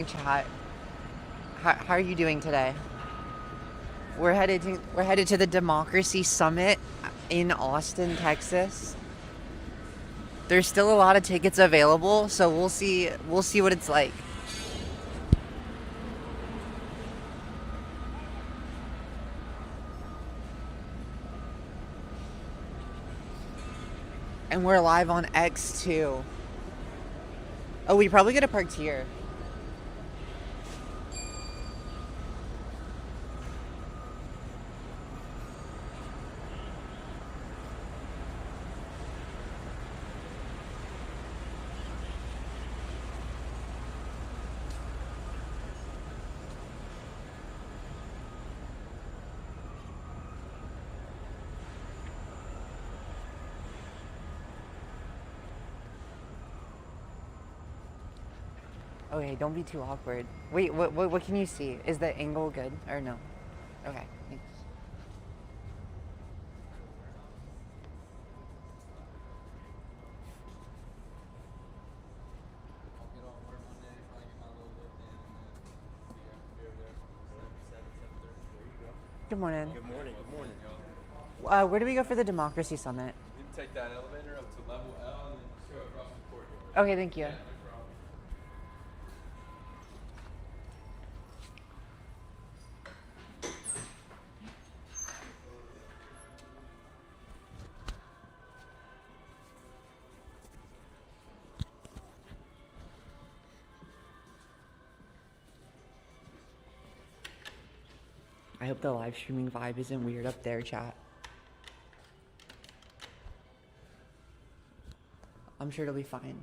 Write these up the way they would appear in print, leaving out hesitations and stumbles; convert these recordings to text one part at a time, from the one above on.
Chat. How are you doing today? We're headed to the Democracy Summit in Austin, Texas. There's still a lot of tickets available, so we'll see what it's like. And we're live on X too. Oh, we probably could have parked here. Okay, don't be too awkward. Wait, what can you see? Is the angle good or no? Okay, thanks. Good morning. Good morning. Good morning. Where do we go for the Democracy Summit? You can take that elevator up to level L and then just go across the courtyard. Okay, thank you. Yeah, no problem. I hope the live streaming vibe isn't weird up there, chat. I'm sure it'll be fine.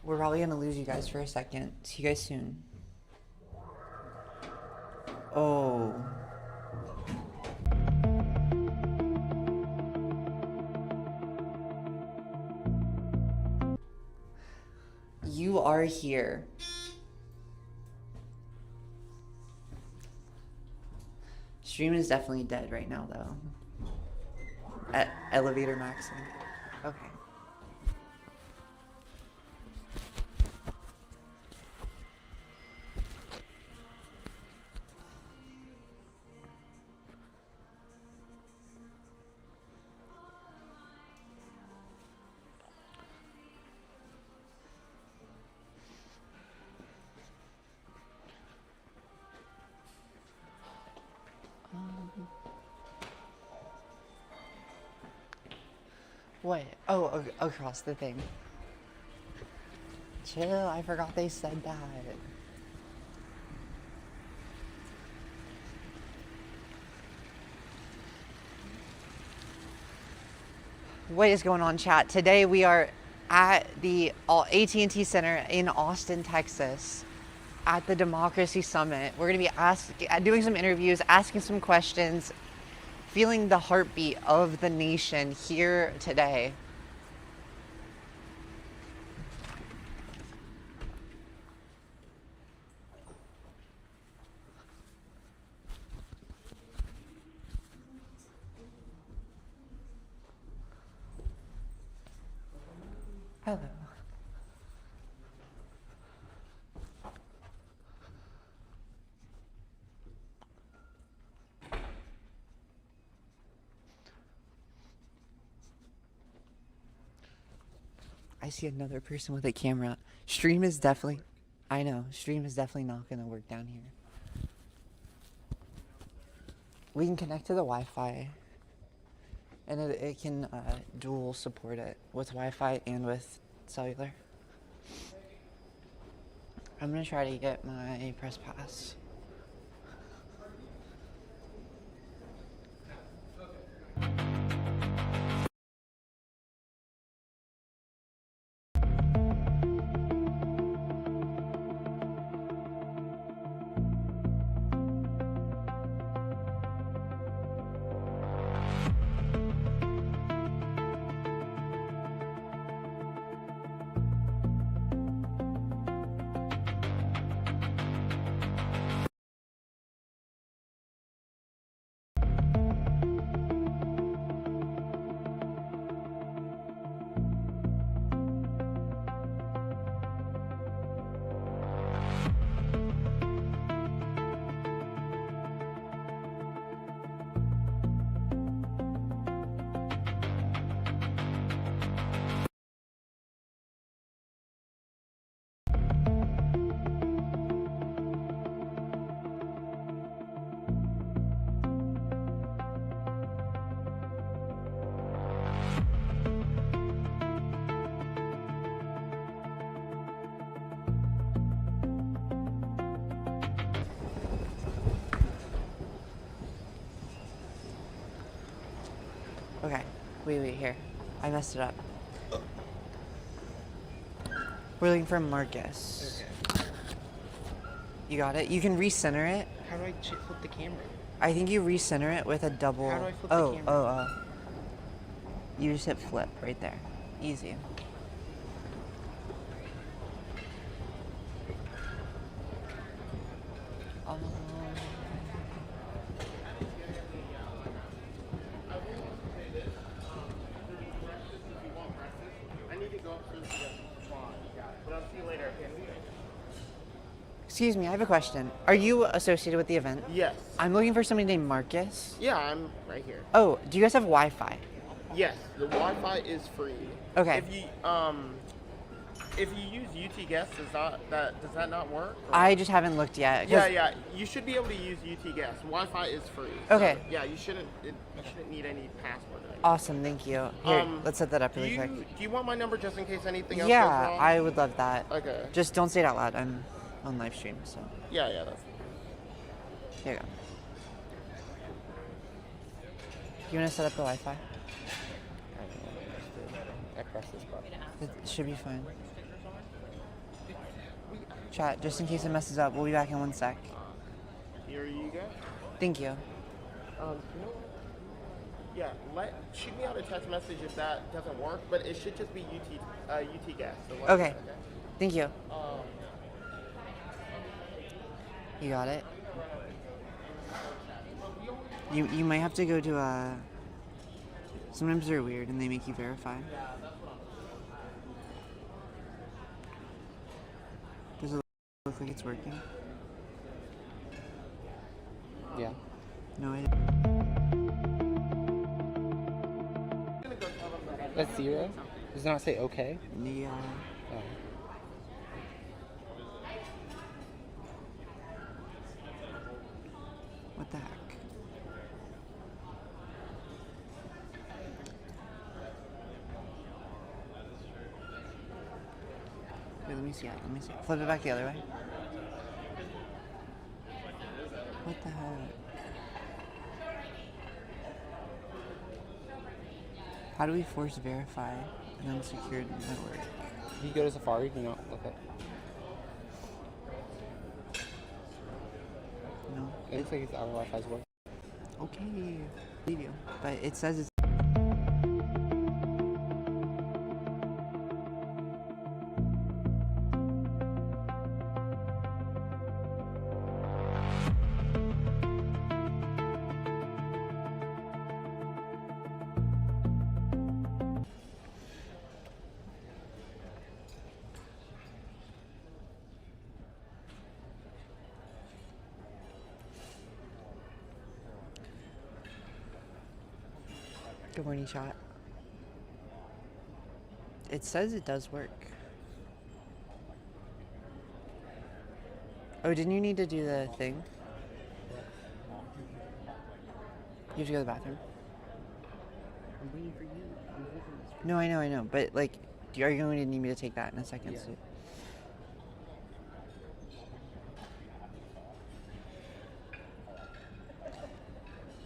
We're probably gonna lose you guys for a second. See you guys soon. Oh. You are here. Stream is definitely dead right now, though. At elevator maxing. Okay. What? Oh, across the thing. Chill, I forgot they said that. What is going on, chat? Today we are at the AT&T Center in Austin, Texas, at the Democracy Summit. We're going to be doing some interviews, asking some questions, feeling the heartbeat of the nation here today. Hello. I see another person with a camera. Stream is definitely not going to work down here. We can connect to the Wi-Fi. And it can dual support it with Wi-Fi and with cellular. I'm going to try to get my press pass. Okay. Wait, here. I messed it up. We're looking for Marcus. Okay. You got it? You can recenter it. How do I flip the camera? I think you recenter it with a double. How do I flip the camera? Oh. You just hit flip right there. Easy. I need to go upstairs to get but I'll see you later. Excuse me, I have a question. Are you associated with the event? Yes. I'm looking for somebody named Marcus. Yeah, I'm right here. Oh, do you guys have Wi-Fi? Yes, the Wi-Fi is free. Okay. If you use UT Guest, does that not work? Or? I just haven't looked yet. Yeah. You should be able to use UT Guest. Wi-Fi is free. Okay. So, yeah, you shouldn't need any password. Or anything. Awesome, thank you. Here, let's set that up really quick. Do you want my number just in case anything else goes Yeah, wrong? I would love that. Okay. Just don't say it out loud. I'm on live stream, so. Yeah, that's. Here you go. You want to set up the Wi-Fi? I press this button. It should be fine. Chat, just in case it messes up, we'll be back in 1 sec. Here you go. Thank you. You know what? Yeah, shoot me out a text message if that doesn't work, but it should just be UT Gas. So Okay. Thank you. You got it? You might have to go to a... Sometimes they're weird and they make you verify. Does it look like it's working? Yeah. No, That's 0? Does it not say okay? Yeah. Oh. What the heck? Wait, let me see it. Flip it back the other way. What the heck? How do we force verify an unsecured network? If you go to Safari, do not look at. No. It looks like our Wi-Fi's working. Okay. Leave you. But it says it's... Good morning, chat. It says it does work. Oh, didn't you need to do the thing? You have to go to the bathroom? I'm waiting for you. No, I know. But, like, are you going to need me to take that in a second? Yeah. So-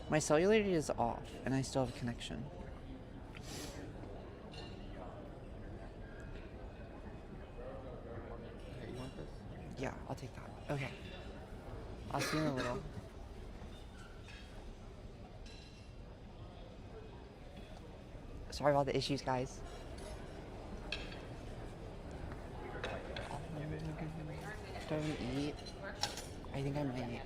My cellular is off, and I still have a connection. Okay, you want this? Yeah, I'll take that. Okay. I'll see you in a little. Sorry about the issues, guys. Do I want to eat? I think I might.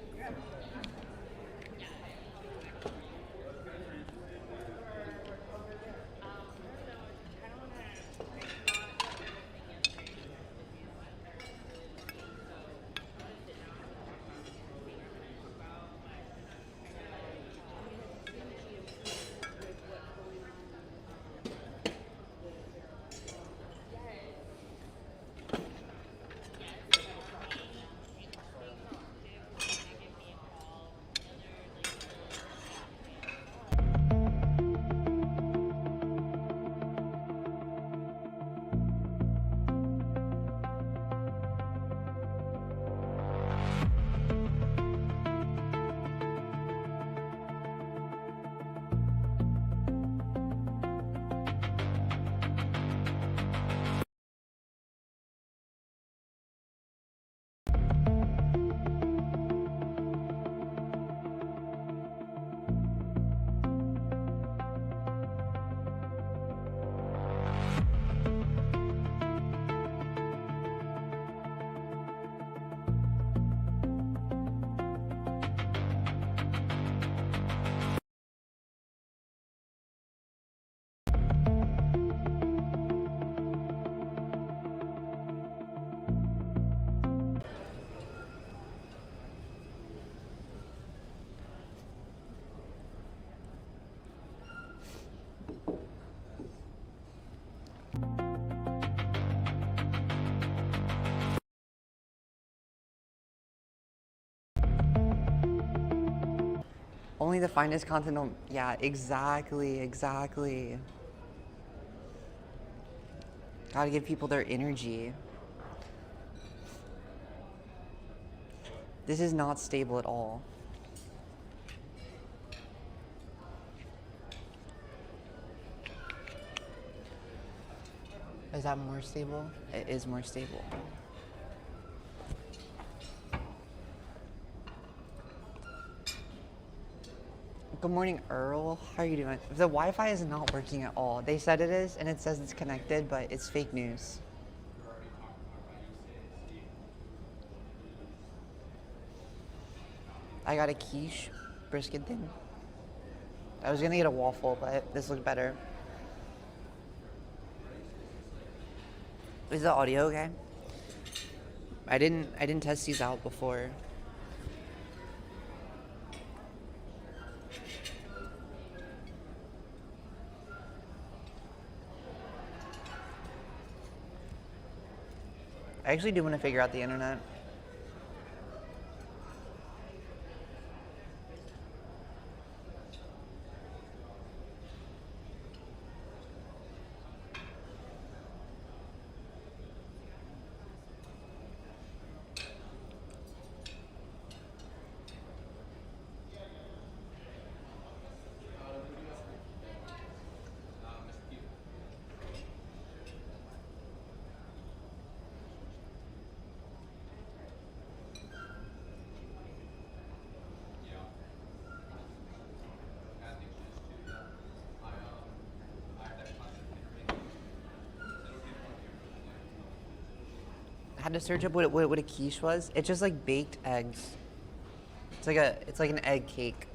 Only the finest content don't, yeah, exactly. Gotta give people their energy. This is not stable at all. Is that more stable? It is more stable. Good morning, Earl. How are you doing? The Wi-Fi is not working at all. They said it is, and it says it's connected, but it's fake news. I got a quiche brisket thing. I was gonna get a waffle, but this looked better. Is the audio okay? I didn't test these out before. I actually do want to figure out the internet. I had to search up what a quiche was. It's just like baked eggs. It's like an egg cake.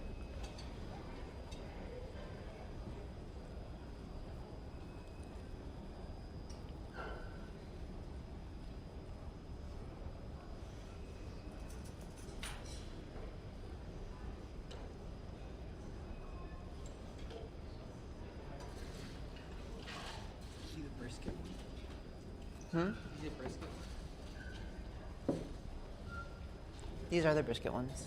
See the brisket? Hmm? See the brisket? These are the brisket ones.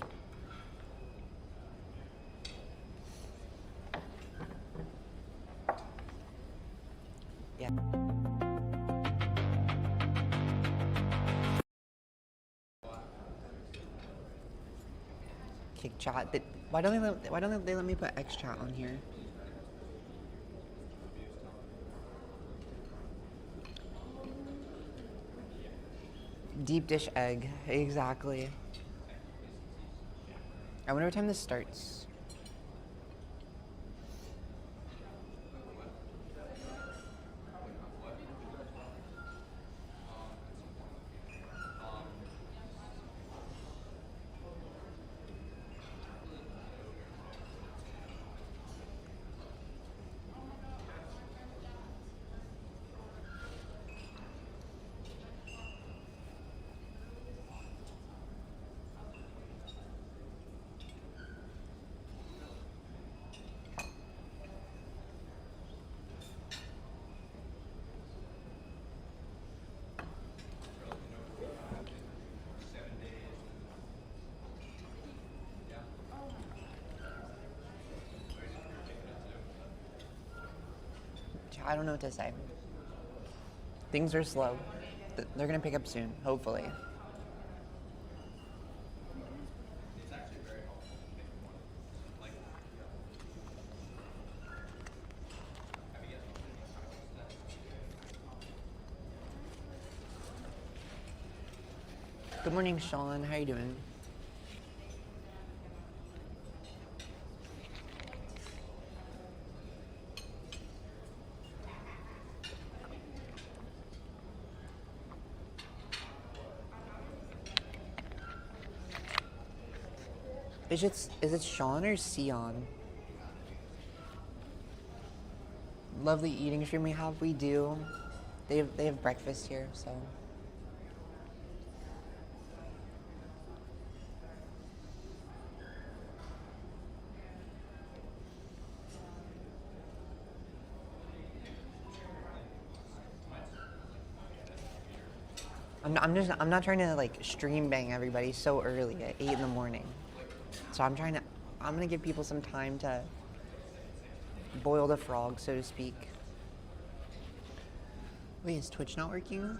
Yeah. Kick chat. Why don't they let me put X chat on here? Deep dish egg. Exactly. I wonder what time this starts. I don't know what to say. Things are slow. They're gonna pick up soon, hopefully. Good morning, Sean. How you doing? Is it Sean or Sion? Lovely eating stream we do. They have breakfast here, so. I'm not trying to like stream bang everybody so early at 8 in the morning. So I'm gonna give people some time to boil the frog, so to speak. Wait, is Twitch not working?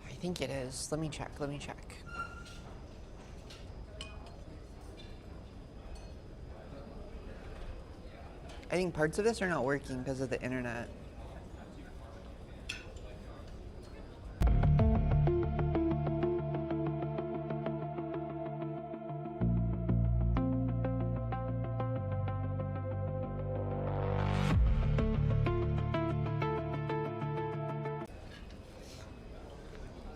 I think it is. Let me check. I think parts of this are not working because of the internet.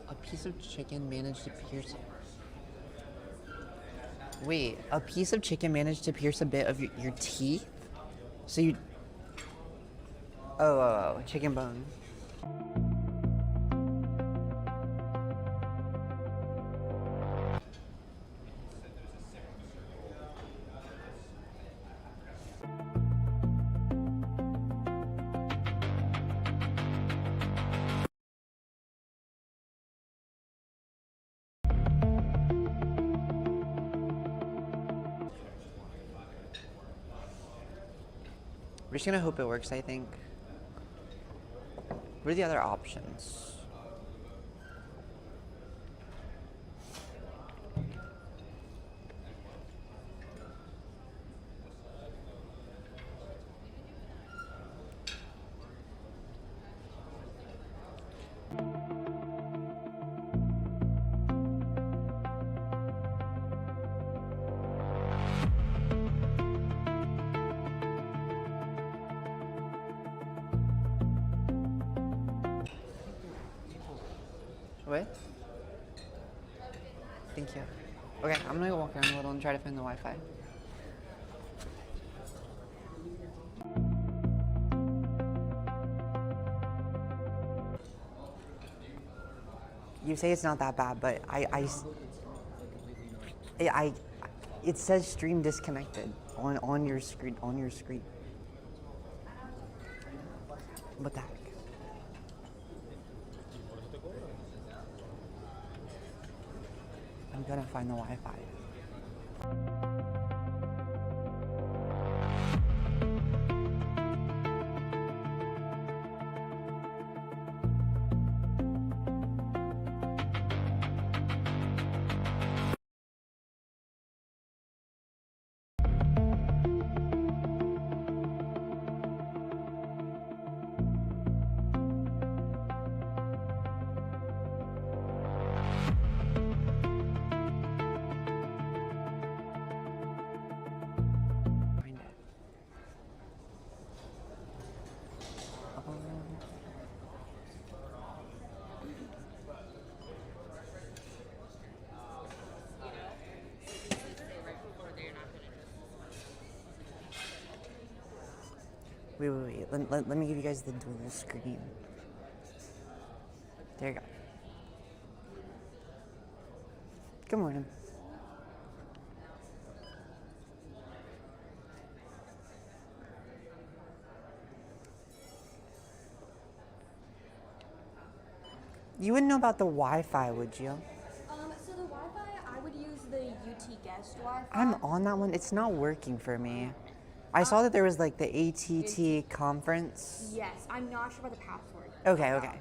A piece of chicken managed to pierce. Wait, a piece of chicken managed to pierce a bit of your teeth? So you. Oh, chicken bone. We're just gonna hope it works, I think. What are the other options? What? Thank you. Okay, I'm gonna go walk around a little and try to find the Wi-Fi. You say it's not that bad, but it says stream disconnected on your screen. What the heck? I'm gonna find the Wi-Fi. Find it. Wait. Let me give you guys the dual screen. There you go. Good morning. You wouldn't know about the Wi-Fi, would you? So the Wi-Fi, I would use the UT guest Wi-Fi. I'm on that one. It's not working for me. I saw that there was like the ATT conference. Yes, I'm not sure about the password. Okay.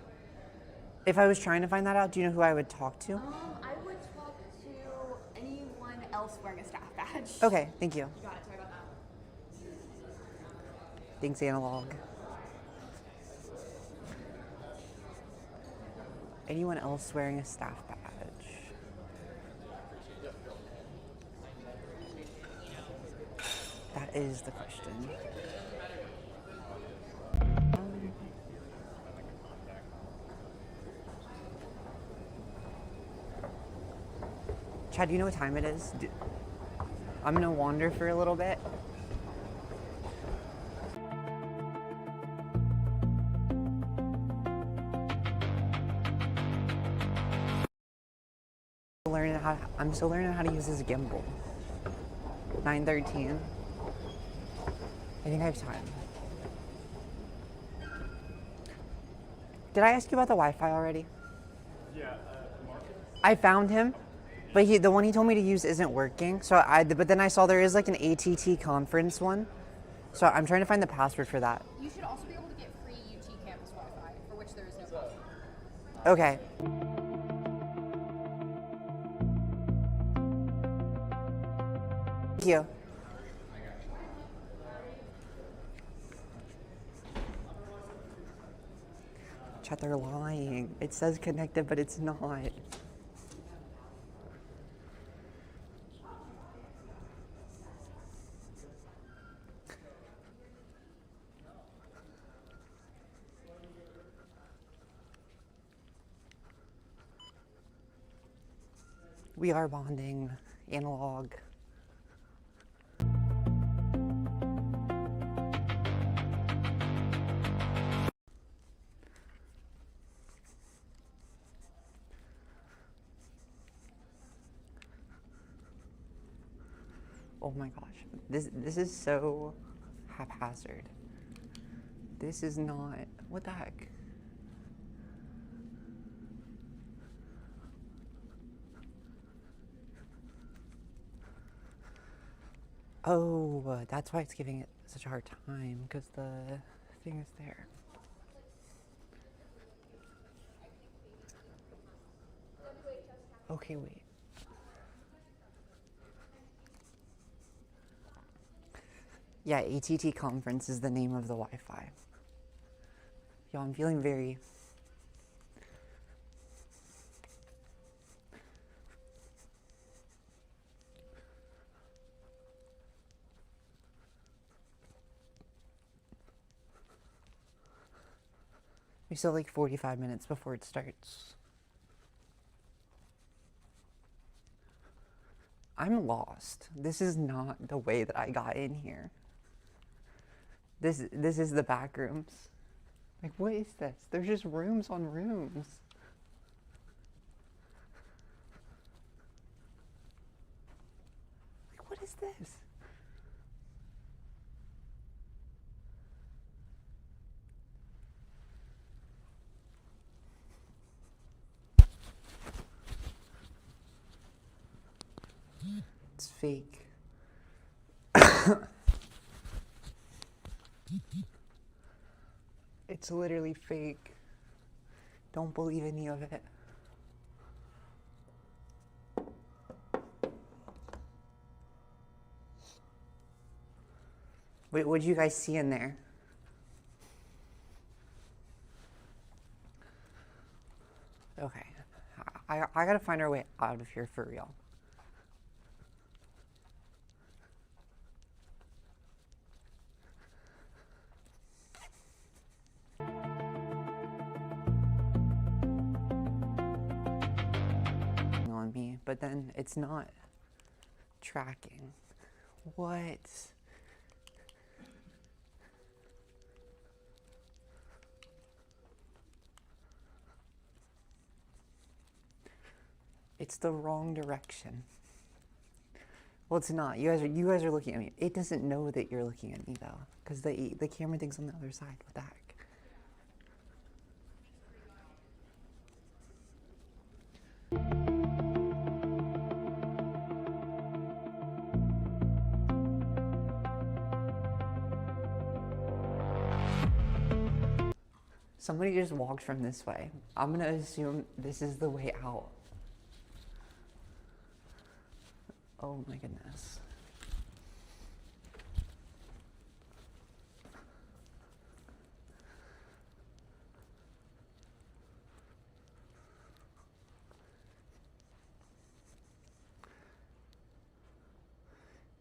If I was trying to find that out, do you know who I would talk to? I would talk to anyone else wearing a staff badge. Okay, thank you. You got it. Sorry about that. Thanks, Analog. Anyone else wearing a staff badge? That is the question. Chad, do you know what time it is? I'm gonna wander for a little bit. I'm still learning how to use this gimbal. 9:13. I think I have time. Did I ask you about the Wi-Fi already? I found him, but the one he told me to use isn't working. But then I saw there is like an ATT conference one. So I'm trying to find the password for that. You should also be able to get free UT campus Wi-Fi, for which there is no cost. Okay. Thank you. Chat, they're lying. It says connected, but it's not. We are bonding analog. Oh my gosh, this is so haphazard. This is not, what the heck? Oh, that's why it's giving it such a hard time, because the thing is there. Okay, wait. Yeah, ATT conference is the name of the Wi-Fi. Yo, I'm feeling very... We still like 45 minutes before it starts. I'm lost. This is not the way that I got in here. This is the back rooms. Like, what is this? There's just rooms on rooms. Like, what is this? It's fake. It's literally fake. Don't believe any of it. Wait, what did you guys see in there? Okay. I gotta find our way out of here for real. On me, but then it's not tracking. What? It's the wrong direction. Well, it's not. You guys are looking at me. It doesn't know that you're looking at me though, because the camera thing's on the other side. What the heck? Somebody just walked from this way. I'm gonna assume this is the way out. Oh my goodness.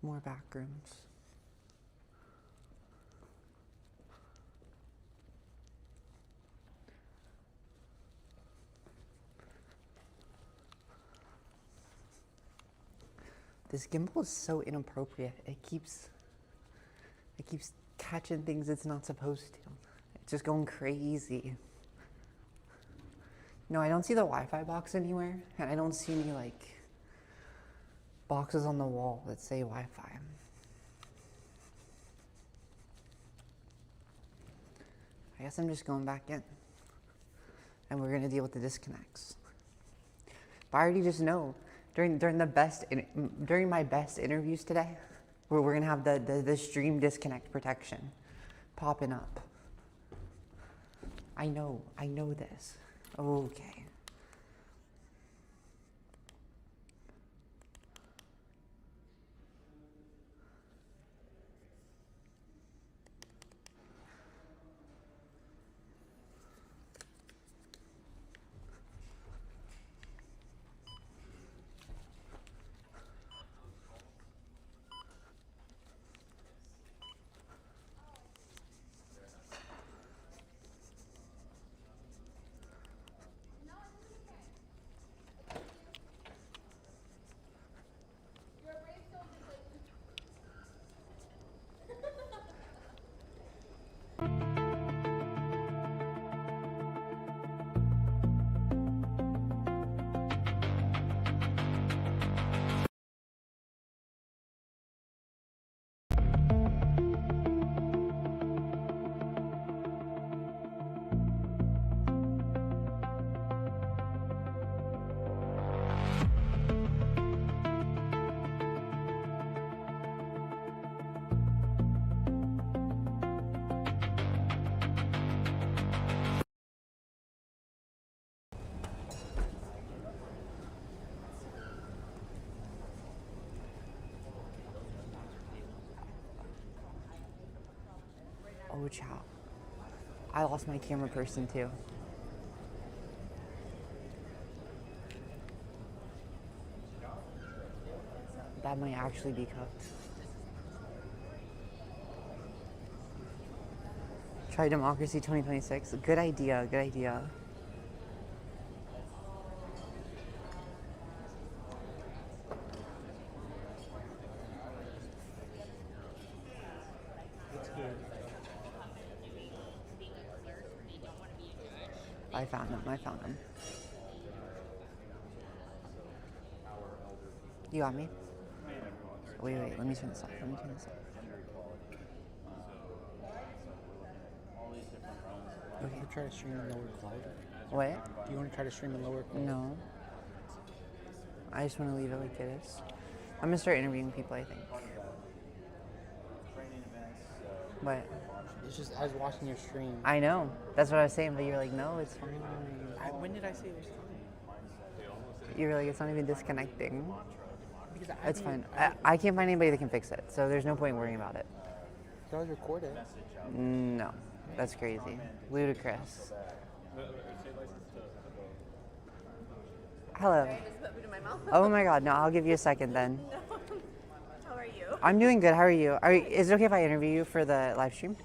More back rooms. This gimbal is so inappropriate. It keeps catching things it's not supposed to. It's just going crazy. No, I don't see the Wi-Fi box anywhere, and I don't see any like boxes on the wall that say Wi-Fi. I guess I'm just going back in, and we're gonna deal with the disconnects. But I already just know during my best interviews today, where we're gonna have the stream disconnect protection popping up. I know this. Okay. Oh, chow. I lost my camera person too. That might actually be cooked. Try Democracy 2026. Good idea, good idea. I found him. You got me? Wait, let me turn this off. Okay. You try to stream in lower quality? What? Do you want to try to stream in lower quality? No. I just want to leave it like it is. I'm gonna start interviewing people, I think. What? It's just, I was watching your stream. I know. That's what I was saying, but you're like, no, it's fine. When did I say it was fine? You're like, it's not even disconnecting. Because It's fine. I can't find anybody that can fix it, so there's no point worrying about it. You always record it. No, that's crazy. Ludicrous. Hello. I just put food in my mouth. Oh my God, no, I'll give you a second then. How are you? I'm doing good. How are you? Is it okay if I interview you for the live stream?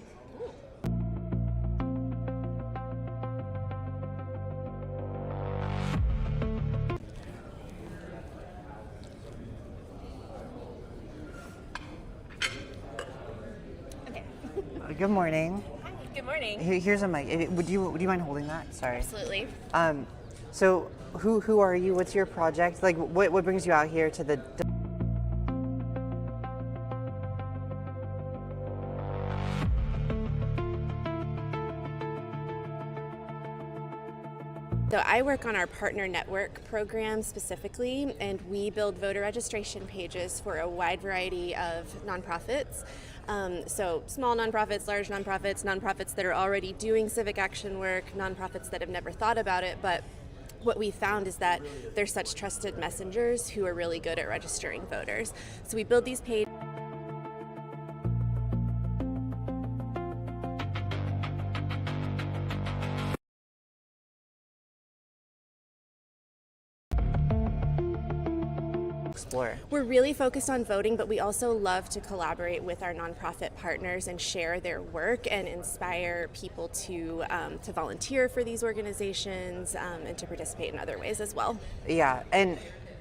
Okay. Good morning. Hi. Good morning. Here's a mic. Would you mind holding that? Sorry. Absolutely. So who are you? What's your project? Like, what brings you out here to the? So I work on our partner network program specifically, and we build voter registration pages for a wide variety of nonprofits. So small nonprofits, large nonprofits, nonprofits that are already doing civic action work, nonprofits that have never thought about it, but what we found is that they're such trusted messengers who are really good at registering voters. So we build these pages. Explore. We're really focused on voting, but we also love to collaborate with our nonprofit partners and share their work and inspire people to volunteer for these organizations and to participate in other ways as well. Yeah, and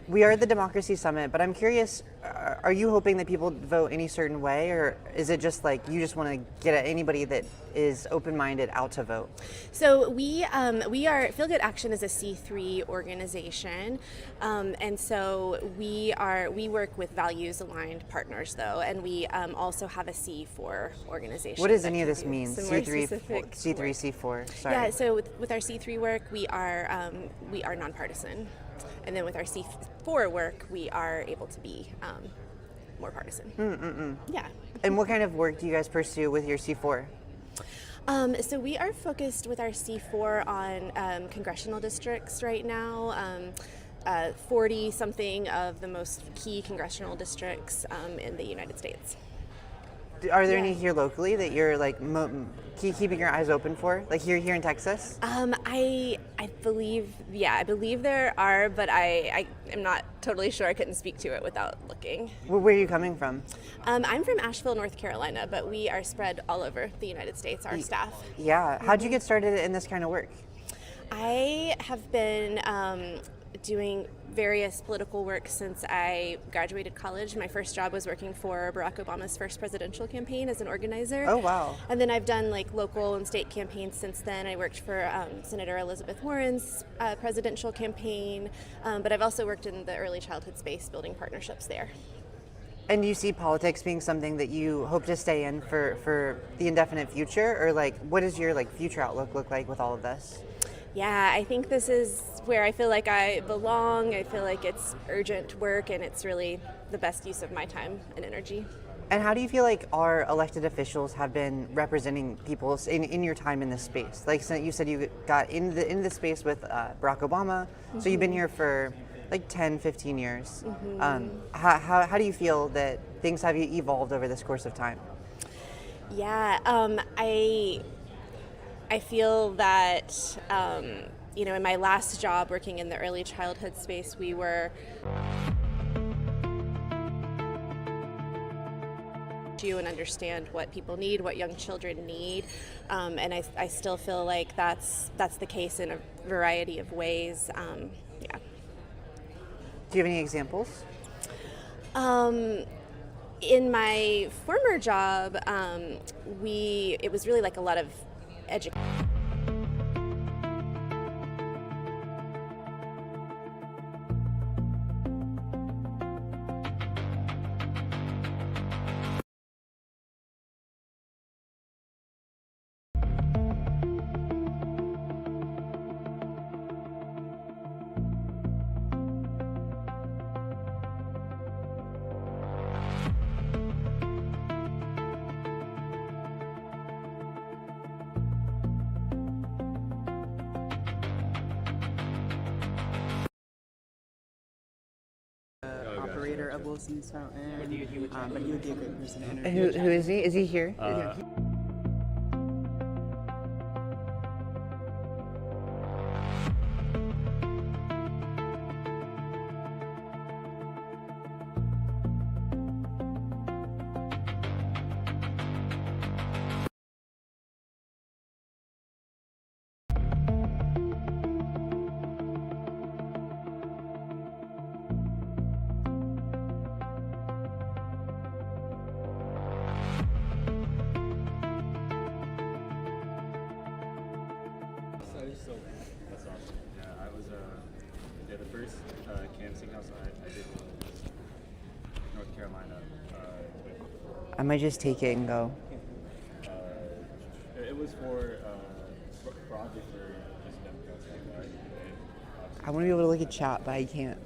we are at the Democracy Summit, but I'm curious, are you hoping that people vote any certain way, or is it just like you just want to get at anybody that is open-minded out to vote? So we are Feel Good Action is a C3 organization, and so we work with values-aligned partners though, and we also have a C4 organization. What does any of this mean? Some more C3, specific C3, work. C4. Sorry. Yeah, so with our C3 work, we are nonpartisan. And then with our C4 work, we are able to be more partisan. Yeah. And what kind of work do you guys pursue with your C4? So we are focused with our C4 on congressional districts right now. 40 something of the most key congressional districts in the United States. Are there Yeah. any here locally that you're like keeping your eyes open for, like here in Texas? I believe, I believe there are, but I am not totally sure. I couldn't speak to it without looking. Where are you coming from? I'm from Asheville, North Carolina, but we are spread all over the United States, our staff. Yeah. How'd you get started in this kind of work? I have been doing various political work since I graduated college. My first job was working for Barack Obama's first presidential campaign as an organizer. Oh, wow. And then I've done like local and state campaigns since then. I worked for Senator Elizabeth Warren's presidential campaign, but I've also worked in the early childhood space, building partnerships there. And do you see politics being something that you hope to stay in for the indefinite future? Or like, what does your like future outlook look like with all of this? Yeah, I think this is where I feel like I belong. I feel like it's urgent work and it's really the best use of my time and energy. And how do you feel like our elected officials have been representing people in your time in this space? Like so you said you got in the space with Barack Obama, so you've been here for like 10, 15 years. How do you feel that things have evolved over this course of time? Yeah, I feel that, in my last job working in the early childhood space, we were and understand what people need, what young children need, and I still feel like that's the case in a variety of ways. Yeah. Do you have any examples? In my former job, it was really like a lot of education. Operator of Wilson's Fountain, but he would be a great person to interview. And who is he? Is he here? That's awesome. Yeah, I was the first canvassing house I did was North Carolina. I might just take it and go. It was for broadly for just Democrats. I want to be able to look at chat, but I can't.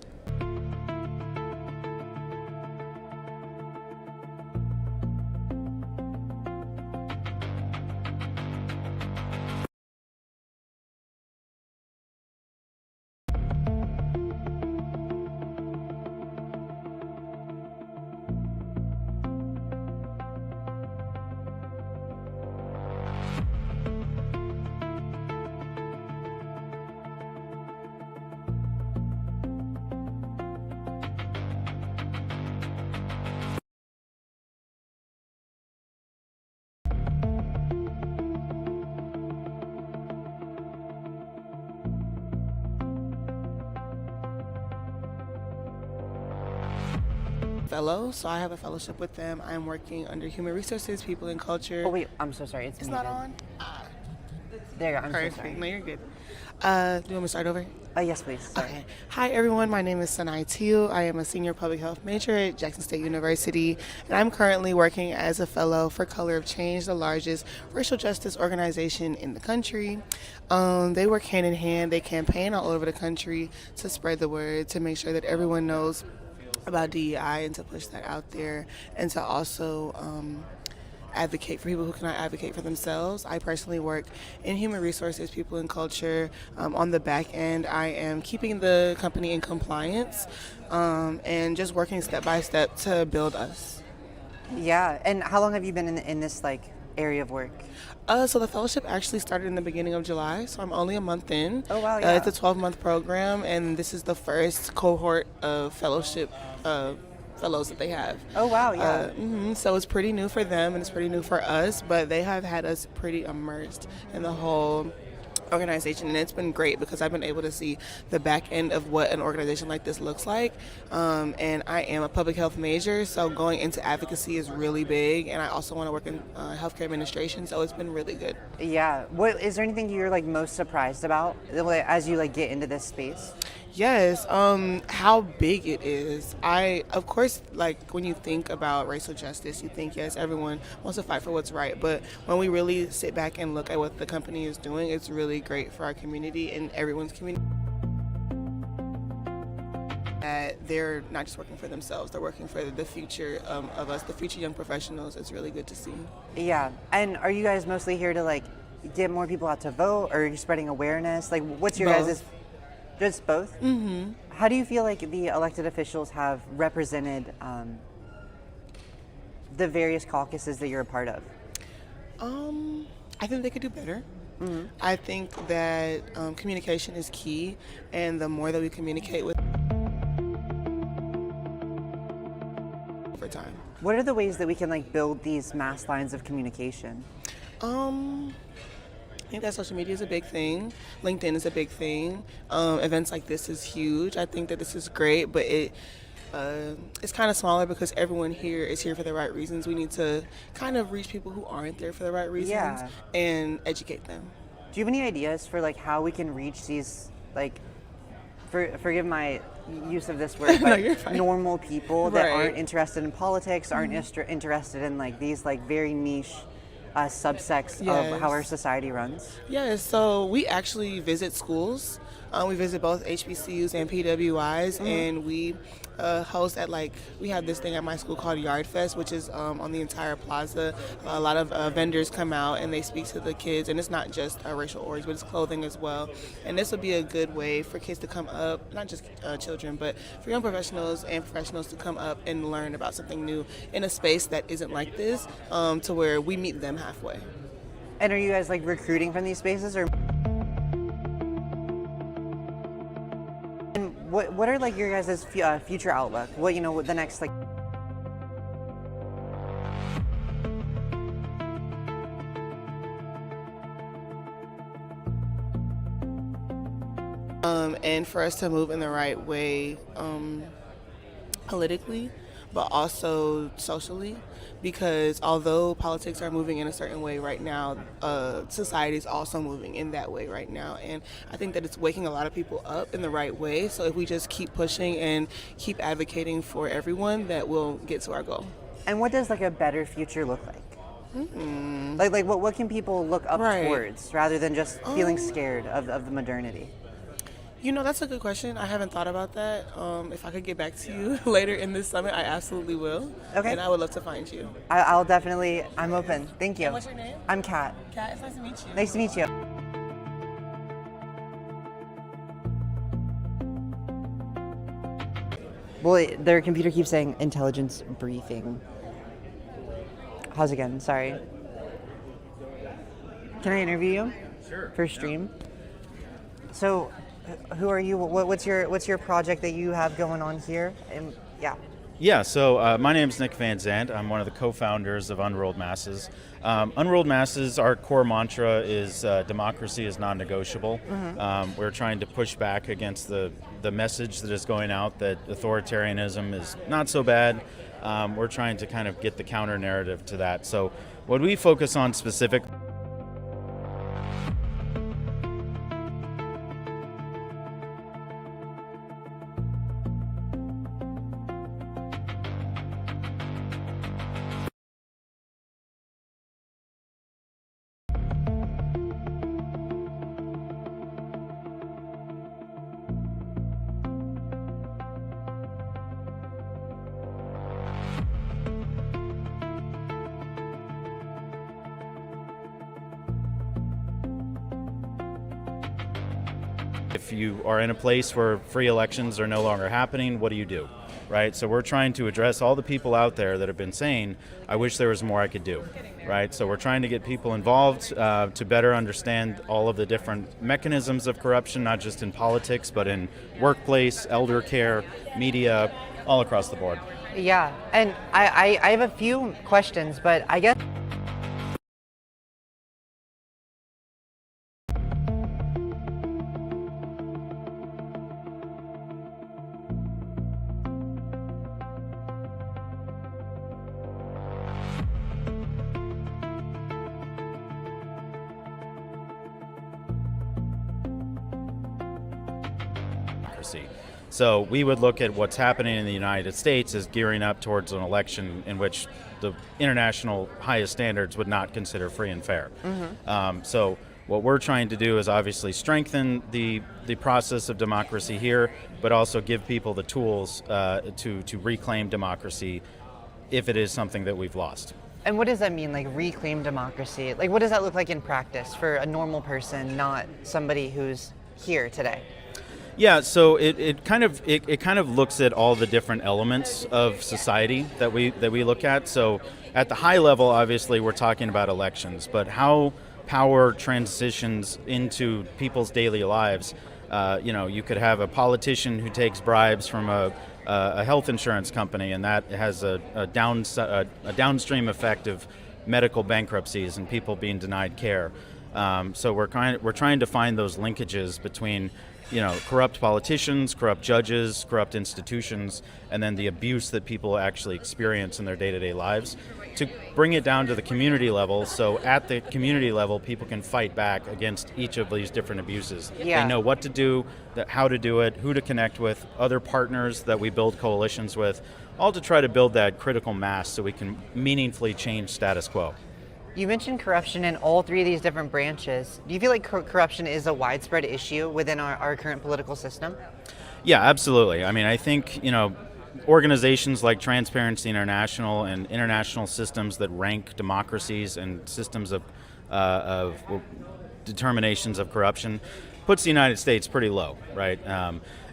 Fellow, so I have a fellowship with them. I'm working under Human Resources, People and Culture. Oh wait, I'm so sorry. It's It's muted. not on? There you go. I'm Perfect. so sorry. No, you're good. Do you want me to start over? Yes, please. Sorry. Okay. Hi, everyone. My name is Stein. I am a senior public health major at Jackson State University, and I'm currently working as a fellow for Color of Change, the largest racial justice organization in the country. They work hand in hand. They campaign all over the country to spread the word, to make sure that everyone knows about DEI and to push that out there, and to also advocate for people who cannot advocate for themselves. I personally work in human resources, people and culture. On the back end, I am keeping the company in compliance and just working step by step to build us. Yeah, and how long have you been in this like area of work? So the fellowship actually started in the beginning of July, so I'm only a month in. Oh, wow, yeah. It's a 12-month program, and this is the first cohort of fellowship fellows that they have. Oh, wow, yeah. So it's pretty new for them and it's pretty new for us, but they have had us pretty immersed in the whole organization, and it's been great because I've been able to see the back end of what an organization like this looks like. And I am a public health major, so going into advocacy is really big, and I also want to work in healthcare administration, so it's been really good. Yeah. What is there anything you're like most surprised about as you like get into this space? Yes, how big it is. Of course, like when you think about racial justice, you think, yes, everyone wants to fight for what's right. But when we really sit back and look at what the company is doing, it's really great for our community and everyone's community. That they're not just working for themselves, they're working for the future of us, the future young professionals. It's really good to see. Yeah. And are you guys mostly here to like get more people out to vote, or are you spreading awareness? Like, what's your Both. guys' Just both? Mm-hmm. How do you feel like the elected officials have represented the various caucuses that you're a part of? I think they could do better. Mm-hmm. I think that communication is key, and the more that we communicate with over time. What are the ways that we can like build these mass lines of communication? I think that social media is a big thing. LinkedIn is a big thing. Events like this is huge. I think that this is great, but it's kind of smaller because everyone here is here for the right reasons. We need to kind of reach people who aren't there for the right reasons and educate them. Do you have any ideas for like how we can reach these like, forgive my use of this word, No, but you're fine. normal people that Right. aren't interested in politics, aren't interested in like these like very niche subsects of how our society runs? Yeah, so we actually visit schools. We visit both HBCUs and PWIs, and we host at we have this thing at my school called Yard Fest, which is on the entire plaza. A lot of vendors come out and they speak to the kids, and it's not just racial origin, but it's clothing as well. And this would be a good way for kids to come up, not just children, but for young professionals and professionals to come up and learn about something new in a space that isn't like this, to where we meet them halfway. And are you guys like recruiting from these spaces, or? And what are like your guys' future outlook? What what the next like? And for us to move in the right way politically, but also socially, because although politics are moving in a certain way right now, society is also moving in that way right now. And I think that it's waking a lot of people up in the right way. So if we just keep pushing and keep advocating for everyone, that we'll get to our goal. And what does like a better future look like? Like what can people look up towards rather than just feeling scared of the modernity? That's a good question. I haven't thought about that. If I could get back to you later in this summit, I absolutely will. Okay. And I would love to find you. I'll definitely, I'm open. Thank you. And what's your name? I'm Kat. Kat, it's nice to meet you. Nice to meet you. Well, their computer keeps saying intelligence briefing. How's it going? Sorry. Can I interview you? Sure. For stream? So, who are you? What's your project that you have going on here? And Yeah, so my name is Nick Van Zandt. I'm one of the co-founders of Unrolled Masses. Unrolled Masses, our core mantra is democracy is non-negotiable. We're trying to push back against the message that is going out that authoritarianism is not so bad. We're trying to kind of get the counter narrative to that. So what we focus on specifically If you are in a place where free elections are no longer happening, what do you do? Right? So we're trying to address all the people out there that have been saying, I wish there was more I could do. Right? So we're trying to get people involved to better understand all of the different mechanisms of corruption, not just in politics, but in workplace, elder care, media, all across the board. Yeah, and I have a few questions, but I guess democracy. So we would look at what's happening in the United States as gearing up towards an election in which the international highest standards would not consider free and fair. So what we're trying to do is obviously strengthen the process of democracy here, but also give people the tools to reclaim democracy if it is something that we've lost. And what does that mean, like reclaim democracy? Like what does that look like in practice for a normal person, not somebody who's here today? Yeah, so it kind of looks at all the different elements of society that we look at. So at the high level, obviously, we're talking about elections, but how power transitions into people's daily lives. You could have a politician who takes bribes from a health insurance company, and that has a downstream effect of medical bankruptcies and people being denied care. So we're trying to find those linkages between corrupt politicians, corrupt judges, corrupt institutions, and then the abuse that people actually experience in their day-to-day lives, to bring it down to the community level. So at the community level, people can fight back against each of these different abuses. Yeah. They know what to do, how to do it, who to connect with, other partners that we build coalitions with, all to try to build that critical mass so we can meaningfully change status quo. You mentioned corruption in all three of these different branches. Do you feel like corruption is a widespread issue within our current political system? Yeah, absolutely. I mean, I think, organizations like Transparency International and international systems that rank democracies and systems of determinations of corruption puts the United States pretty low, right?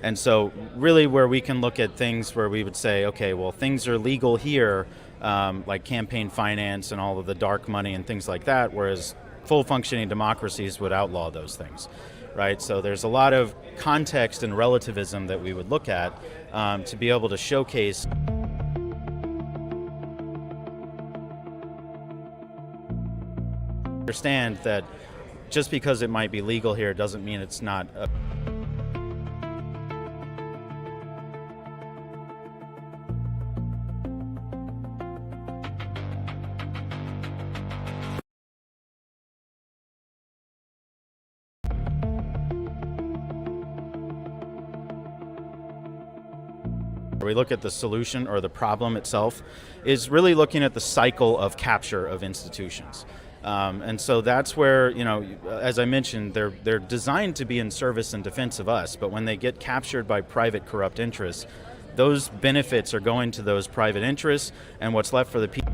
And so really where we can look at things where we would say, okay, well, things are legal here, like campaign finance and all of the dark money and things like that, whereas full functioning democracies would outlaw those things, right? So there's a lot of context and relativism that we would look at to be able to showcase understand that just because it might be legal here doesn't mean it's not we look at the solution or the problem itself is really looking at the cycle of capture of institutions. And so that's where, as I mentioned, they're designed to be in service and defense of us, but when they get captured by private corrupt interests, those benefits are going to those private interests, and what's left for the people,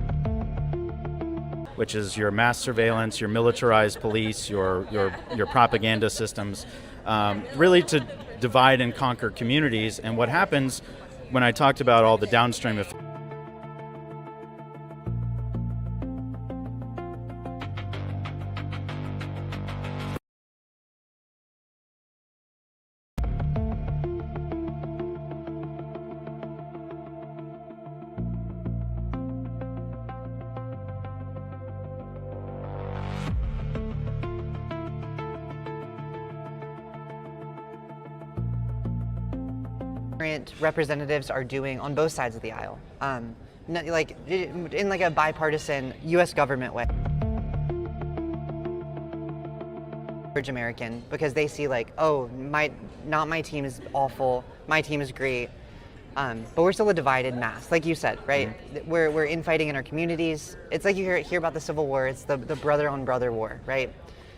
which is your mass surveillance, your militarized police, your propaganda systems, really to divide and conquer communities. And what happens when I talked about all the downstream effects, representatives are doing on both sides of the aisle, like in like a bipartisan U.S. government way. Average American, because they see like, oh, not my team is awful, my team is great, but we're still a divided mass, like you said, right? Mm-hmm. We're infighting in our communities. It's like you hear about the Civil War. It's the brother on brother war, right?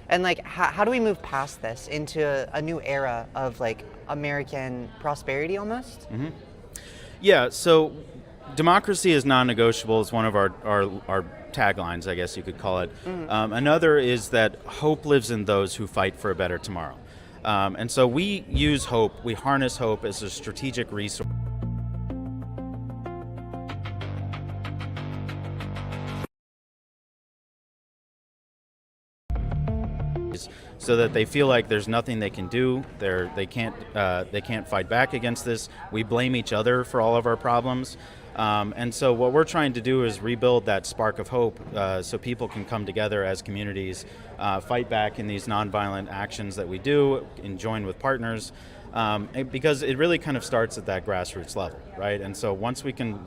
And like, how do we move past this into a new era of like American prosperity almost? Mm-hmm. Yeah, so democracy is non-negotiable is one of our taglines, I guess you could call it. Mm-hmm. Another is that hope lives in those who fight for a better tomorrow. And so we use hope, we harness hope as a strategic resource. So that they feel like there's nothing they can do. They can't fight back against this. We blame each other for all of our problems. And so what we're trying to do is rebuild that spark of hope so people can come together as communities, fight back in these nonviolent actions that we do, and join with partners, because it really kind of starts at that grassroots level, right? And so once we can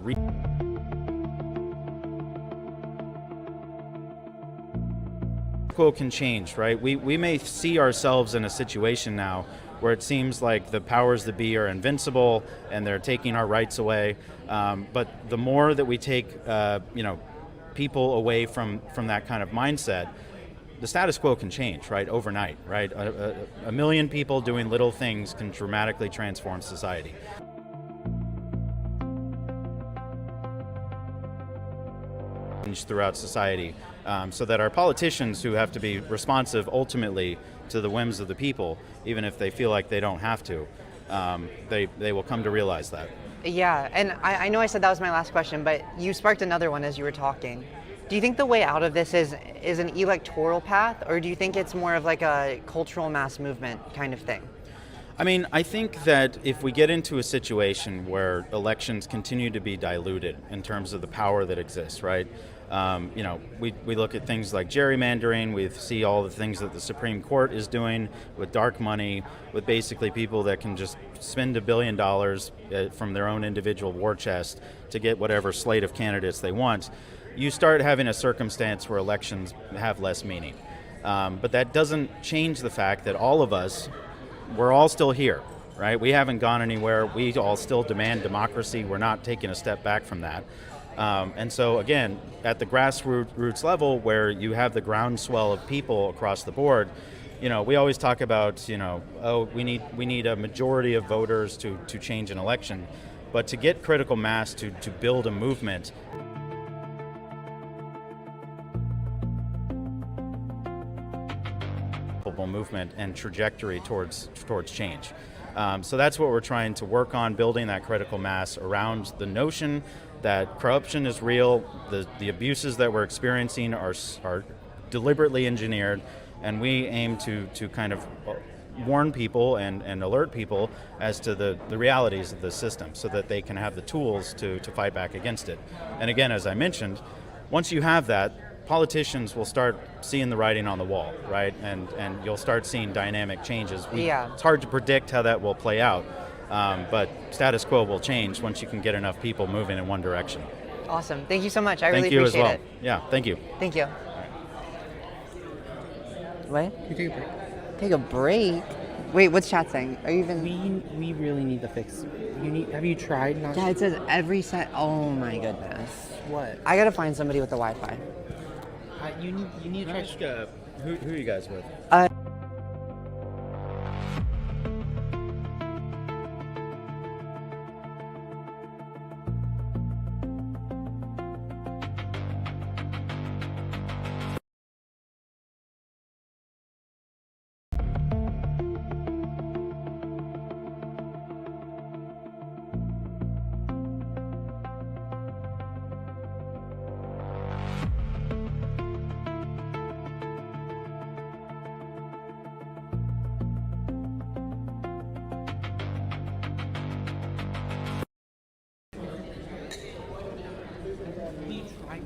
can change, right? We may see ourselves in a situation now where it seems like the powers that be are invincible and they're taking our rights away. But the more that we take, people away from that kind of mindset, the status quo can change, right? Overnight, right? A million people doing little things can dramatically transform society. Throughout society, so that our politicians, who have to be responsive ultimately to the whims of the people, even if they feel like they don't have to, they will come to realize that. Yeah, and I know I said that was my last question, but you sparked another one as you were talking. Do you think the way out of this is an electoral path, or do you think it's more of like a cultural mass movement kind of thing? I mean, I think that if we get into a situation where elections continue to be diluted in terms of the power that exists, right? We look at things like gerrymandering, we see all the things that the Supreme Court is doing with dark money, with basically people that can just spend $1 billion from their own individual war chest to get whatever slate of candidates they want. You start having a circumstance where elections have less meaning. But that doesn't change the fact that all of us, we're all still here, right? We haven't gone anywhere. We all still demand democracy. We're not taking a step back from that. And so again, at the grassroots level, where you have the groundswell of people across the board, we always talk about, we need a majority of voters to change an election. But to get critical mass to build a movement, movement and trajectory towards change. So that's what we're trying to work on, building that critical mass around the notion that corruption is real, the abuses that we're experiencing are deliberately engineered, and we aim to kind of warn people and alert people as to the realities of the system so that they can have the tools to fight back against it. And again, as I mentioned, once you have that, politicians will start seeing the writing on the wall, right? And you'll start seeing dynamic changes. It's hard to predict how that will play out, but status quo will change once you can get enough people moving in one direction. Awesome. Thank you so much. I really appreciate appreciate it. it. Yeah, thank you. Thank you. What? You take a break. Take a break? Wait, what's chat saying? Are you even... We really need to fix. Have you tried not? Yeah, it says every set. Oh my goodness. What? I gotta find somebody with the Wi-Fi. You need to try. Who are you guys with?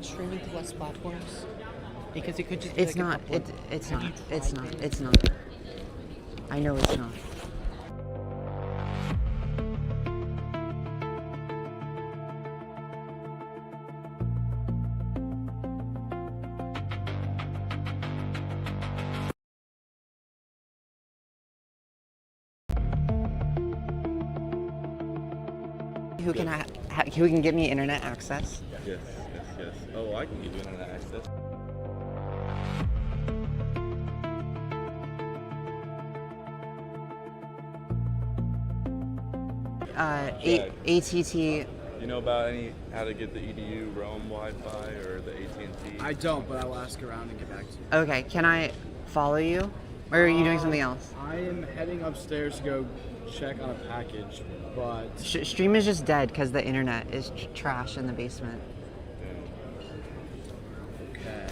Streaming to less platforms, because it could just. It's not. It's not. It's not. It's not. I know it's not. Who can get me internet access? Yes. Oh, I can give you internet access. ATT. You know about how to get the EDU Roam Wi-Fi or the AT&T? I don't, but I will ask around and get back to you. Okay, can I follow you? Or are you doing something else? I am heading upstairs to go check on a package, but Stream is just dead because the internet is trash in the basement. okay.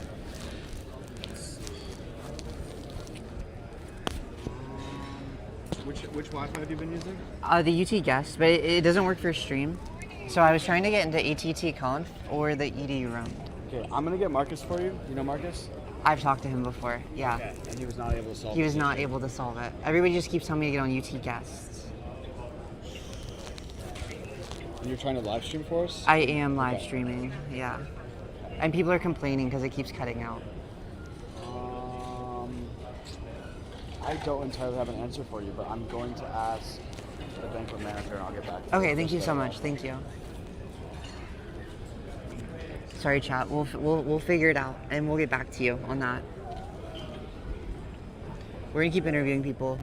Which Wi-Fi have you been using? The UT guest, but it doesn't work for stream. So I was trying to get into ATT Conf or the EDU room. Okay, I'm gonna get Marcus for you. You know Marcus? I've talked to him before, yeah. Okay, and he was not able to solve it. He was not able to solve it. Everybody just keeps telling me to get on UT guests. And you're trying to live stream for us? I am live streaming, yeah. And people are complaining because it keeps cutting out. I don't entirely have an answer for you, but I'm going to ask the banquet manager and I'll get back to you. Okay, thank you so much. Thank you. Sorry, chat. We'll figure it out and we'll get back to you on that. We're gonna keep interviewing people.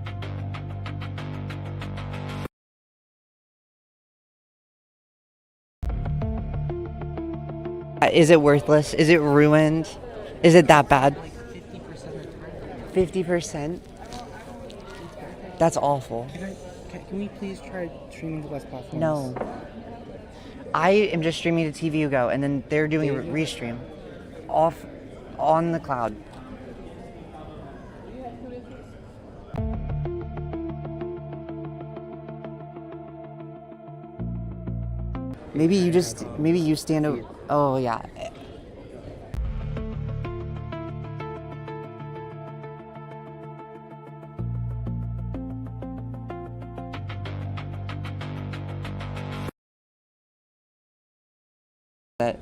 Is it worthless? Is it ruined? Is it that bad? 50%? That's awful. Can we please try streaming to less platforms? No. I am just streaming to TV Go, and then they're doing a restream off on the cloud. Maybe you stand over. Oh yeah. That.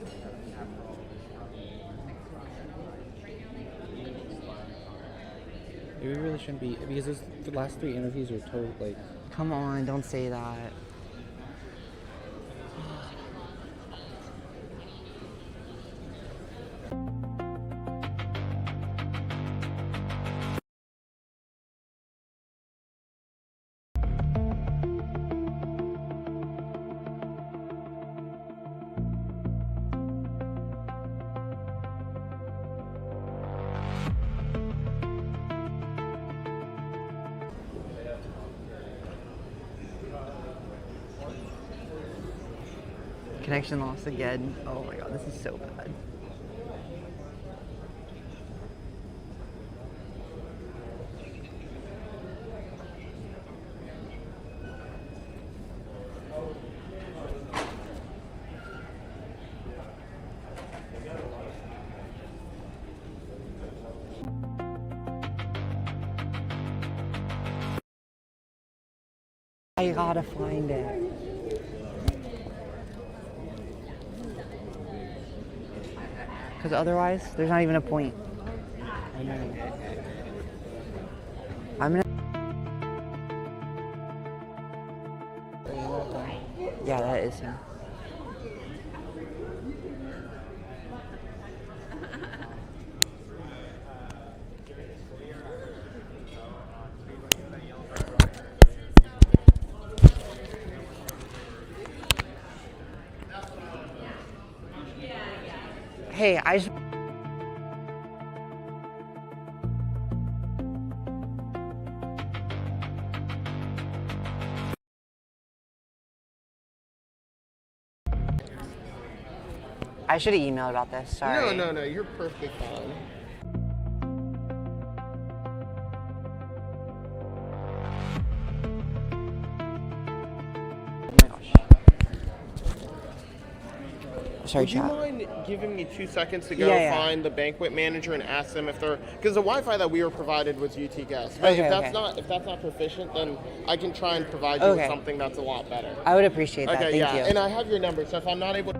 We really shouldn't be, because the last 3 interviews are total, like... Come on, don't say that. Connection lost again. Oh my god, this is so bad. I gotta find it. Because otherwise, there's not even a point. I know. I'm gonna. Yeah, that is him. Hey, I should have emailed about this. Sorry. No, you're perfectly fine. Oh my gosh. Sorry, Would you chat. mind giving me 2 seconds to go Yeah. find the banquet manager and ask them if they're, because the Wi-Fi that we were provided was UT guest. But Okay, if that's okay. not proficient, then I can try and provide you with Okay. something that's a lot better. I would appreciate that. Okay, Thank you. and I have your number, so if I'm not able to.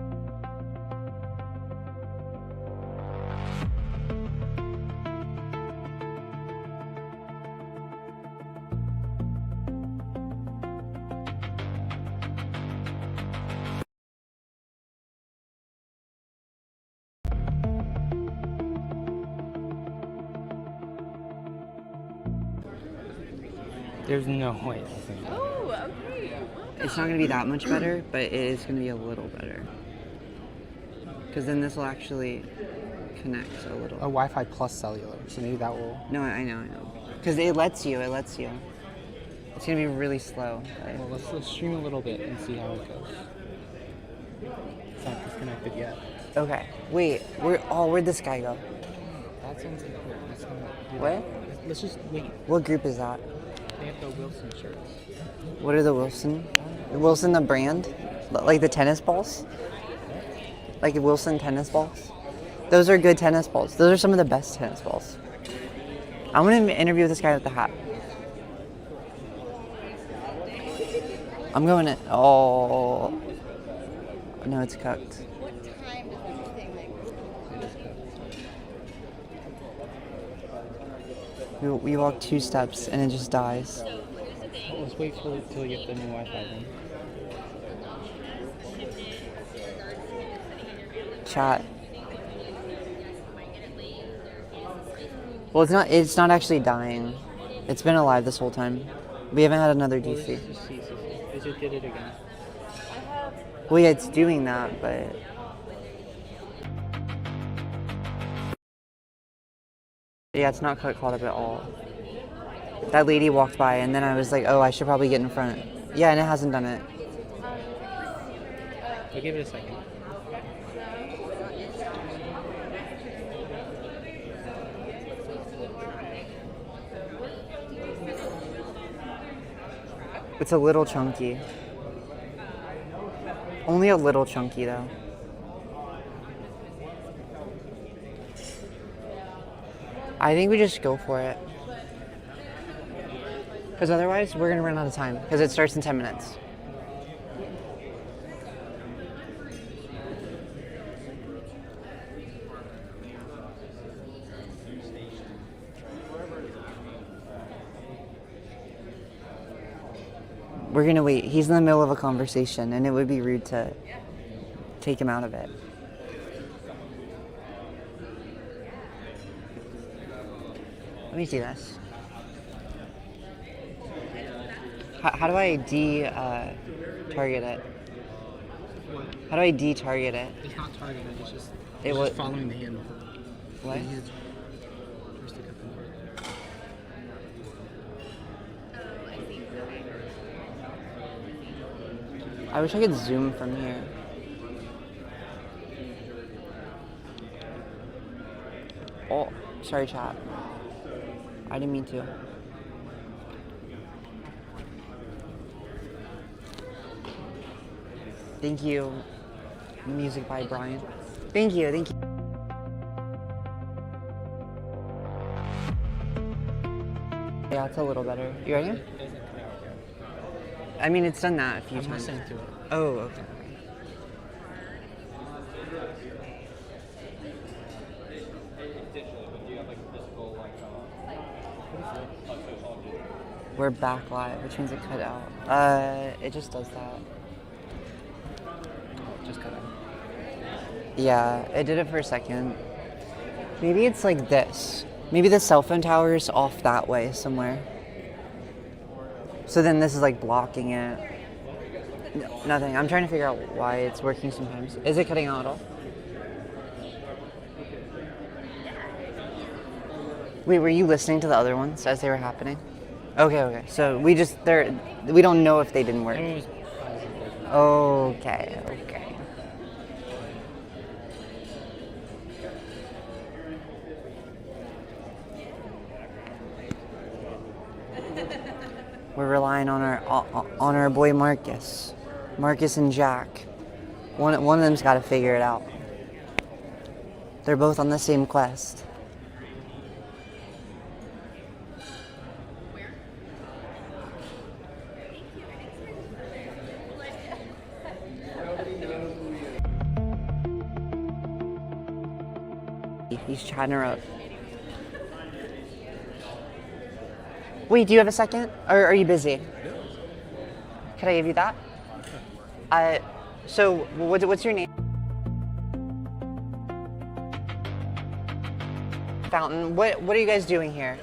There's no way it's the same. Oh, okay. It's not going to be that much better, but it is going to be a little better. Because then this will actually connect a little. A Wi-Fi plus cellular, so maybe that will... No, I know. Because it lets you. It's gonna be really slow. Well, let's stream a little bit and see how it goes. It's not disconnected yet. Okay. Wait. Where'd this guy go? That sounds important. Let's not do What? that. Let's just wait. What group is that? They have the Wilson shirts. What are the Wilson? Wilson the brand? Like the tennis balls? Like Wilson tennis balls? Those are good tennis balls. Those are some of the best tennis balls. I want to interview this guy with the hat. I'm going to. Oh. No, it's cooked. What time does this thing like? We walk 2 steps and it just dies. Let's wait till we get the new Wi-Fi then. Chat. Well, it's not actually dying. It's been alive this whole time. We haven't had another Well, DC. let's just see. It just did it again. Well, yeah, it's doing that, but... Yeah, it's not caught up at all. That lady walked by, and then I was like, oh, I should probably get in front. Yeah, and it hasn't done it. I'll give it a second. It's a little chunky. Only a little chunky, though. I think we just go for it. Because otherwise, we're going to run out of time. Because it starts in 10 minutes. We're going to wait. He's in the middle of a conversation, and it would be rude to take him out of it. Let me see this. How do I target it? How do I target it? It's not targeted. It's just following the handle. What? I wish I could zoom from here. Oh, sorry, chat. I didn't mean to. Thank you. Music by Brian. Thank you. Yeah, it's a little better. You ready? I mean, it's done that a few times. Listening to it. Oh, okay. We're back live, which means it cut out. It just does that. Just cut out. Yeah, it did it for a second. Maybe it's like this. Maybe the cell phone tower is off that way somewhere. So then this is like blocking it. No, nothing. I'm trying to figure out why it's working sometimes. Is it cutting out at all? Wait, were you listening to the other ones as they were happening? Okay. So we don't know if they didn't work. Okay. We're relying on our boy Marcus and Jack. One of them's got to figure it out. They're both on the same quest. He's chatting her up. Wait, do you have a second? Or are you busy? Could I give you that? So, what's your name? Fountain. What are you guys doing here?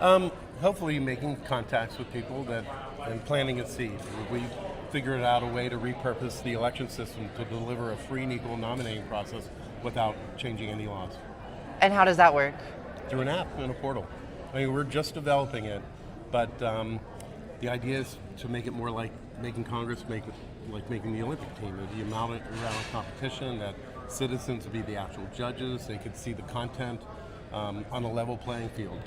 Hopefully making contacts with people and planting a seed. We figured out a way to repurpose the election system to deliver a free and equal nominating process without changing any laws. And how does that work? Through an app and a portal. I mean, we're just developing it, but the idea is to make it more like making Congress making the Olympic team. The amount of competition, that citizens would be the actual judges, they could see the content on a level playing field.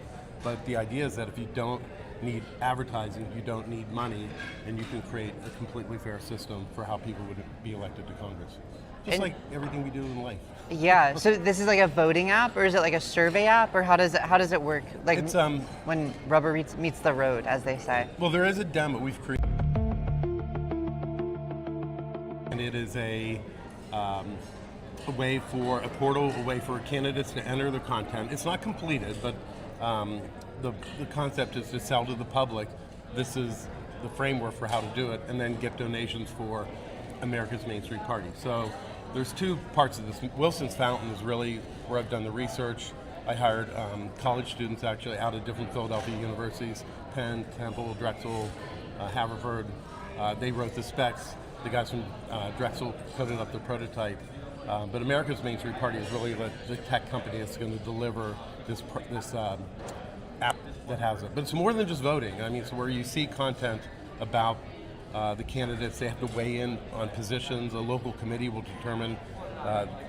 But the idea is that if you don't need advertising, you don't need money, and you can create a completely fair system for how people would be elected to Congress. Just like everything we do in life. Yeah. So this is like a voting app, or is it like a survey app, or how does it work? Like it's when rubber meets the road, as they say. Well, there is a demo we've created, and it is a way for a portal, a way for candidates to enter their content. It's not completed, but the concept is to sell to the public. This is the framework for how to do it, and then get donations for America's Main Street Party. So there's two parts of this. Wilson's Fountain is really where I've done the research. I hired college students actually out of different Philadelphia universities, Penn, Temple, Drexel, Haverford. They wrote the specs. The guys from Drexel coded up the prototype. But America's Main Street Party is really the tech company that's going to deliver this app that has it. But it's more than just voting. I mean, it's where you see content about the candidates. They have to weigh in on positions. A local committee will determine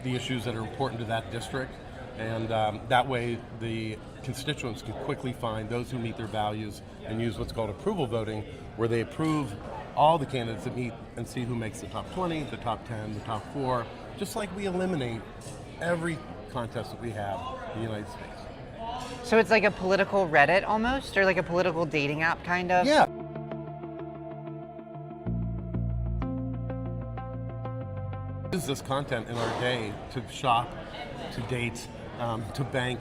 the issues that are important to that district. And that way the constituents can quickly find those who meet their values and use what's called approval voting, where they approve all the candidates that meet and see who makes the top 20, the top 10, the top 4, just like we eliminate every contest that we have in the United States. So it's like a political Reddit almost, or like a political dating app kind of? Yeah. Use this content in our day to shop, to date, to bank,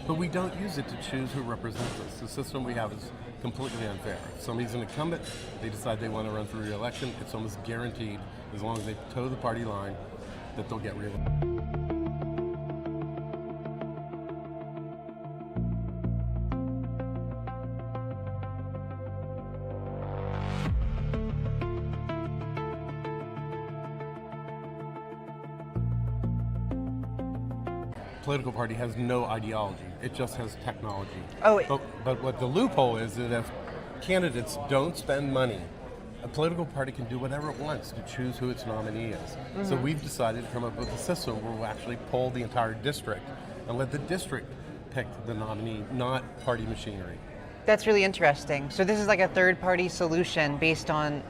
but we don't use it to choose who represents us. The system we have is completely unfair. If somebody's an incumbent, they decide they want to run for re-election, it's almost guaranteed, as long as they toe the party line, that they'll get re-elected. Political party has no ideology. It just has technology. But what the loophole is that if candidates don't spend money, a political party can do whatever it wants to choose who its nominee is. Mm-hmm. So we've decided to come up with a system where we'll actually poll the entire district and let the district pick the nominee, not party machinery. That's really interesting. So this is like a third-party solution based on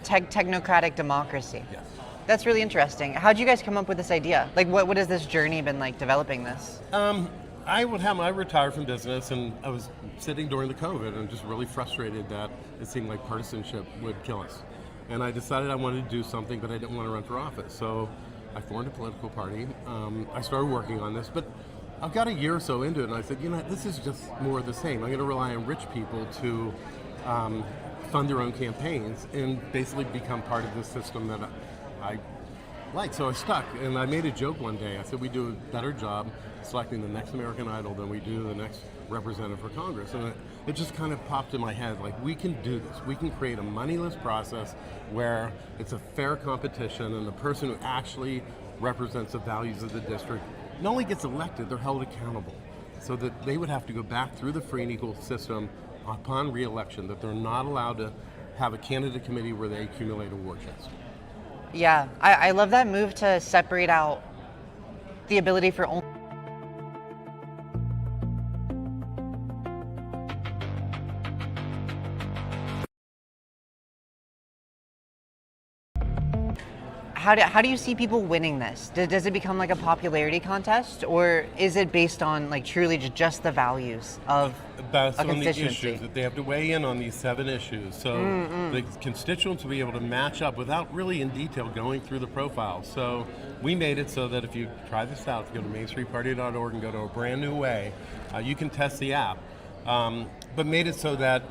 technocratic democracy. Yes. That's really interesting. How'd you guys come up with this idea? Like, what has this journey been like developing this? I retired from business, and I was sitting during the COVID and just really frustrated that it seemed like partisanship would kill us. And I decided I wanted to do something, but I didn't want to run for office. So I formed a political party. I started working on this, but I've got a year or so into it, and I said, this is just more of the same. I'm going to rely on rich people to fund their own campaigns and basically become part of this system that I like. So I stuck, and I made a joke one day. I said we do a better job selecting the next American Idol than we do the next representative for Congress. And it just kind of popped in my head, like, we can do this. We can create a moneyless process where it's a fair competition, and the person who actually represents the values of the district not only gets elected, they're held accountable. So that they would have to go back through the free and equal system upon re-election, that they're not allowed to have a candidate committee where they accumulate a war chest. Yeah, I love that move to separate out the ability for only. How do you see people winning this? Does it become like a popularity contest, or is it based on like truly just the values of based a on the constituency? issues that they have to weigh in on these 7 issues. So the constituents will be able to match up without really in detail going through the profiles. So we made it so that if you try this out, go to mainstreetparty.org and go to a brand new way, you can test the app. But made it so that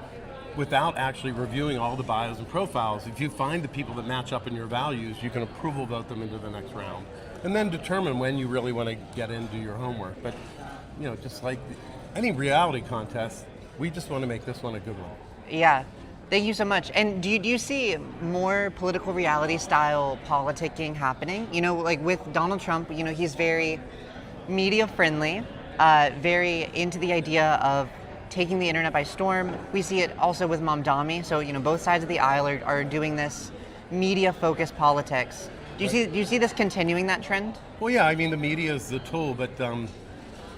without actually reviewing all the bios and profiles, if you find the people that match up in your values, you can approval vote them into the next round. And then determine when you really want to get in and do your homework. But, just like any reality contest, we just want to make this one a good one. Yeah. Thank you so much. And do you see more political reality style politicking happening? Like with Donald Trump, he's very media friendly. very into the idea of taking the internet by storm. We see it also with Mamdani. So, both sides of the aisle are doing this media-focused politics. Do you see this continuing, that trend? Well, yeah, I mean, the media is the tool, but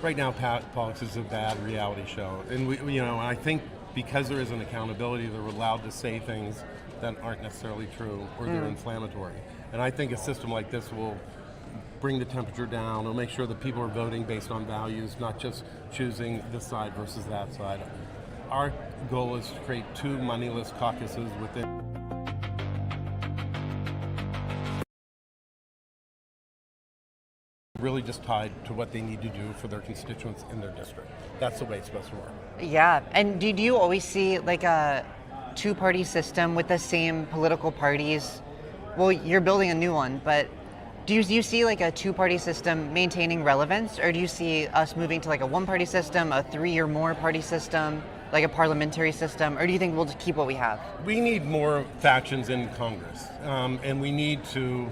right now politics is a bad reality show. And, I think because there isn't accountability, they're allowed to say things that aren't necessarily true or they're inflammatory. And I think a system like this will bring the temperature down. It'll make sure that people are voting based on values, not just choosing this side versus that side. Our goal is to create 2 moneyless caucuses within. Really just tied to what they need to do for their constituents in their district. That's the way it's supposed to work. Yeah, and do you always see like a 2-party system with the same political parties? Well, you're building a new one, but do you see like a 2-party system maintaining relevance, or do you see us moving to like a 1-party system, a 3 or more party system, like a parliamentary system, or do you think we'll just keep what we have? We need more factions in Congress, and we need to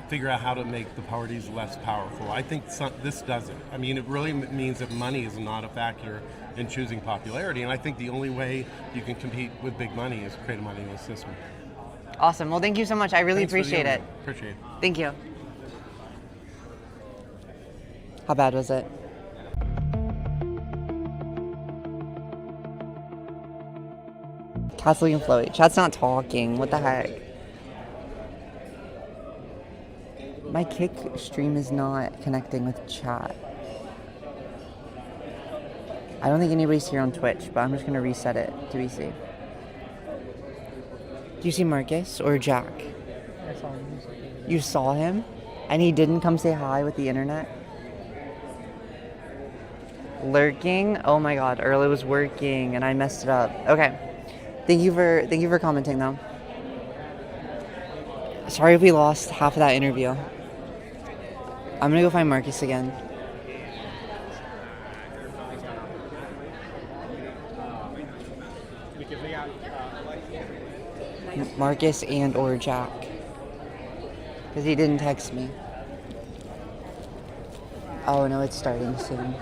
figure out how to make the parties less powerful. I think this doesn't. I mean, it really means that money is not a factor in choosing popularity, and I think the only way you can compete with big money is create a moneyless system. Awesome. Well, thank you so much. I really Thanks for the appreciate it. interview. Appreciate it. Thank you. How bad was it? Cat's looking flowy. Chat's not talking. What the heck? My Kick stream is not connecting with chat. I don't think anybody's here on Twitch, but I'm just going to reset it to be safe. Do you see Marcus or Jack? I saw him. You saw him? And he didn't come say hi with the internet? Lurking? Oh my god, early was working and I messed it up. Okay. Thank you for commenting though. Sorry if we lost half of that interview. I'm gonna go find Marcus again. Marcus and or Jack. Because he didn't text me. Oh no, it's starting soon.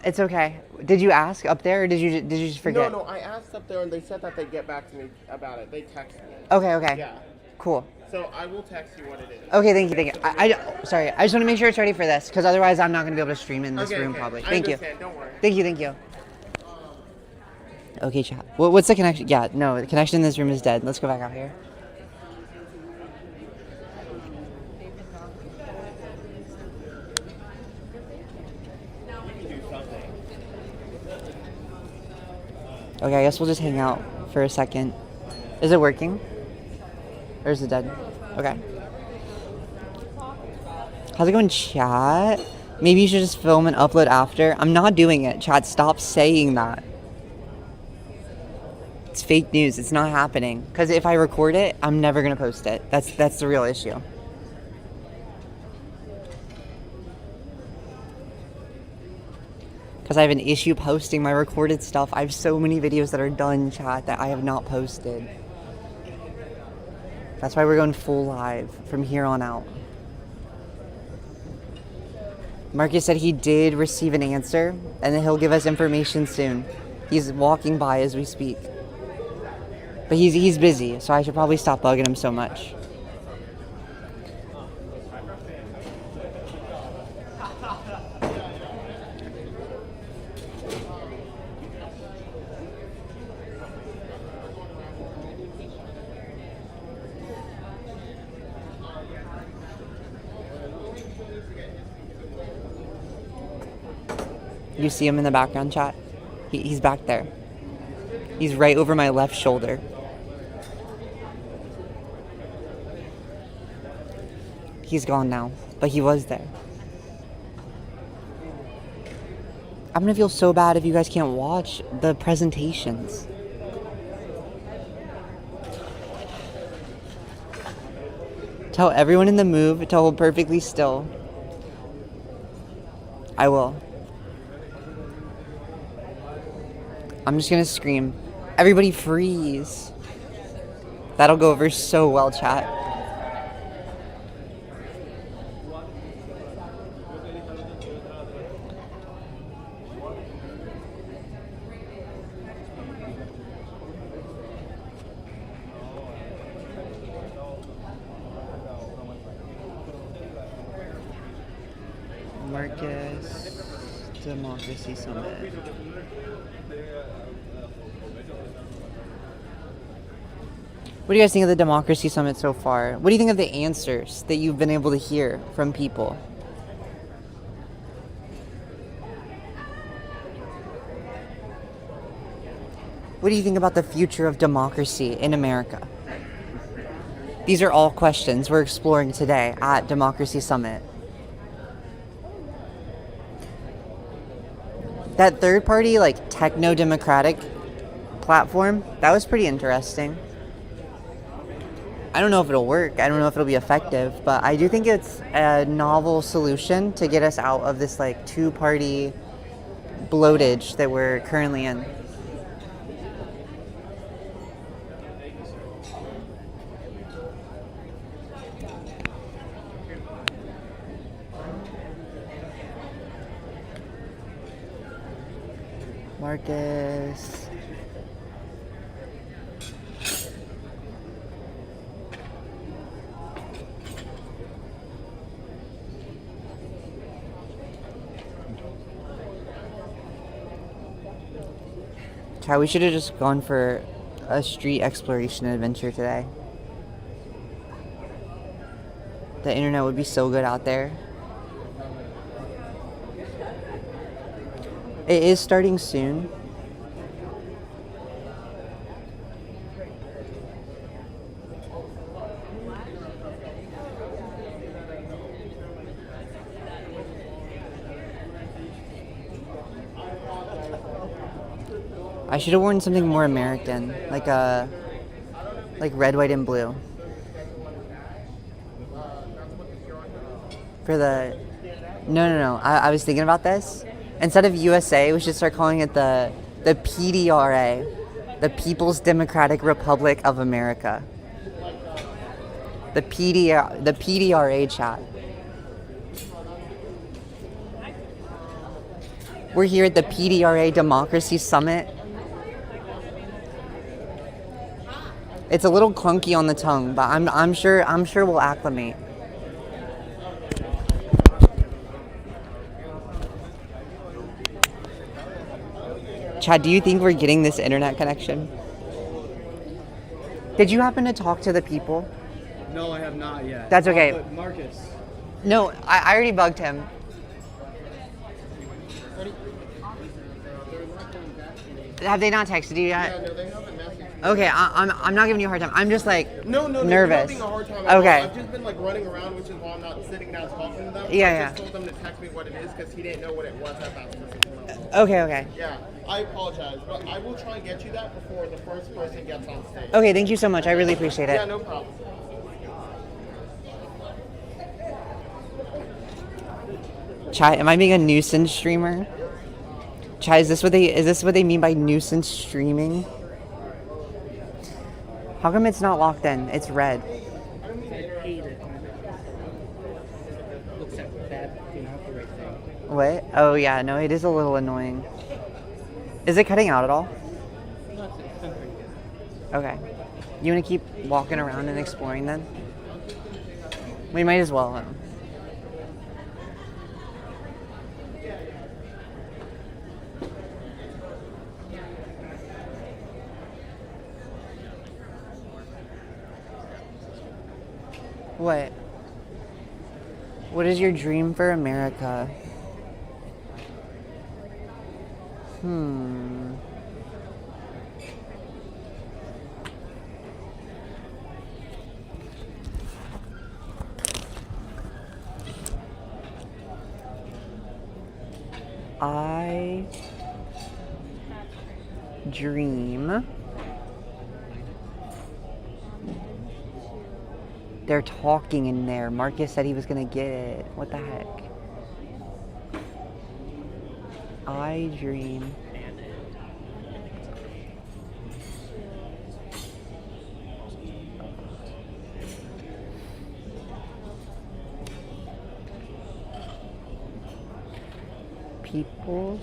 It's okay. Did you ask up there, or did you just forget? No, I asked up there, and they said that they'd get back to me about it. They texted me. Okay. Yeah. Cool. So I will text you what it is. Okay, thank you. Sorry, I just want to make sure it's ready for this, because otherwise I'm not going to be able to stream in this room probably. Thank you. Don't worry. Thank you. Okay, chat. What's the connection? Yeah, no, the connection in this room is dead. Let's go back out here. Okay, I guess we'll just hang out for a second. Is it working? Or is it dead? Okay. How's it going, chat? Maybe you should just film and upload after. I'm not doing it. Chat, stop saying that. It's fake news. It's not happening. Because if I record it, I'm never going to post it. That's the real issue. Because I have an issue posting my recorded stuff. I have so many videos that are done, chat, that I have not posted. That's why we're going full live from here on out. Marcus said he did receive an answer, and that he'll give us information soon. He's walking by as we speak. But he's busy, so I should probably stop bugging him so much. You see him in the background, chat? He's back there. He's right over my left shoulder. He's gone now, but he was there. I'm gonna feel so bad if you guys can't watch the presentations. Tell everyone in the move to hold perfectly still. I will. I'm just gonna scream. Everybody freeze. That'll go over so well, chat. Marcus Democracy Summit. What do you guys think of the Democracy Summit so far? What do you think of the answers that you've been able to hear from people? What do you think about the future of democracy in America? These are all questions we're exploring today at Democracy Summit. That third party, like, techno-democratic platform, that was pretty interesting. I don't know if it'll work. I don't know if it'll be effective, but I do think it's a novel solution to get us out of this, like, two-party bloatage that we're currently in. Marcus. Chad, we should have just gone for a street exploration adventure today. The internet would be so good out there. It is starting soon. I should have worn something more American, like red, white, and blue. For the no. I was thinking about this. Instead of USA, we should start calling it the PDRA, the People's Democratic Republic of America. The PDRA chat. We're here at the PDRA Democracy Summit. It's a little clunky on the tongue, but I'm sure we'll acclimate. Chad, do you think we're getting this internet connection? Did you happen to talk to the people? No, I have not yet. That's okay. But Marcus. No, I already bugged him. Have they not texted you yet? Yeah, no, they haven't messaged me. Okay, I'm not giving you a hard time. I'm just like No, nervous. They're not being a hard time at all. Okay. I've just been like running around, which is why I'm not sitting down talking to them. Yeah, I just told them to text me what it is because he didn't know what it was at that specific moment. Okay. Yeah, I apologize, but I will try and get you that before the first person gets on stage. Okay, thank you so much. I really appreciate it. Yeah, no problem. Chat, am I being a nuisance streamer? Chat, is this what they mean by nuisance streaming? How come it's not locked in? It's red. Looks like bad, the right thing. What? Oh yeah, no, it is a little annoying. Is it cutting out at all? No, it's been pretty good. Okay. You want to keep walking around and exploring then? We might as well. What? What is your dream for America? I dream They're talking in there. Marcus said he was gonna get it. What the heck? I dream. People's.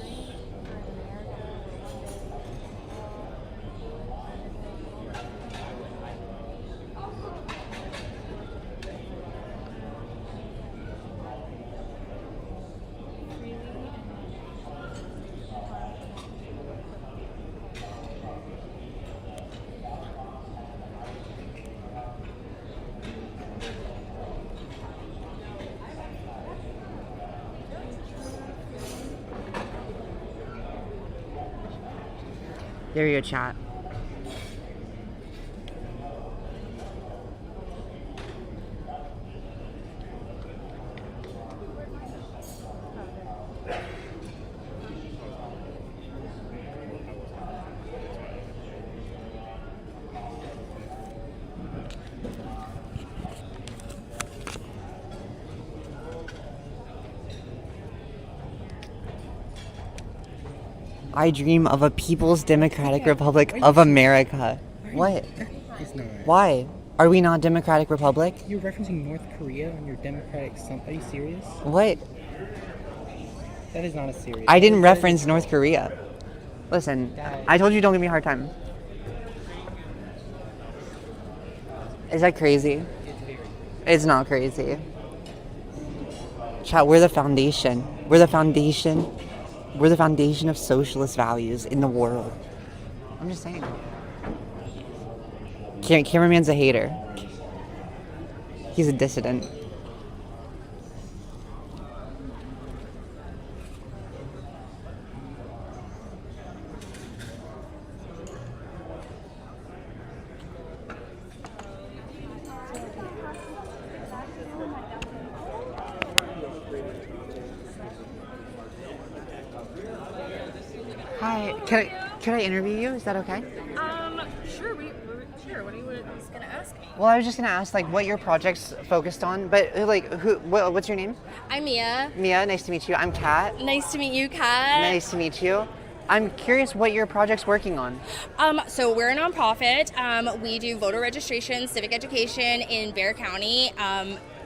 There you go, chat. I dream of a People's Democratic Republic of America. What? It's not. Why? Are we not Democratic Republic? You're referencing North Korea on your Democratic. Are you serious? What? That is not a serious. I didn't reference North Korea. Listen, I told you don't give me a hard time. Is that crazy? It's not crazy. Chat, we're the foundation. We're the foundation. We're the foundation of socialist values in the world. I'm just saying. Cameraman's a hater. He's a dissident. Hi, can I interview you? Is that okay? Sure. What are you gonna ask me? Well, I was just gonna ask like what your project's focused on, but like what's your name? I'm Mia. Mia, nice to meet you. I'm Kat. Nice to meet you, Kat. Nice to meet you. I'm curious what your project's working on. So we're a nonprofit. We do voter registration, civic education in Bexar County.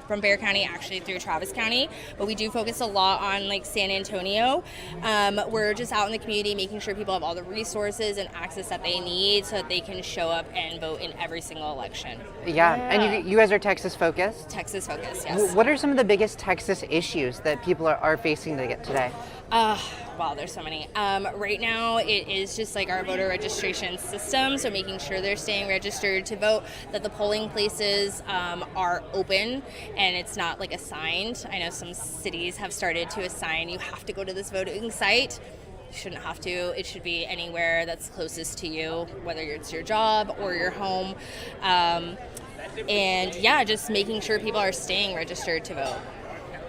From Bexar County actually through Travis County, but we do focus a lot on like San Antonio. We're just out in the community making sure people have all the resources and access that they need so that they can show up and vote in every single election. Yeah. And you guys are Texas focused? Texas focused, yes. What are some of the biggest Texas issues that people are facing today? Wow, there's so many. Right now, it is just like our voter registration system, so making sure they're staying registered to vote, that the polling places are open and it's not like assigned. I know some cities have started to assign, you have to go to this voting site. You shouldn't have to. It should be anywhere that's closest to you, whether it's your job or your home. And yeah, just making sure people are staying registered to vote.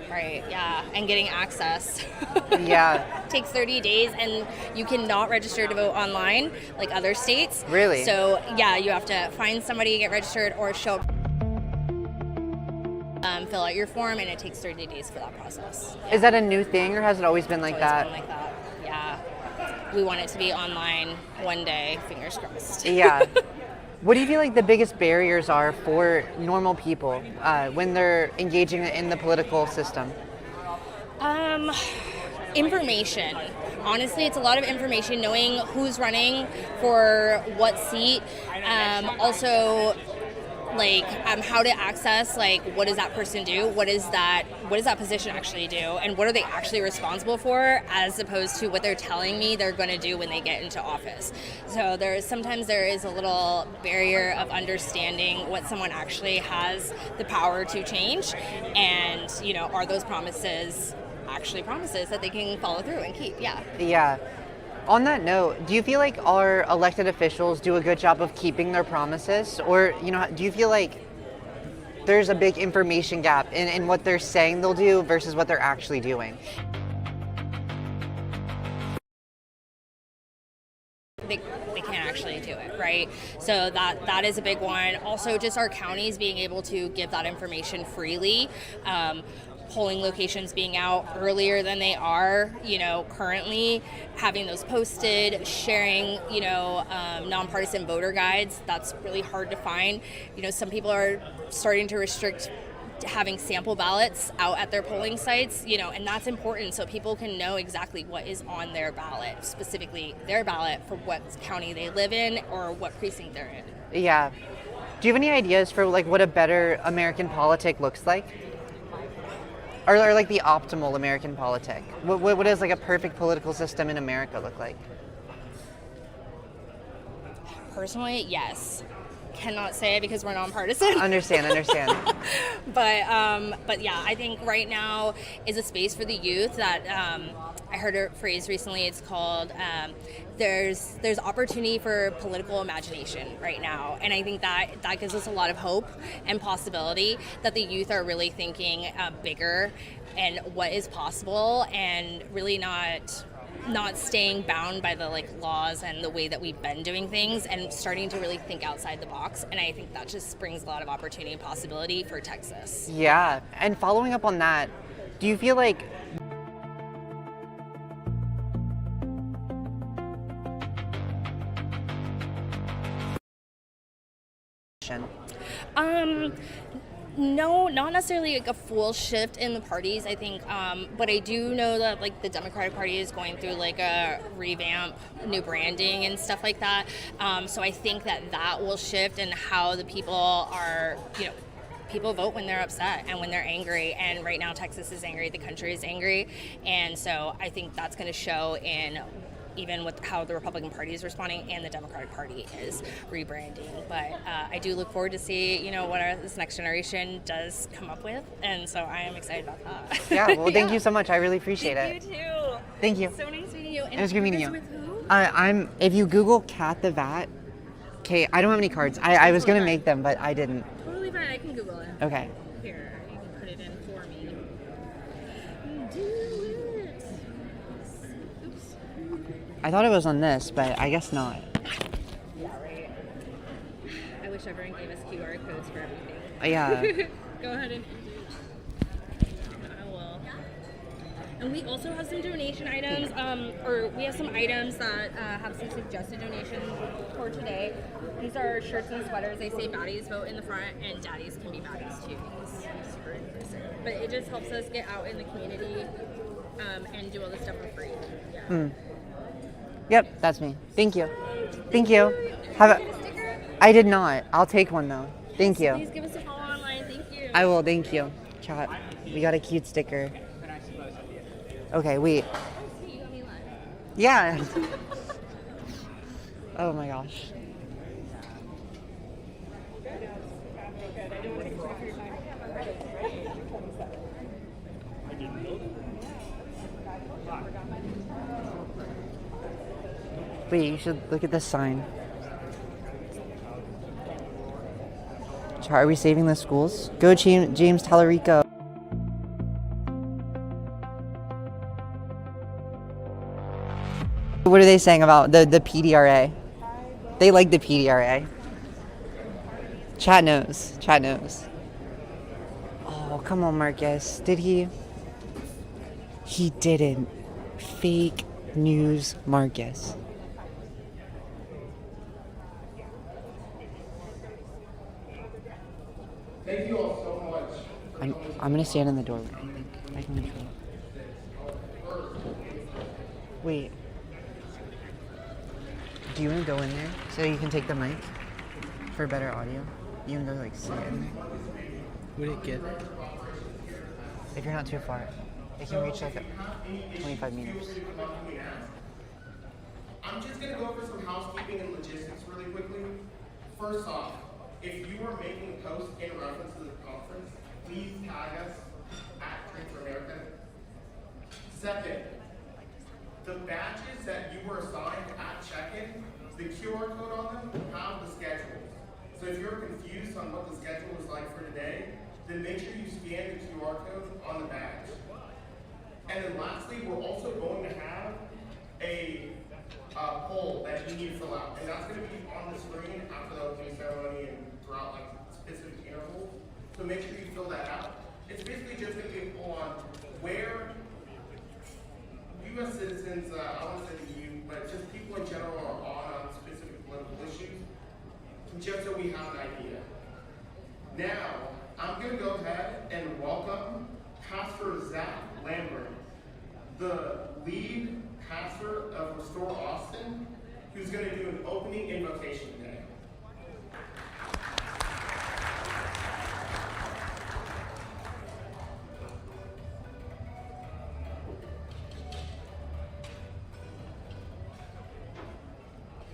Right, yeah, and getting access. Yeah. Takes 30 days, and you cannot register to vote online like other states. Really? So, yeah, you have to find somebody, get registered, or show fill out your form, and it takes 30 days for that process. Yeah. Is that a new thing, or has it always been like that? Always been like that, yeah. We want it to be online one day, fingers crossed. Yeah. What do you feel like the biggest barriers are for normal people when they're engaging in the political system? Information. Honestly, it's a lot of information, knowing who's running for what seat. Also, like how to access, like, what does that person do? What does that position actually do? And what are they actually responsible for, as opposed to what they're telling me they're going to do when they get into office. So sometimes there is a little barrier of understanding what someone actually has the power to change, and are those promises actually promises that they can follow through and keep. Yeah. On that note, do you feel like our elected officials do a good job of keeping their promises? Or, do you feel like there's a big information gap in what they're saying they'll do versus what they're actually doing? They can't actually do it. right? So that is a big one. Also, just our counties being able to give that information freely. Polling locations being out earlier than they are, currently, having those posted, sharing, nonpartisan voter guides. That's really hard to find. Some people are starting to restrict having sample ballots out at their polling sites, and that's important so people can know exactly what is on their ballot, specifically their ballot for what county they live in or what precinct they're in. Yeah. Do you have any ideas for like what a better American politic looks like? Or like the optimal American politic? What does like a perfect political system in America look like? Personally, yes. Cannot say it because we're nonpartisan. Understand. But yeah, I think right now is a space for the youth that I heard a phrase recently. It's called there's opportunity for political imagination right now, and I think that gives us a lot of hope and possibility that the youth are really thinking bigger and what is possible, and really not staying bound by the laws and the way that we've been doing things, and starting to really think outside the box. And I think that just brings a lot of opportunity and possibility for Texas. Yeah, and following up on that, do you feel like no, not necessarily like a full shift in the parties, I think, but I do know that the Democratic Party is going through a revamp, new branding and stuff like that. So I think that will shift in how the people are, people vote when they're upset and when they're angry, and right now Texas is angry, the country is angry, and so I think that's going to show in even with how the Republican Party is responding and the Democratic Party is rebranding. But I do look forward to see, what this next generation does come up with, and so I am excited about that. Yeah, well, thank you so much. I really appreciate it. You too. Thank you. So nice meeting you. And it was good meeting you. With who? If you Google Cat the Vat, okay, I don't have any cards. I was going to make them, but I didn't. Totally fine. I can Google it. Okay. Here, you can put it in for me. I thought it was on this, but I guess not. Yeah, right. I wish everyone gave us QR codes for everything. Yeah. Go ahead and I will. And we also have some donation items, or we have some items that have some suggested donations for today. These are shirts and sweaters. They say baddies vote in the front, and daddies can be baddies too. It's super interesting. But it just helps us get out in the community and do all this stuff for free. Yeah. Yep, that's me. Thank you. Thank you. I did not. I'll take one though. Thank you. Please give us a follow online. Thank you. I will. Thank you. Chat. We got a cute sticker. Okay, wait. Yeah. Oh my gosh. Wait, you should look at this sign. Are we saving the schools? Go James Tallarico. What are they saying about the PDRA? They like the PDRA. Chat knows. Chat knows. Oh, come on, Marcus. Did he? He didn't. Fake news, Marcus. Thank you all so much. I'm gonna stand in the doorway. I can control. Wait. Do you want to go in there so you can take the mic for better audio? You can go sit in there. Would it get? If you're not too far, it can reach 25 meters. I'm just gonna go over some housekeeping and logistics really quickly. First off, if you are making a post in reference to the conference, please tag us at Trade for America. Second, the badges that you were assigned at check-in, the QR code on them have the schedules. So if you're confused on what the schedule is like for today, then make sure you scan the QR code on the badge. And then lastly, we're also going to have a poll that you need to fill out, and that's going to be on the screen. since I want to say to you, but just people in general are on specific political issues, just so we have an idea. Now, I'm going to go ahead and welcome Pastor Zach Lambert, the lead pastor of Restore Austin, who's going to do an opening invocation today.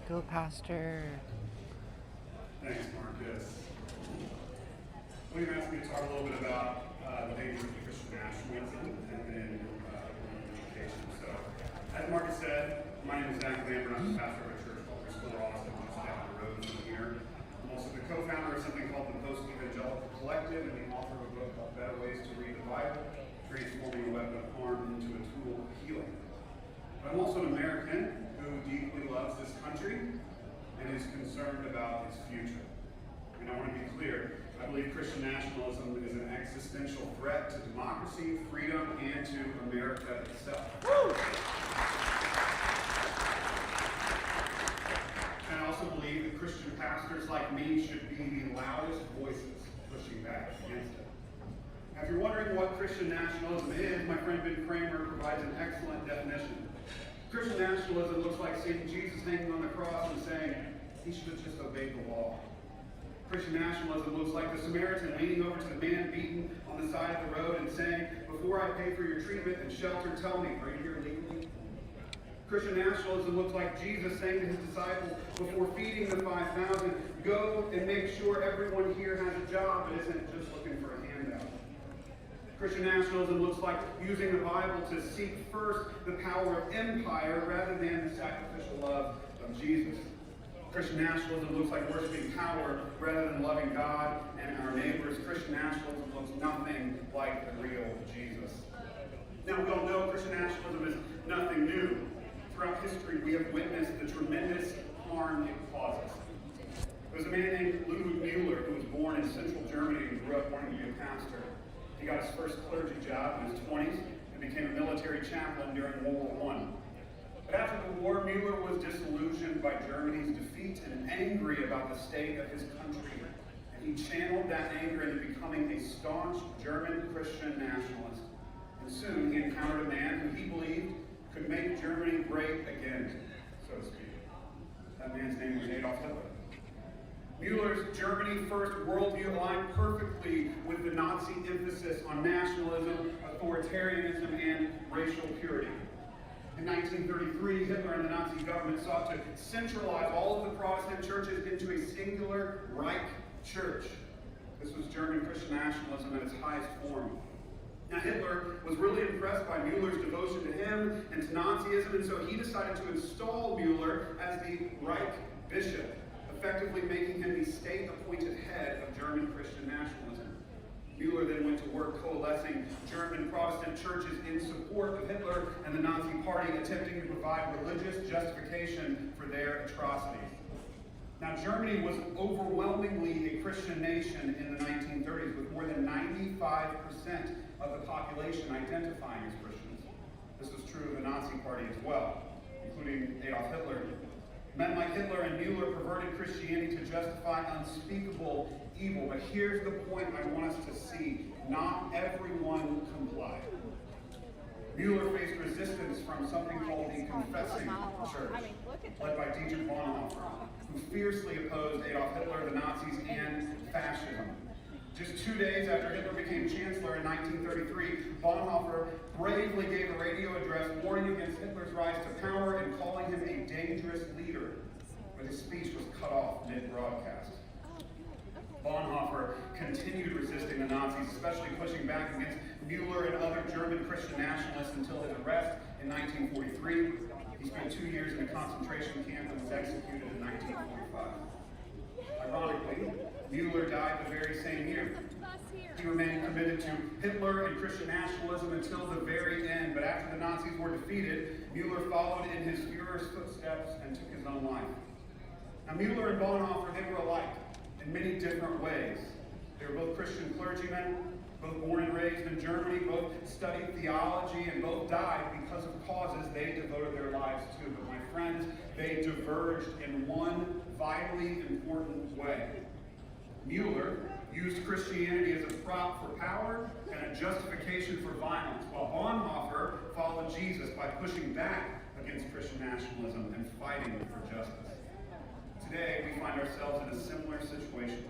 Go, Pastor. Thanks, Marcus. William asked me to talk a little bit about the dangers of Christian nationalism and then communication. So, as Marcus said, my name is Zach Lambert. I'm the pastor of a church called Restore Austin, just down the road from here. I'm also the co-founder of something called the Post-Evangelical Collective and the author of a book called Better Ways to Read the Bible, Transforming a Weapon of Harm into a Tool of Healing. But I'm also an American who deeply loves this country and is concerned about its future. And I want to be clear, I believe Christian nationalism is an existential threat to democracy, freedom, and to America itself. Woo! And I also believe that Christian pastors like me should be the loudest voices pushing back against it. Now, if you're wondering what Christian nationalism is, my friend Ben Kramer provides an excellent definition. Christian nationalism looks like seeing Jesus hanging on the cross and saying, he should have just obeyed the law. Christian nationalism looks like the Samaritan leaning over to the man beaten on the side of the road and saying, before I pay for your treatment and shelter, tell me, are you here legally? Christian nationalism looks like Jesus saying to his disciples before feeding the 5,000, go and make sure everyone here has a job and isn't just looking for a handout. Christian nationalism looks like using the Bible to seek first the power of empire rather than the sacrificial love of Jesus. Christian nationalism looks like worshiping power rather than loving God and our neighbors. Christian nationalism looks nothing like the real Jesus. Now, we all know Christian nationalism is nothing new. Throughout history, we have witnessed the tremendous harm it causes. There was a man named Ludwig Müller who was born in central Germany and grew up wanting to be a pastor. He got his first clergy job in his 20s and became a military chaplain during World War I. But after the war, Müller was disillusioned by Germany's defeat and angry about the state of his country. And he channeled that anger into becoming a staunch German Christian nationalist. And soon he encountered a man who he believed could make Germany great again, so to speak. That man's name was Adolf Hitler. Müller's Germany First worldview aligned perfectly with the Nazi emphasis on nationalism, authoritarianism, and racial purity. In 1933, Hitler and the Nazi government sought to centralize all of the Protestant churches into a singular Reich church. This was German Christian nationalism at its highest form. Now, Hitler was really impressed by Müller's devotion to him and to Nazism, and so he decided to install Müller as the Reich bishop, effectively making him the state-appointed head of German Christian nationalism. Müller then went to work coalescing German Protestant churches in support of Hitler and the Nazi Party, attempting to provide religious justification for their atrocities. Now, Germany was overwhelmingly a Christian nation in the 1930s, with more than 95% of the population identifying as Christians. This was true of the Nazi Party as well, including Adolf Hitler. Men like Hitler and Müller perverted Christianity to justify unspeakable evil. But here's the point I want us to see. Not everyone complied. Müller faced resistance from something called the Confessing Church, led by Dietrich Bonhoeffer, who fiercely opposed Adolf Hitler, the Nazis, and fascism. Just 2 days after Hitler became chancellor in 1933, Bonhoeffer bravely gave a radio address warning against Hitler's rise to power and calling him a dangerous leader, but his speech was cut off mid-broadcast. Bonhoeffer continued resisting the Nazis, especially pushing back against Müller and other German Christian nationalists until his arrest in 1943. He spent 2 years in a concentration camp and was executed in 1945. Ironically, Müller died the very same year. He remained committed to Hitler and Christian nationalism until the very end, but after the Nazis were defeated, Müller followed in his Führer's footsteps and took his own life. Now, Müller and Bonhoeffer, they were alike in many different ways. They were both Christian clergymen, Both born and raised in Germany, both studied theology, and both died because of causes they devoted their lives to. But my friends, they diverged in one vitally important way. Mueller used Christianity as a prop for power and a justification for violence, while Bonhoeffer followed Jesus by pushing back against Christian nationalism and fighting for justice. Today, we find ourselves in a similar situation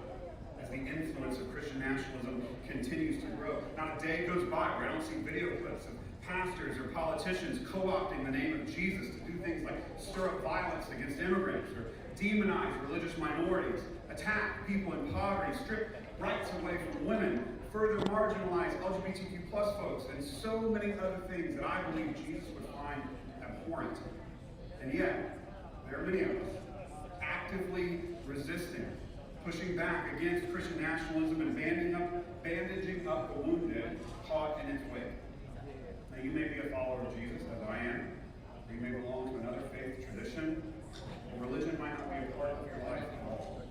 as the influence of Christian nationalism continues to grow. Not a day goes by where I don't see video clips of pastors or politicians co-opting the name of Jesus to do things like stir up violence against immigrants or demonize religious minorities, attack people in poverty, strip rights away from women, further marginalize LGBTQ plus folks, and so many other things that I believe Jesus would find abhorrent. And yet, there are many of us actively resisting, pushing back against Christian nationalism and bandaging up the wounded caught in its wake. Now, you may be a follower of Jesus, as I am, or you may belong to another faith tradition, or religion might not be a part of your life at all.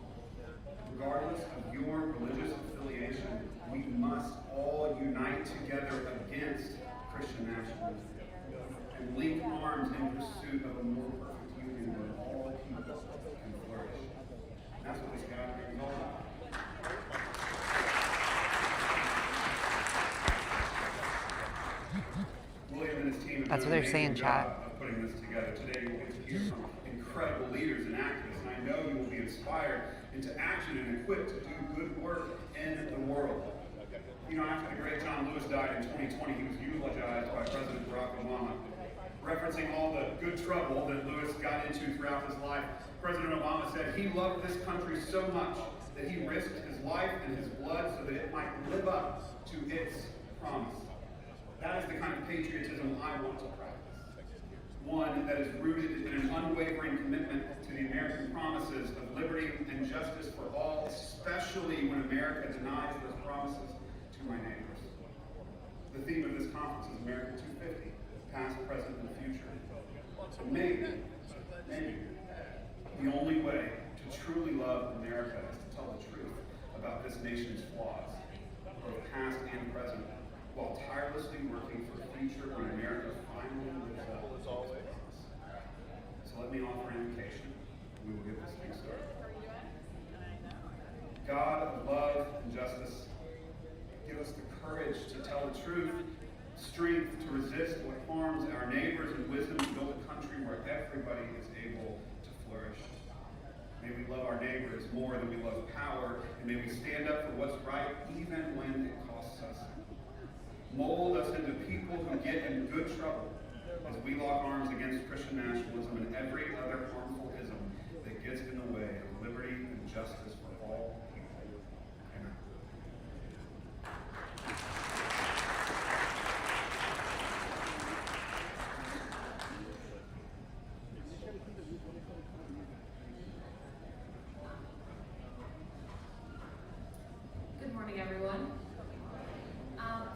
Regardless of your religious affiliation, we must all unite together against Christian nationalism and link arms in pursuit of a more perfect union where all people can flourish. And that's what this gathering is all about. William and his team have That's done what they're an saying, amazing chat. job of putting this together. Today you'll get to hear from incredible leaders and activists, and I know you will be inspired into action and equipped to do good work in the world. You know, after the great John Lewis died in 2020, he was eulogized by President Barack Obama. Referencing all the good trouble that Lewis got into throughout his life, President Obama said he loved this country so much that he risked his life and his blood so that it might live up to its promise. That is the kind of patriotism I want to practice. One that is rooted in an unwavering commitment to the American promises of liberty and justice for all, especially when America denies those promises to my neighbors. The theme of this conference is America 250, past, present, and future. So maybe, the only way to truly love America is to tell the truth about this nation's flaws, both past and present, while tirelessly working for a future when America finally lives up to its promise. So let me offer an invitation, and we will get this thing started. God of love and justice, give us the courage to tell the truth, strength to resist what harms our neighbors, and wisdom to build a country where everybody is able to flourish. May we love our neighbors more than we love power, and may we stand up for what's right even when it costs us. Mold us into people who get in good trouble as we lock arms against Christian nationalism and every other harmful ism that gets in the way of liberty and justice for all people. Amen. Good morning, everyone.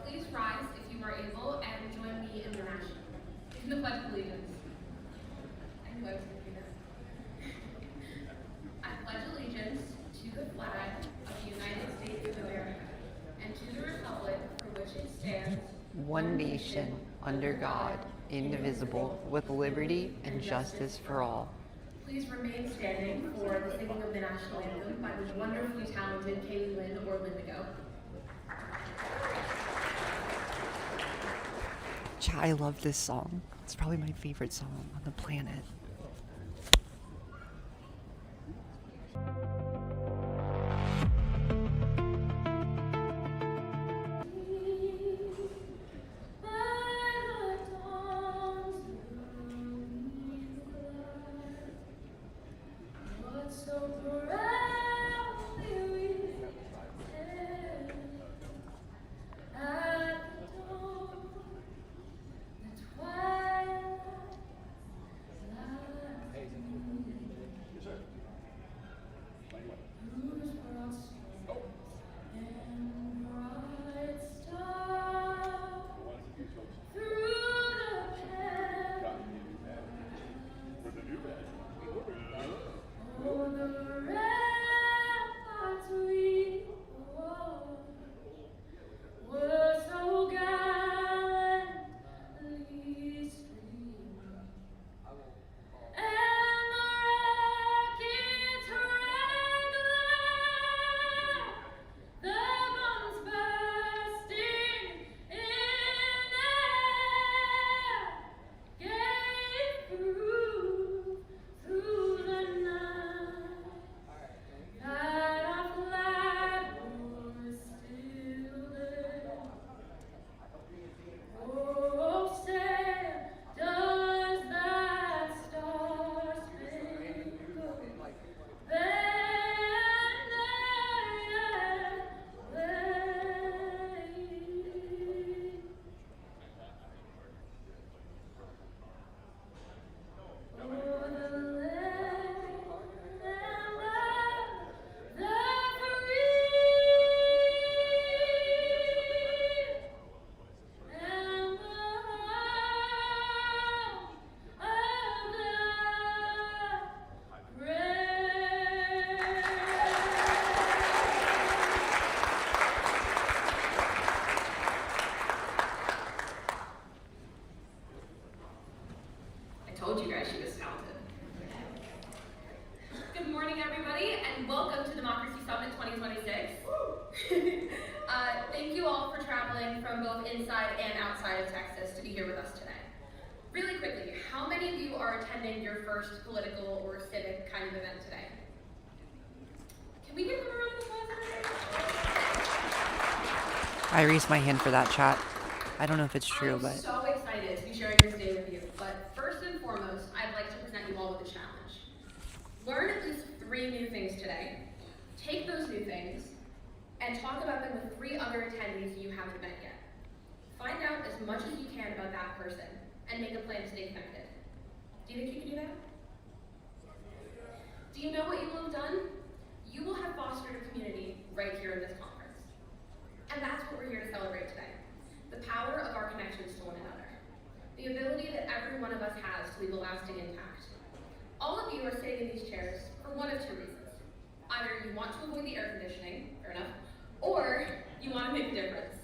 Please rise if you are able and join me in the Pledge of Allegiance. I knew I was going to do this. I pledge allegiance to the flag of the United States of America and to the republic for which it stands, One nation, under God, indivisible, with liberty and justice for all. Please remain standing for the singing of the national anthem by the wonderfully talented Kaylee Lynn or Lindigo. I love this song. It's probably my favorite song on the planet. Twilight inside and outside of Texas to be here with us today. Really quickly, how many of you are attending your first political or civic kind of event today? Can we give them a round of applause? I raised my hand for that, chat. I don't know if it's true, I'm but so excited to be sharing this day with you. But first and foremost, I'd like to present you all with a challenge. Learn at least 3 new things today. Take those new things and talk about them with 3 other attendees you haven't met yet. Find out as much as you can about that person and make a plan to stay connected. Do you think you can do that? Do you know what you will have done? You will have fostered a community right here in this conference. And that's what we're here to celebrate today. The power of our connections to one another. The ability that every one of us has to leave a lasting impact. All of you are sitting in these chairs for one of 2 reasons. Either you want to avoid the air conditioning, fair enough, or you want to make a difference.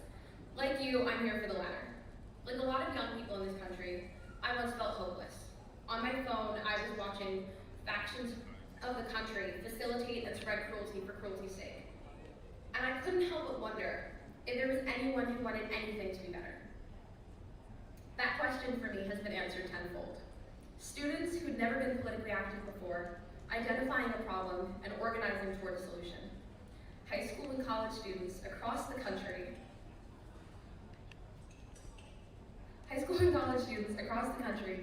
Like you, I'm here for the latter. Like a lot of young people in this country, I once felt hopeless. On my phone, I was watching factions of the country facilitate and spread cruelty for cruelty's sake. And I couldn't help but wonder if there was anyone who wanted anything to be better. That question for me has been answered tenfold. Students who'd never been politically active before, identifying a problem and organizing toward a solution. High school and college students across the country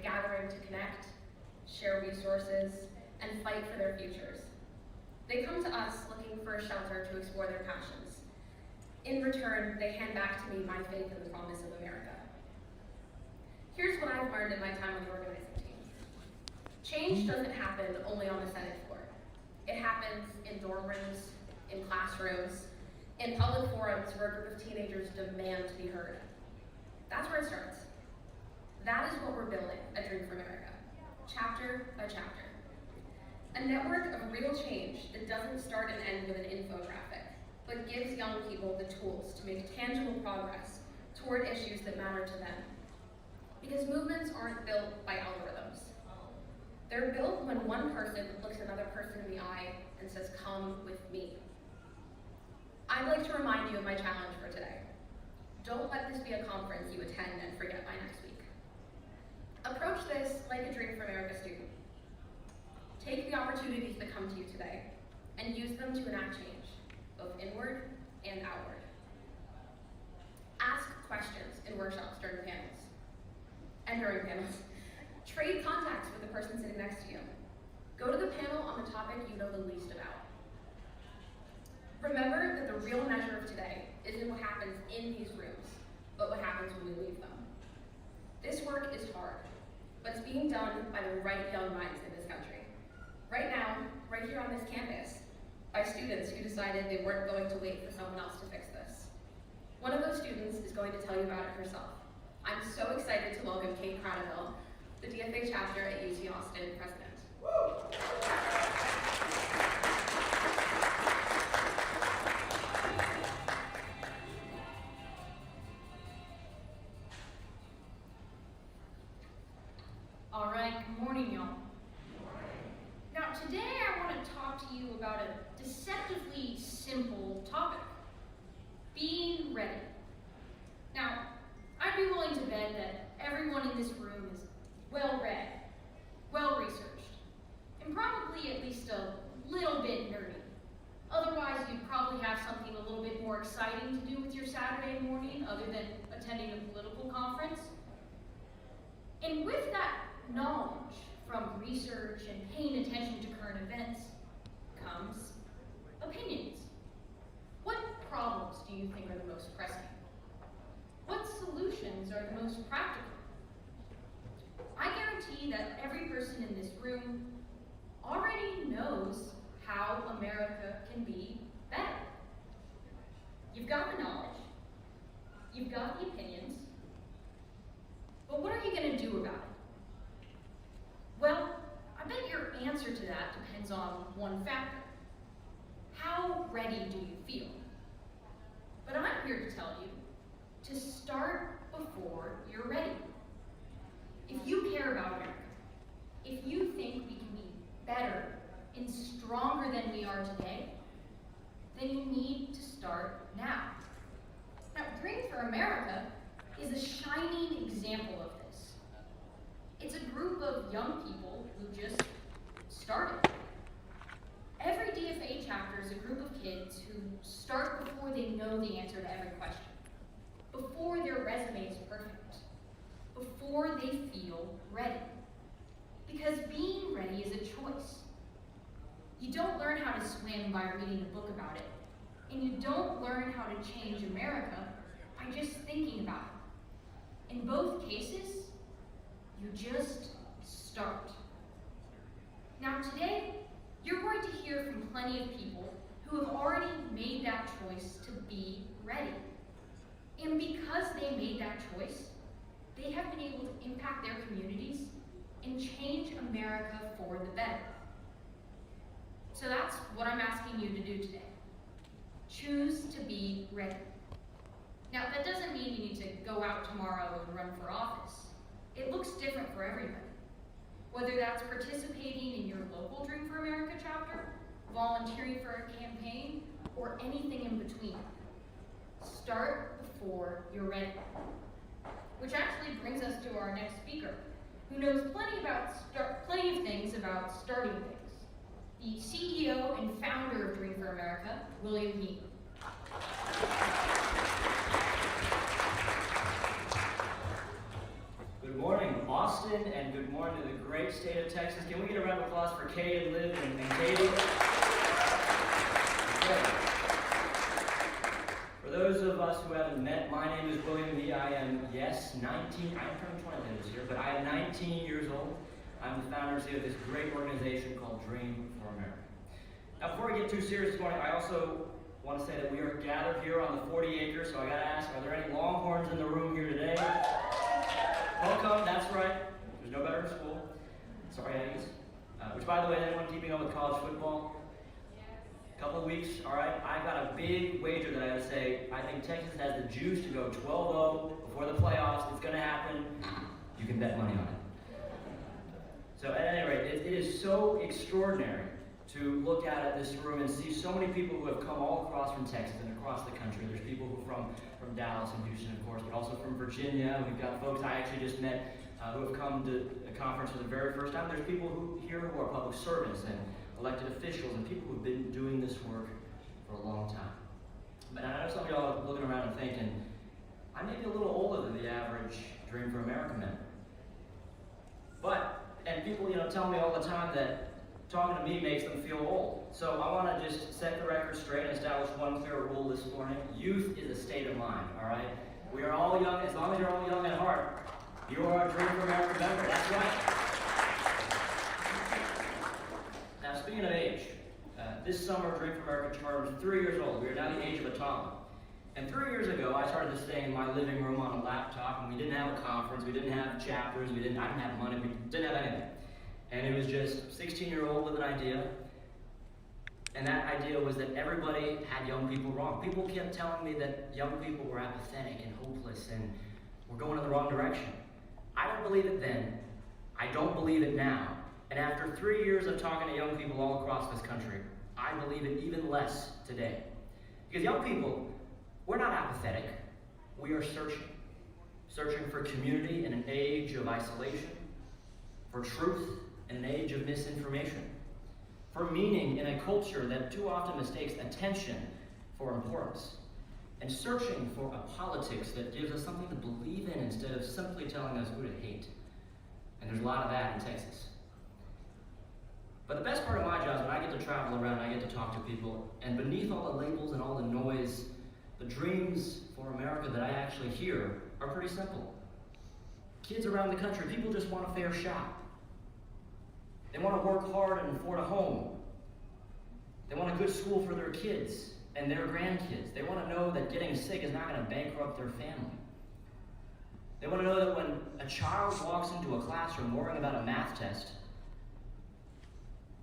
gathering to connect, share resources, and fight for their futures. They come to us looking for a shelter to explore their passions. In return, they hand back to me my faith in the promise of America. Here's what I've learned in my time on the organizing team. Change doesn't happen only on the Senate floor. It happens in dorm rooms, in classrooms, in public forums where a group of teenagers demand to be heard. That's where it starts. That is what we're building at Drink for America, chapter by chapter. A network of real change that doesn't start and end with an infographic, but gives young people the tools to make tangible progress toward issues that matter to them. Because movements aren't built by algorithms. They're built when one person looks another person in the eye and says, "Come with me." I'd like to remind you of my challenge for today. Don't let this be a conference you attend and forget by next week. Approach this like a Drink for America student. Take the opportunities that come to you today and use them to enact change, both inward and outward. Ask questions in workshops during panels. Trade contacts with the person sitting next to you. Go to the panel on the topic you know the least about. Remember that the real measure of today isn't what happens in these rooms, but what happens when we leave them. This work is hard, but it's being done by the right young minds in this country. Right now, right here on this campus, by students who decided they weren't going to wait for someone else to fix this. One of those students is going to tell you about it herself. I'm so excited to welcome Kate Cradaville, the DFA chapter at UT Austin president. All right, good morning, y'all. Now, today I want to talk to you about a deceptively simple topic, being ready. Now, I'd be willing to bet that everyone in this room is well-read, well-researched, and probably at least a little bit nerdy. Otherwise, you'd probably have something a little bit more exciting to do with your Saturday morning other than attending a political conference. And with that knowledge from research and paying attention to current events comes opinions. What problems do you think are the most pressing? What solutions are the most practical? I guarantee that every person in this room already knows how America can be better. You've got the knowledge, you've got the opinions, but what are you going to do about it? Well, I bet your answer to that depends on one factor. How ready do you feel? But I'm here to tell you to start before you're ready. If you care about America, if you think we can be better and stronger than we are today, then you need to start now. Now, Drink for America example of this. It's a group of young people who just started. Every DFA chapter is a group of kids who start before they know the answer to every question, before their resume is perfect, before they feel ready. Because being ready is a choice. You don't learn how to swim by reading a book about it, and you don't learn how to change America by just thinking about it. In both cases, you just start. Now today, you're going to hear from plenty of people who have already made that choice to be ready. And because they made that choice, they have been able to impact their communities and change America for the better. So that's what I'm asking you to do today. Choose to be ready. Now, that doesn't mean you need to go out tomorrow and run for office. It looks different for everybody. Whether that's participating in your local Dream for America chapter, volunteering for a campaign, or anything in between. Start before you're ready. Which actually brings us to our next speaker, who knows plenty of things about starting things. The CEO and founder of Dream for America, William He. Good morning, Austin, and good morning to the great state of Texas. Can we get a round of applause for Kate and Liv and Katie? Okay. For those of us who haven't met, my name is William He. I am, yes, 19, I'm turning 20 later this year, but I am 19 years old. I'm the founder and CEO of this great organization called Dream for America. Now, before we get too serious this morning, I also want to say that we are gathered here on the 40 acres, so I gotta ask, are there any Longhorns in the room here today? Welcome, that's right. There's no better in school. Sorry, Aggies. Which, by the way, anyone keeping up with college football? A couple of weeks, all right. I got a big wager that I gotta say. I think Texas has the juice to go 12-0 before the playoffs. It's gonna happen. You can bet money on it. So at any rate, it is so extraordinary to look out at this room and see so many people who have come all across from Texas and across the country. There's people who are from Dallas and Houston, of course, but also from Virginia. We've got folks I actually just met who have come to a conference for the very first time. There's people here who are public servants and elected officials and people who've been doing this work for a long time. But I know some of y'all are looking around and thinking, I may be a little older than the average Dream for America member. And people, tell me all the time that talking to me makes them feel old. So I want to just set the record straight and establish one clear rule this morning. Youth is a state of mind, all right? We are all young. As long as you're all young at heart, you are a Dream for America member. That's right. Now, speaking of age, this summer Dream for America turns 3 years old. We are now the age of a toddler. And 3 years ago, I started this thing in my living room on a laptop, and we didn't have a conference, we didn't have chapters, I didn't have money, we didn't have anything. And it was just a 16-year-old with an idea, and that idea was that everybody had young people wrong. People kept telling me that young people were apathetic and hopeless and were going in the wrong direction. I didn't believe it then. I don't believe it now. And after 3 years of talking to young people all across this country, I believe it even less today. Because young people, we're not apathetic. We are searching for community in an age of isolation, for truth in an age of misinformation, for meaning in a culture that too often mistakes attention for importance, and searching for a politics that gives us something to believe in instead of simply telling us who to hate. And there's a lot of that in Texas. But the best part of my job is when I get to travel around and I get to talk to people, and beneath all the labels and all the noise, the dreams for America that I actually hear are pretty simple. Kids around the country, people just want a fair shot. They want to work hard and afford a home. They want a good school for their kids and their grandkids. They want to know that getting sick is not going to bankrupt their family. They want to know that when a child walks into a classroom worrying about a math test,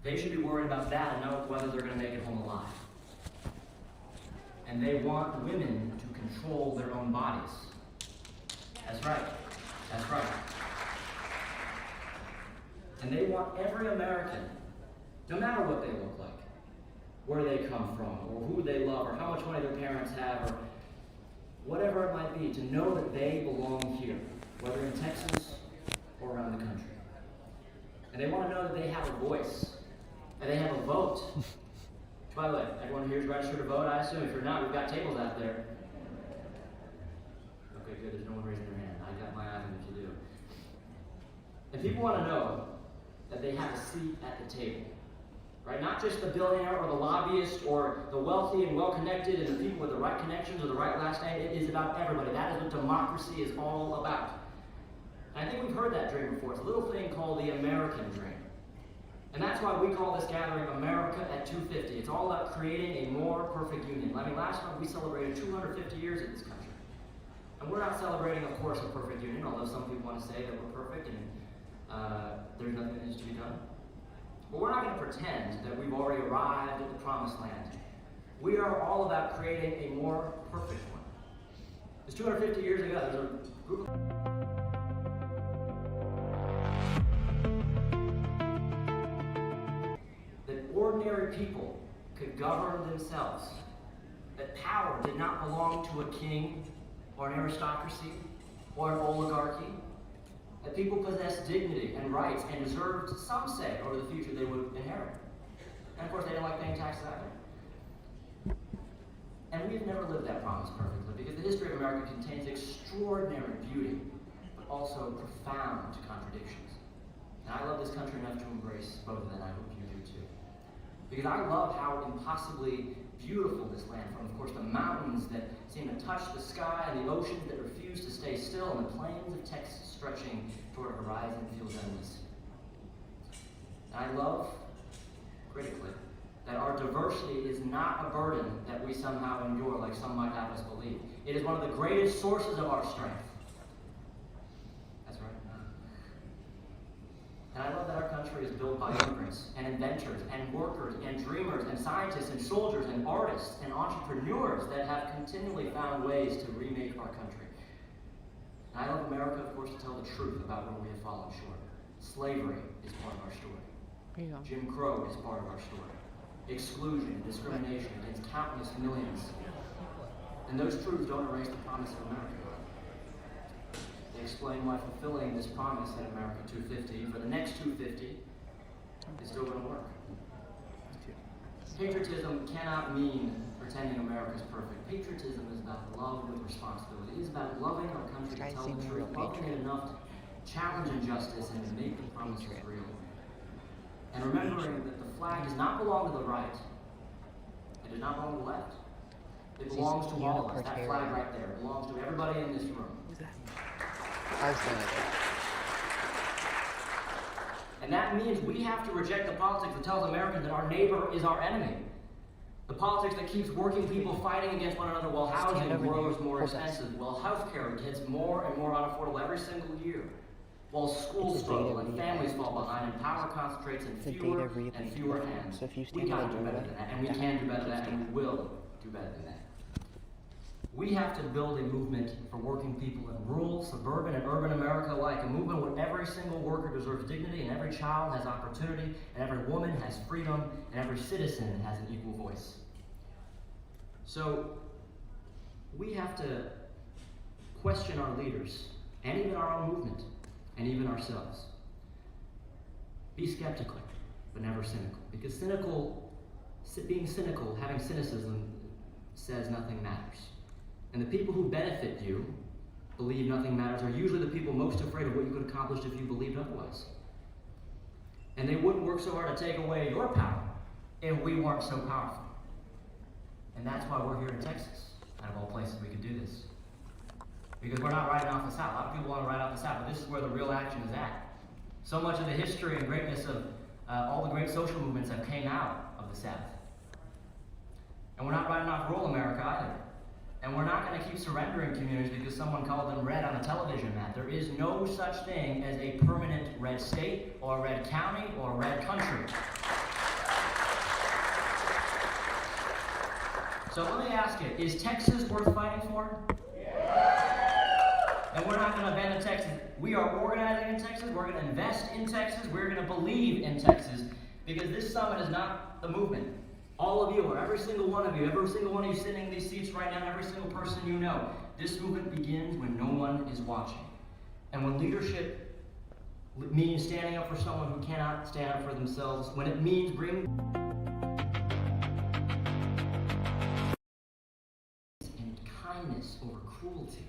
they should be worried about that and not whether they're going to make it home alive. And they want women to control their own bodies. That's right. That's right. And they want every American, no matter what they look like, where they come from, or who they love, or how much money their parents have, or whatever it might be, to know that they belong here, whether in Texas we've got tables out there. Okay, good, there's no one raising their hand. I got my eyes on what you do. And people want to know that they have a seat at the table. Right? Not just the billionaire or the lobbyist or the wealthy and well-connected and the people with the right connections or the right last name. It is about everybody. That is what democracy is all about. And I think we've heard that dream before. It's a little thing called the American dream. And that's why we call this gathering America at 250. It's all about creating a more perfect union. I mean, last month we celebrated 250 years of this country. And we're not celebrating, of course, a perfect union, although some people want to say that we're perfect and there's nothing that needs to be done. But we're not going to pretend that we've already arrived at the promised land. We are all about creating a more perfect one. Because 250 years ago, there's a group of ordinary people could govern themselves, that power did not belong to a king or an aristocracy or an oligarchy, that people possessed dignity and rights and deserved some say over the future they would inherit. And of course, they didn't like paying taxes either. And we've never lived that promise perfectly because the history of America contains extraordinary beauty, but also profound contradictions. And I love this country enough to embrace both of them. I hope you do too. Because I love how impossibly beautiful this land, from of course the mountains that seem to touch the sky and the oceans that refuse to stay still and the plains of Texas stretching toward a horizon that feels endless. And I love, critically, that our diversity is not a burden that we somehow endure like some might have us believe. It is one of the greatest sources of our strength. That's right. And I love that our country is built by immigrants and inventors and workers and dreamers and scientists and soldiers and artists and entrepreneurs that have continually found ways to remake our country. And I love America, of course, to tell the truth about where we have fallen short. Slavery is part of our story. Jim Crow is part of our story. Exclusion and discrimination against countless millions. And those truths don't erase the promise of America. They explain why fulfilling this promise in America 250 for the next 250 is still going to work. Patriotism cannot mean pretending America is perfect. Patriotism is about love with responsibility. It is about loving our country to tell the truth, loving it enough to challenge injustice and to make the promises real. And remembering that the flag does not belong to the right. It does not belong to the left. It belongs to all of us. That flag right there belongs to everybody in this room. And that means we have to reject the politics that tells Americans that our neighbor is our enemy. The politics that keeps working people fighting against one another while housing grows more expensive, while healthcare gets more and more unaffordable every single year, while schools struggle and families fall behind and power concentrates in fewer and fewer hands. We gotta do better than that, and we can do better than that, and we will do better than that. We have to build a movement for working people in rural, suburban, and urban America alike, a movement where every single worker deserves dignity, and every child has opportunity, and every woman has freedom, and every citizen has an equal voice. So, we have to question our leaders, and even our own movement, and even ourselves. Be skeptical, but never cynical, because being cynical, having cynicism, says nothing matters. And the people who benefit you, believe nothing matters, are usually the people most afraid of what you could accomplish if you believed otherwise. And they wouldn't work so hard to take away your power if we weren't so powerful. And that's why we're here in Texas, out of all places we could do this. Because we're not writing off the South. A lot of people want to write off the South, but this is where the real action is at. So much of the history and greatness of all the great social movements have came out of the South. And we're not writing off rural America either. And we're not going to keep surrendering communities because someone called them red on a television map. There is no such thing as a permanent red state, or a red county, or a red country. So let me ask you, is Texas worth fighting for? And we're not going to abandon Texas. We are organizing in Texas. We're going to invest in Texas. We're going to believe in Texas, because this summit is not the movement. All of you, or every single one of you, every single one of you sitting in these seats right now, every single person you know, this movement begins when no one is watching. And when leadership means standing up for someone who cannot stand up for themselves, when it means bringing cruelty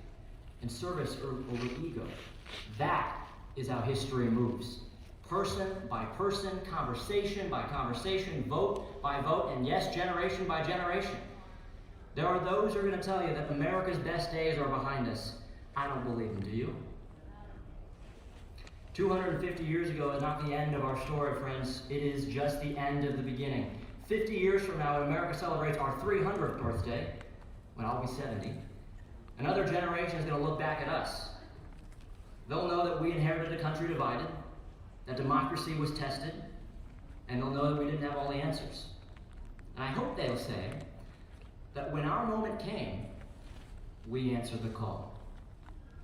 and service over ego. That is how history moves. Person by person, conversation by conversation, vote by vote, and yes, generation by generation. There are those who are going to tell you that America's best days are behind us. I don't believe them, do you? 250 years ago is not the end of our story, friends. It is just the end of the beginning. 50 years from now, when America celebrates our 300th birthday, when I'll be 70, another generation is going to look back at us. They'll know that we inherited a country divided, that democracy was tested, and they'll know that we didn't have all the answers. And I hope they'll say that when our moment came, we answered the call.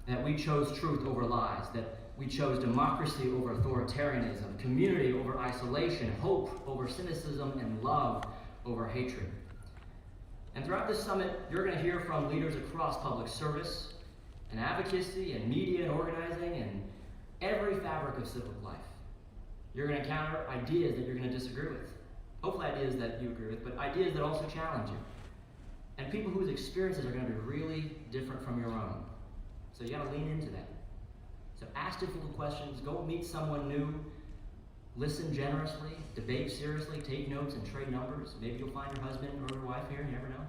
That we chose truth over lies, that we chose democracy over authoritarianism, community over isolation, hope over cynicism, and love over hatred. And throughout this summit, you're going to hear from leaders across public service, and advocacy, and media, and organizing, and every fabric of civic life. You're going to encounter ideas that you're going to disagree with. Hopefully ideas that you agree with, but ideas that also challenge you. And people whose experiences are going to be really different from your own. So you got to lean into that. So ask difficult questions, go meet someone new, listen generously, debate seriously, take notes and trade numbers. Maybe you'll find your husband or your wife here, you never know.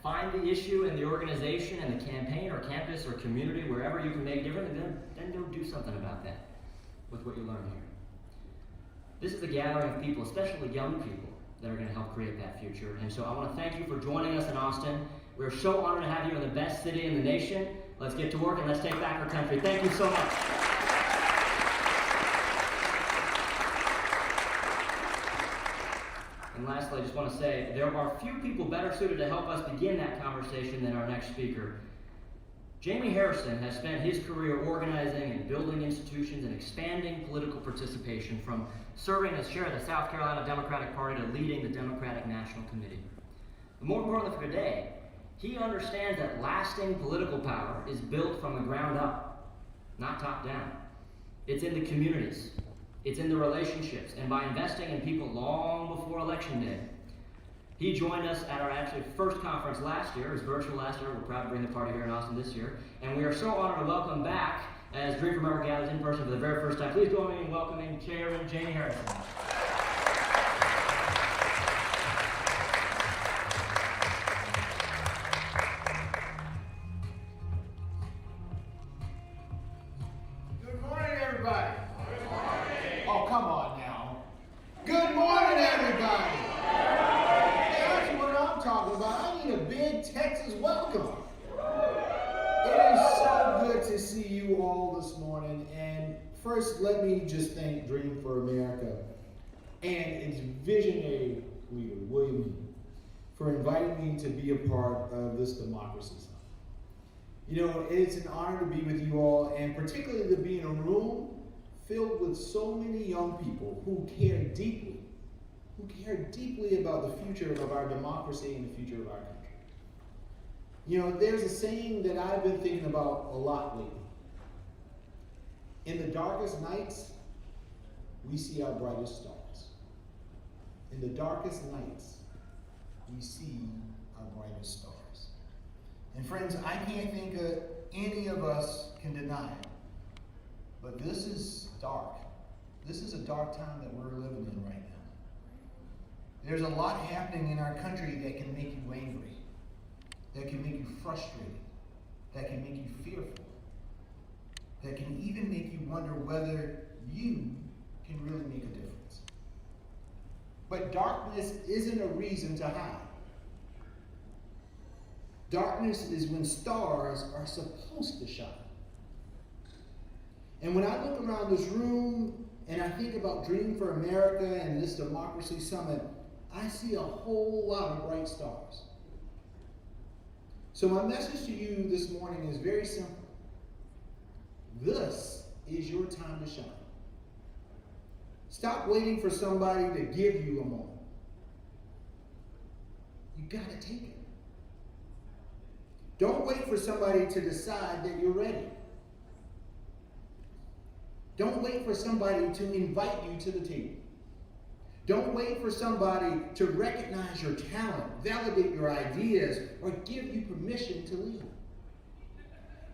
Find the issue in the organization and the campaign or campus or community, wherever you can make a difference, and then go do something about that with what you learn here. This is a gathering of people, especially young people, that are going to help create that future. And so I want to thank you for joining us in Austin. We're so honored to have you in the best city in the nation. Let's get to work and let's take back our country. Thank you so much. And lastly, I just want to say, there are few people better suited to help us begin that conversation than our next speaker. Jamie Harrison has spent his career organizing and building institutions and expanding political participation, from serving as chair of the South Carolina Democratic Party to leading the Democratic National Committee. But more importantly for today, he understands that lasting political power is built from the ground up, not top down. It's in the communities, it's in the relationships, and by investing in people long before Election Day. He joined us at our first conference last year. It was virtual last year. We're proud to bring the party here in Austin this year. And we are so honored to welcome back, as Dream for America gathers in person for the very first time. Please join me in welcoming Chairman Jamie Harrison. Good morning, everybody. Good morning. Oh, come on now. Good morning, everybody. That's what I'm talking about. I need a big Texas welcome. It is so good to see you all this morning. And first, let me just thank Dream for America and its visionary leader, William Meade, for inviting me to be a part of this democracy summit. You know, it's an honor to be with you all, and particularly to be in a room filled with so many young people who care deeply about the future of our democracy and the future of our country. You know, there's a saying that I've been thinking about a lot lately. In the darkest nights, we see our brightest stars. In the darkest nights, we see our brightest stars. And friends, I can't think of any of us can deny it, but this is dark. This is a dark time that we're living in right now. There's a lot happening in our country that can make you angry, that can make you frustrated, that can make you fearful, that can even make you wonder whether you can really make a difference. But darkness isn't a reason to hide. Darkness is when stars are supposed to shine. And when I look around this room and I think about Dream for America and this Democracy Summit, I see a whole lot of bright stars. So my message to you this morning is very simple. This is your time to shine. Stop waiting for somebody to give you a moment. You gotta take it. Don't wait for somebody to decide that you're ready. Don't wait for somebody to invite you to the table. Don't wait for somebody to recognize your talent, validate your ideas, or give you permission to lead.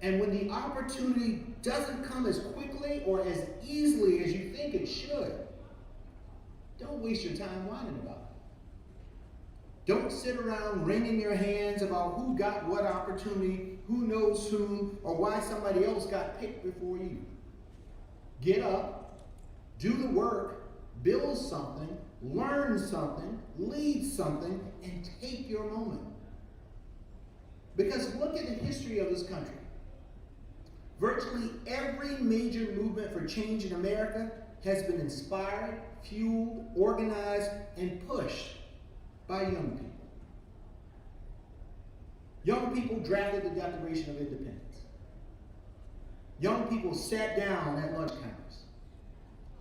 And when the opportunity doesn't come as quickly or as easily as you think it should, don't waste your time whining about it. Don't sit around wringing your hands about who got what opportunity, who knows whom, or why somebody else got picked before you. Get up, do the work, build something, learn something, lead something, and take your moment. Because look at the history of this country. Virtually every major movement for change in America has been inspired, fueled, organized, and pushed by young people. Young people drafted the Declaration of Independence. Young people sat down at lunch counters.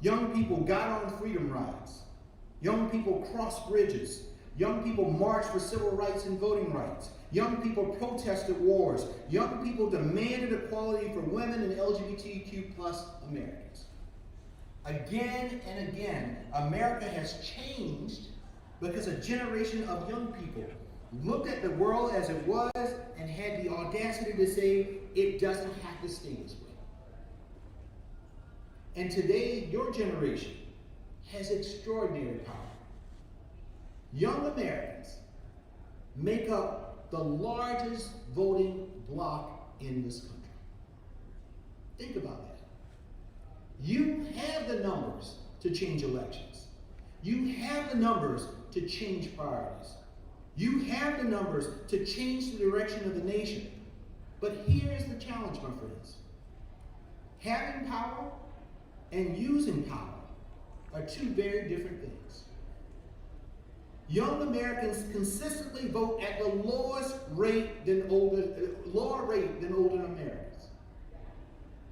Young people got on freedom rides. Young people crossed bridges. Young people marched for civil rights and voting rights. Young people protested wars. Young people demanded equality for women and LGBTQ plus Americans. Again and again, America has changed because a generation of young people looked at the world as it was and had the audacity to say, it doesn't have to stay this way. And today, your generation has extraordinary power. Young Americans make up the largest voting bloc in this country. Think about that. You have the numbers to change elections. You have the numbers to change priorities. You have the numbers to change the direction of the nation. But here's the challenge, my friends. Having power and using power are two very different things. Young Americans consistently vote at the lower rate than older Americans.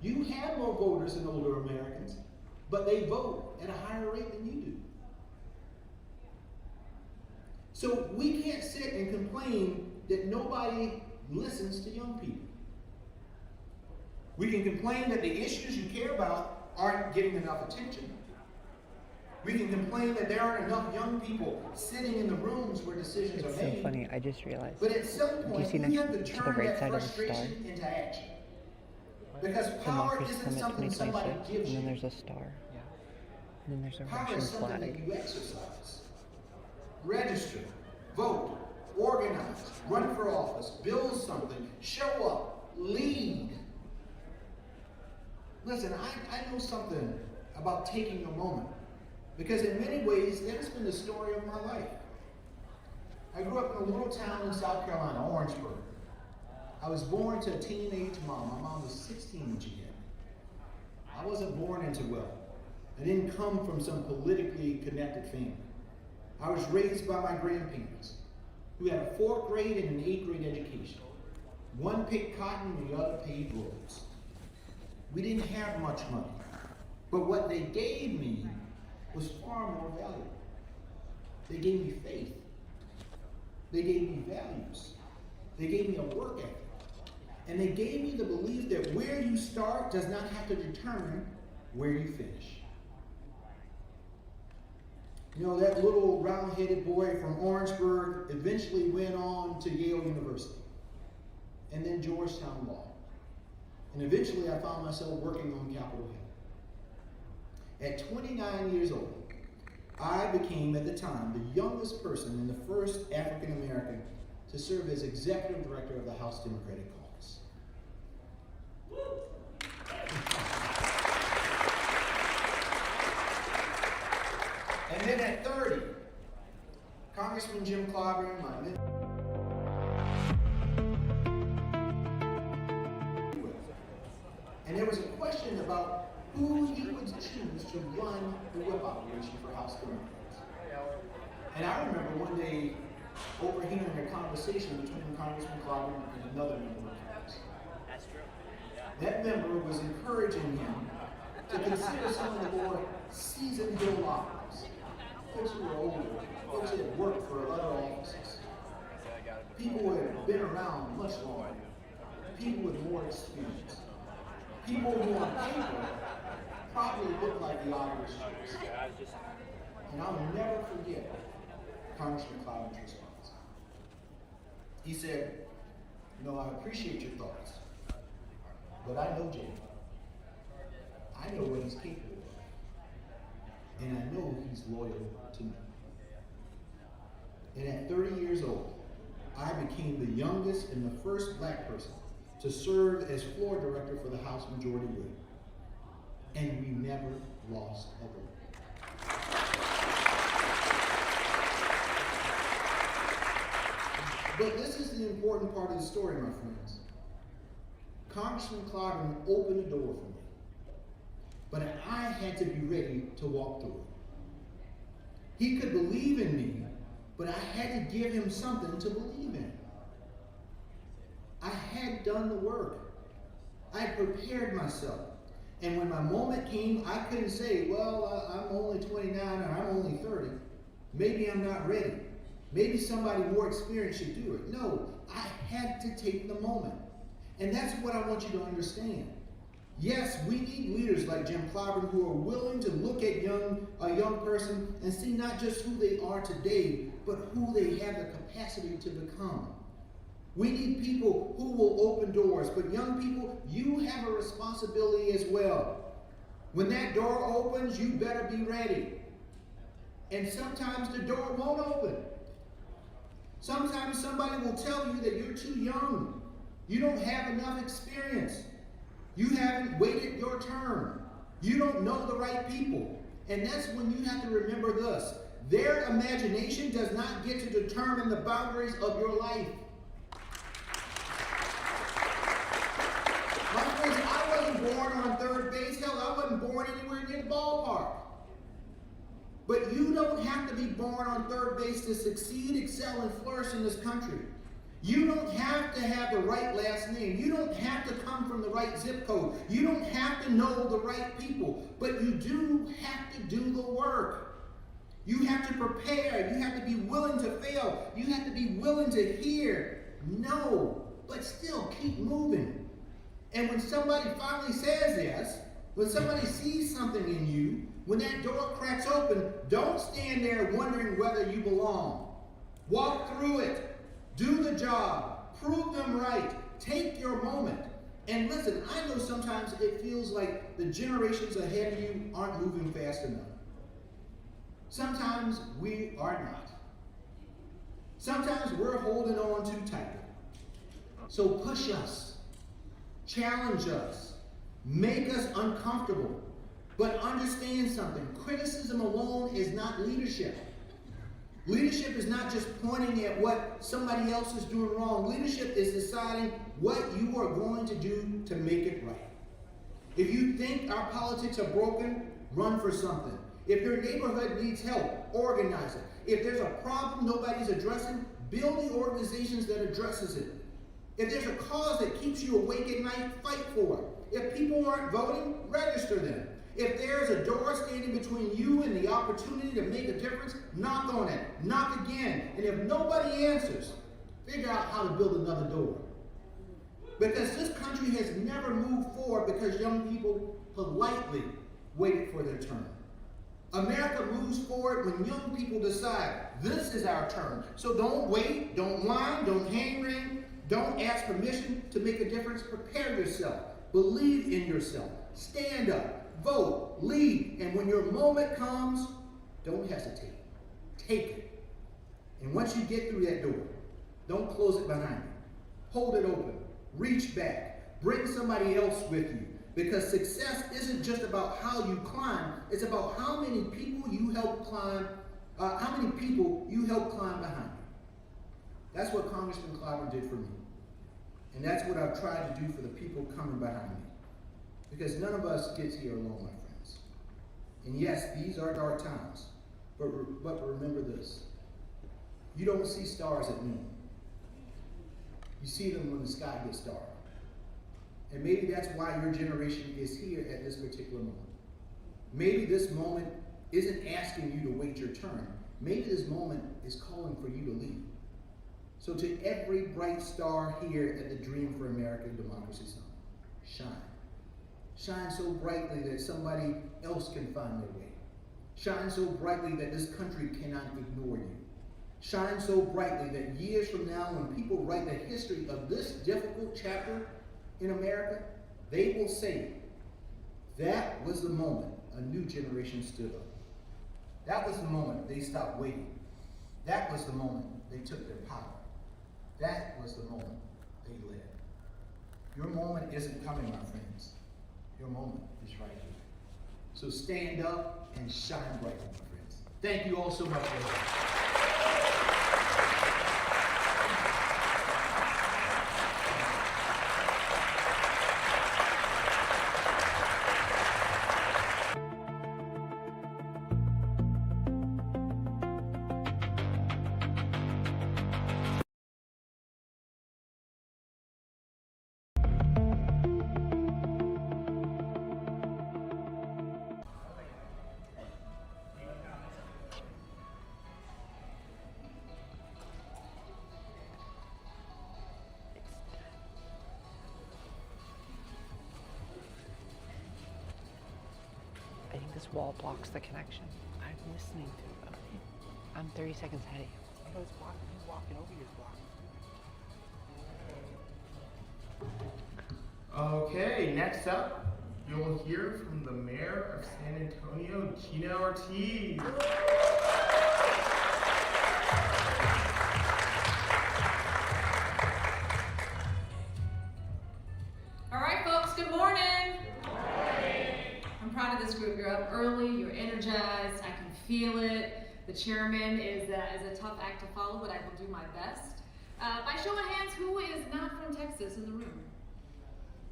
You have more voters than older Americans, but they vote at a higher rate than you do. So we can't sit and complain that nobody listens to young people. We can complain that the issues you care about aren't getting enough attention. We can complain that there aren't enough young people sitting in the rooms where decisions are made. It's so funny, I just realized. But at some Do you point, see we next have to to the turn right that side of the star? frustration into action. Because power Democracy isn't Summit something somebody 2026, gives and then you. there's a star. And then there's a Power Russian is something flag. that you exercise. Register, vote, organize, run for office, build something, show up, lead. Listen, I know something about taking a moment. Because in many ways, that has been the story of my life. I grew up in a little town in South Carolina, Orangeburg. I was born to a teenage mom. My mom was 16 when she had me. I wasn't born into wealth. I didn't come from some politically connected family. I was raised by my grandparents, who had a 4th grade and an 8th grade education. One picked cotton and the other paid roads. We didn't have much money, but what they gave me was far more valuable. They gave me faith. They gave me values. They gave me a work ethic. And they gave me the belief that where you start does not have to determine where you finish. You know, that little round-headed boy from Orangeburg eventually went on to Yale University and then Georgetown Law. And eventually I found myself working on Capitol Hill. At 29 years old, I became, at the time, the youngest person and the first African American to serve as executive director of the House Democratic Caucus. And then at 30, Congressman Jim Clyburn, my mentor, and there was a question about who he would choose to run the whip operation for House Democrats. And I remember one day overhearing a conversation between Congressman Clyburn and another member of Congress. That member was encouraging him to consider some of the more seasoned Hill lobbyists, folks who were older, folks who had worked for other offices, people who had been around much longer, people with more experience, people who on paper probably look like the obvious choice. And I'll never forget Congressman Clyburn's response. He said, you know, I appreciate your thoughts, but I know Jay. I know what he's capable of. And I know he's loyal to me. And at 30 years old, I became the youngest and the first black person to serve as floor director for the House Majority Whip. And we never lost a vote. But this is the important part of the story, my friends. Congressman Clyburn opened the door for me, but I had to be ready to walk through it. He could believe in me, but I had to give him something to believe in. I had done the work. I had prepared myself. And when my moment came, I couldn't say, well, I'm only 29 or I'm only 30. Maybe I'm not ready. Maybe somebody more experienced should do it. No, I had to take the moment. And that's what I want you to understand. Yes, we need leaders like Jim Clyburn who are willing to look at a young person and see not just who they are today, but who they have the capacity to become. We need people who will open doors, but young people, you have a responsibility as well. When that door opens, you better be ready. And sometimes the door won't open. Sometimes somebody will tell you that you're too young. You don't have enough experience. You haven't waited your turn. You don't know the right people. And that's when you have to remember this. Their imagination does not get to determine the boundaries of your life. My friends, I wasn't born on third base. Hell, I wasn't born anywhere near the ballpark. But you don't have to be born on third base to succeed, excel, and flourish in this country. You don't have to have the right last name. You don't have to come from the right zip code. You don't have to know the right people. But you do have to do the work. You have to prepare. You have to be willing to fail. You have to be willing to hear no, but still keep moving. And when somebody finally says yes, when somebody sees something in you, when that door cracks open, don't stand there wondering whether you belong. Walk through it. Do the job. Prove them right. Take your moment. And listen, I know sometimes it feels like the generations ahead of you aren't moving fast enough. Sometimes we are not. Sometimes we're holding on too tightly. So push us. Challenge us. Make us uncomfortable. But understand something. Criticism alone is not leadership. Leadership is not just pointing at what somebody else is doing wrong. Leadership is deciding what you are going to do to make it right. If you think our politics are broken, run for something. If your neighborhood needs help, organize it. If there's a problem nobody's addressing, build the organizations that addresses it. If there's a cause that keeps you awake at night, fight for it. If people aren't voting, register them. If there's a door standing between you and the opportunity to make a difference, knock on it. Knock again. And if nobody answers, figure out how to build another door. Because this country has never moved forward because young people politely waited for their turn. America moves forward when young people decide, this is our turn. So don't wait, don't whine, don't hang ring, don't ask permission to make a difference. Prepare yourself. Believe in yourself. Stand up. Vote, lead, and when your moment comes, don't hesitate. Take it. And once you get through that door, don't close it behind you. Hold it open. Reach back. Bring somebody else with you. Because success isn't just about how you climb, it's about how many people you help climb, behind you. That's what Congressman Clyburn did for me. And that's what I've tried to do for the people coming behind me. Because none of us gets here alone, my friends. And yes, these are dark times. But remember this. You don't see stars at noon. You see them when the sky gets dark. And maybe that's why your generation is here at this particular moment. Maybe this moment isn't asking you to wait your turn. Maybe this moment is calling for you to lead. So to every bright star here at the Dream for America Democracy Summit, shine. Shine so brightly that somebody else can find their way. Shine so brightly that this country cannot ignore you. Shine so brightly that years from now, when people write the history of this difficult chapter in America, they will say, that was the moment a new generation stood up. That was the moment they stopped waiting. That was the moment they took their power. That was the moment they led. Your moment isn't coming, my friends. Your moment is right here. So stand up and shine brightly, my friends. Thank you all so much for listening. I think this wall blocks the connection. I'm listening to it. Okay. I'm 30 seconds ahead of you. I know it's blocking. He's walking over here. It's blocking. Okay, next up, you'll hear from the mayor of San Antonio, Gina Ortiz. All right, folks, good morning. Good morning. I'm proud of this group. You're up early, you're energized, I can feel it. The chairman is a tough act to follow, but I will do my best. By show of hands, who is not from Texas in the room?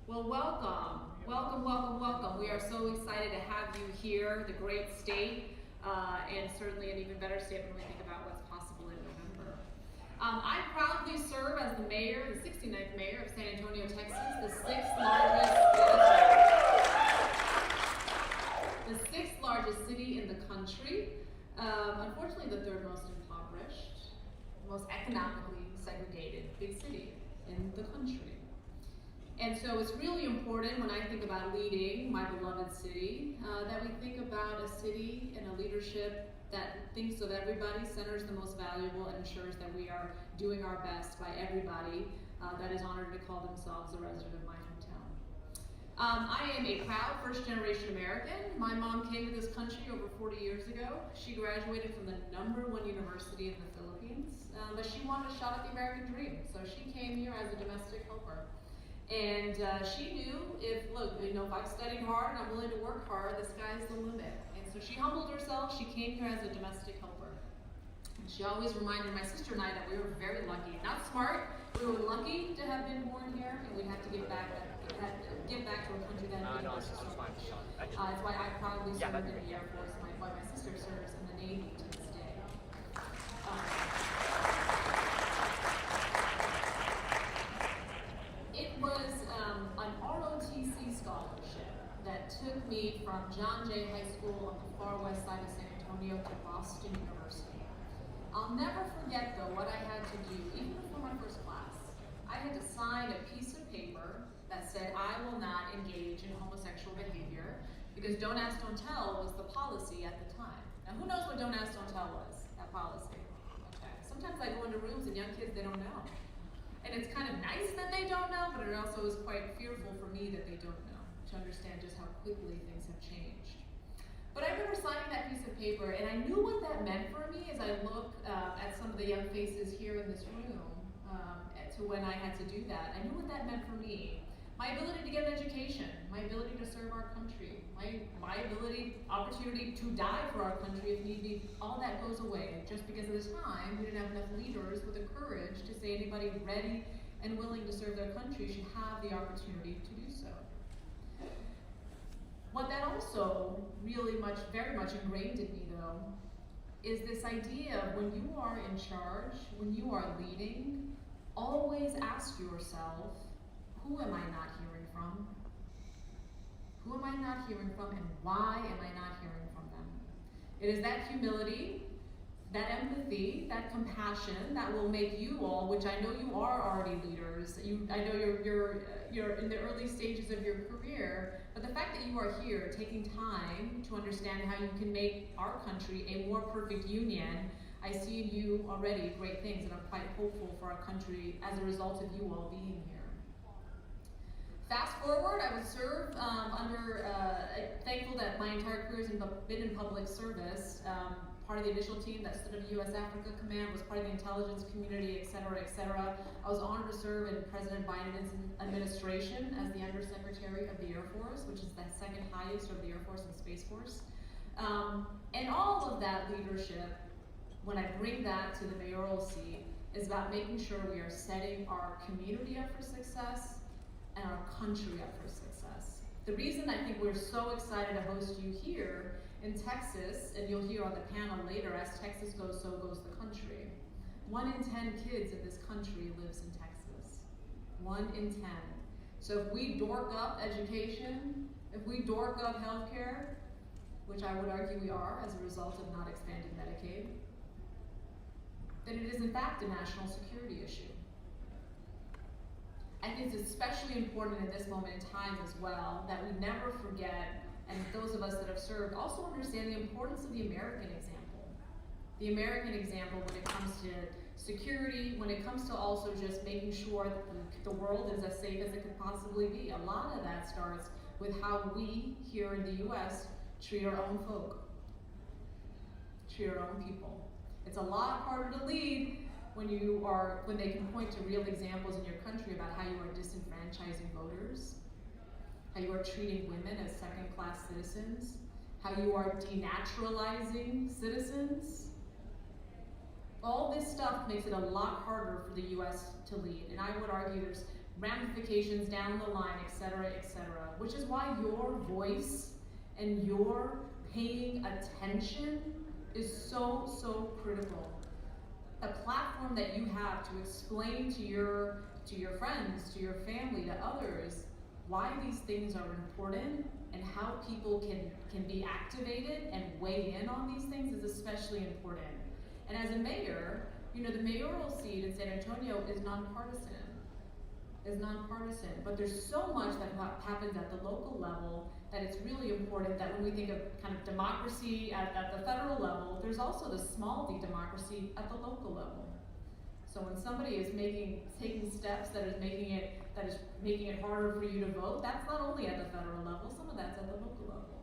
Well, welcome. Welcome, welcome, welcome. We are so excited to have you here, the great state, and certainly an even better state when we think about what's possible in November. I proudly serve as the mayor, the 69th mayor of San Antonio, Texas, the sixth largest city in the country. Unfortunately, the third most impoverished, most economically segregated big city in the country. And so it's really important when I think about leading my beloved city, that we think about a city and a leadership that thinks of everybody, centers the most valuable, and ensures that we are doing our best by everybody that is honored to call themselves a resident of my hometown. I am a proud first-generation American. My mom came to this country over 40 years ago. She graduated from the #1 university in the Philippines, but she wanted a shot at the American dream, so she came here as a domestic helper. And she knew if I've studied hard and I'm willing to work hard, the sky's the limit. And so she humbled herself. She came here as a domestic helper. And she always reminded my sister and I that we were very lucky. Not smart, we were lucky to have been born here, and we have to give back to a country that gave us so much. That's why I proudly serve in the Air Force, and why my sister serves in the Navy to this day. It was an ROTC scholarship that took me from John Jay High School on the far west side of San Antonio to Boston University. I'll never forget though what I had to do, even before my first class. I had to sign a piece of paper that said I will not engage in homosexual behavior, because don't ask, don't tell was the policy at the time. Now who knows what don't ask, don't tell was, that policy? Okay. Sometimes I go into rooms and young kids, they don't know. And it's kind of nice that they don't know, but it also is quite fearful for me that they don't know, to understand just how quickly things have changed. But I remember signing that piece of paper, and I knew what that meant for me as I look at some of the young faces here in this room, to when I had to do that. I knew what that meant for me. My ability to get an education, my ability to serve our country, my opportunity to die for our country if need be, all that goes away. Just because at the time, we didn't have enough leaders with the courage to say anybody ready and willing to serve their country should have the opportunity to do so. What that also really very much ingrained in me though, is this idea of when you are in charge, when you are leading, always ask yourself, who am I not hearing from? Who am I not hearing from, and why am I not hearing from them? It is that humility that empathy, that compassion that will make you all, which I know you are already leaders, I know you're in the early stages of your career, but the fact that you are here taking time to understand how you can make our country a more perfect union, I see in you already great things, and I'm quite hopeful for our country as a result of you all being here. Fast forward, I would serve thankful that my entire career has been in public service. Part of the initial team that stood up U.S. Africa Command, was part of the intelligence community, et cetera, et cetera. I was honored to serve in President Biden's administration as the Undersecretary of the Air Force, which is the second highest of the Air Force and Space Force. And all of that leadership, when I bring that to the mayoral seat, is about making sure we are setting our community up for success and our country up for success. The reason I think we're so excited to host you here in Texas, and you'll hear on the panel later, as Texas goes, so goes the country. 1 in 10 kids in this country lives in Texas. 1 in 10. So if we dork up education, if we dork up healthcare, which I would argue we are as a result of not expanding Medicaid, then it is in fact a national security issue. I think it's especially important in this moment in time as well that we never forget, and those of us that have served also understand the importance of the American example. The American example when it comes to security, when it comes to also just making sure that the world is as safe as it could possibly be. A lot of that starts with how we here in the US treat our own folk, treat our own people. It's a lot harder to lead when they can point to real examples in your country about how you are disenfranchising voters, how you are treating women as second-class citizens, how you are denaturalizing citizens. All this stuff makes it a lot harder for the US to lead, and I would argue there's ramifications down the line, et cetera, which is why your voice and your paying attention is so, so critical. A platform that you have to explain to your friends, to your family, to others, why these things are important and how people can be activated and weigh in on these things is especially important. And as a mayor, the mayoral seat in San Antonio is nonpartisan. But there's so much that happens at the local level that it's really important that when we think of kind of democracy at the federal level, there's also the small d democracy at the local level. So when somebody is taking steps that is making it harder for you to vote, that's not only at the federal level, some of that's at the local level.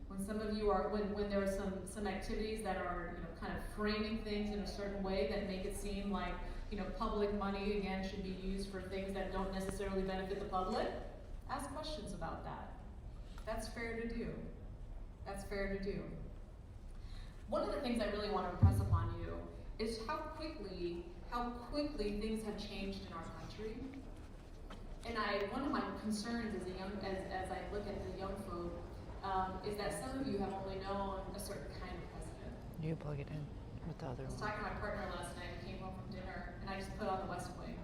When some of you are, when there are some activities that are kind of framing things in a certain way that make it seem like public money, again, should be used for things that don't necessarily benefit the public, ask questions about that. That's fair to do. One of the things I really want to impress upon you is how quickly things have changed in our country. And one of my concerns as I look at the young folk is that some of you have only known a certain kind of president. You plug it in with the other one. I was talking to my partner last night. We came home from dinner, and I just put on the West Wing.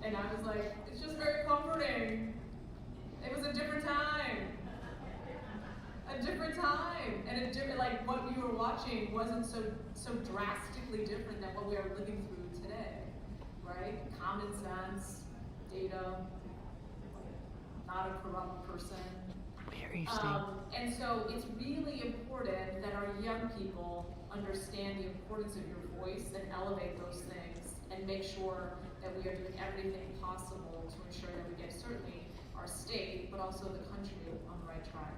And I was like, it's just very comforting. It was a different time. And like what we were watching wasn't so drastically different than what we are living through today, right? Common sense, data, not a corrupt person. And so it's really important that our young people understand the importance of your voice and elevate those things and make sure that we are doing everything possible to ensure that we get certainly our state, but also the country on the right track.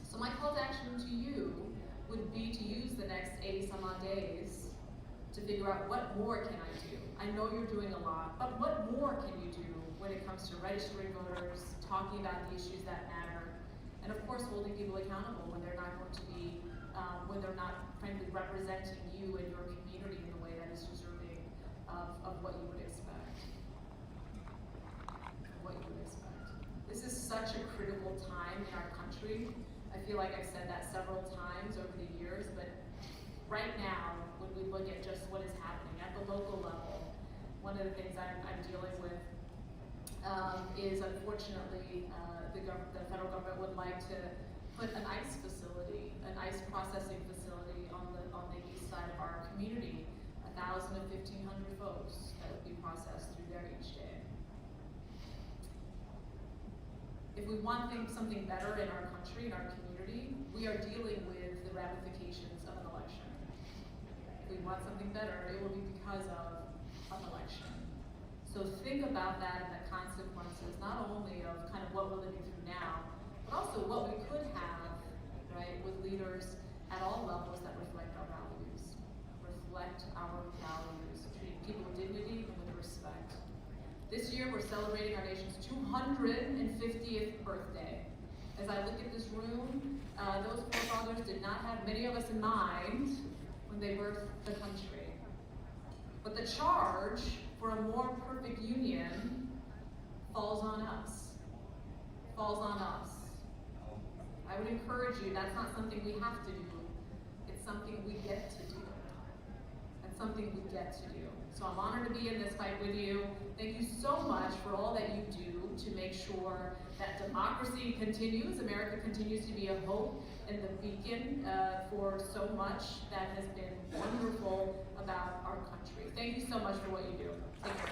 So my call to action to you would be to use the next 80 some odd days to figure out what more can I do. I know you're doing a lot, but what more can you do when it comes to registering voters, talking about the issues that matter, and of course holding people accountable when they're not going to be, when they're not frankly representing you and your community in the way that is deserving of what you would expect. This is such a critical time in our country. I feel like I've said that several times over the years, but right now, when we look at just what is happening at the local level, one of the things I'm dealing with is unfortunately the federal government would like to put an ICE facility, an ICE processing facility on we want something better in our country, in our community, we are dealing with the ramifications of an election. If we want something better, it will be because of an election. So think about that and the consequences, not only of kind of what we're living through now, but also what we could have, right, with leaders at all levels that reflect our values, treating people with dignity and with respect. This year, we're celebrating our nation's 250th birthday. As I look at this room, those forefathers did not have many of us in mind when they birthed the country. But the charge for a more perfect union falls on us. Falls on us. I would encourage you, that's not something we have to do. It's something we get to do. That's something we get to do. So I'm honored to be in this fight with you. Thank you so much for all that you do to make sure that democracy continues. America continues to be a hope and the beacon for so much that has been wonderful about our country. Thank you so much for what you do. Thank you.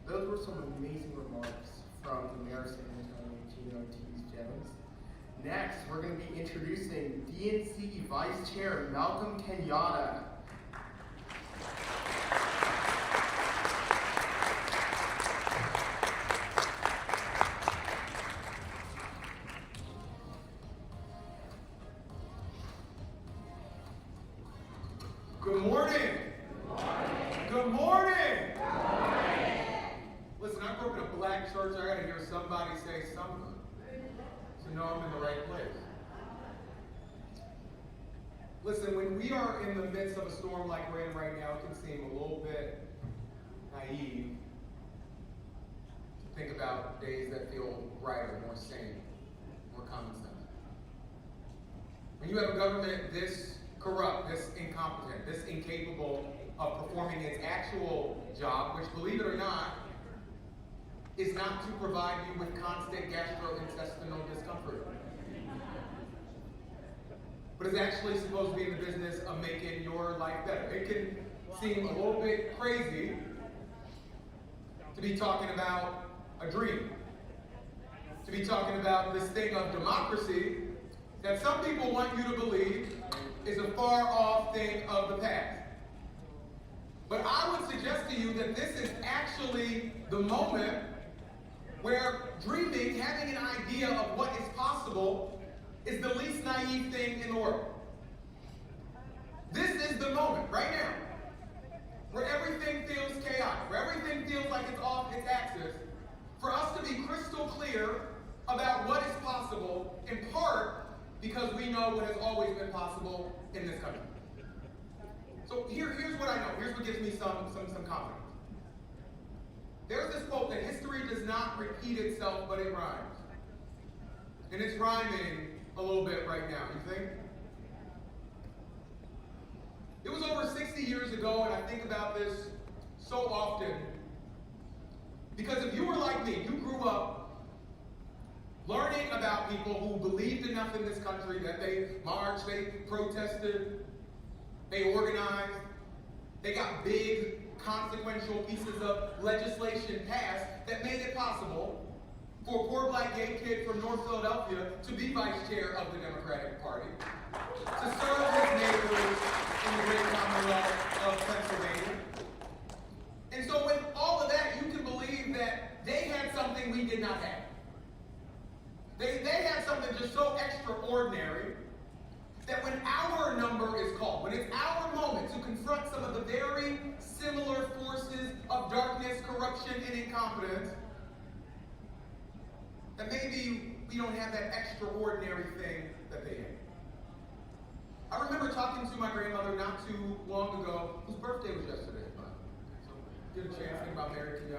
Those were some amazing remarks from the Mayor of San Antonio, Gino Ortiz-Jones. Next, we're going to be introducing DNC Vice Chair Malcolm Kenyatta. Good morning. Good morning. Listen, I grew up in a black church. I gotta hear somebody say something to know I'm in the right place. Listen, when we are in the midst of a storm like we're in right now, it can seem a little bit naive to think about days that feel brighter, more sane, more common sense. When you have a government this corrupt, this incompetent, this incapable of performing its actual job, which, believe it or not, is not to provide you with constant gastrointestinal discomfort, but is actually supposed to be in the business of making your life better. It can seem a little bit crazy to be talking about a dream, to be talking about this thing of democracy that some people want you to believe is a far-off thing of the past. But I would suggest to you that this is actually the moment where dreaming, having an idea of what is possible, is the least naive thing in the world. This is the moment, right now, where everything feels chaotic, where everything feels like it's off its axis, for us to be crystal clear about what is possible, in part because we know what has always been possible in this country. So here's what I know. Here's what gives me some confidence. There's this quote that history does not repeat itself, but it rhymes. And it's rhyming a little bit right now, you think? It was over 60 years ago, and I think about this so often, because if you were like me, you grew up learning about people who believed enough in this country that they marched, they protested, they organized, they got big, consequential pieces of legislation passed that made it possible for a poor black gay kid from North Philadelphia to be vice chair of the Democratic Party, to serve his neighbors in the great Commonwealth of Pennsylvania. And so with all of that, you can believe that they had something we did not have. They had something just so extraordinary that when our number is called, when it's our moment to confront some of the very similar forces of darkness, corruption, and incompetence, that maybe we don't have that extraordinary thing that they had. I remember talking to my grandmother not too long ago, whose birthday was yesterday, so get a chance to think about Mary King.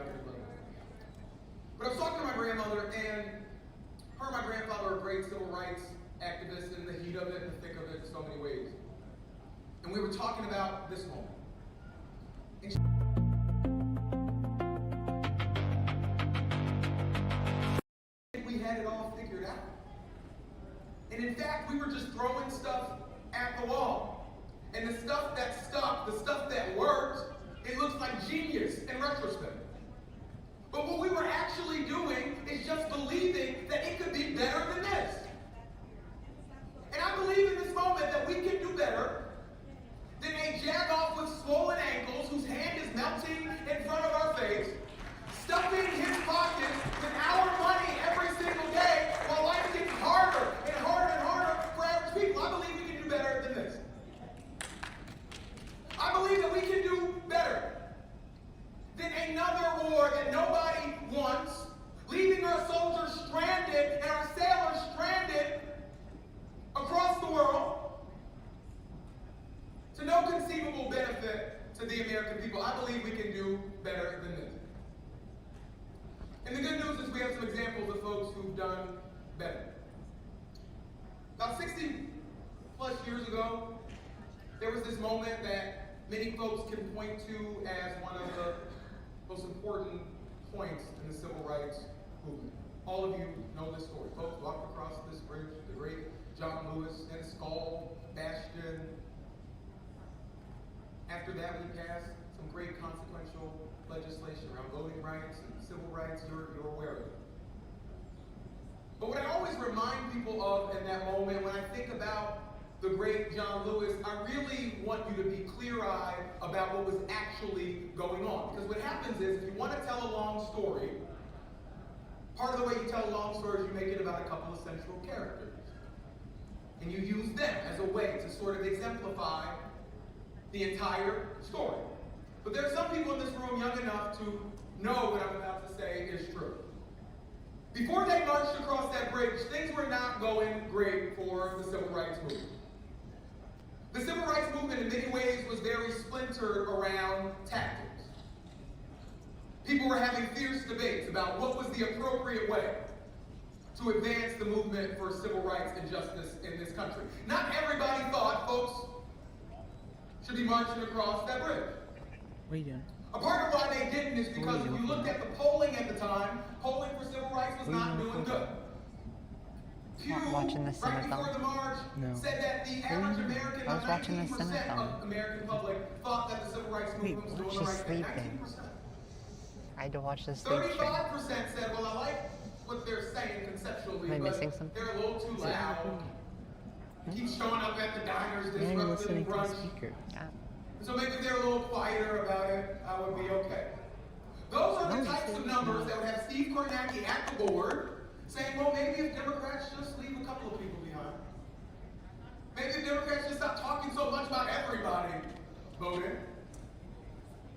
But I was talking to my grandmother, and her and my grandfather are great civil rights activists in the heat of it and the thick of it in so many ways. And we were talking about this moment. And had it all figured out. And in fact, we were just throwing stuff at the wall. And the stuff that stuck, the stuff that worked, it looks like genius in retrospect. But what we were actually doing is just believing that it could be better than this. And I believe in this moment that we can do better than a jagoff with swollen ankles whose hand is melting in front of our face, stuffing his pockets with our money every single day while life gets harder and harder and harder for average people. I believe we can do better than this. I believe that we can do better than another war that nobody wants, leaving our soldiers stranded and our sailors stranded across the world to no conceivable benefit to the American people. I believe we can do better than this. And the good news is we have some examples of folks who've done better. About 60 plus years ago, there was this moment that many folks can point to as one of the most important points in the civil rights movement. All of you know this story. Folks walked across this bridge, the great John Lewis and Skull Bastion. After that, we passed some great consequential legislation around voting rights and civil rights. You're aware of it. But what I always remind people of in that moment, when I think about the great John Lewis, I really want you to be clear-eyed about what was actually going on. Because what happens is, if you want to tell a long story, part of the way you tell a long story is you make it about a couple of central characters. And you use them as a way to sort of exemplify the entire story. But there are some people in this room young enough to know what I'm about to say is true. Before they marched across that bridge, things were not going great for the civil rights movement. The civil rights movement in many ways was very splintered around tactics. People were having fierce debates about what was the appropriate way to advance the movement for civil rights and justice in this country. Not everybody thought folks should be marching across that bridge. What are you doing? A part of why they didn't is because if you looked at the polling at the time, polling for civil rights was not doing good. Pew, Watching the right Senate before the march, said that the average American, I was watching the Senate 19% of American public thought that the civil rights movement was doing the right thing. 19%. I had to watch this sleep stream. 35% said, well, I like what they're saying conceptually, Am I but missing something? they're a little too loud. Keep showing up at the diners, Now you're listening disrupting to the brunch. speaker. So maybe if they're a little quieter about it, I would be okay. Those are the types of numbers that would have Steve Kornacki at the board saying, well, maybe if Democrats just leave a couple of people behind. Maybe if Democrats just stop talking so much about everybody voting,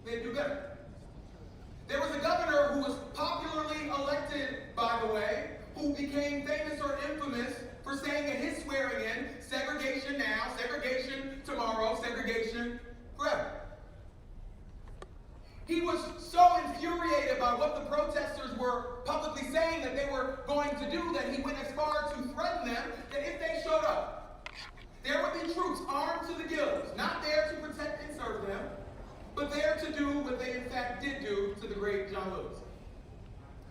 they'd do better. There was a governor who was popularly elected, by the way, who became famous or infamous for saying at his swearing in, segregation now, segregation tomorrow, segregation forever. He was so infuriated by what the protesters were publicly saying that they were going to do that he went as far to threaten them that if they showed up, there would be troops armed to the gills, not there to protect and serve them, but there to do what they in fact did do to the great John Lewis.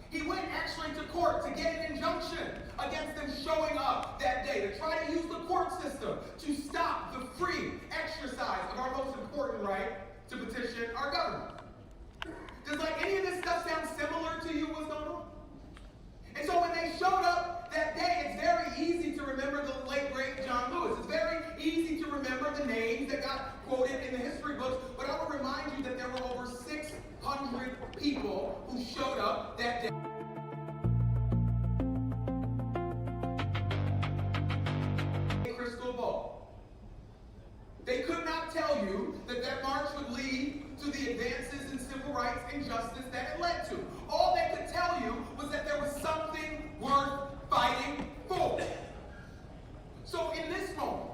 He went actually to court to get an injunction against them showing up that day, to try to use the court system to stop the free exercise of our most important right to petition our government. Does any of this stuff sound similar to you, what's going on? And so when they showed up that day, it's very easy to remember the late, great John Lewis. It's very easy to remember the names that got quoted in the history books, but I will remind you that there were over 600 people who showed up that day. Crystal ball. They could not tell you that that march would lead to the advances in civil rights and justice that it led to. All they could tell you was that there was something worth fighting for. So in this moment,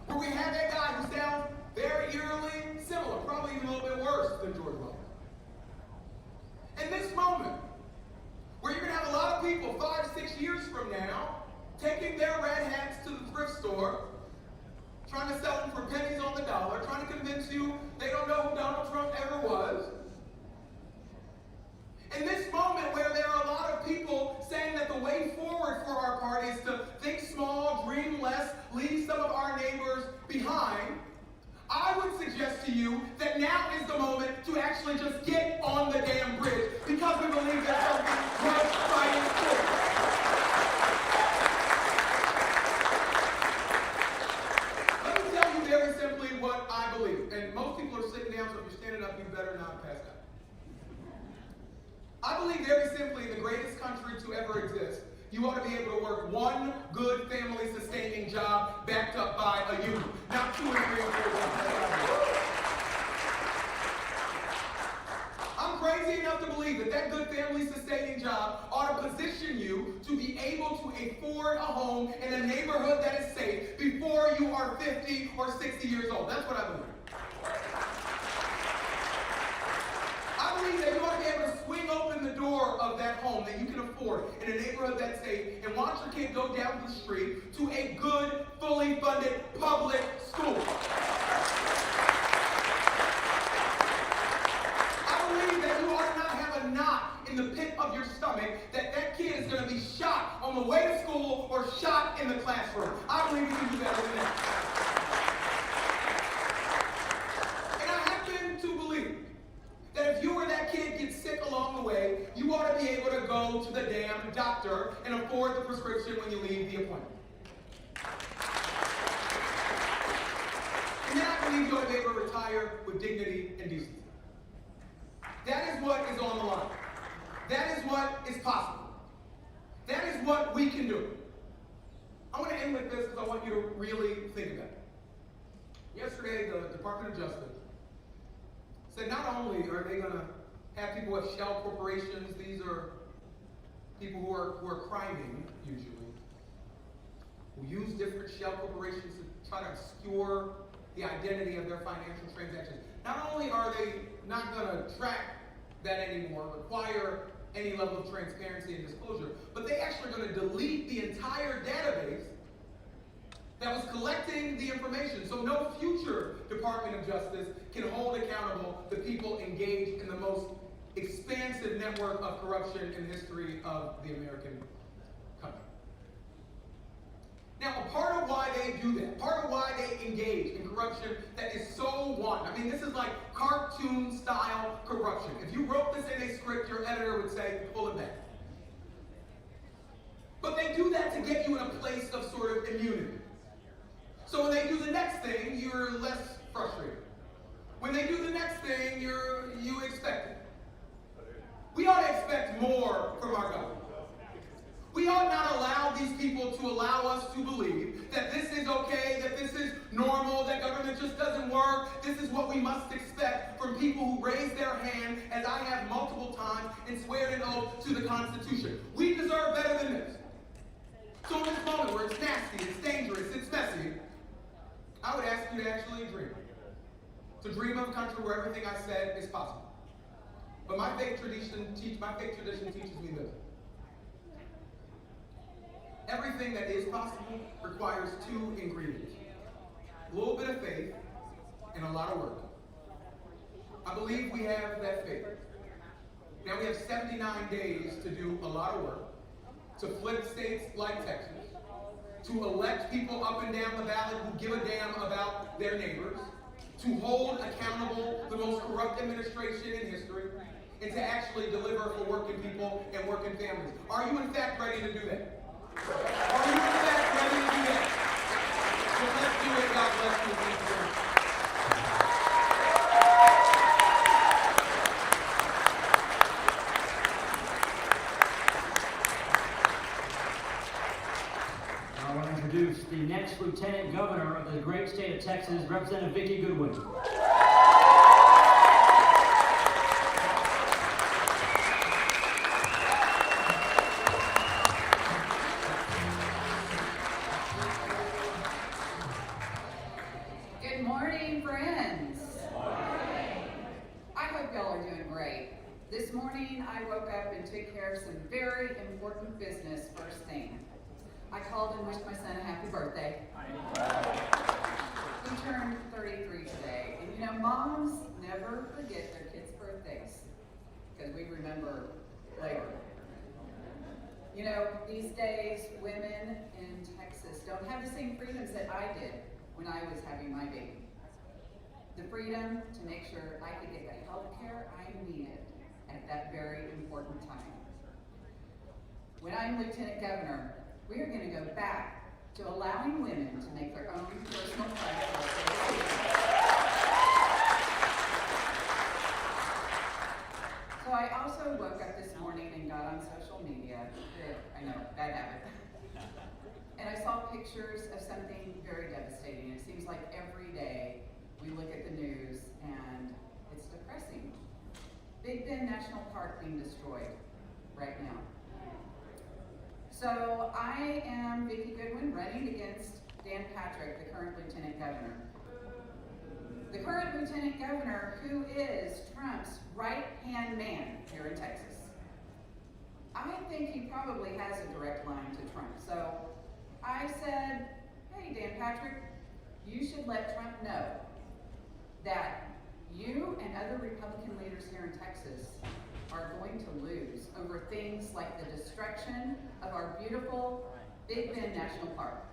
where we have that guy who sounds very eerily similar, probably even a little bit worse than George Floyd. In this moment, where you're going to have a lot of people 5-6 years from now taking their red hats to the thrift store, trying to sell them for pennies on the dollar, trying to convince you they don't know who Donald Trump ever was. In this moment where there are a lot of people saying that the way forward I believe very simply in the greatest country to ever exist, you ought to be able to work one good family-sustaining job backed up by a union, not 2 and 3 or 4 jobs. I'm crazy enough to believe that that good family-sustaining job ought to position you to be able to afford a home in a neighborhood that is safe before you are 50 or 60 years old. That's what I believe. I believe that you ought to be able to swing open the door of that home that you can afford in a neighborhood that's safe and watch your kid go down the street to a good, fully funded public school. I believe that you ought to not have a knot in the pit of your stomach that that kid is going to be shot on the way to school or shot in the classroom. I believe you can do better than that. And I happen to believe that if you or that kid gets sick along the way, you ought to be able to go to the damn doctor and afford the prescription when you leave the appointment. And then I believe you ought to be able to retire with dignity and decency. That is what is on the line. That is what is possible. That is what we can do. I want to end with this because I want you to really think about it. Yesterday, the Department of Justice said not only are they going to have people with shell corporations, these are people who are criming, usually, who use different shell corporations to try to obscure the identity of their financial transactions. Not only are they not going to track that anymore, require any level of transparency and disclosure, but they actually are going to delete the entire database that was collecting the information. So no future Department of Justice can hold accountable the people engaged in the most expansive network of corruption in the history of the American country. Now, a part of why they do that, part of why they engage in corruption that is so wanton, I mean, this is like cartoon-style corruption. If you wrote this in a script, your editor would say, pull it back. But they do that to get you in a place of sort of immunity. So when they do the next thing, you're less frustrated. When they do the next thing, you expect it. We ought to expect more from our government. We ought not allow these people to allow us to believe that this is okay, that this is normal, that government just doesn't work. This is what we must expect from people who raise their hand, as I have multiple times, and swear an oath to the Constitution. We deserve better than this. So in this moment where it's nasty, it's dangerous, it's messy, I would ask you to actually dream. To dream of a country where everything I said is possible. But my faith tradition teaches me this. Everything that is possible requires 2 ingredients. A little bit of faith and a lot of work. I believe we have that faith. Now we have 79 days to do a lot of work, to flip states like Texas, to elect people up and down the ballot who give a damn about their neighbors, to hold accountable the most corrupt administration in history, and to actually deliver for working people and working families. Are you in fact ready to do that? Are you in fact ready to do that? Well, let's do it. God bless you. Thank you very much. I want to introduce the next Lieutenant Governor of the great state of Texas, Representative Vicki Goodwin. Good morning, friends. I hope y'all are doing great. This morning, I woke up and took care of some very important business first thing. I called and wished my son a happy birthday. He turned 33 today. And you know, moms never forget their kids' birthdays because we remember later. You know, these days, women in Texas don't have the same freedoms that I did when I was having my baby. The freedom to make sure I could get the health care I needed at that very important time. When I'm Lieutenant Governor, we are going to go back to allowing women to make their own personal choices. So I also woke up this morning and got on social media. I know, bad habit. And I saw pictures of something very devastating. It seems like every day we look at the news and it's depressing. Big Bend National Park being destroyed right now. So I am Vicki Goodwin running against Dan Patrick, the current Lieutenant Governor. The current Lieutenant Governor, who is Trump's right-hand man here in Texas. I think he probably has a direct line to Trump. So I said, hey, Dan Patrick, you should let Trump know that you and other Republican leaders here in Texas are going to lose over things like the destruction of our beautiful Big Bend National Park.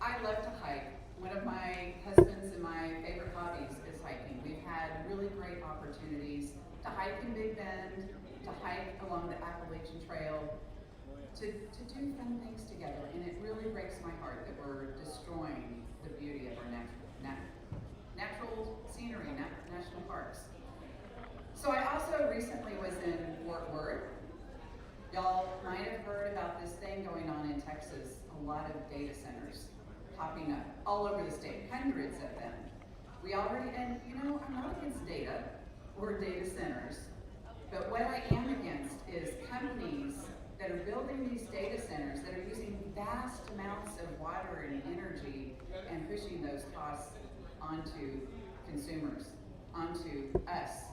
I love to hike. One of my husband's and my favorite hobbies is hiking. We've had really great opportunities to hike in Big Bend, to hike along the Appalachian Trail, to do fun things together. And it really breaks my heart that we're destroying the beauty of our natural scenery, national parks. So I also recently was in Fort Worth. Y'all might have heard about this thing going on in Texas, a lot of data centers popping up all over the state, hundreds of them. We already, and you know, I'm not against data or data centers, but what I am against is companies that are building these data centers that are using vast amounts of water and energy and pushing those costs onto consumers, onto us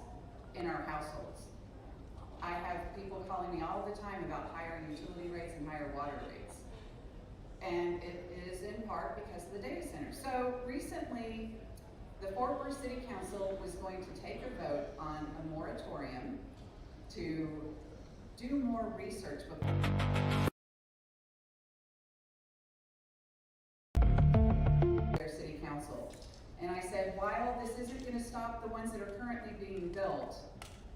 in our households. I have people calling me all the time about higher utility rates and higher water rates. And it is in part because of the data center. So recently, the Fort Worth City Council was going to take a vote on a moratorium to do more research before their city council. And I said, while this isn't going to stop the ones that are currently being built,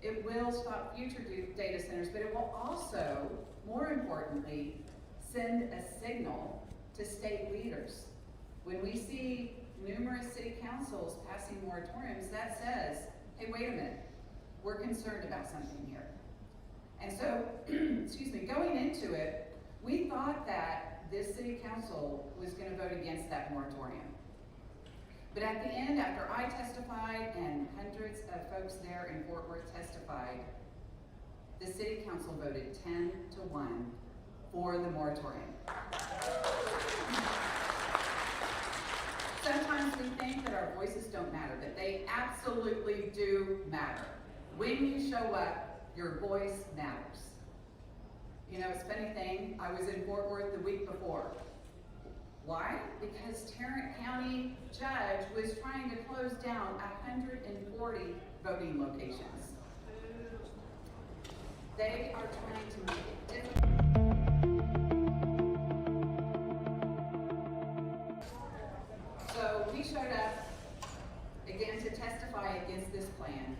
it will stop future data centers, but it will also, more importantly, send a signal to state leaders. When we see numerous city councils passing moratoriums, that says, hey, wait a minute, we're concerned about something here. And so, excuse me, going into it, we thought that this city council was going to vote against that moratorium. But at the end, after I testified and hundreds of folks there in Fort Worth testified, the city council voted 10-1 for the moratorium. Sometimes we think that our voices don't matter, but they absolutely do matter. When you show up, your voice matters. You know, it's a funny thing, I was in Fort Worth the week before. Why? Because Tarrant County judge was trying to close down 140 voting locations. They are trying to make it difficult. So we showed up again to testify against this plan,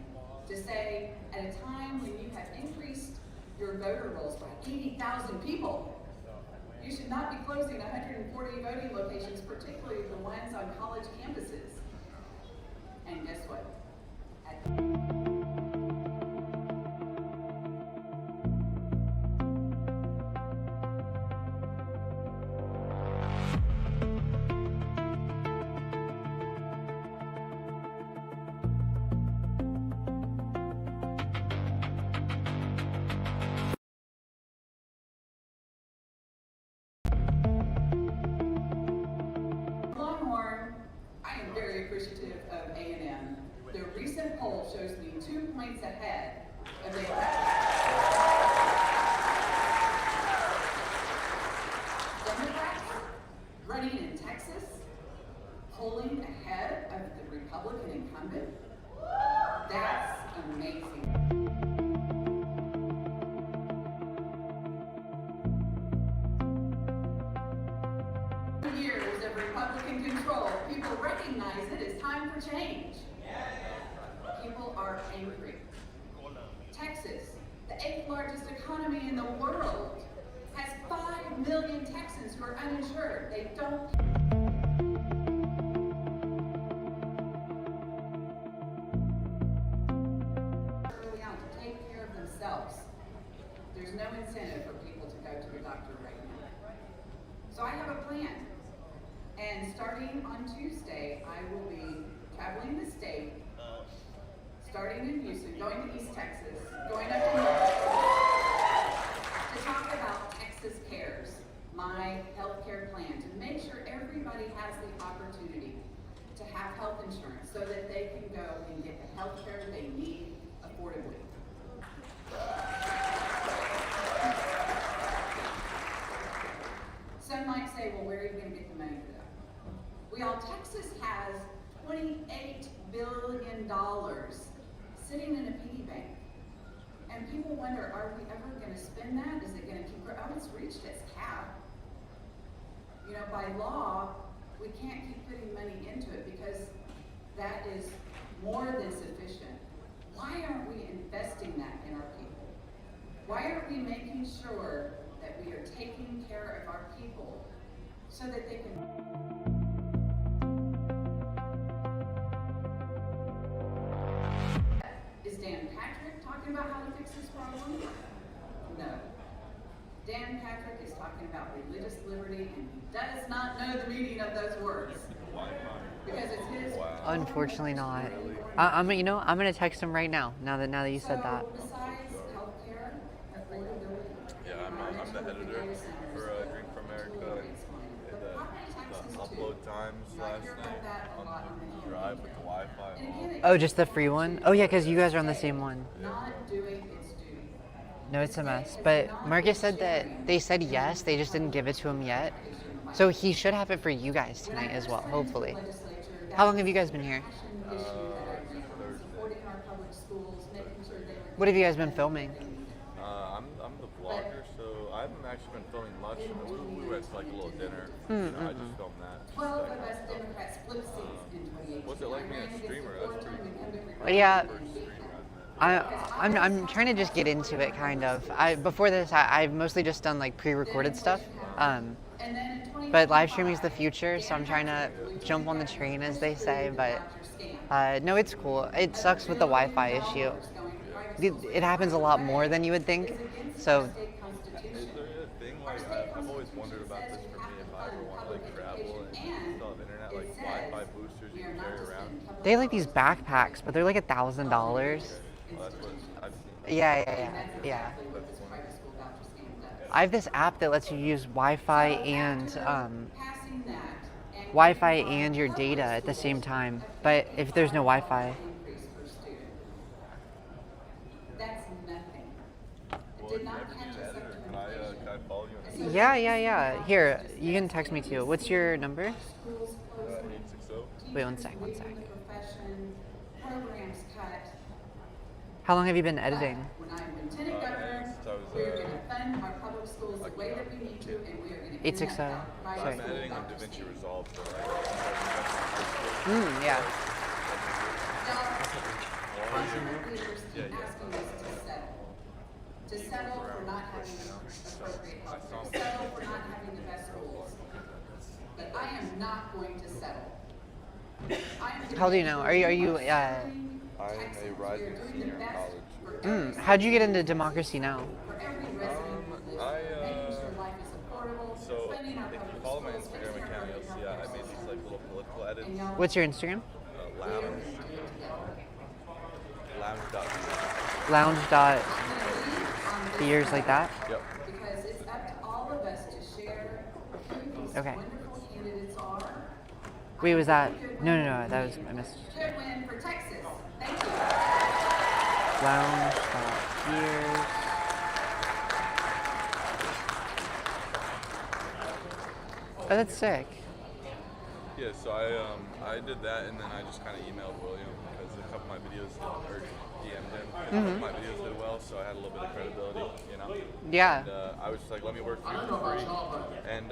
to say at a time when you have increased your voter rolls by 80,000 people, you should not be closing 140 voting locations, particularly the ones on college campuses. And guess what? I am very appreciative of A&M. Their recent poll shows me 2 points ahead of the Democrats running in Texas, polling ahead of the Republican incumbent. That's amazing. Years of Republican control, people recognize it as time for change. People are angry. Texas, the 8th largest economy in the world, has 5 million Texans who are uninsured. They don't. there's no incentive for people to go to the doctor right now. So I have a plan. And starting on Tuesday, I will be traveling the state, starting in Houston, going to East Texas, going up to North Texas, to talk about Texas Cares, my health care plan, to make sure everybody has the opportunity to have health insurance so that they can go and get the health care they need affordably. Some might say, well, where are you going to get the money for that? Well, Texas has $28 billion sitting in a piggy bank. And people wonder, are we ever going to spend that? Is it going to keep growing? Oh, it's reached its cap. You know, by law, we can't keep putting money into it because that is more than sufficient. Why aren't we investing that in our people? Why aren't we making sure that we are taking care of our people so that they can... Is Dan Patrick talking about how to fix this problem? No. Dan Patrick is talking about religious liberty, and he does not know the meaning of those words. Because it's his... Unfortunately not. I'm gonna text him right now. Now that you said that. Besides healthcare, affordability. Yeah, I'm the editor for Drink for America, and the upload times last night on the drive with the Wi-Fi. Oh, just the free one? Oh yeah, because you guys are on the same one. Not doing its duty. No, it's a mess. But Marcus said that they said yes, they just didn't give it to him yet. So he should have it for you guys tonight as well, hopefully. How long have you guys been here? What have you guys been filming? I'm the vlogger, so I haven't actually been filming much. We went to like a little dinner. I just filmed that. 12 of us Democrats flip seats in 2018. What's it like being a streamer? That's pretty cool. Yeah. I'm trying to just get into it, kind of. Before this, I've mostly just done like pre-recorded stuff. But live streaming is the future, so I'm trying to jump on the train, as they say. But no, it's cool. It sucks with the Wi-Fi issue. It happens a lot more than you would think. So. Is there a thing like I've always wondered about this for me if I ever want to like travel and still have internet, like Wi-Fi boosters you can carry around? They have like these backpacks, but they're like $1,000. Well, that's what I've seen. Yeah. I have this app that lets you use Wi-Fi and your data at the same time. But if there's no Wi-Fi, That's nothing. Well, if you ever need an editor, can I follow you on yeah. Here, you can text me too. What's your number? 860? Wait, one sec. Programs cut. How long have you been editing? When I'm lieutenant governor, we're going to fund our public schools the way that we need to, and we are going to 860. Sorry. I'm editing on DaVinci Resolve for Yeah. Leaders keep asking us to settle for not having appropriate health care, to settle for not having the best schools. But I am not going to settle. How old do you know? Are you? I'm a rising senior in college. How'd you get into Democracy Now? So if you follow my Instagram account, you'll see I made these like little political edits. What's your Instagram? Lounge.beers like that? Yep. Because it's up to all of us to share who these Okay. wonderful candidates are. Wait, was that? No, that was, I missed. Good win for Texas. Thank you. Lounge.beers. Oh, that's sick. Yeah, so I did that, and then I just kind of emailed William because a couple of my videos or DM'd him. A couple of my videos did well, so I had a little bit of credibility, you know. Yeah. And I was just like, let me work for you for free. And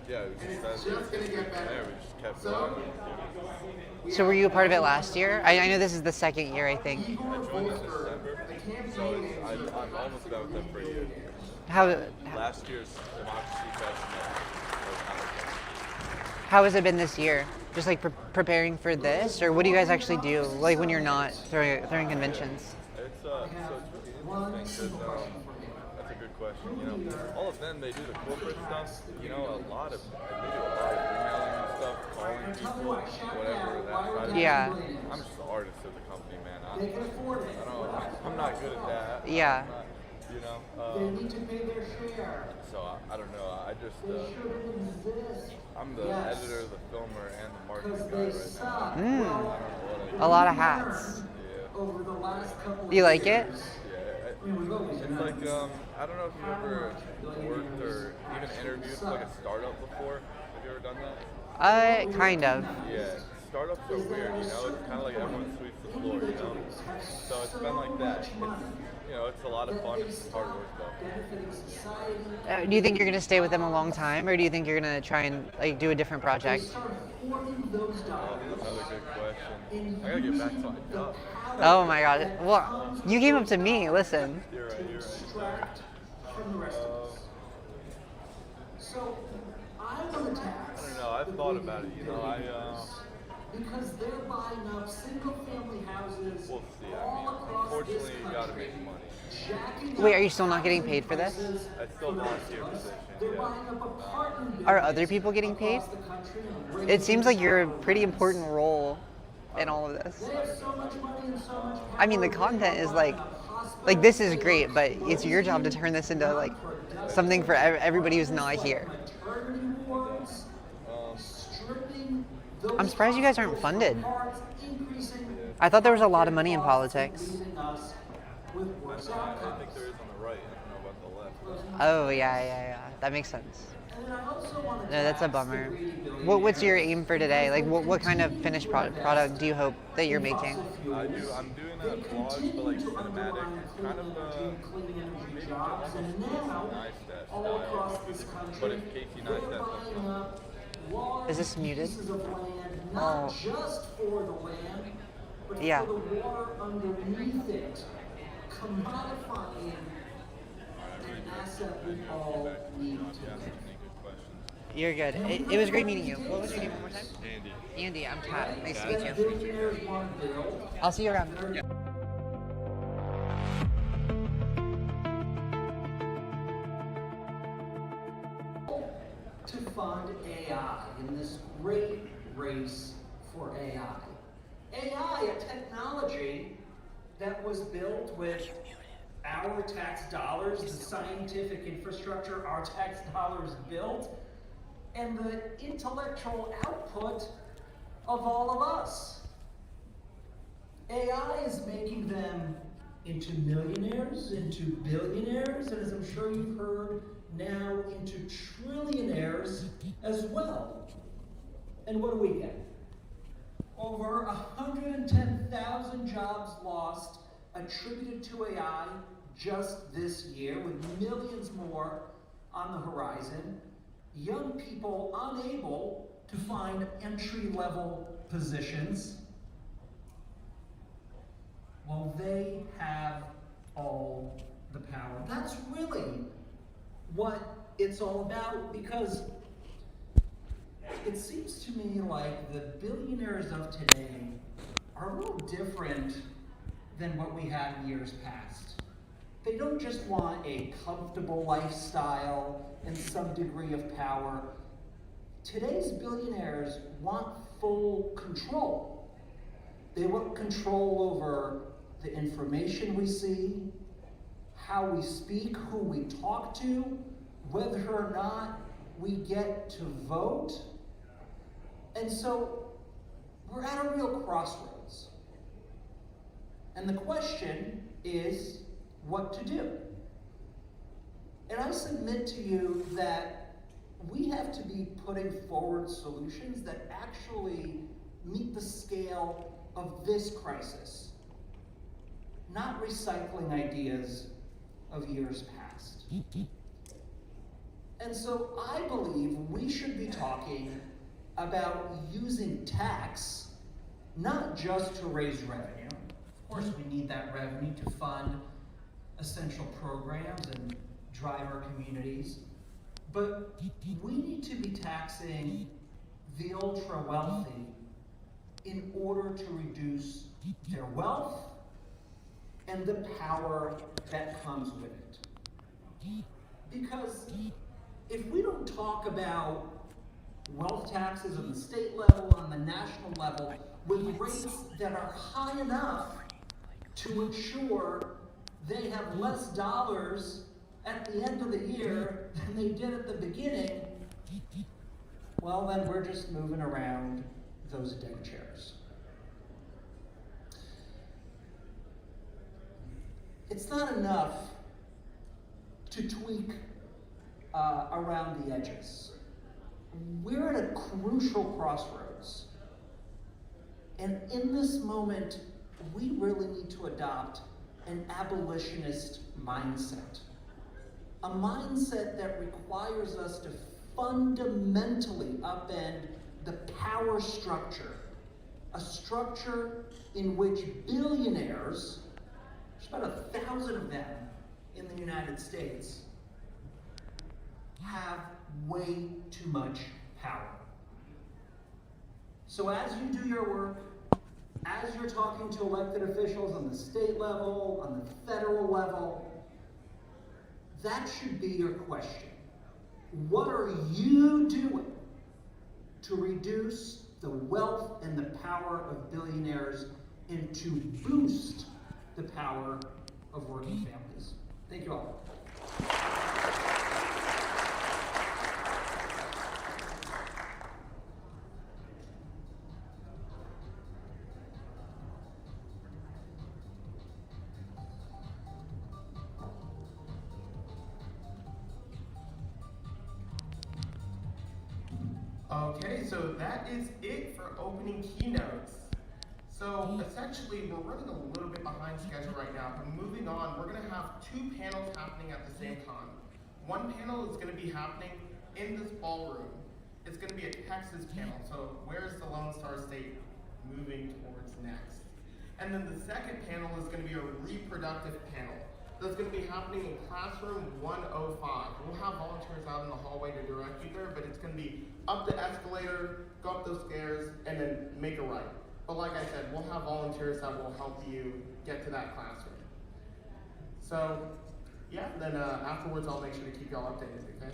yeah, it was just there. We just kept going. So were you a part of it last year? I know this is the second year, I think. I joined in December, so I'm almost done with them for a year. Last year's Democracy Fest. How has it been this year? Just like preparing for this, or what do you guys actually do? Like when you're not throwing conventions? It's really interesting because question. You know, all of them, they do the corporate stuff. You know, they do a lot of emailing and stuff, calling people, whatever that side of it. Yeah. I'm just the artist of the company, man. I'm not good at that. Yeah. You know, They need to pay their share. so I don't know. I just I'm the editor, the filmer, and the marketing guy right now. I don't know what A lot of hats. Over the last couple Do you like it? It's like I don't know if you've ever worked or even interviewed for like a startup before. Have you ever done that? Kind of. Yeah, startups are weird, you know. It's kind of like everyone sweeps the floor, you know. So it's been like that. It's, you know, it's a lot of fun. It's hard work though. Do you think you're gonna stay with them a long time, or do you think you're gonna try and like do a different project? That's another good question. I gotta get back to my job. Oh my God! Well, you came up to me. Listen. You're right. From the rest of us. So I want to tax. I don't know. I've thought about it. You know, because they're buying up single-family houses. We'll see. I mean, unfortunately, you gotta make money. Wait, are you still not getting paid for this? I still volunteer position. Yeah. Are other people getting paid? It seems like you're a pretty important role in all of this. I mean, the content is like this is great, but it's your job to turn this into like something for everybody who's not here. I'm surprised you guys aren't funded. I thought there was a lot of money in politics. I think there is on the right. I don't know about the left. Oh yeah. That makes sense. No, that's a bummer. What's your aim for today? Like, what kind of finished product do you hope that you're making? I'm doing a vlog, but like cinematic. It's kind of maybe almost Casey Neistat style. But if Casey Neistat. Is this muted? Not just for the land, but Yeah. for the water underneath it, commodifying an asset we all need to. You're good. It was great meeting you. What was your name one more time? Andy. Andy, I'm Kat. Nice to meet you. I'll see you around. Yeah. To fund AI in this great race for AI. AI, a technology that was built with our tax dollars, the scientific infrastructure our tax dollars built, and the intellectual output of all of us. AI is making them into millionaires, into billionaires, and as I'm sure you've heard, now into trillionaires as well. And what do we get? Over 110,000 jobs lost attributed to AI just this year, with millions more on the horizon. Young people unable to find entry-level positions. Well, they have all the power. That's really what it's all about, because it seems to me like the billionaires of today are a little different than what we had in years past. They don't just want a comfortable lifestyle and some degree of power. Today's billionaires want full control. They want control over the information we see, how we speak, who we talk to, whether or not we get to vote. And so we're at a real crossroads. And the question is what to do. And I submit to you that we have to be putting forward solutions that actually meet the scale of this crisis, not recycling ideas of years past. And so I believe we should be talking about using tax not just to raise revenue. Of course, we need that revenue to fund essential programs and drive our communities, but we need to be taxing the ultra wealthy in order to reduce their wealth and the power that comes with it. Because if we don't talk about wealth taxes on the state level, on the national level, with rates that are high enough to ensure they have less dollars at the end of the year than they did at the beginning, well, then we're just moving around those deck chairs. It's not enough to tweak around the edges. We're at a crucial crossroads. And in this moment, we really need to adopt an abolitionist mindset. A mindset that requires us to fundamentally upend the power structure. A structure in which billionaires, there's about 1,000 of them in the United States, have way too much power. So as you do your work, as you're talking to elected officials on the state level, on the federal level, that should be your question. What are you doing to reduce the wealth and the power of billionaires and to boost the power of working families? Thank you all. Okay, so that is it for opening keynotes. So essentially, we're running a little bit behind schedule right now, but moving on, we're gonna have 2 panels happening at the same time. One panel is gonna be happening in this ballroom. It's gonna be a Texas panel, so where's the Lone Star State moving towards next? And then the second panel is gonna be a reproductive panel. That's going to be happening in classroom 105. We'll have volunteers out in the hallway to direct you there, but it's going to be up the escalator, go up those stairs, and then make a right. But like I said, we'll have volunteers that will help you get to that classroom. So, yeah, then afterwards I'll make sure to keep y'all updated, okay?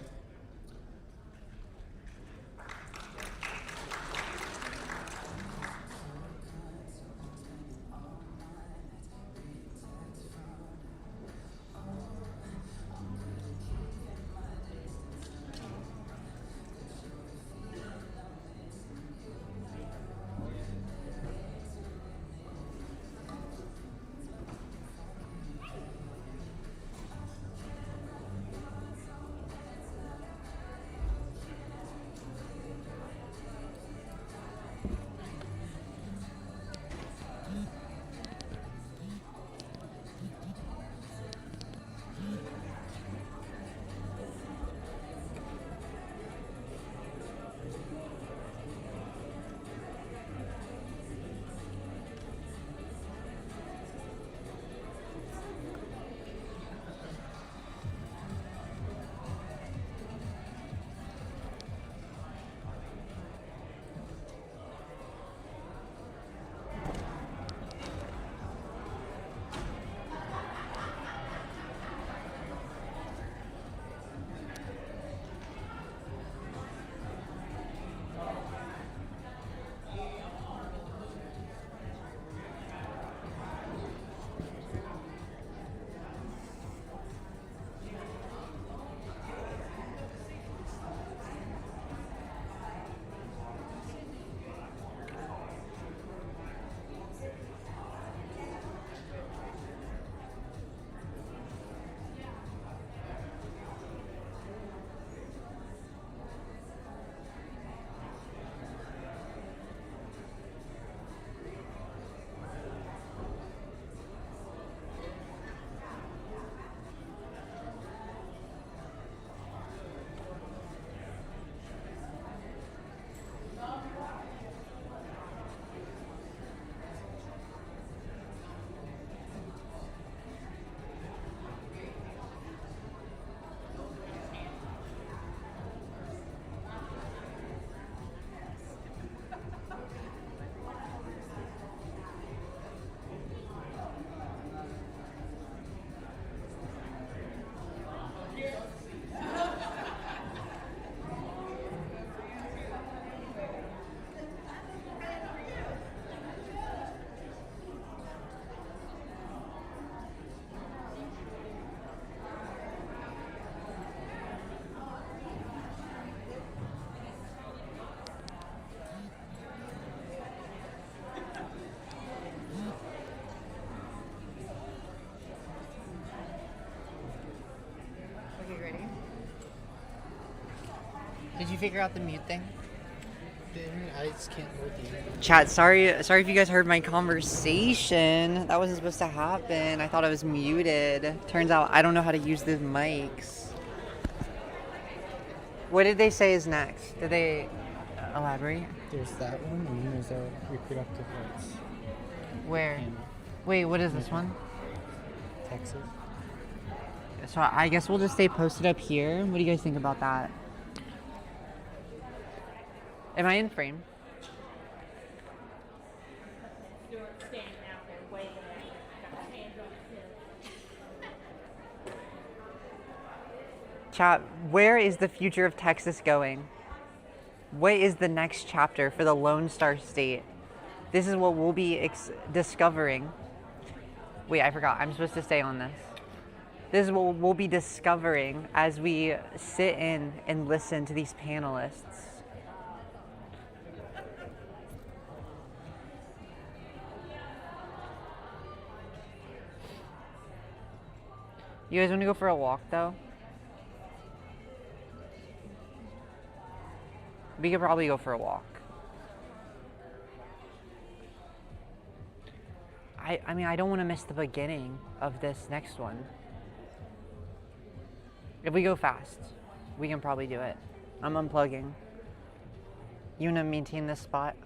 figure out the mute thing? I just can't hold you. Chat, sorry if you guys heard my conversation. That wasn't supposed to happen. I thought I was muted. Turns out I don't know how to use the mics. What did they say is next? Did they elaborate? There's that one, and then there's a reproductive rights. Where? Wait, what is this one? Texas. So I guess we'll just stay posted up here. What do you guys think about that? Am I in frame? Chat, where is the future of Texas going? What is the next chapter for the Lone Star State? This is what we'll be discovering. Wait, I forgot. I'm supposed to stay on this. This is what we'll be discovering as we sit in and listen to these panelists. You guys want to go for a walk, though? We could probably go for a walk. I mean, I don't want to miss the beginning of this next one. If we go fast, we can probably do it. I'm unplugging. You want to maintain this spot?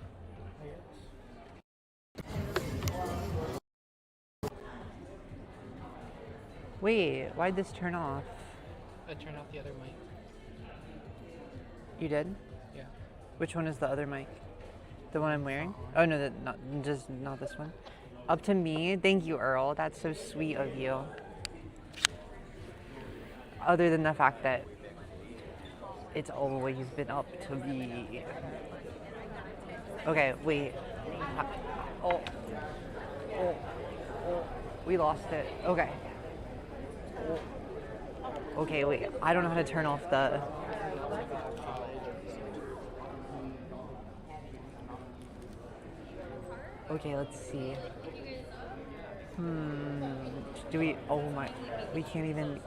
Wait, why'd this turn off? I turned off the other mic. You did? Yeah. Which one is the other mic? The one I'm wearing? Oh no, not this one. Up to me? Thank you, Earl. That's so sweet of you. Other than the fact that it's always been up to me. Okay, wait. Oh. We lost it. Okay. Okay, wait. I don't know how to turn off the... Okay, let's see. Do we... Oh my... We can't even...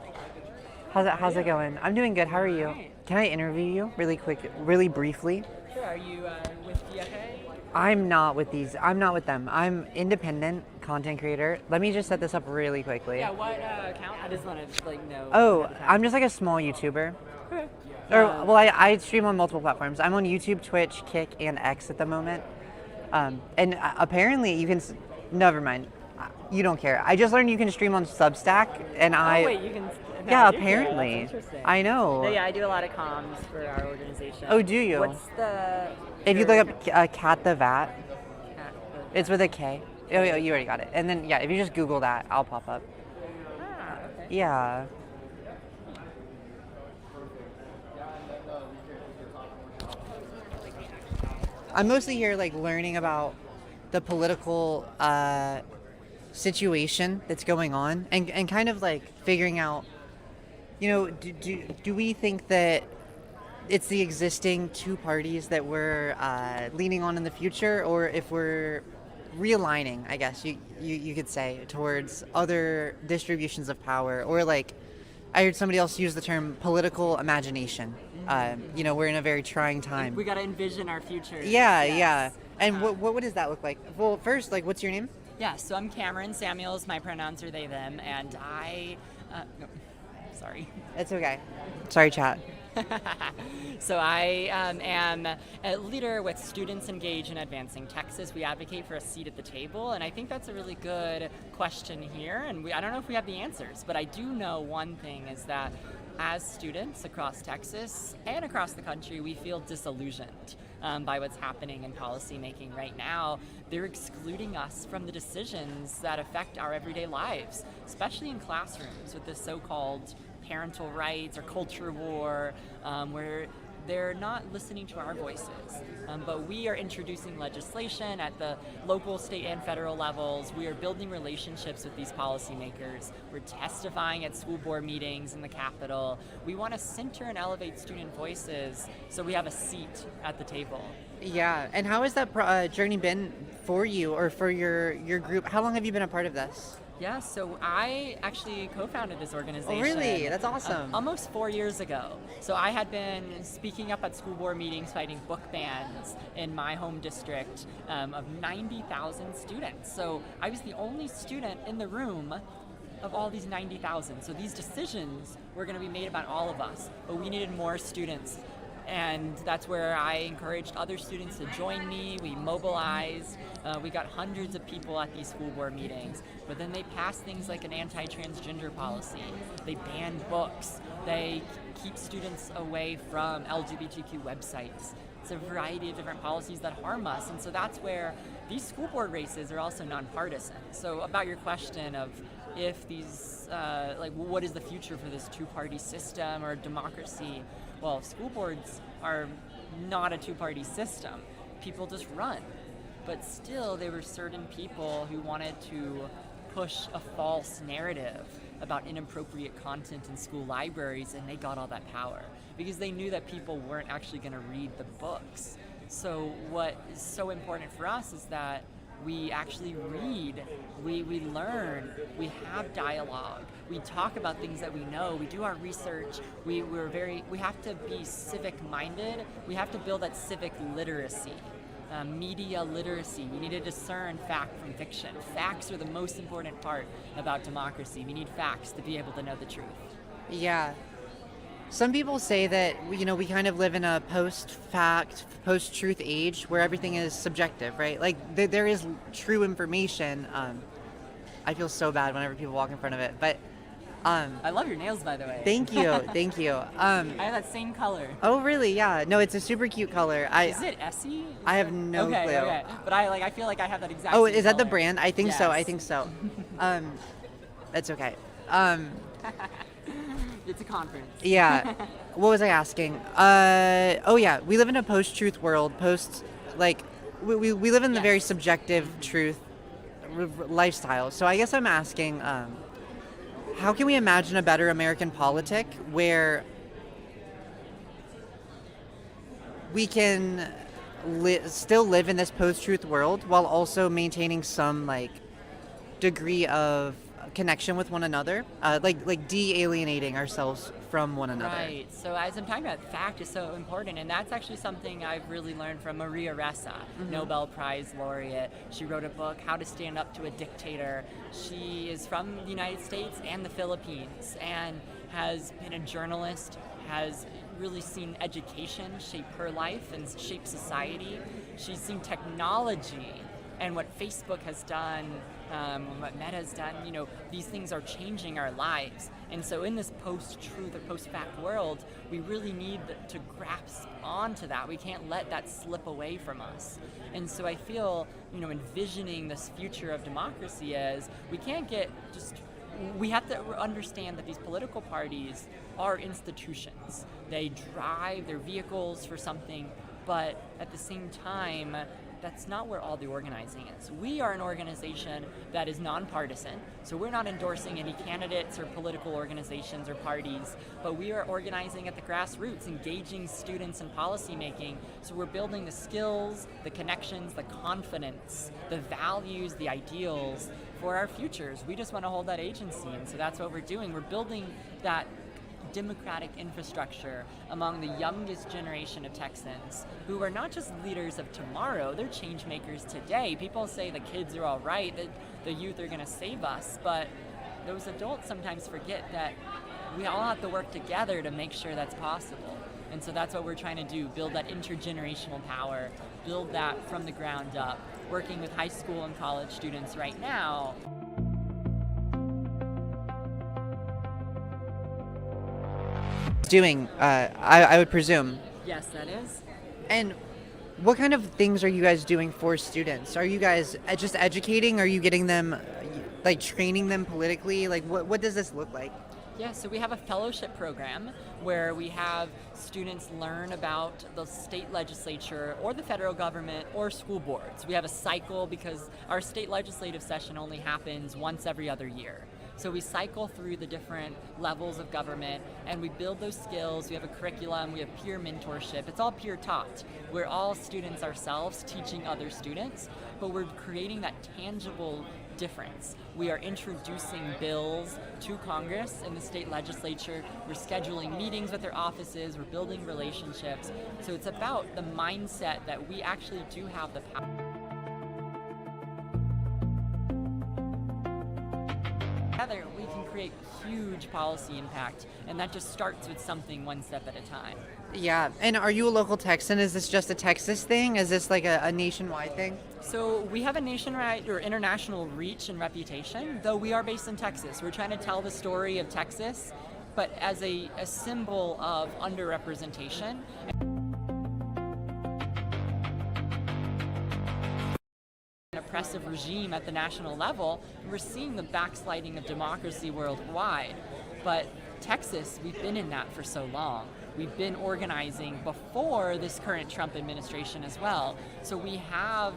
How's it going? I'm doing good. How are you? Can I interview you really quick, really briefly? Sure. Are you with DFA? I'm not with these. I'm not with them. I'm independent content creator. Let me just set this up really quickly. Yeah. What account? I just want to know. Oh, I'm just like a small YouTuber. Okay. Or well, I stream on multiple platforms. I'm on YouTube, Twitch, Kick, and X at the moment. And apparently you can. Never mind. You don't care. I just learned you can stream on Substack, and Oh wait, you can. No, Yeah, I do care. apparently. That's interesting. I know. No, yeah, I do a lot of comms for our organization. Oh, do you? What's the? If you look up Cat the Vat, Cat it's with a K. Oh, yeah, you already got it. And then, yeah, if you just Google that, I'll pop up. Ah, okay. Yeah. I'm mostly here, like, learning about the political situation that's going on and kind of, like, figuring out, you know, do we think that it's the existing two parties that we're leaning on in the future, or if we're realigning, I guess you could say, towards other distributions of power, or like I heard somebody else use the term political imagination. You know, we're in a very trying time. We got to envision our future. Yeah, Yes. yeah. And what does that look like? Well, first, like, what's your name? Yeah, so I'm Cameron Samuels. My pronouns are they, them, and I. No, sorry. It's okay. Sorry, chat. So I am a leader with Students Engaged in Advancing Texas. We advocate for a seat at the table, and I think that's a really good question here. And I don't know if we have the answers, but I do know one thing is that as students across Texas and across the country, we feel disillusioned by what's happening in policymaking right now. They're excluding us from the decisions that affect our everyday lives, especially in classrooms with this so-called parental rights or culture war, where they're not listening to our voices. But we are introducing legislation at the local, state, and federal levels. We are building relationships with these policymakers. We're testifying at school board meetings in the Capitol. We want to center and elevate student voices so we have a seat at the table. Yeah, and how has that journey been for you or for your group? How long have you been a part of this? Yeah, so I actually co-founded this organization. Oh, really? That's awesome. Almost 4 years ago. So I had been speaking up at school board meetings, fighting book bans in my home district of 90,000 students. So I was the only student in the room of all these 90,000. So these decisions were going to be made about all of us, but we needed more students. And that's where I encouraged other students to join me. We mobilized. We got hundreds of people at these school board meetings. But then they passed things like an anti-transgender policy. They banned books. They keep students away from LGBTQ websites. It's a variety of different policies that harm us. And so that's where these school board races are also nonpartisan. So about your question of if these, what is the future for this two-party system or democracy? Well, school boards are not a two-party system. People just run. But still, there were certain people who wanted to push a false narrative about inappropriate content in school libraries, and they got all that power because they knew that people weren't actually going to read the books. So what is so important for us is that we actually read, we learn, we have dialogue, we talk about things that we know, we do our research, we have to be civic minded, we have to build that civic literacy, media literacy. We need to discern fact from fiction. Facts are the most important part about democracy. We need facts to be able to know the truth. Yeah. Some people say that, we kind of live in a post-fact, post-truth age where everything is subjective, right? Like, there is true information. I feel so bad whenever people walk in front of it, but... I love your nails, by the way. Thank you, thank you. I have that same color. Oh, really? Yeah. No, it's a super cute color. Is it Essie? I have no clue. Okay. But I feel like I have that exact Oh, same is that the color. brand? I think Yes. so, I think so. That's okay. It's a conference. Yeah. What was I asking? Oh yeah, we live in a post-truth world. We live in the very subjective truth lifestyle. So I guess I'm asking, how can we imagine a better American politic where we can still live in this post-truth world while also maintaining some degree of connection with one another, like de-alienating ourselves from one another. Right. So as I'm talking about, fact is so important, and that's actually something I've really learned from Maria Ressa, Nobel Prize laureate. She wrote a book, How to Stand Up to a Dictator. She is from the United States and the Philippines, and has been a journalist, has really seen education shape her life and shape society. She's seen technology and what Facebook has done, what Meta has done, these things are changing our lives. And so in this post-truth or post-fact world, we really need to grasp onto that. We can't let that slip away from us. And so I feel, envisioning this future of democracy as we have to understand that these political parties are institutions. They drive their vehicles for something, but at the same time, that's not where all the organizing is. We are an organization that is nonpartisan, so we're not endorsing any candidates or political organizations or parties, but we are organizing at the grassroots, engaging students in policymaking, so we're building the skills, the connections, the confidence, the values, the ideals for our futures. We just want to hold that agency, and so that's what we're doing. We're building that democratic infrastructure among the youngest generation of Texans who are not just leaders of tomorrow, they're change makers today. People say the kids are all right, that the youth are going to save us, but those adults sometimes forget that we all have to work together to make sure that's possible. And so that's what we're trying to do, build that intergenerational power, build that from the ground up, working with high school and college students right now. Doing, I would presume. Yes, that is. And what kind of things are you guys doing for students? Are you guys just educating? Are you getting them, training them politically? What does this look like? Yeah, so we have a fellowship program where we have students learn about the state legislature or the federal government or school boards. We have a cycle because our state legislative session only happens once every other year. So we cycle through the different levels of government and we build those skills. We have a curriculum, we have peer mentorship. It's all peer taught. We're all students ourselves teaching other students, but we're creating that tangible difference. We are introducing bills to Congress and the state legislature. We're scheduling meetings with their offices. We're building relationships. So it's about the mindset that we actually do have the power. Together, we can create huge policy impact, and that just starts with something one step at a time. Yeah, and are you a local Texan? Is this just a Texas thing? Is this like a nationwide thing? So we have a nationwide or international reach and reputation, though we are based in Texas. We're trying to tell the story of Texas, but as a symbol of underrepresentation. An oppressive regime at the national level, we're seeing the backsliding of democracy worldwide. But Texas, we've been in that for so long. We've been organizing before this current Trump administration as well. So we have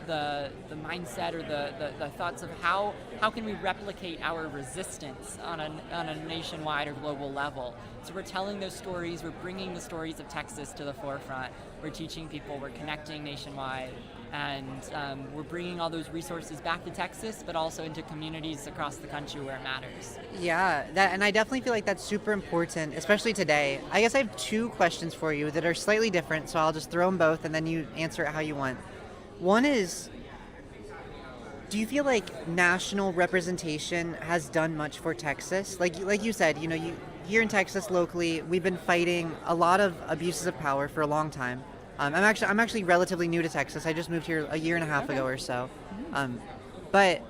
the mindset or the thoughts of how can we replicate our resistance on a nationwide or global level. So we're telling those stories, we're bringing the stories of Texas to the forefront. We're teaching people, we're connecting nationwide, and we're bringing all those resources back to Texas, but also into communities across the country where it matters. Yeah, and I definitely feel like that's super important, especially today. I guess I have two questions for you that are slightly different, so I'll just throw them both and then you answer it how you want. One is, do you feel like national representation has done much for Texas? Like you said, you here in Texas locally, we've been fighting a lot of abuses of power for a long time. I'm actually relatively new to Texas. I just moved here a year and a half ago or so. But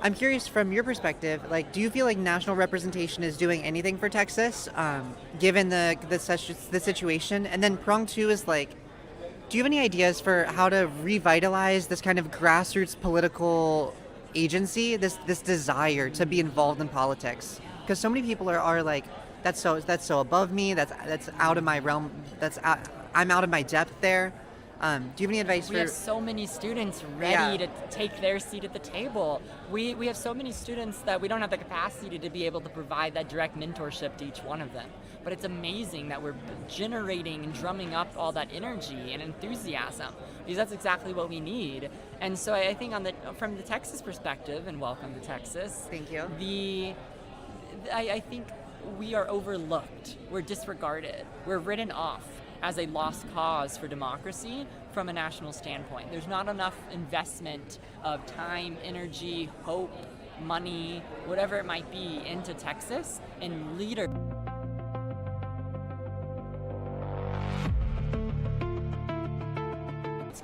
I'm curious from your perspective, like, do you feel like national representation is doing anything for Texas, given the situation? And then prong two is like, do you have any ideas for how to revitalize this kind of grassroots political agency, this desire to be involved in politics? Because so many people are like, that's so above me. That's out of my realm. I'm out of my depth there. Do you have any advice We have so many students ready to take their seat at the table. We have so many students that we don't have the capacity to be able to provide that direct mentorship to each one of them. But it's amazing that we're generating and drumming up all that energy and enthusiasm, because that's exactly what we need. And so I think from the Texas perspective, and welcome to Texas. Thank you. I think we are overlooked. We're disregarded. We're written off as a lost cause for democracy from a national standpoint. There's not enough investment of time, energy, hope, money, whatever it might be, into Texas and leaders.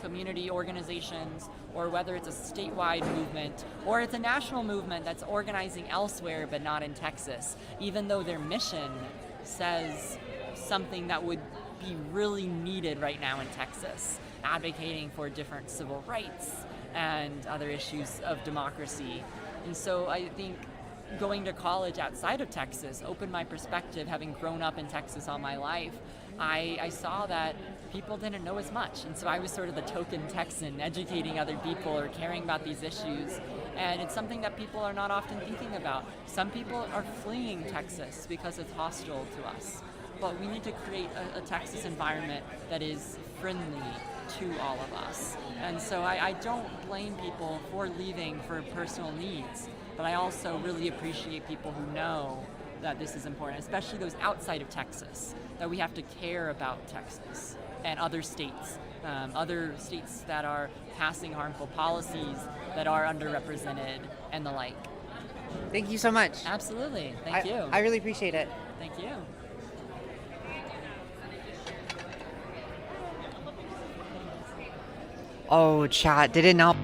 Community organizations, or whether it's a statewide movement or it's a national movement that's organizing elsewhere but not in Texas, even though their mission says something that would be really needed right now in Texas, advocating for different civil rights and other issues of democracy. And so I think going to college outside of Texas opened my perspective. Having grown up in Texas all my life, I saw that people didn't know as much, and so I was sort of the token Texan, educating other people or caring about these issues. And it's something that people are not often thinking about. Some people are fleeing Texas because it's hostile to us. But we need to create a Texas environment that is friendly to all of us. And so I don't blame people for leaving for personal needs, but I also really appreciate people who know that this is important, especially those outside of Texas, that we have to care about Texas and other states that are passing harmful policies, that are underrepresented, and the like. Thank you so much. Absolutely. Thank you. I really appreciate it. Thank you. Oh, chat, did it not?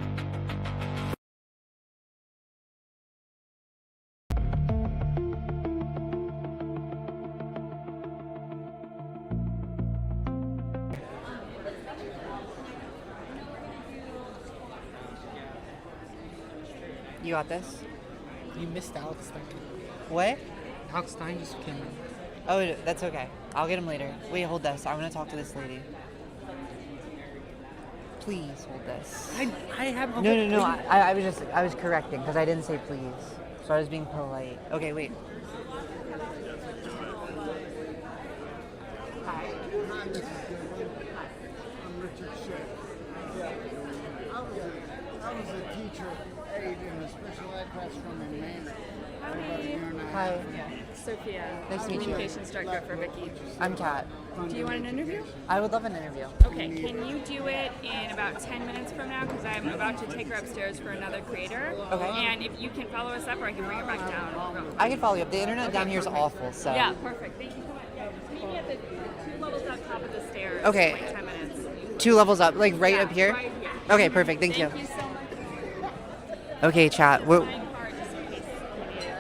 You got this? You missed Alex Stein. What? Alex Stein just came in. Oh, that's okay. I'll get him later. Wait, hold this. I want to talk to this lady. Please hold this. I have. No. I was correcting because I didn't say please. So I was being polite. Okay, wait. Hi, this is Goodwin. I'm Richard Schick. Yeah, I was a teacher aide in a special ed classroom in Maine for about a year and a half. Hi. Sophia, Nice to meet you. Communications Director for Vicky. I'm Kat. Do you want an interview? I would love an interview. Okay, can you do it in about 10 minutes from now? Because I'm about to take her upstairs for another creator. Okay. And if you can follow us up, or I can bring her back down. I can follow you up. The internet down here is awful, so. Yeah, perfect. Thank you so much. Meet me at the 2 levels up top of the stairs. Okay. In like 10 minutes. 2 levels up, like right up here? Right here. Okay, perfect. Thank you. Thank you so much. Okay, chat.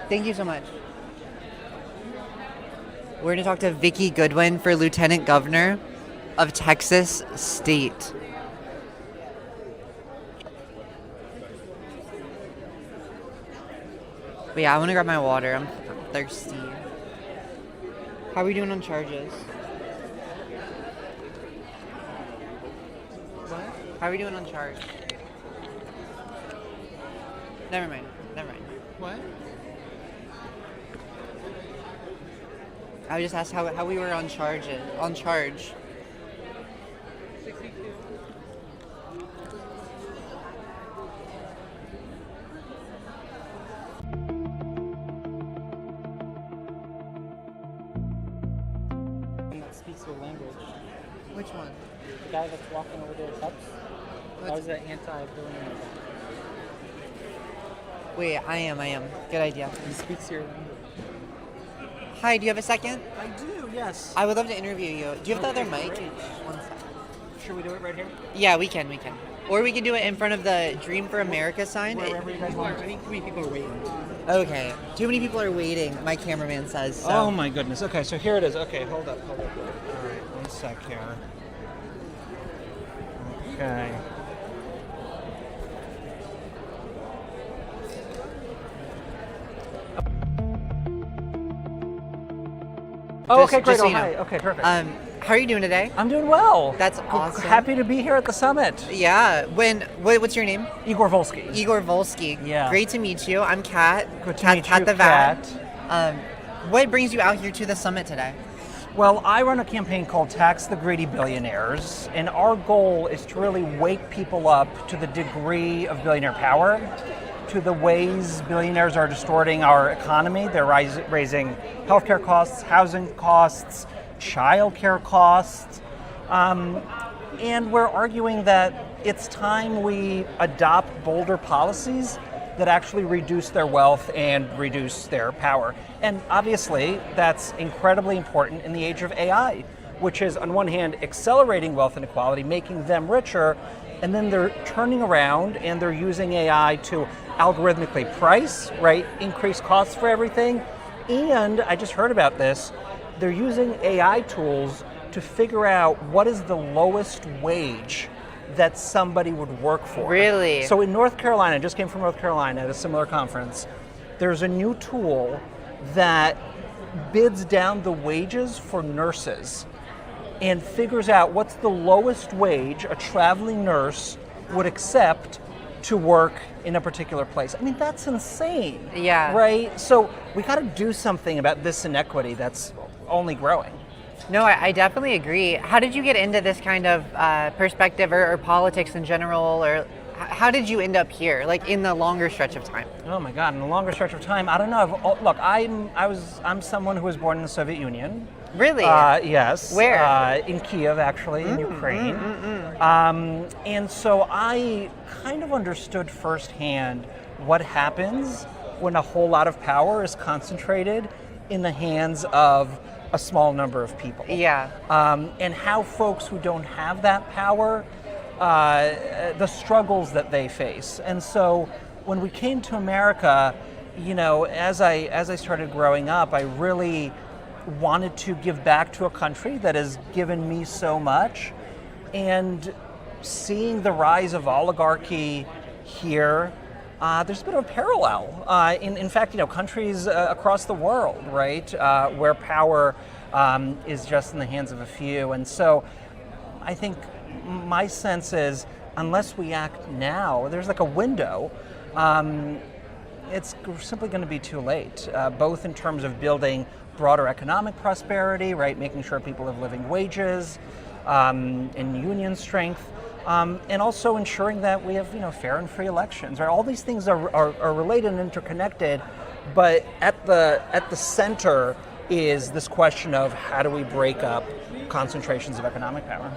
Thank you so much. We're going to talk to Vicky Goodwin for Lieutenant Governor of Texas State. But yeah, I want to grab my water. I'm thirsty. How are we doing on charges? What? How are we doing on charge? Never mind. What? I just asked how we were on charge. 62. That speaks your language. Which one? The guy that's walking over there helps. That was an anti-billionaire. Wait, I am. Good idea. He speaks your language. Hi, do you have a second? I do, yes. I would love to interview you. Do you have the other mic? Great. One second. Should we do it right here? Yeah, we can. Or we can do it in front of the Dream for America sign. Wherever you guys want. I think 3 people are waiting. Okay. Too many people are waiting, my cameraman says. So. Oh my goodness. Okay, so here it is. Okay, hold up. All right, one sec here. Okay. Oh, okay, great. so Oh, you know. hi. Okay, perfect. How are you doing today? I'm doing well. That's awesome. Happy to be here at the summit. Yeah. What's your name? Igor Volsky. Igor Volsky. Yeah. Great to meet you. I'm Kat. Good to meet Kat you, the Vat. Kat. What brings you out here to the summit today? Well, I run a campaign called Tax the Greedy Billionaires, and our goal is to really wake people up to the degree of billionaire power, to the ways billionaires are distorting our economy. They're raising healthcare costs, housing costs, childcare costs, and we're arguing that it's time we adopt bolder policies that actually reduce their wealth and reduce their power. And obviously, that's incredibly important in the age of AI, which is on one hand accelerating wealth inequality, making them richer, and then they're turning around and they're using AI to algorithmically price, right, increase costs for everything. And I just heard about this, they're using AI tools to figure out what is the lowest wage that somebody would work for. Really? So in North Carolina, I just came from North Carolina at a similar conference, there's a new tool that bids down the wages for nurses and figures out what's the lowest wage a traveling nurse would accept to work in a particular place. I mean, that's insane. Yeah. Right? So we got to do something about this inequity that's only growing. No, I definitely agree. How did you get into this kind of perspective or politics in general, or how did you end up here, like in the longer stretch of time? Oh my God, in a longer stretch of time, I don't know. Look, I'm someone who was born in the Soviet Union. Really? Yes. Where? In Kiev, actually, in Ukraine. And so I kind of understood firsthand what happens when a whole lot of power is concentrated in the hands of a small number of people. Yeah. And how folks who don't have that power, the struggles that they face. And so when we came to America, you know, as I started growing up, I really wanted to give back to a country that has given me so much. And seeing the rise of oligarchy here, there's a bit of a parallel. In fact, you know, countries across the world, right, where power is just in the hands of a few. And so I think my sense is, unless we act now, there's like a window it's simply going to be too late, both in terms of building broader economic prosperity, right, making sure people have living wages and union strength, and also ensuring that we have fair and free elections. Right? All these things are related and interconnected, but at the center is this question of how do we break up concentrations of economic power.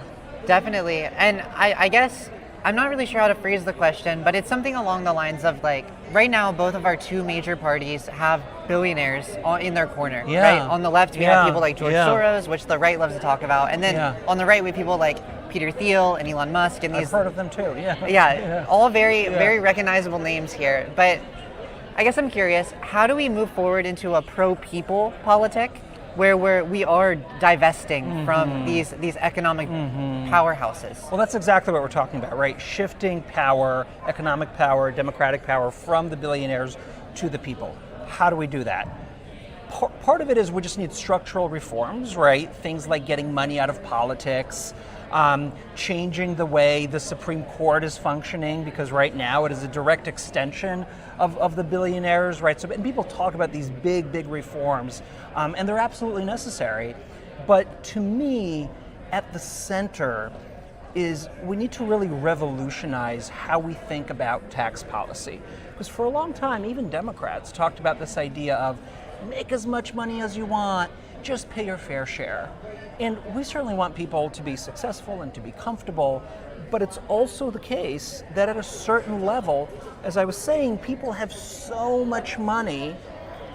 Definitely. And I guess I'm not really sure how to phrase the question, but it's something along the lines of like, right now, both of our two major parties have billionaires in their corner. Yeah. Right? On the left, we have people like George Soros, which the right loves to talk about. And then on the right, we have people like Peter Thiel and Elon Musk. And these, I've heard of them too, Yeah, all very recognizable names here. But I guess I'm curious, how do we move forward into a pro-people politic where we are divesting from these economic powerhouses? Well, that's exactly what we're talking about, right? Shifting power, economic power, democratic power from the billionaires to the people. How do we do that? Part of it is we just need structural reforms, right? Things like getting money out of politics, changing the way the Supreme Court is functioning, because right now it is a direct extension of the billionaires, right? So, and people talk about these big reforms, and they're absolutely necessary. But to me, at the center is we need to really revolutionize how we think about tax policy. Because for a long time, even Democrats talked about this idea of make as much money as you want, just pay your fair share. And we certainly want people to be successful and to be comfortable, but it's also the case that at a certain level, as I was saying, people have so much money,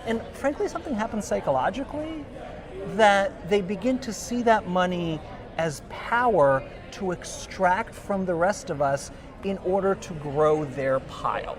and frankly something happens psychologically, that they begin to see that money as power to extract from the rest of us in order to grow their pile.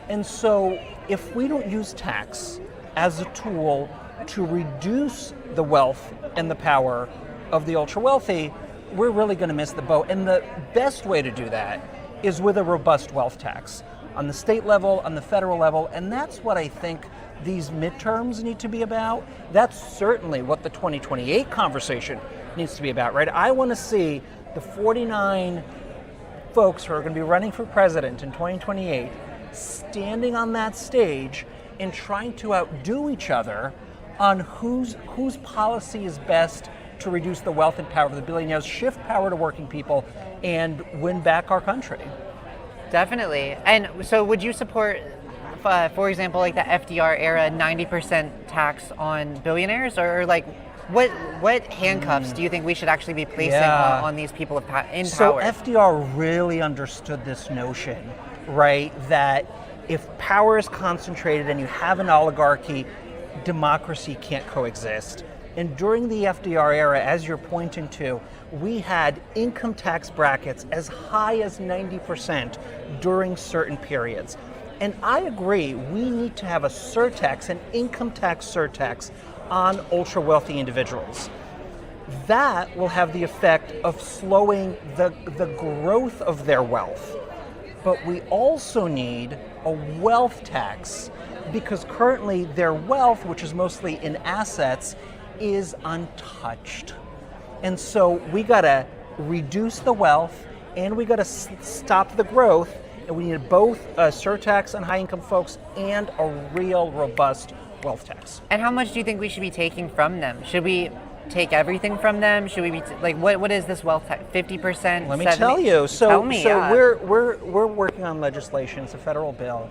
And so if we don't use tax as a tool to reduce the wealth and the power of the ultra wealthy, we're really going to miss the boat. And the best way to do that is with a robust wealth tax on the state level, on the federal level, and that's what I think these midterms need to be about. That's certainly what the 2028 conversation needs to be about, right? I want to see the 49 folks who are going to be running for president in 2028 standing on that stage and trying to outdo each other on whose policy is best to reduce the wealth and power of the billionaires, shift power to working people, and win back our country. Definitely. And so would you support, for example, like the FDR era 90% tax on billionaires? Or like, what handcuffs do you think we should actually be placing on these people in power? So FDR really understood this notion, right, that if power is concentrated and you have an oligarchy, democracy can't coexist. And during the FDR era, as you're pointing to, we had income tax brackets as high as 90% during certain periods. And I agree, we need to have a surtax, an income tax surtax on ultra wealthy individuals. That will have the effect of slowing the growth of their wealth. But we also need a wealth tax because currently their wealth, which is mostly in assets, is untouched. And so we gotta reduce the wealth and we gotta stop the growth, and we need both a surtax on high income folks and a real robust wealth tax. And how much do you think we should be taking from them? Should we take everything from them? Should we be like what is this wealth tax? 50%? Let me 70%? tell you. So yeah. we're working on legislation. It's a federal bill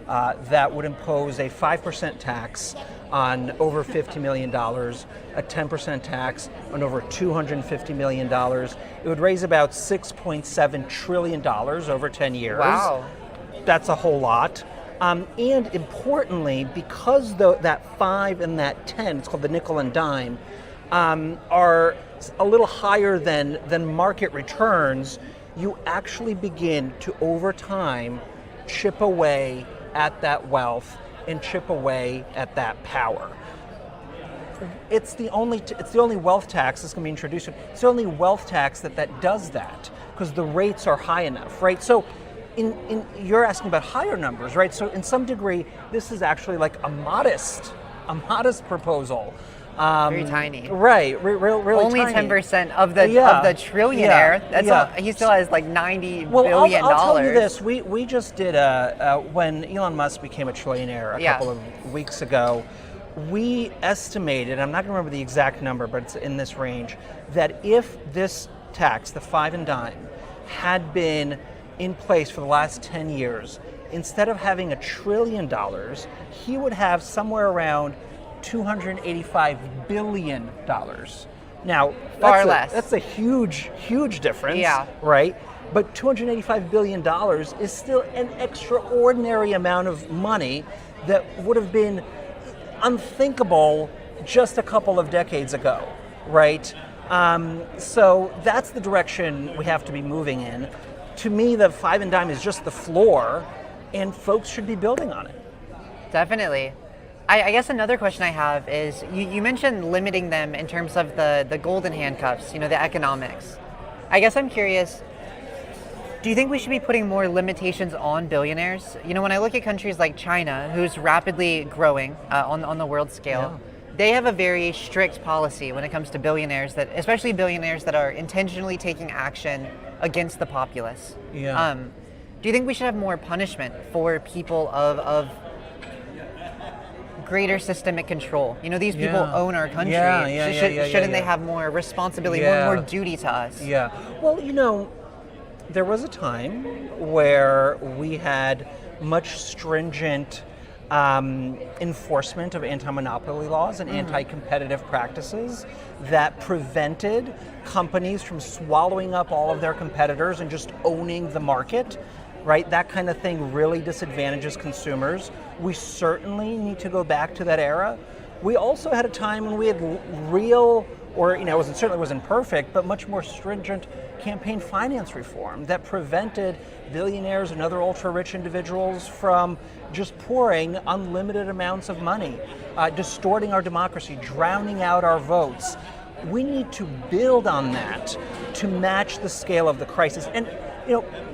that would impose a 5% tax on over $50 million, a 10% tax on over $250 million. It would raise about $6.7 trillion over 10 years. Wow. That's a whole lot. And importantly, because that 5 and that 10, it's called the nickel and dime, are a little higher than market returns, you actually begin to, over time, chip away at that wealth and chip away at that power. It's the only wealth tax that's going to be introduced. It's the only wealth tax that does that because the rates are high enough, right? So, you're asking about higher numbers, right? So, in some degree, this is actually like a modest proposal. Very tiny. Right, really Only tiny. 10% of the trillionaire. He still has like $90 billion. I'll tell you this: we just did when Elon Musk became a trillionaire a couple of weeks ago. We estimated, I'm not going to remember the exact number, but it's in this range, that if this tax, the 5 and dime, had been in place for the last 10 years, instead of having $1 trillion, he would have somewhere around $285 billion. Now, far less. That's a huge difference, Yeah. right? But $285 billion is still an extraordinary amount of money that would have been unthinkable just a couple of decades ago, right? So that's the direction we have to be moving in. To me, the 5 and dime is just the floor, and folks should be building on it. Definitely. I guess another question I have is, you mentioned limiting them in terms of the golden handcuffs, the economics. I guess I'm curious, do you think we should be putting more limitations on billionaires? When I look at countries like China, who's rapidly growing on the world scale, they have a very strict policy when it comes to billionaires, especially billionaires that are intentionally taking action against the populace. Yeah. Do you think we should have more punishment for people of greater systemic control? These people own our country. Shouldn't they have more responsibility, more duty to us? Yeah. Well, there was a time where we had much stringent enforcement of anti-monopoly laws and anti-competitive practices that prevented companies from swallowing up all of their competitors and just owning the market, right? That kind of thing really disadvantages consumers. We certainly need to go back to that era. We also had a time when we had real, or it certainly wasn't perfect, but much more stringent campaign finance reform that prevented billionaires and other ultra-rich individuals from just pouring unlimited amounts of money, distorting our democracy, drowning out our votes. We need to build on that to match the scale of the crisis. And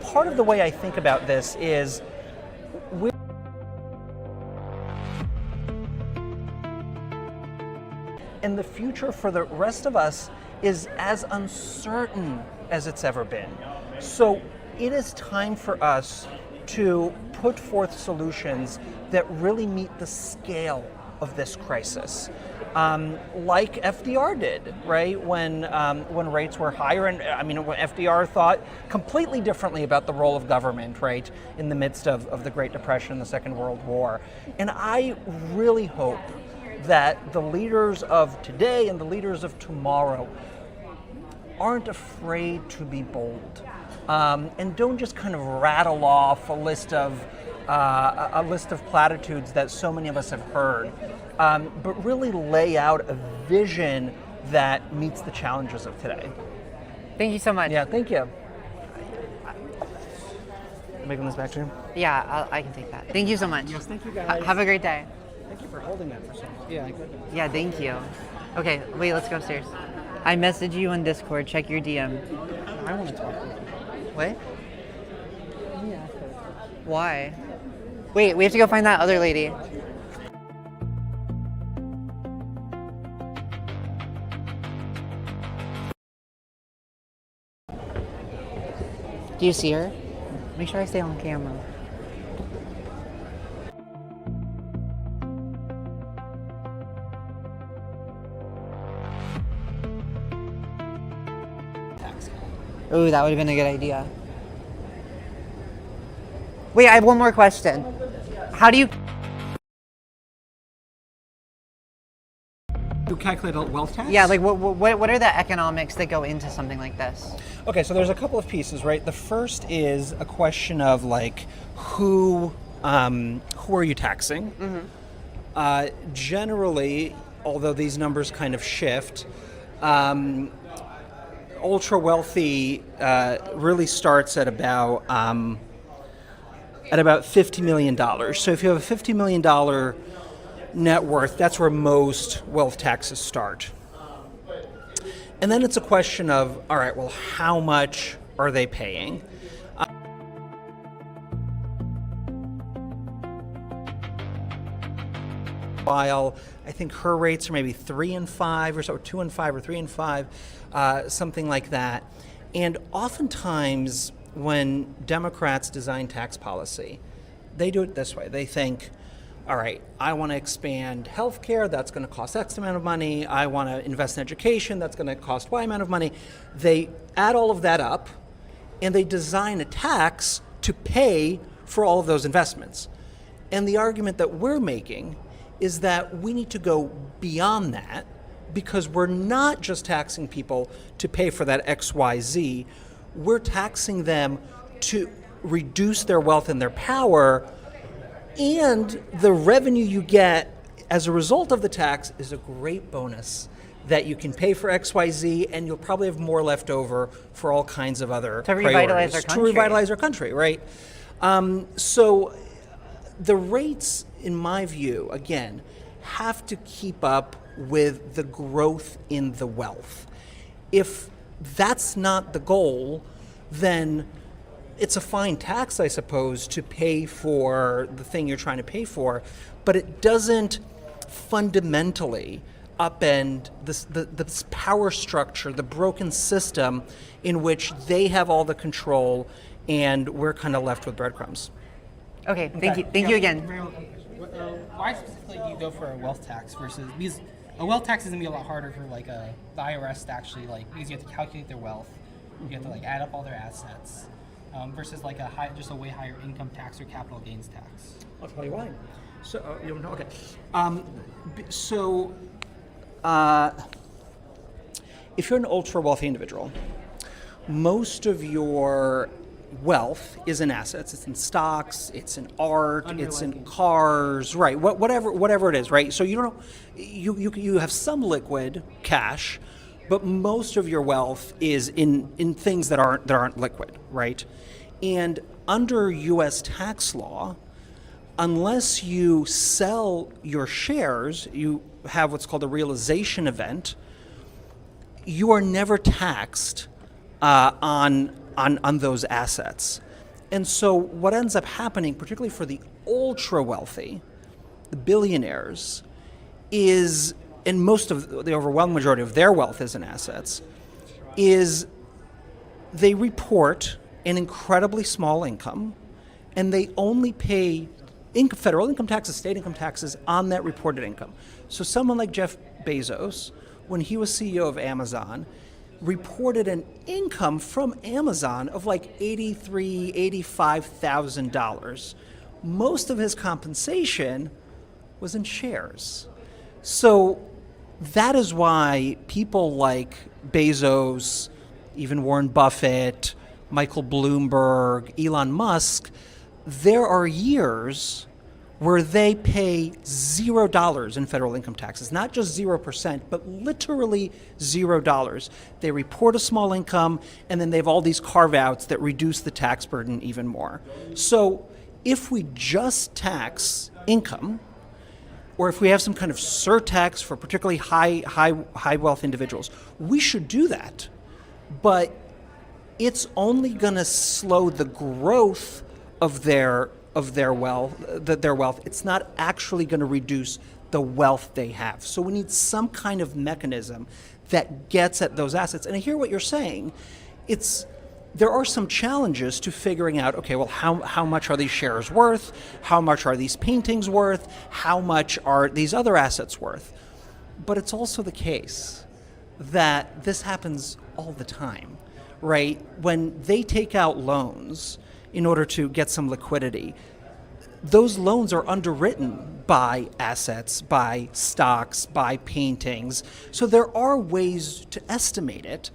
part of the way I think about this is and the future for the rest of us is as uncertain as it's ever been. So it is time for us to put forth solutions that really meet the scale of this crisis, like FDR did, right? When rates were higher, and when FDR thought completely differently about the role of government, right, in the midst of the Great Depression and the Second World War. And I really hope that the leaders of today and the leaders of tomorrow aren't afraid to be bold, and don't just kind of rattle off a list of platitudes that so many of us have heard, but really lay out a vision that meets the challenges of today. Thank you so much. Yeah, thank you. Making this back to you? Yeah, I can take that. Thank you so much. Yes, thank you guys. Have a great day. Thank you for holding that for so long. Yeah, Yeah, thank you. Okay, wait, let's go upstairs. I messaged you on Discord. Check your DM. I want to talk to you. What? Yeah. Why? Wait, we have to go find that other lady. Do you see her? Make sure I stay on camera. Ooh, that would have been a good idea. Wait, I have one more question. How do you calculate a wealth tax? Yeah, like what are the economics that go into something like this? Okay, so there's a couple of pieces, right? The first is a question of like who are you taxing? Mm-hmm. Generally, although these numbers kind of shift, ultra wealthy really starts at about $50 million. So if you have a $50 million net worth, that's where most wealth taxes start. And then it's a question of, all right, well, how much are they paying? while. I think her rates are maybe 3 and 5 or so, 2 and 5 or 3 and 5, something like that. And oftentimes when Democrats design tax policy, they do it this way. They think, all right, I want to expand healthcare, that's going to cost X amount of money. I want to invest in education, that's going to cost Y amount of money. They add all of that up and they design a tax to pay for all of those investments. And the argument that we're making is that we need to go beyond that, because we're not just taxing people to pay for that XYZ, we're taxing them to reduce their wealth and their power, and the revenue you get as a result of the tax is a great bonus that you can pay for XYZ, and you'll probably have more left over for all kinds of other To revitalize priorities. our country. To revitalize our country, right? So the rates, in my view, again, have to keep up with the growth in the wealth. If that's not the goal, then it's a fine tax, I suppose, to pay for the thing you're trying to pay for, but it doesn't fundamentally upend this power structure, the broken system in which they have all the control and we're kind of left with breadcrumbs. Okay, thank you again. Why specifically do you go for a wealth tax versus, because a wealth tax is gonna be a lot harder for like the IRS to actually because you have to calculate their wealth, you have to add up all their assets, versus just a way higher income tax or capital gains tax. I'll tell you why. So you don't know, okay. If you're an ultra wealthy individual, most of your wealth is in assets. It's in stocks, it's in art, it's in cars, right? Whatever it is, right? So you don't you have some liquid cash, but most of your wealth is in things that aren't liquid, right? And under U.S. tax law, unless you sell your shares, you have what's called a realization event. You are never taxed on those assets. And so what ends up happening, particularly for the ultra wealthy, the billionaires, is, and most of the overwhelming majority of their wealth is in assets, is they report an incredibly small income, and they only pay federal income taxes, state income taxes on that reported income. So someone like Jeff Bezos, when he was CEO of Amazon, reported an income from Amazon of like $83,000, $85,000. Most of his compensation was in shares. So that is why people like Bezos, even Warren Buffett, Michael Bloomberg, Elon Musk, there are years where they pay $0 in federal income taxes, not just 0%, but literally $0. They report a small income, and then they have all these carve-outs that reduce the tax burden even more. So if we just tax income, or if we have some kind of surtax for particularly high wealth individuals, we should do that. But it's only going to slow the growth of their wealth. It's not actually going to reduce the wealth they have. So we need some kind of mechanism that gets at those assets. And I hear what you're saying. There are some challenges to figuring out, okay, well, how much are these shares worth? How much are these paintings worth? How much are these other assets worth? But it's also the case that this happens all the time, right? When they take out loans in order to get some liquidity, those loans are underwritten by assets, by stocks, by paintings. So there are ways to estimate it.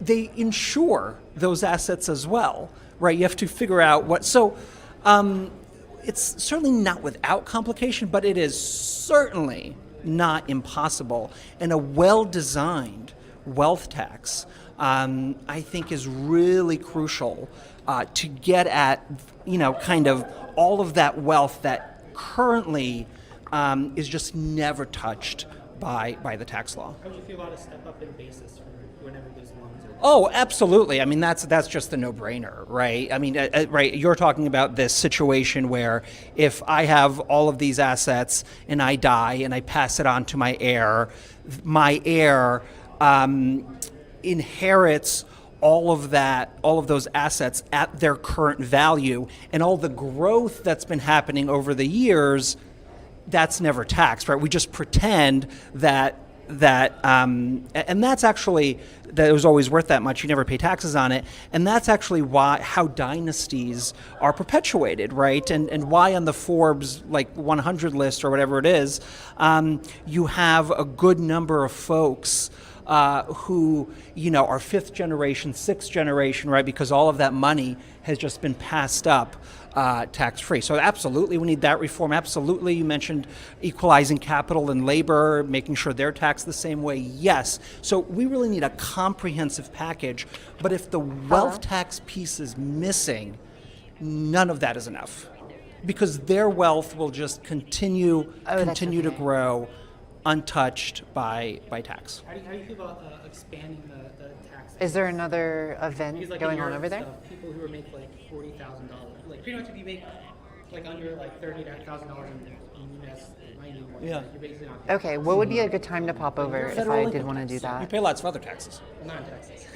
They insure those assets as well, right? You have to figure out what. So it's certainly not without complication, but it is certainly not impossible. And a well-designed wealth tax, I think, is really crucial to get at, kind of all of that wealth that currently is just never touched by the tax law. How would you feel about a step up in basis for whenever those loans are. Oh, absolutely. I mean, that's just a no-brainer, right? I mean, right. You're talking about this situation where if I have all of these assets and I die and I pass it on to my heir inherits all of those assets at their current value, and all the growth that's been happening over the years, that's never taxed, right? We just pretend that and that's actually, that it was always worth that much. You never pay taxes on it, and that's actually how dynasties are perpetuated, right? And why on the Forbes 100 list or whatever it is, you have a good number of folks who are fifth generation, sixth generation, right? Because all of that money has just been passed up tax-free. So absolutely, we need that reform. Absolutely, you mentioned equalizing capital and labor, making sure they're taxed the same way. Yes. So we really need a comprehensive package. But if the wealth tax piece is missing, none of that is enough, because their wealth will just continue to grow untouched by tax. How do you feel about expanding the tax? Is there another event going on over there? People who make $40,000, pretty much if you make under $30,000 in U.S. money, Yeah. you're basically not. Okay, what would be a good time to pop over if I did want to do that? You pay lots of other taxes. Non-taxes.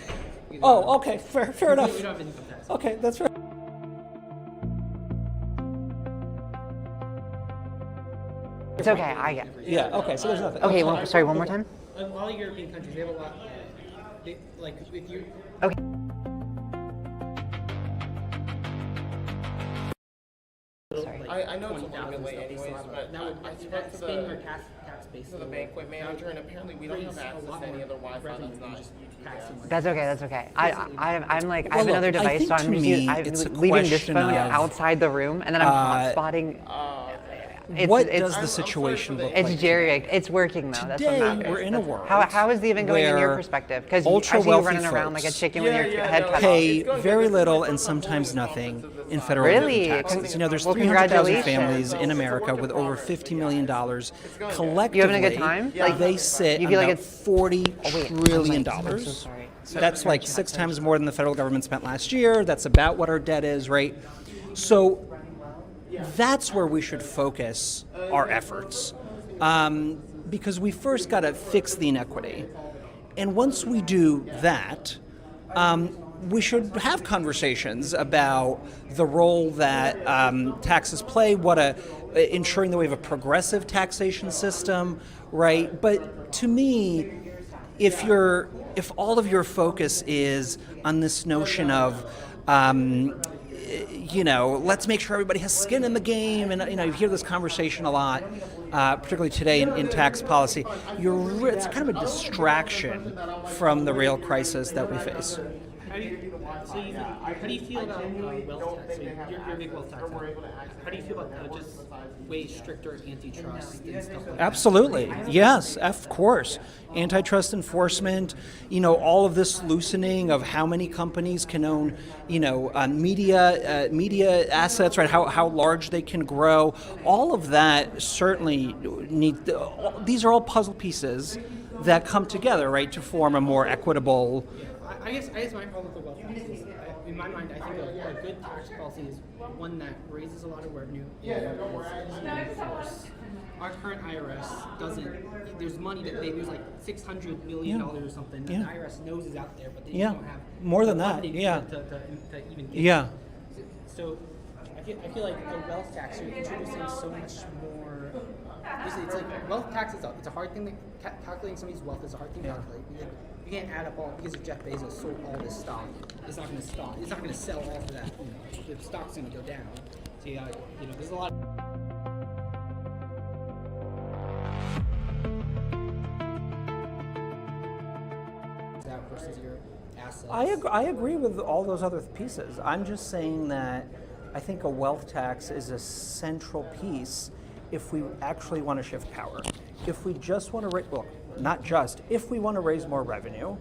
Oh, okay, fair enough. We don't have income tax. Okay, that's fair. It's okay, I get it. Yeah, okay, so there's nothing. Okay, sorry, one more time? All European countries, they have a lot, if you... Okay. I know it's a little bit late anyways, but I spoke to the banquet manager, and apparently we don't have access to any other Wi-Fi that's not YouTube. That's okay. I'm like, I Well, have another look, I device, think so I'm to me, I'm it's a leaving this question phone of, outside the room, and then I'm hotspotting. What does the situation look like? It's jerry-rigged. It's working though. That's what Today, matters. we're in a world How is the event going in your where perspective? Because I ultra see you wealthy running around like a folks chicken with your head cut off. pay very little and sometimes nothing in federal Really? taxes. There's Well, 300,000 congratulations. families in America with over $50 million collectively. You having a good time? They sit you on feel like about it's $40 trillion. I'm so sorry. That's like 6 times more than the federal government spent last year. That's about what our debt is, right? So that's where we should focus our efforts, because we first got to fix the inequity. And once we do that, we should have conversations about the role that taxes play, ensuring that we have a progressive taxation system, right? But to me, if all of your focus is on this notion of let's make sure everybody has skin in the game, and you hear this conversation a lot, particularly today in tax policy. It's kind of a distraction from the real crisis that we face. How do you feel about wealth tax? You're a big wealth tax. How do you feel about just way stricter antitrust and stuff like that? Absolutely, yes, of course. Antitrust enforcement, all of this loosening of how many companies can own, media assets, right? How large they can grow. All of that certainly these are all puzzle pieces that come together, right, to form a more equitable. I guess my problem with the wealth tax is, in my mind, I think a good tax policy is one that raises a lot of revenue and is easy to enforce. Our current IRS doesn't. There's money there's like $600 million or something that the IRS knows is out there, but they don't have more than that. to even get. Yeah. So I feel like a wealth tax, you're introducing so much more. It's like wealth tax is it's a hard thing. Calculating somebody's wealth is a hard thing to calculate. You can't add up all, because if Jeff Bezos sold all this stock, it's not going to stop. It's not going to sell all of that. The stock's going to go down. So there's a lot. That versus your assets. I agree with all those other pieces. I'm just saying that I think a wealth tax is a central piece if we actually want to shift power. If we just want to if we want to raise more revenue,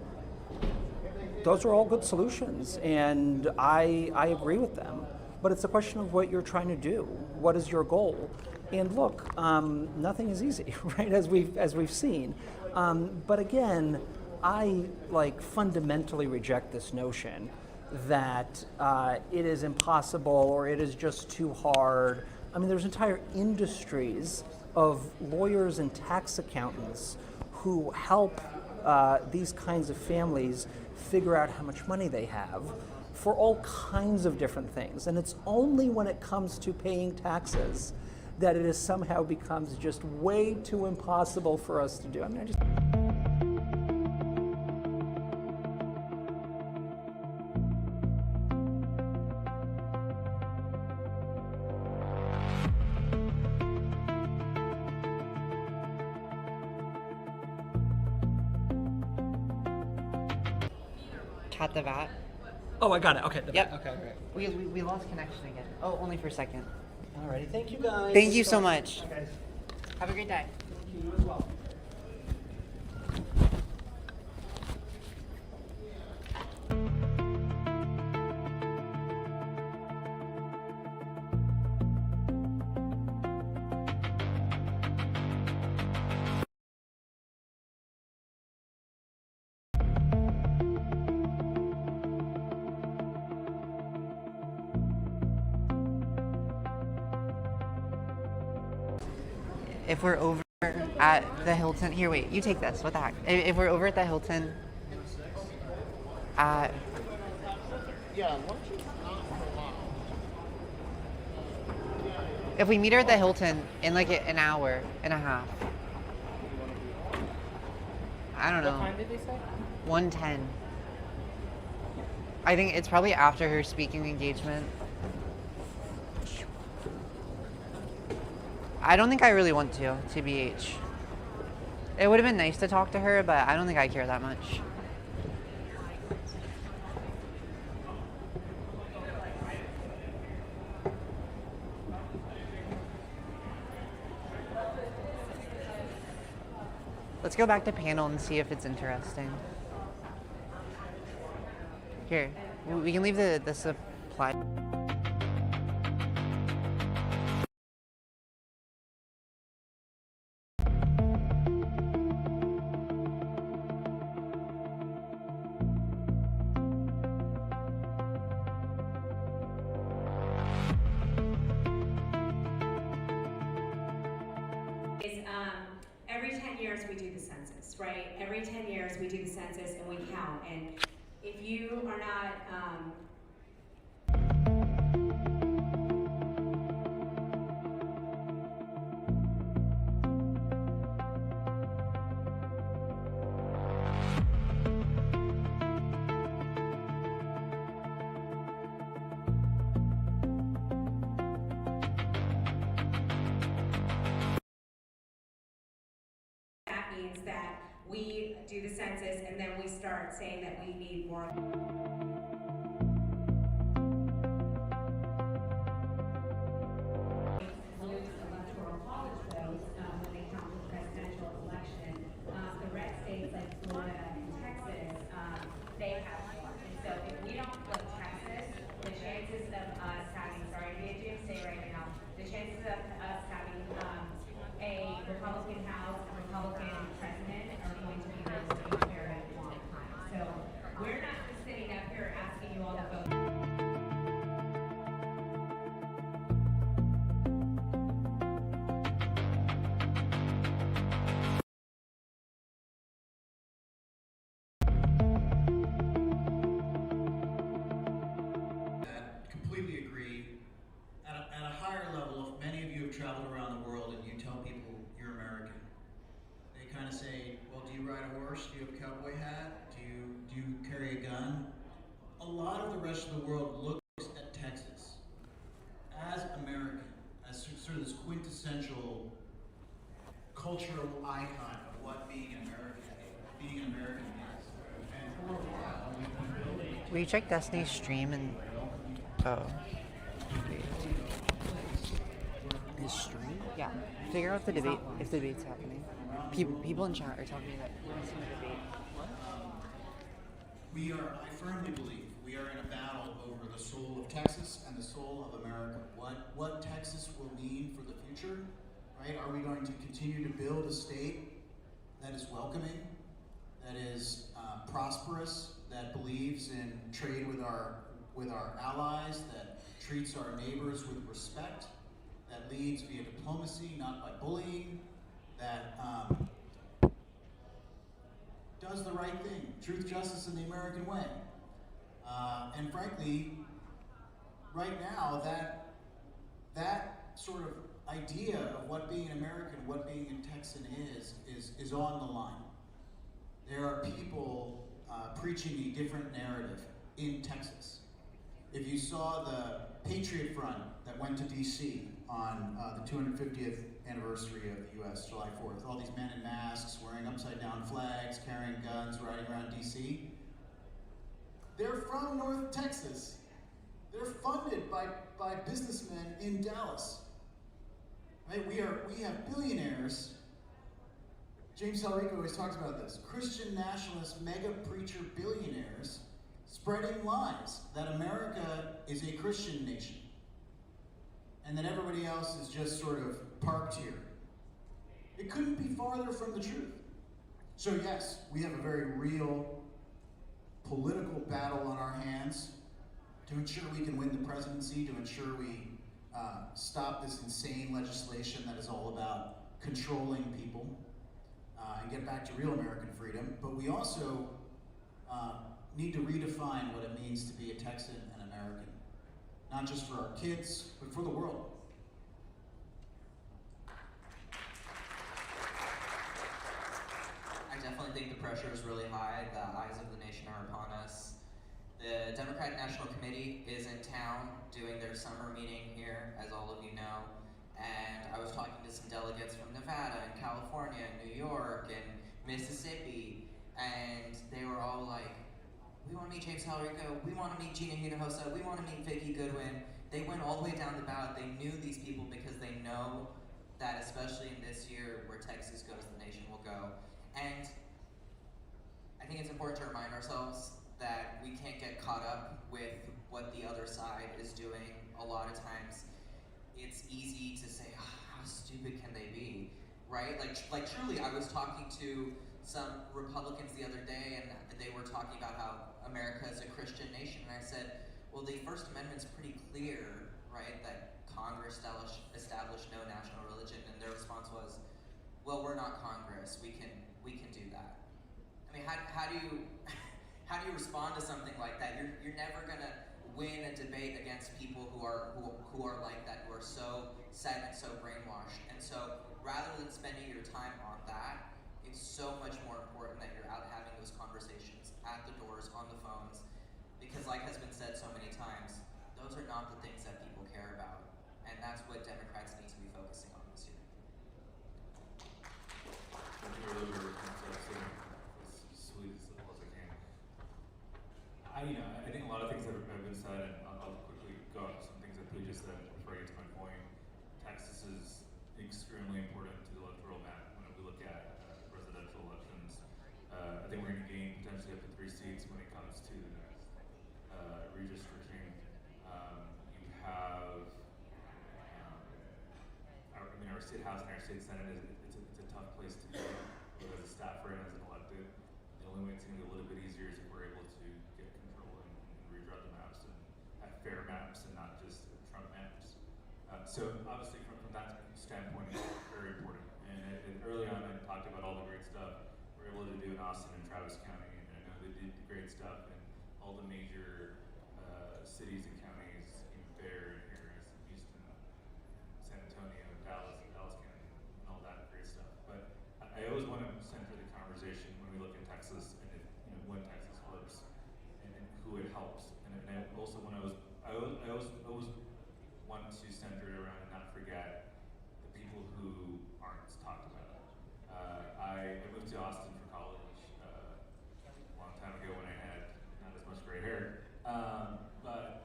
those are all good solutions, and I agree with them. But it's a question of what you're trying to do. What is your goal? And look, nothing is easy, right? As we've seen. But again, I like fundamentally reject this notion that it is impossible or it is just too hard. I mean, there's entire industries of lawyers and tax accountants who help these kinds of families figure out how much money they have for all kinds of different things. And it's only when it comes to paying taxes that it is somehow becomes just way too impossible for us to do. I mean, I just... Cat the vat. Oh, I got it. Okay. Yep. Okay, great. We lost connection again. Oh, only for a second. Alrighty. Thank you, guys. Thank you so much. Okay. Have a great day. You as well. If we're over at the Hilton, here, wait, you take this. What the heck? If we're over at the Hilton, Yeah, why don't you not for a while? if we meet her at the Hilton in like an hour and a half, I don't know. What time did they say? 1:10. I think it's probably after her speaking engagement. I don't think I really want to, TBH. It would have been nice to talk to her, but I don't think I care that much. Let's go back to panel and see if it's interesting. Here, we can leave the supply. Every 10 years we do the census, right? Every 10 years we do the census and we count. And if you are not, that means that we do the census and then we start saying that we need more. Electoral college votes when they count for the presidential election. The red states like Florida and Texas, they have more. And so if we don't flip Texas, the chances of us having, sorry to be a doomsday right now, the chances of us having a Republican House, a Republican president are going to be those a very long time. So we're not just sitting up here asking you all to vote. Completely agree. At a higher level, if many of you have traveled around the world and you tell people you're American, they kind of say, well, do you ride a horse? Do you have a cowboy hat? Do you carry a gun? A lot of the rest of the world looks at Texas as American, as sort of this quintessential cultural icon of what being an American is. And for a while, we've been building. Will you check Destiny's stream and His stream? Yeah. Figure out if the debate's happening. People in chat are telling me that we're missing a debate. I firmly believe we are in a battle over the soul of Texas and the soul of America. What Texas will mean for the future, right? Are we going to continue to build a state that is welcoming, that is prosperous, that believes in trade with our allies, that treats our neighbors with respect, that leads via diplomacy, not by bullying, that does the right thing, truth, justice, and the American way. And frankly, right now, that sort of idea of what being an American, what being a Texan is on the line. There are people preaching a different narrative in Texas. If you saw the Patriot Front that went to DC on the 250th anniversary of the US, July 4th, all these men in masks, wearing upside down flags, carrying guns, riding around DC, they're from North Texas. They're funded by businessmen in Dallas. Right? We have billionaires. James Salrico always talks about this. Christian nationalist mega preacher billionaires spreading lies that America is a Christian nation and that everybody else is just sort of parked here. It couldn't be farther from the truth. So yes, we have a very real political battle on our hands to ensure we can win the presidency, to ensure we stop this insane legislation that is all about controlling people and get back to real American freedom. But we also need to redefine what it means to be a Texan and American, not just for our kids, but for the world. I definitely think the pressure is really high. The eyes of the nation are upon us. The Democratic National Committee is in town doing their summer meeting here, as all of you know. And I was talking to some delegates from Nevada and California and New York and Mississippi, and they were all like, we want to meet James Salrico, we want to meet Gina Hinojosa, we want to meet Vicki Goodwin. They went all the way down the ballot. They knew these people because they know that, especially in this year where Texas goes, the nation will go. And I think it's important to remind ourselves that we can't get caught up with what the other side is doing. A lot of times it's easy to say, oh, how stupid can they be, right? Like truly, I was talking to some Republicans the other day and they were talking about how America is a Christian nation, and I said, well, the First Amendment's pretty clear, right, that Congress established no national religion, and their response was, well, we're not Congress, we can do that. I mean, how do you respond to something like that? You're never gonna win a debate against people who are like that, who are so set and so brainwashed. And so rather than spending your time on that, it's so much more important that you're out having those conversations at the doors, on the phones, because like has been said so many times, those are not the things that people care about. And that's what Democrats need to be focusing on this year. I think a lot of things have been said, and I'll quickly go on some things that Pooja just said before I get to my point. Texas is extremely important to the electoral map when we look at presidential elections. I think we're going to gain potentially up to 3 seats when it comes to the next redistricting. You have, our state house and our state senate it's a tough place to be, both as a staffer and as an elected. The only way it's going to be a little bit easier is if we're able to get control and redraw the maps and have fair maps and not just Trump maps. So obviously from that standpoint, it's very important. And early on, I talked about all the great stuff we're able to do in Austin and Travis County, and I know they did great stuff in all the major cities and counties, Bear, Harris, Houston, San Antonio, Dallas County, and all that great stuff. But I always want to center the conversation when we look at Texas and when Texas flips and who it helps. And I also want to I always want to center it around and not forget the people who aren't talked about. I moved to Austin for college a long time ago when I had not as much gray hair, but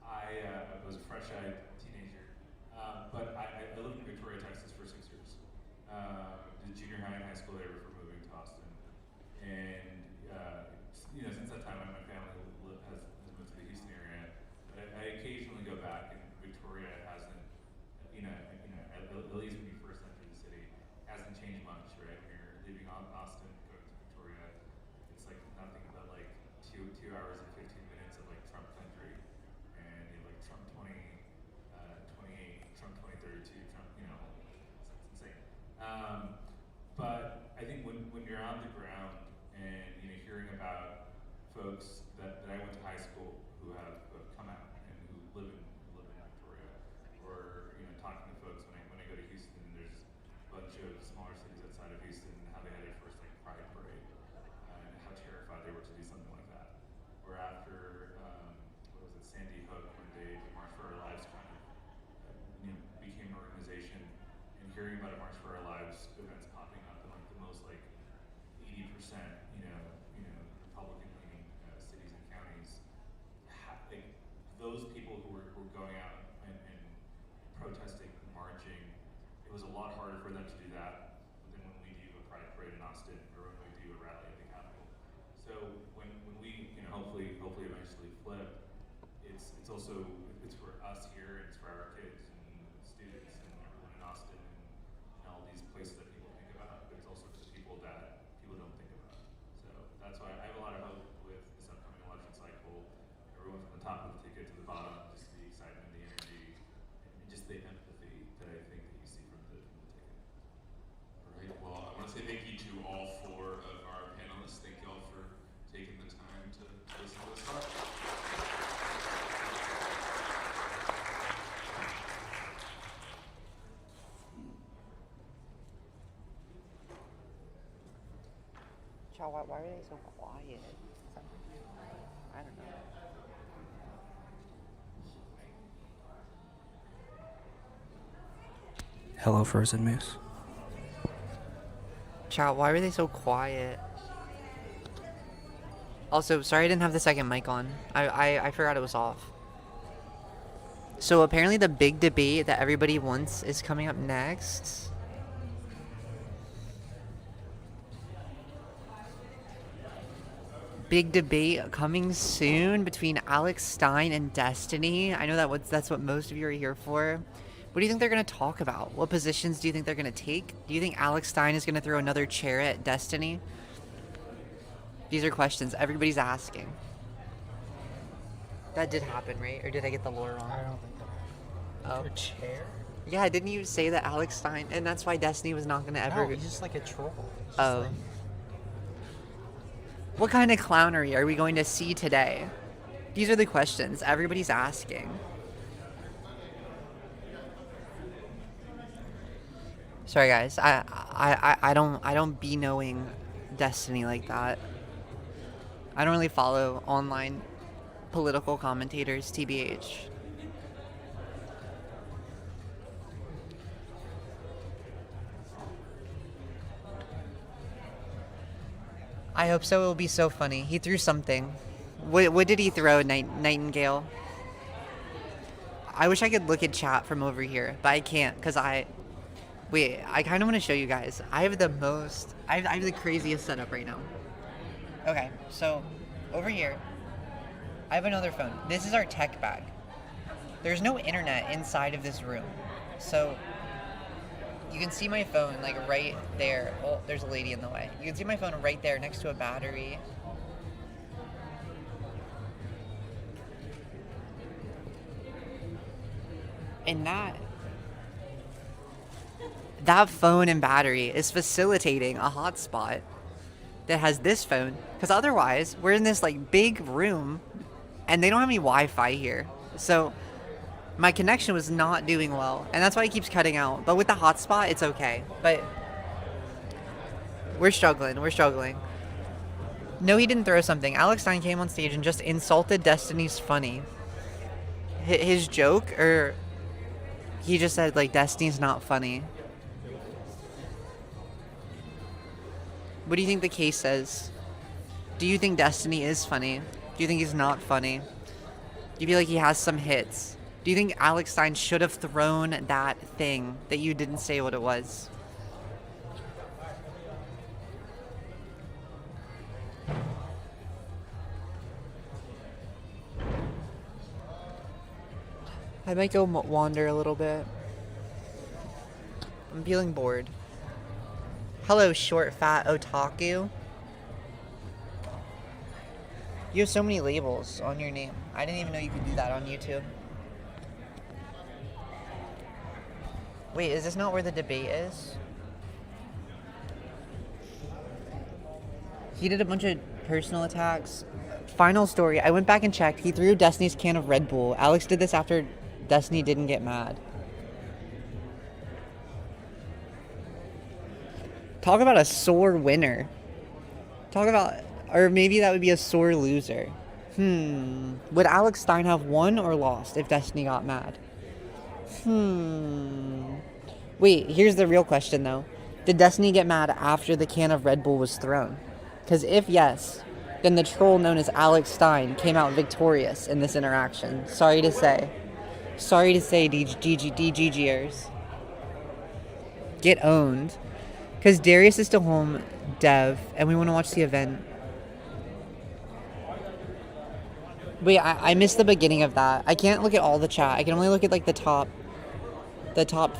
I was a fresh-eyed teenager. But I lived in Victoria, Texas for 6 years. Did junior high and high school there before moving to Austin. And since that time, my family has moved to the Houston area. But I occasionally go back, and Victoria hasn't, at least when you first enter the city, hasn't changed much, right? When you're leaving Austin, going to Victoria, around the ground and hearing about folks that I went to high school who have come out and who live in Victoria, or talking to folks when I go to Houston. There's a bunch of smaller cities outside of Houston, and how they had their first Pride parade, and how terrified they were to do something like that. Or after Sandy Hook, when they March for Our Lives kind of became an organization, and hearing about a March for Our Lives events popping up in the most 80% Republican-leaning cities and counties. Those people who were going out and protesting, marching, it was a lot harder for them to do that than when we do a Pride parade in Austin or when we do a rally at the Capitol. So when we hopefully eventually flip, it's also for us here, it's for our kids and students and everyone in Austin and all these places that people think about, but it's also for the people that people don't think about. So that's why I have a lot of hope with this upcoming election cycle. Everyone from the top of the ticket to the bottom, just the excitement, the energy, and just the empathy that I think that you see from the ticket. All right. Well, I want to say thank you to all 4 of our panelists. Thank you all for taking the time to listen to us talk. Chow, why are they so quiet? I don't know. Hello, Frozen Moose. Chow, why were they so quiet? Also, sorry I didn't have the second mic on. I forgot it was off. So apparently the big debate that everybody wants is coming up next. Big debate coming soon between Alex Stein and Destiny. I know that's what most of you are here for. What do you think they're going to talk about? What positions do you think they're going to take? Do you think Alex Stein is going to throw another chair at Destiny? These are questions everybody's asking. That did happen, right? Or did I get the lore wrong? I don't think that happened. A chair? Yeah, didn't you say that Alex Stein, and that's why Destiny was not going to ever... No, he's just like a troll. Oh. What kind of clownery are we going to see today? These are the questions everybody's asking. Sorry guys, I don't be knowing Destiny like that. I don't really follow online political commentators, TBH. I hope so. It will be so funny. He threw something. What did he throw, Nightingale? I wish I could look at chat from over here, but I can't because Wait, I kind of want to show you guys. I have the craziest setup right now. Okay, so over here, I have another phone. This is our tech bag. There's no internet inside of this room. So you can see my phone right there. Oh, there's a lady in the way. You can see my phone right there next to a battery. And that phone and battery is facilitating a hotspot that has this phone, because otherwise we're in this big room and they don't have any Wi-Fi here, so my connection was not doing well, and that's why it keeps cutting out. But with the hotspot it's okay, but we're struggling. No, he didn't throw something. Alex Stein came on stage and just insulted Destiny's Funny. His joke, or he just said Destiny's not funny. What do you think the case says? Do you think Destiny is funny? Do you think he's not funny? Do you feel like he has some hits? Do you think Alex Stein should have thrown that thing that you didn't say what it was? I might go wander a little bit. I'm feeling bored. Hello, short, fat otaku. You have so many labels on your name. I didn't even know you could do that on YouTube. Wait, is this not where the debate is? He did a bunch of personal attacks. Final story. I went back and checked. He threw Destiny's can of Red Bull. Alex did this after Destiny didn't get mad. Talk about a sore winner. Talk about, or maybe that would be a sore loser. Would Alex Stein have won or lost if Destiny got mad? Wait, here's the real question though. Did Destiny get mad after the can of Red Bull was thrown? Because if yes, then the troll known as Alex Stein came out victorious in this interaction. Sorry to say. Sorry to say, DGGers. Get owned. Because Darius is still home, Dev, and we want to watch the event. Wait, I missed the beginning of that. I can't look at all the chat. I can only look at like the top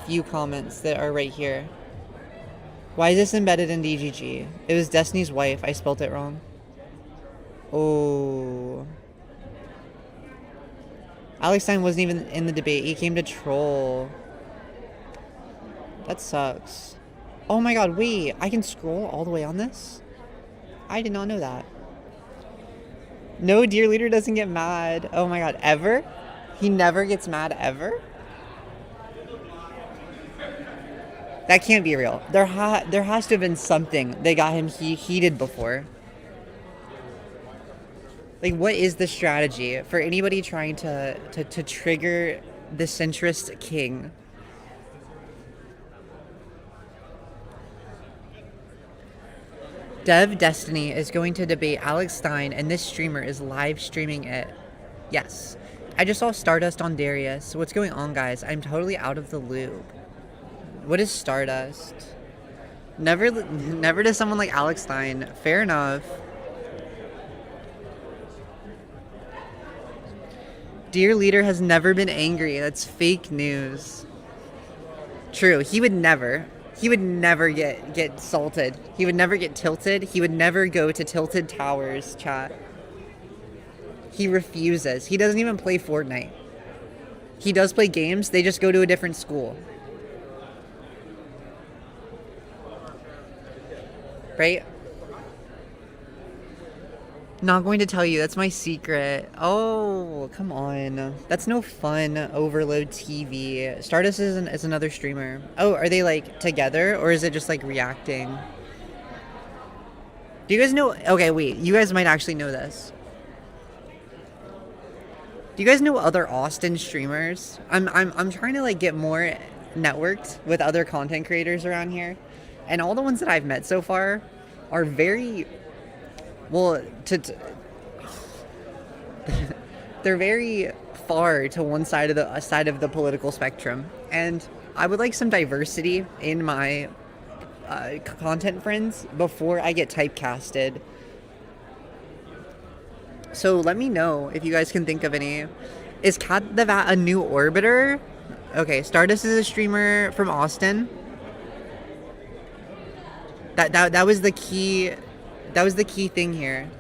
few comments that are right here. Why is this embedded in DGG? It was Destiny's wife. I spelt it wrong. Oh. Alex Stein wasn't even in the debate. He came to troll. That sucks. Oh my god, wait. I can scroll all the way on this? I did not know that. No, dear leader doesn't get mad. Oh my god, ever? He never gets mad ever? That can't be real. There has to have been something that got him heated before. Like, what is the strategy for anybody trying to trigger the centrist king? Dev Destiny is going to debate Alex Stein, and this streamer is live streaming it. Yes. I just saw Stardust on Darius. What's going on, guys? I'm totally out of the loop. What is Stardust? Never to someone like Alex Stein. Fair enough. Dear leader has never been angry. That's fake news. True. He would never get salted. He would never get tilted. He would never go to Tilted Towers, chat. He refuses. He doesn't even play Fortnite. He does play games. They just go to a different school. Right? Not going to tell you. That's my secret. Oh, come on. That's no fun. Overload TV. Stardust is another streamer. Oh, are they like together or is it just like reacting? Do you guys know? Okay, wait. You guys might actually know this. Do you guys know other Austin streamers? I'm trying to like get more networked with other content creators around here, and all the ones that I've met so far are very well. They're very far to one side of the political spectrum, and I would like some diversity in my content friends before I get typecasted. So let me know if you guys can think of any. Is Cat the Vat a new orbiter? Okay, Stardust is a streamer from Austin. That was the key. That was the key thing here.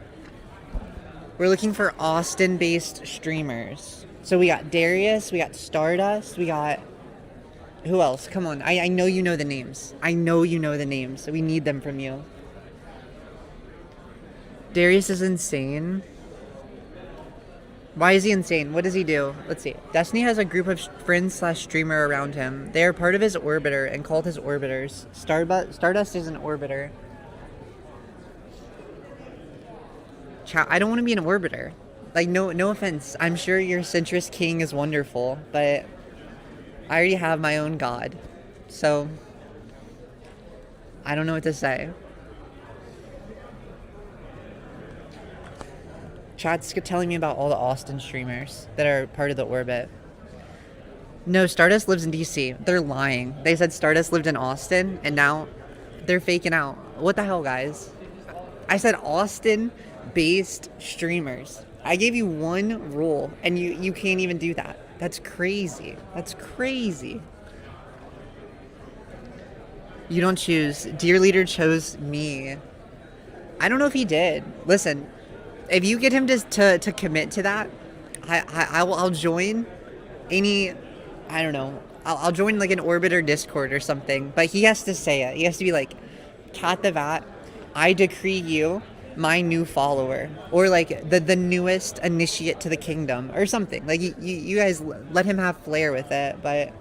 We're looking for Austin-based streamers. So we got Darius, we got Stardust, we got... Who else? Come on, I know you know the names. I know you know the names. So we need them from you. Darius is insane. Why is he insane? What does he do? Let's see. Destiny has a group of friends/streamer around him. They are part of his orbiter and called his orbiters. Stardust is an orbiter. I don't want to be an orbiter. Like, no offense. I'm sure your centrist king is wonderful, but I already have my own god. So, I don't know what to say. Chat's telling me about all the Austin streamers that are part of the orbit. No, Stardust lives in DC. They're lying. They said Stardust lived in Austin, and now they're faking out. What the hell, guys? I said Austin-based streamers. I gave you one rule, and you can't even do that. That's crazy. That's crazy. You don't choose. Dear leader chose me. I don't know if he did. Listen, if you get him to commit to that, I'll join any, I don't know, I'll join like an Orbiter Discord or something, but he has to say it. He has to be like, Cat the Vat, I decree you my new follower, or like the newest initiate to the kingdom or something. Like you guys let him have flair with it, but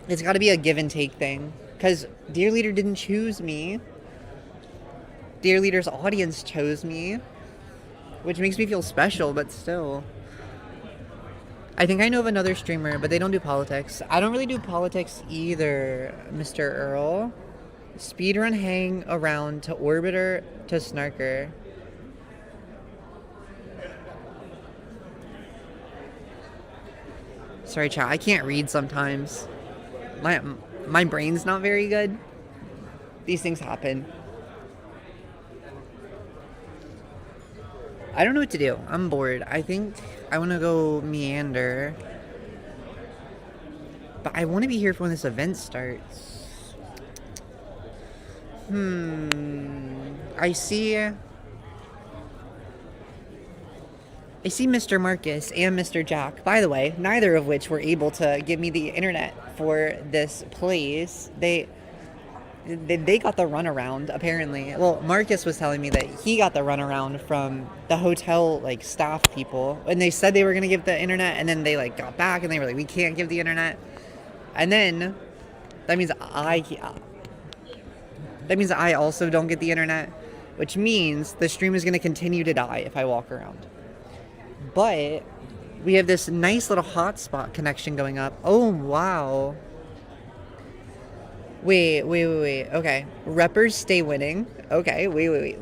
it's got to be a give and take thing, because Dear Leader didn't choose me. Dear Leader's audience chose me, which makes me feel special, but still. I think I know of another streamer, but they don't do politics. I don't really do politics either, Mr. Earl. Speedrun hang around to Orbiter to Snarker. Sorry, chat. I can't read sometimes. My brain's not very good. These things happen. I don't know what to do. I'm bored. I think I want to go meander. But I want to be here for when this event starts. I see Mr. Marcus and Mr. Jack. By the way, neither of which were able to give me the internet for this place. They got the runaround, apparently. Well, Marcus was telling me that he got the runaround from the hotel, like, staff people. And they said they were going to give the internet, and then they, like, got back, and they were like, we can't give the internet. And then, that means I also don't get the internet, which means the stream is going to continue to die if I walk around. But we have this nice little hotspot connection going up. Oh, wow. Wait. Okay. Reppers stay winning. Okay, wait.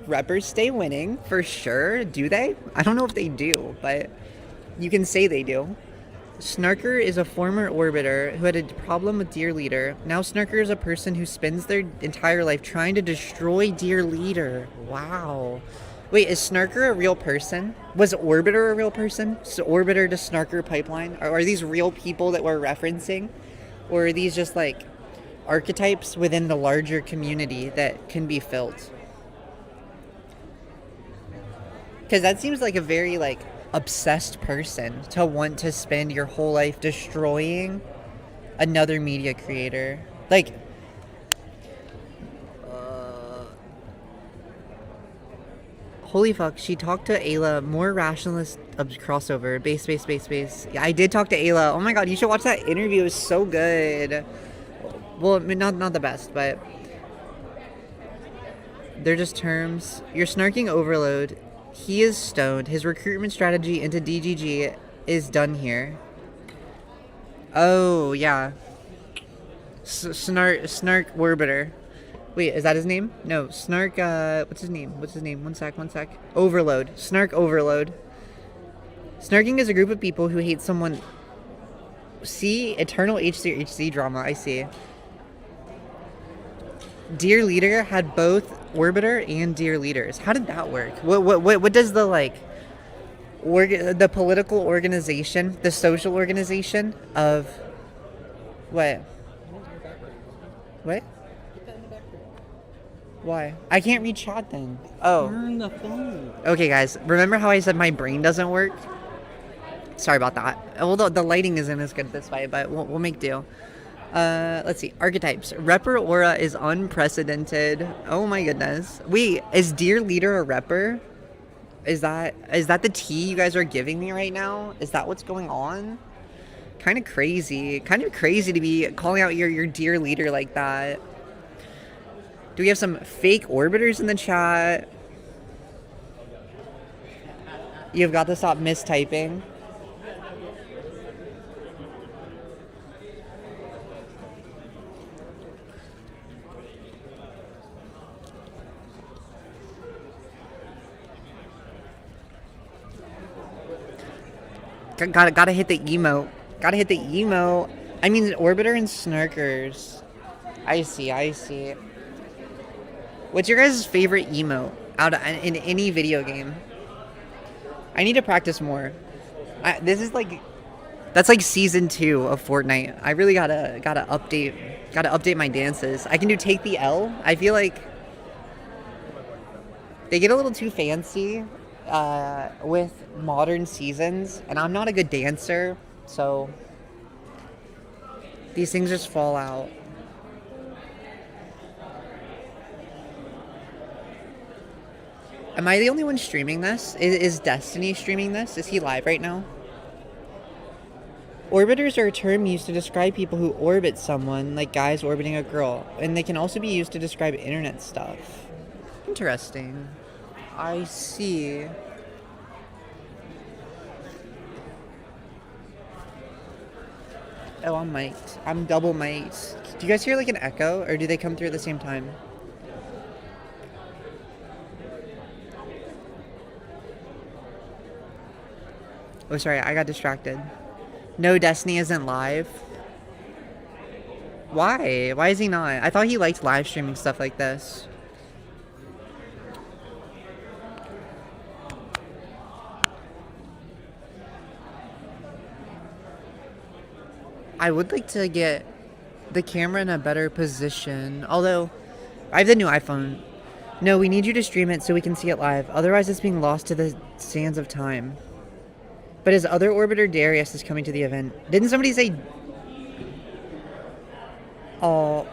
Reppers stay winning, for sure. Do they? I don't know if they do, but you can say they do. Snarker is a former orbiter who had a problem with Dear Leader. Now Snarker is a person who spends their entire life trying to destroy Dear Leader. Wow. Wait, is Snarker a real person? Was Orbiter a real person? So Orbiter to Snarker pipeline? Are these real people that we're referencing? Or are these just like archetypes within the larger community that can be filled? Because that seems like a very like obsessed person to want to spend your whole life destroying another media creator. Like, holy fuck, she talked to Ayla, more rationalist crossover, base. Yeah, I did talk to Ayla. Oh my god, you should watch that interview. It was so good. Well, I mean, not the best, but they're just terms. You're snarking overload. He is stoned. His recruitment strategy into DGG is done here. Oh, yeah. Snark Orbiter. Wait, is that his name? No, Snark, what's his name? One sec. Overload. Snark Overload. Snarking is a group of people who hate someone. See? Eternal HC drama, I see. Dear Leader had both Orbiter and Dear Leaders. How did that work? What does the, like, the political organization, the social organization of... What? Why? I can't read chat then. Oh. Turn the phone. Okay, guys. Remember how I said my brain doesn't work? Sorry about that. Well, the lighting isn't as good this way, but we'll make do. Let's see. Archetypes. Repper aura is unprecedented. Oh my goodness. Wait, is Dear Leader a repper? Is that the tea you guys are giving me right now? Is that what's going on? Kind of crazy. To be calling out your Dear Leader like that. Do we have some fake orbiters in the chat? You've got to stop mistyping. Gotta hit the emote. I mean, Orbiter and Snarkers. I see. What's your guys' favorite emote in any video game? I need to practice more. That's like season 2 of Fortnite. I really gotta update my dances. I can do Take the L. I feel like they get a little too fancy with modern seasons, and I'm not a good dancer, so these things just fall out. Am I the only one streaming this? Is Destiny streaming this? Is he live right now? Orbiters are a term used to describe people who orbit someone, like guys orbiting a girl, and they can also be used to describe internet stuff. Interesting. I see. Oh, I'm mic'd. I'm double mic'd. Do you guys hear like an echo, or do they come through at the same time? Oh, sorry, I got distracted. No, Destiny isn't live. Why? Why is he not? I thought he liked live streaming stuff like this. I would like to get the camera in a better position. Although, I have the new iPhone. No, we need you to stream it so we can see it live. Otherwise, it's being lost to the sands of time. But his other orbiter, Darius, is coming to the event. Didn't somebody say... Oh,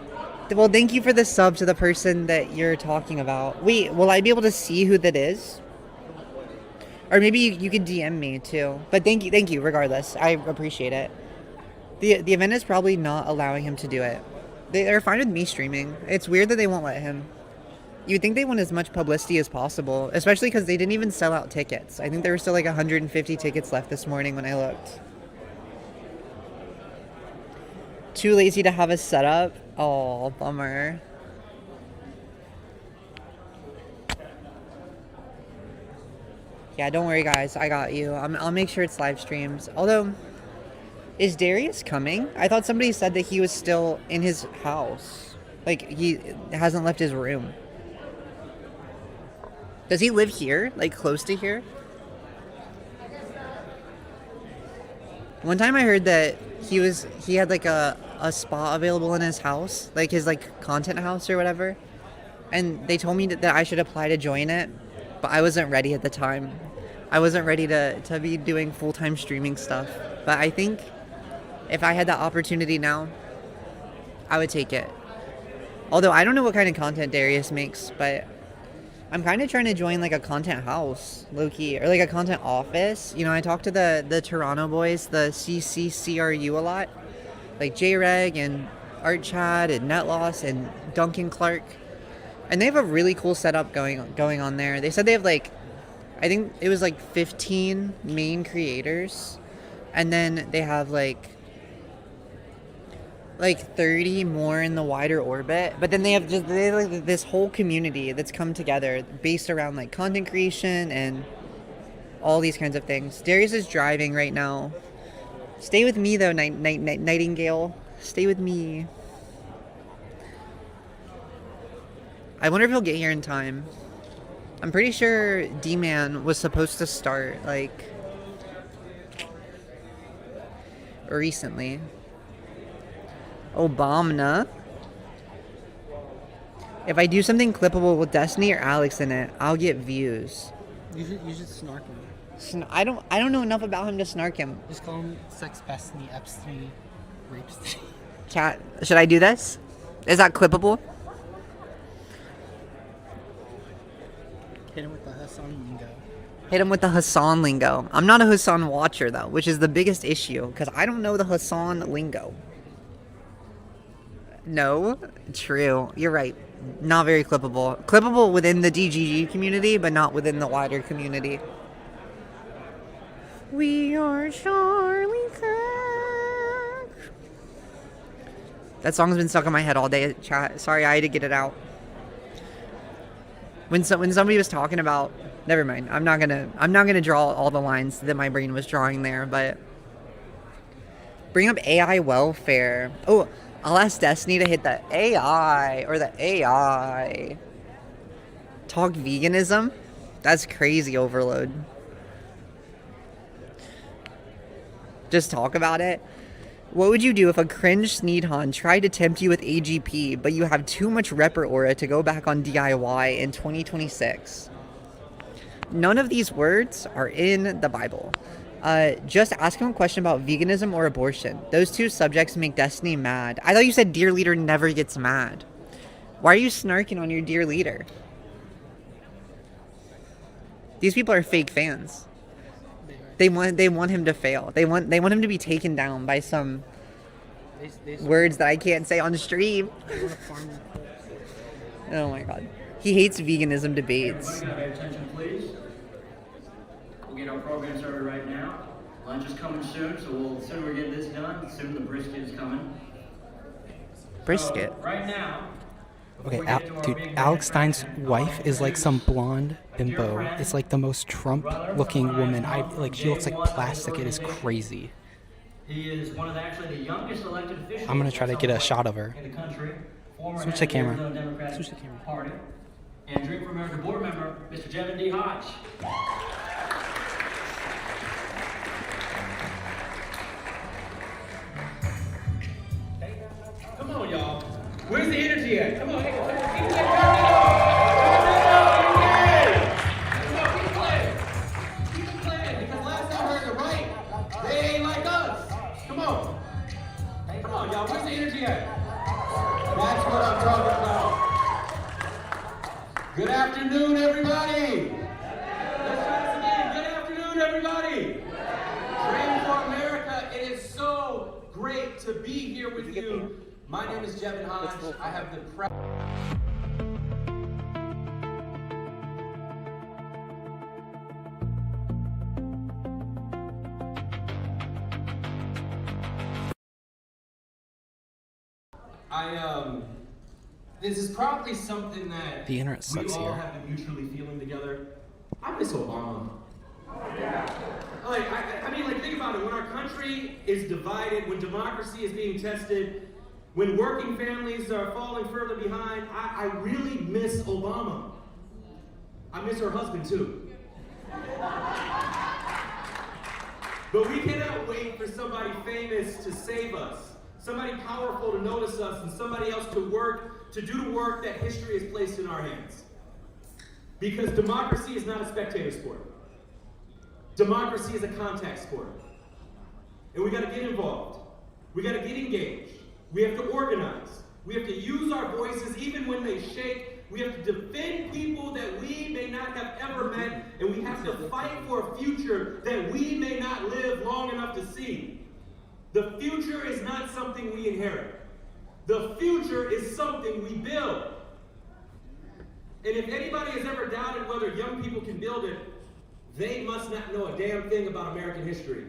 well, thank you for the sub to the person that you're talking about. Wait, will I be able to see who that is? Or maybe you could DM me, too. But thank you, regardless. I appreciate it. The event is probably not allowing him to do it. They're fine with me streaming. It's weird that they won't let him. You'd think they want as much publicity as possible, especially because they didn't even sell out tickets. I think there were still like 150 tickets left this morning when I looked. Too lazy to have a setup? Oh, bummer. Yeah, don't worry, guys. I got you. I'll make sure it's live streams. Although, is Darius coming? I thought somebody said that he was still in his house. Like, he hasn't left his room. Does he live here? Like, close to here? One time I heard that he had like a spa available in his house, like his like content house or whatever. And they told me that I should apply to join it, but I wasn't ready at the time. I wasn't ready to be doing full-time streaming stuff. But I think if I had that opportunity now, I would take it. Although I don't know what kind of content Darius makes, but I'm kind of trying to join like a content house, low-key, or like a content office. You know, I talk to the Toronto boys, the CCCRU a lot, like J-Reg and Art Chad and Netloss and Duncan Clark, and they have a really cool setup going on there. They said they have like, I think it was like 15 main creators, and then they have like 30 more in the wider orbit, but then they have like this whole community that's come together based around like content creation and all these kinds of things. Darius is driving right now. Stay with me though, Nightingale. Stay with me. I wonder if he'll get here in time. I'm pretty sure D-Man was supposed to start like recently. Obama. If I do something clippable with Destiny or Alex in it, I'll get views. You should snark him. I don't know enough about him to snark him. Just call him Sex Destiny, Epstein, Rapestein. Chat, should I do this? Is that clippable? Hit him with the Hassan lingo. Hit him with the Hassan lingo. I'm not a Hassan watcher though, which is the biggest issue because I don't know the Hassan lingo. No, true. You're right. Not very clippable. Clippable within the DGG community, but not within the wider community. We are Charlie Kirk. That song's been stuck in my head all day, chat. Sorry, I had to get it out. When somebody was talking about, never mind. I'm not gonna draw all the lines that my brain was drawing there, but bring up AI welfare. Oh, I'll ask Destiny to hit the AI or the AI. Talk veganism? That's crazy overload. Just talk about it. What would you do if a cringe Sneedhon tried to tempt you with AGP, but you have too much repper aura to go back on DIY in 2026? None of these words are in the Bible. Just ask him a question about veganism or abortion. Those two subjects make Destiny mad. I thought you said dear leader never gets mad. Why are you snarking on your dear leader? These people are fake fans. They want him to fail. They want him to be taken down by some words that I can't say on stream. Oh my god. He hates veganism debates. Everybody, pay attention, please. We'll get our program started right now. Lunch is coming soon, so the sooner we get this done, the sooner the brisket is coming. Brisket? So, right now. Okay, dude, Alex Stein's wife is like some blonde bimbo. It's like the most Trump-looking woman. She looks like plastic. It is crazy. He is one of the youngest elected officials. I'm gonna try to get a shot of her. In the country. Switch the camera. Switch the camera. Party. And Drink for America board member, Mr. Jevin D. Hodge. Come on, y'all. Where's the energy at? Come on, keep playing, because last time I heard the right, they ain't like us. Come on, y'all. Where's the energy at? That's what I'm talking about. Good afternoon, everybody. Let's try this again. Good afternoon, everybody. Dream for America. It is so great to be here with you. My name is Jevin Hodge. I have the this is probably something that The internet sucks we all here. have been mutually feeling together. I miss Obama. I mean, think about it. When our country is divided, when democracy is being tested, when working families are falling further behind, I really miss Obama. I miss her husband too. But we cannot wait for somebody famous to save us, somebody powerful to notice us, and somebody else to do the work that history has placed in our hands. Because democracy is not a spectator sport. Democracy is a contact sport. And we gotta get involved. We gotta get engaged. We have to organize. We have to use our voices even when they shake. We have to defend people that we may not have ever met, and we have to fight for a future that we may not live long enough to see. The future is not something we inherit. The future is something we build. And if anybody has ever doubted whether young people can build it, they must not know a damn thing about American history.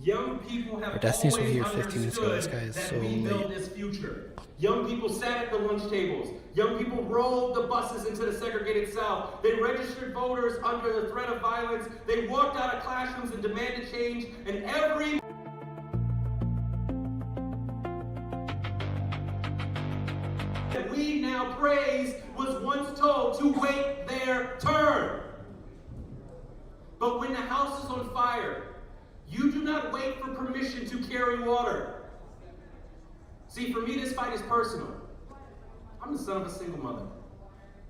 Young people have Our Destiny's were always here 15 minutes ago. This understood guy is that so we build late. this future. Young people sat at the lunch tables. Young people rolled the buses into the segregated South. They registered voters under the threat of violence. They walked out of classrooms and demanded change. And every that we now praise was once told to wait their turn. But when the house is on fire, you do not wait for permission to carry water. See, for me, this fight is personal. I'm the son of a single mother.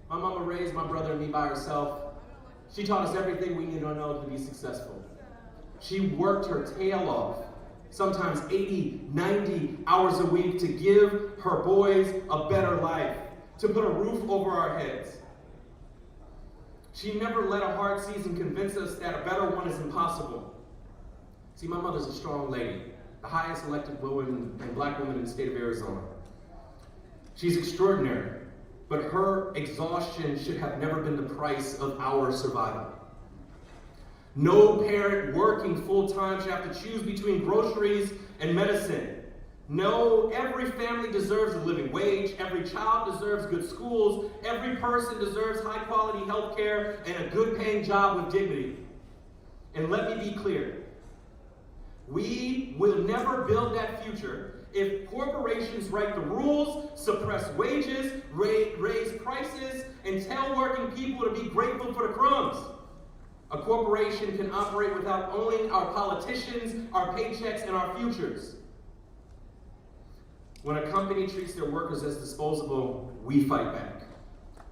My mama raised my brother and me by herself. She taught us everything we need to know to be successful. She worked her tail off, sometimes 80, 90 hours a week to give her boys a better life, to put a roof over our heads. She never let a hard season convince us that a better one is impossible. See, my mother's a strong lady, the highest elected woman and black woman in the state of Arizona. She's extraordinary, but her exhaustion should have never been the price of our survival. No parent working full-time should have to choose between groceries and medicine. No, every family deserves a living wage, every child deserves good schools, every person deserves high-quality health care and a good-paying job with dignity. And let me be clear, we will never build that future if corporations write the rules, suppress wages, raise prices, and tell working people to be grateful for the crumbs. A corporation can operate without owning our politicians, our paychecks, and our futures. When a company treats their workers as disposable, we fight back.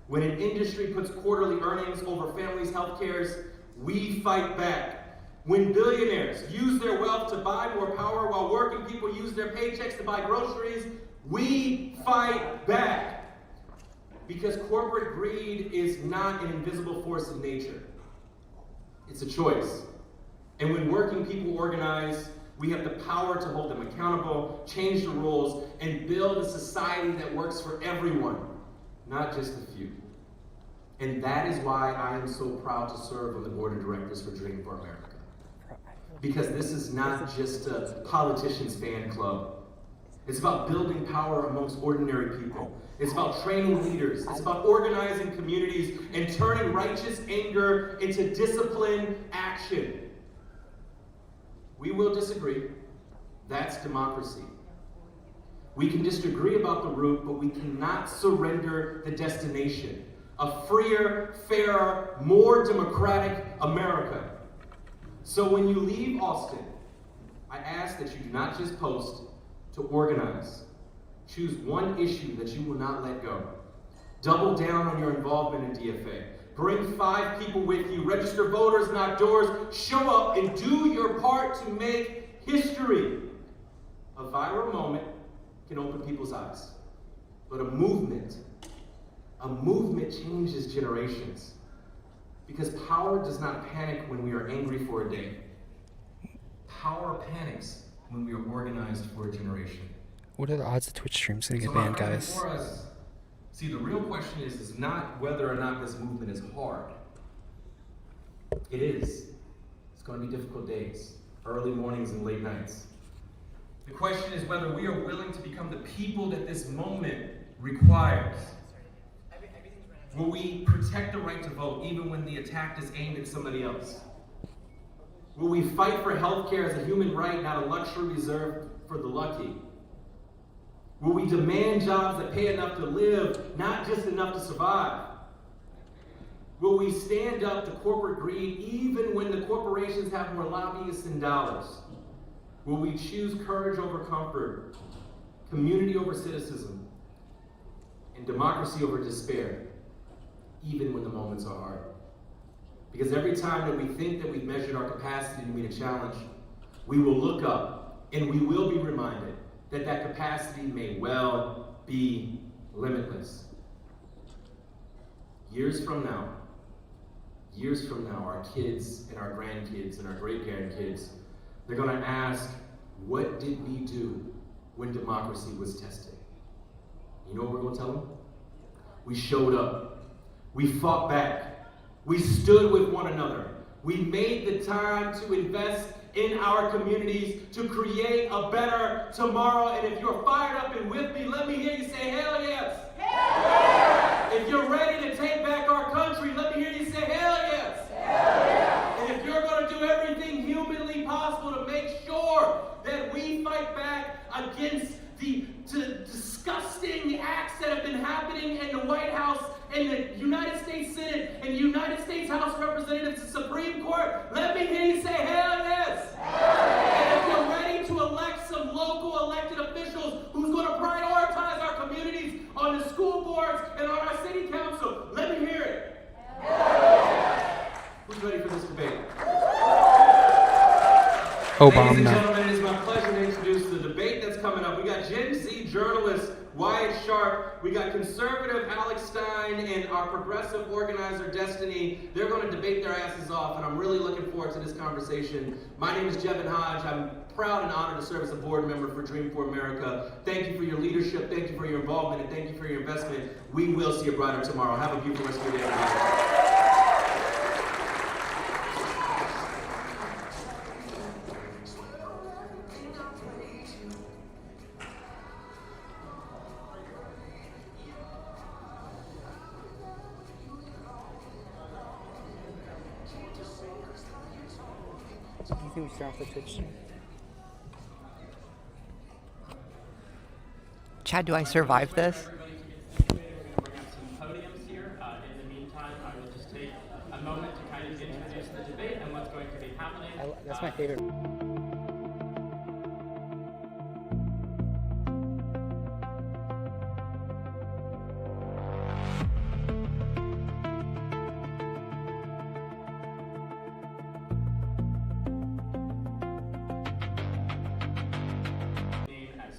When an industry puts quarterly earnings over families' health cares, we fight back. When billionaires use their wealth to buy more power while working people use their paychecks to buy groceries, we fight back. Because corporate greed is not an invisible force of nature. It's a choice. And when working people organize, we have the power to hold them accountable, change the rules, and build a society that works for everyone, not just a few. And that is why I am so proud to serve on the board of directors for Dream for America. Because this is not just a politician's fan club. It's about building power amongst ordinary people. It's about training leaders. It's about organizing communities and turning righteous anger into disciplined action. We will disagree. That's democracy. We can disagree about the route, but we cannot surrender the destination. A freer, fairer, more democratic America. So when you leave Austin, I ask that you do not just post, to organize. Choose one issue that you will not let go. Double down on your involvement in DFA. Bring 5 people with you. Register voters, knock doors. Show up and do your part to make history. A viral moment can open people's eyes. But a movement changes generations. Because power does not panic when we are angry for a day. Power panics when we are organized for a generation. What are the odds of Twitch streams gonna get So banned, guys? See, the real question is not whether or not this movement is hard. It is. It's going to be difficult days, early mornings and late nights. The question is whether we are willing to become the people that this moment requires. Will we protect the right to vote even when the attack is aimed at somebody else? Will we fight for health care as a human right, not a luxury reserved for the lucky? Will we demand jobs that pay enough to live, not just enough to survive? Will we stand up to corporate greed even when the corporations have more lobbyists than dollars? Will we choose courage over comfort, community over cynicism, and democracy over despair, even when the moments are hard? Because every time that we think that we've measured our capacity to meet a challenge, we will look up and we will be reminded that that capacity may well be limitless. Years from now, our kids and our grandkids and our great-grandkids, they're gonna ask, what did we do when democracy was tested? You know what we're gonna tell them? We showed up. We fought back. We stood with one another. We made the time to invest in our communities to create a better tomorrow. And if you're fired up and with me, let me hear you say, hell yes. Hell yes. If you're ready to take back our country, let me hear you say, hell yes. Hell yes. And if you're going to do everything humanly possible to make sure that we fight back against the disgusting acts that have been happening in the White House, in the United States Senate, and the United States House of Representatives, the Supreme Court, let me hear you say, hell yes! And if you're ready to elect some local elected officials who's going to prioritize our communities on the school boards and on our city council, let me hear it. Who's ready for this debate? Ladies and gentlemen, it is my pleasure to introduce the debate that's coming up. We got Gen Z journalist Wyatt Sharp, we got conservative Alex Stein, and our progressive organizer Destiny. They're going to debate their asses off, and I'm really looking forward to this conversation. My name is Jevin Hodge. I'm proud and honored to serve as a board member for Dream for America. Thank you for your leadership, thank you for your involvement, and thank you for your investment. We will see a brighter tomorrow. Have a beautiful rest of your day, everybody. I think we start off the Twitch stream. Chad, do I survive this? Podiums here. In the meantime, I will just take a moment to kind of introduce the debate and what's going to be happening. That's my favorite.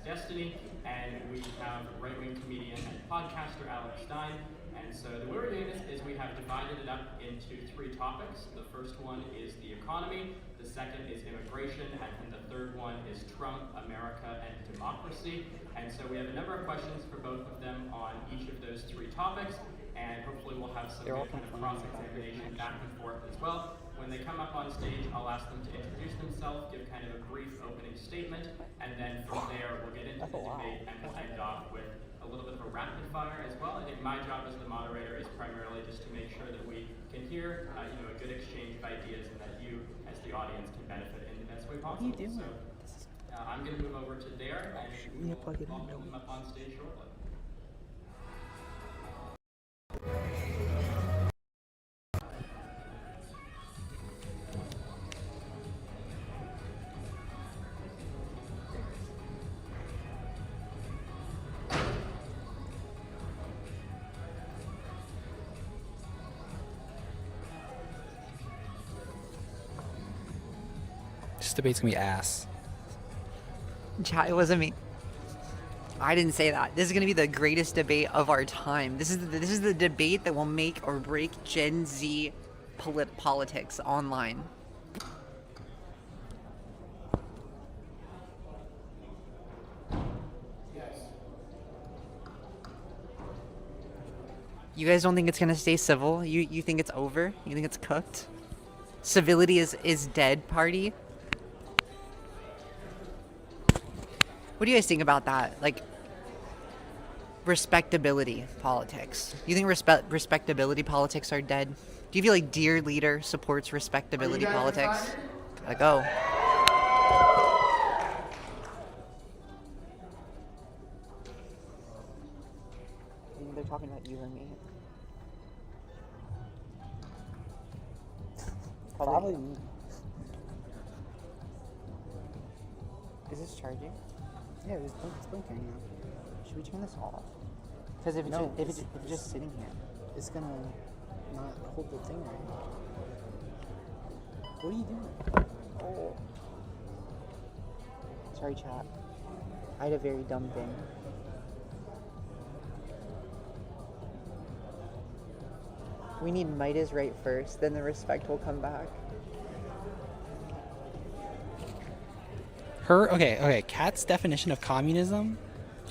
Destiny, and we have right-wing comedian and podcaster Alex Stein. And so the way we're doing this is we have divided it up into 3 topics. The first one is the economy, the second is immigration, and the third one is Trump, America, and democracy. And so we have a number of questions for both of them on each of those 3 topics, and hopefully we'll have some good kind of cross-examination back and forth as well. When they come up on stage, I'll ask them to introduce themselves, give kind of a brief opening statement, and then from there we'll get into the debate and we'll end off with a little bit of a rapid fire as well. I think my job as the moderator is primarily just to make sure that we can hear a good exchange of ideas and that you as the audience can benefit in the best way possible. What are you doing? So I'm going to move over to there and we'll welcome them up on stage shortly. This debate's gonna be ass. Chat, it wasn't me. I didn't say that. This is going to be the greatest debate of our time. This is the debate that will make or break Gen Z politics online. You guys don't think it's going to stay civil? You think it's over? You think it's cooked? Civility is dead, party? What do you guys think about that? Like, respectability politics. Do you think respectability politics are dead? Do you feel like Dear Leader supports respectability politics? Gotta go. I think they're talking about you or me. Probably me. Is this charging? Yeah, it's blinking now. Should we turn this off? Because if it's just sitting here, it's gonna not hold the thing right. What are you doing? Oh. Sorry, chat. I had a very dumb thing. We need might is right first, then the respect will come back. Kat's definition of communism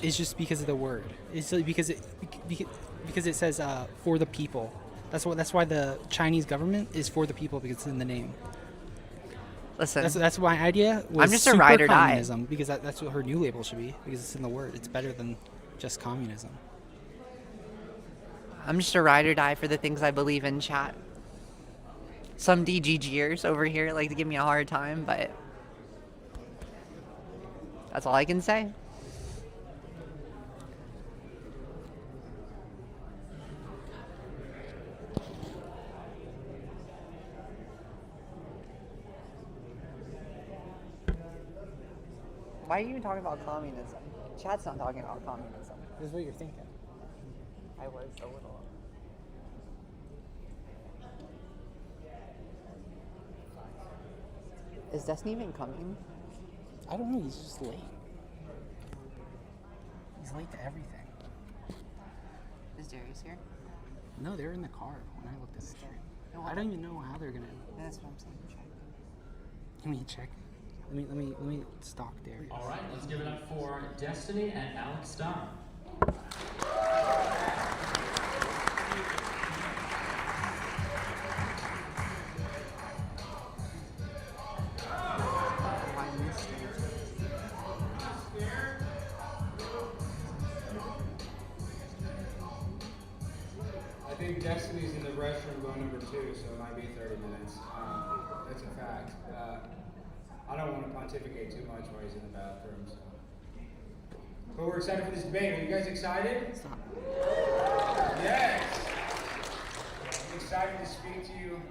is just because of the word. It's because it says for the people. That's why the Chinese government is for the people, because it's in the name. Listen, that's my idea. Was I'm just a ride or die. Communism, because that's what her new label should be, because it's in the word. It's better than just communism. I'm just a ride or die for the things I believe in, chat. Some DGGers over here like to give me a hard time, but that's all I can say. Why are you even talking about communism? Chat's not talking about communism. This is what you're thinking. I was a little. Is Destiny even coming? I don't know, he's just late. He's late to everything. Is Darius here? No, they're in the car when I looked at the street. No, I don't even know how they're gonna. That's what I'm saying. Check. You mean check? Let me stalk Darius. All right, let's give it up for Destiny and Alex Stein. I think Destiny's in the restroom going number 2, so it might be 30 minutes. That's a fact. I don't want to pontificate too much while he's in the bathroom. So. But we're excited for this debate. Are you guys excited? Stop. Yes! I'm excited to speak to you,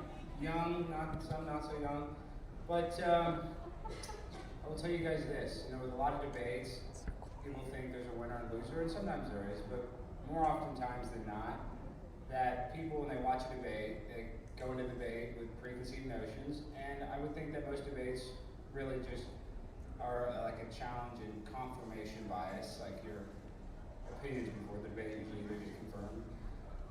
young, some not so young. But I will tell you guys this. With a lot of debates, people think there's a winner and loser, and sometimes there is, but more oftentimes than not, that people, when they watch a debate, they go into debate with preconceived notions, and I would think that most debates really just are like a challenge in confirmation bias, like your opinions before the debate usually get confirmed.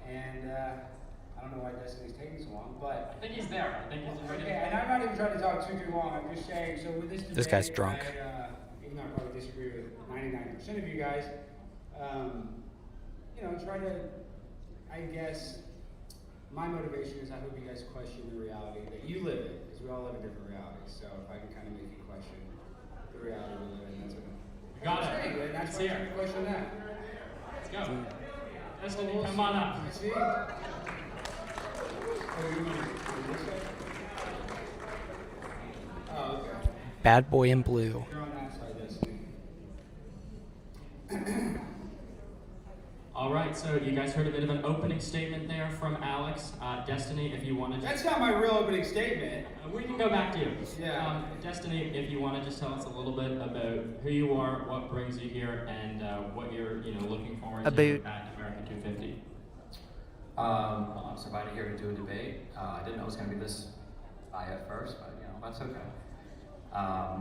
And I don't know why Destiny's taking so long, but I think he's there. I think he's ready. Okay, and I'm not even trying to talk too long. I'm just saying. So with this debate, This guy's drunk. Even though I probably disagree with 99% of you guys, try to. I guess my motivation is I hope you guys question the reality that you live in, because we all live in different realities. So if I can kind of make you question the reality we live in, that's what You got it. And that's why I'm trying to question that. Let's go. Destiny, come on up. See? Oh, okay. Bad boy in blue. You're on that side, Destiny. All right, so you guys heard a bit of an opening statement there from Alex. Destiny, if you want to That's not my real opening statement. we can go back to you. Yeah. Destiny, if you want to just tell us a little bit about who you are, what brings you here, and what you're looking forward to at America 250. Well, I'm just invited here to do a debate. I didn't know it was going to be this high at first, but that's okay.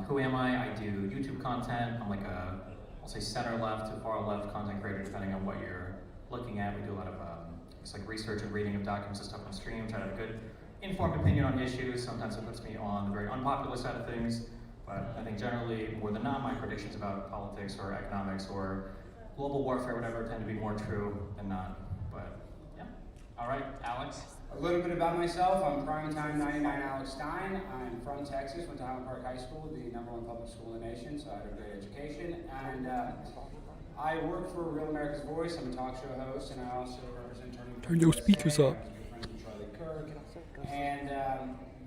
Who am I? I do YouTube content. I'm like I'll say center left to far left content creator, depending on what you're looking at. We do a lot of research and reading of documents and stuff on stream. Try to have a good informed opinion on issues. Sometimes it puts me on the very unpopular side of things, but I think generally, more than not, my predictions about politics or economics or global warfare, whatever, tend to be more true than not. But yeah. All right, Alex. A little bit about myself. I'm primetime 99 Alex Stein. I'm from Texas, went to Highland Park High School, the #1 public school in the nation, so I had a great education. And I work for Real America's Voice. I'm a talk show host, and I also represent Turn your speakers up. I'm good friends with Charlie Kirk. And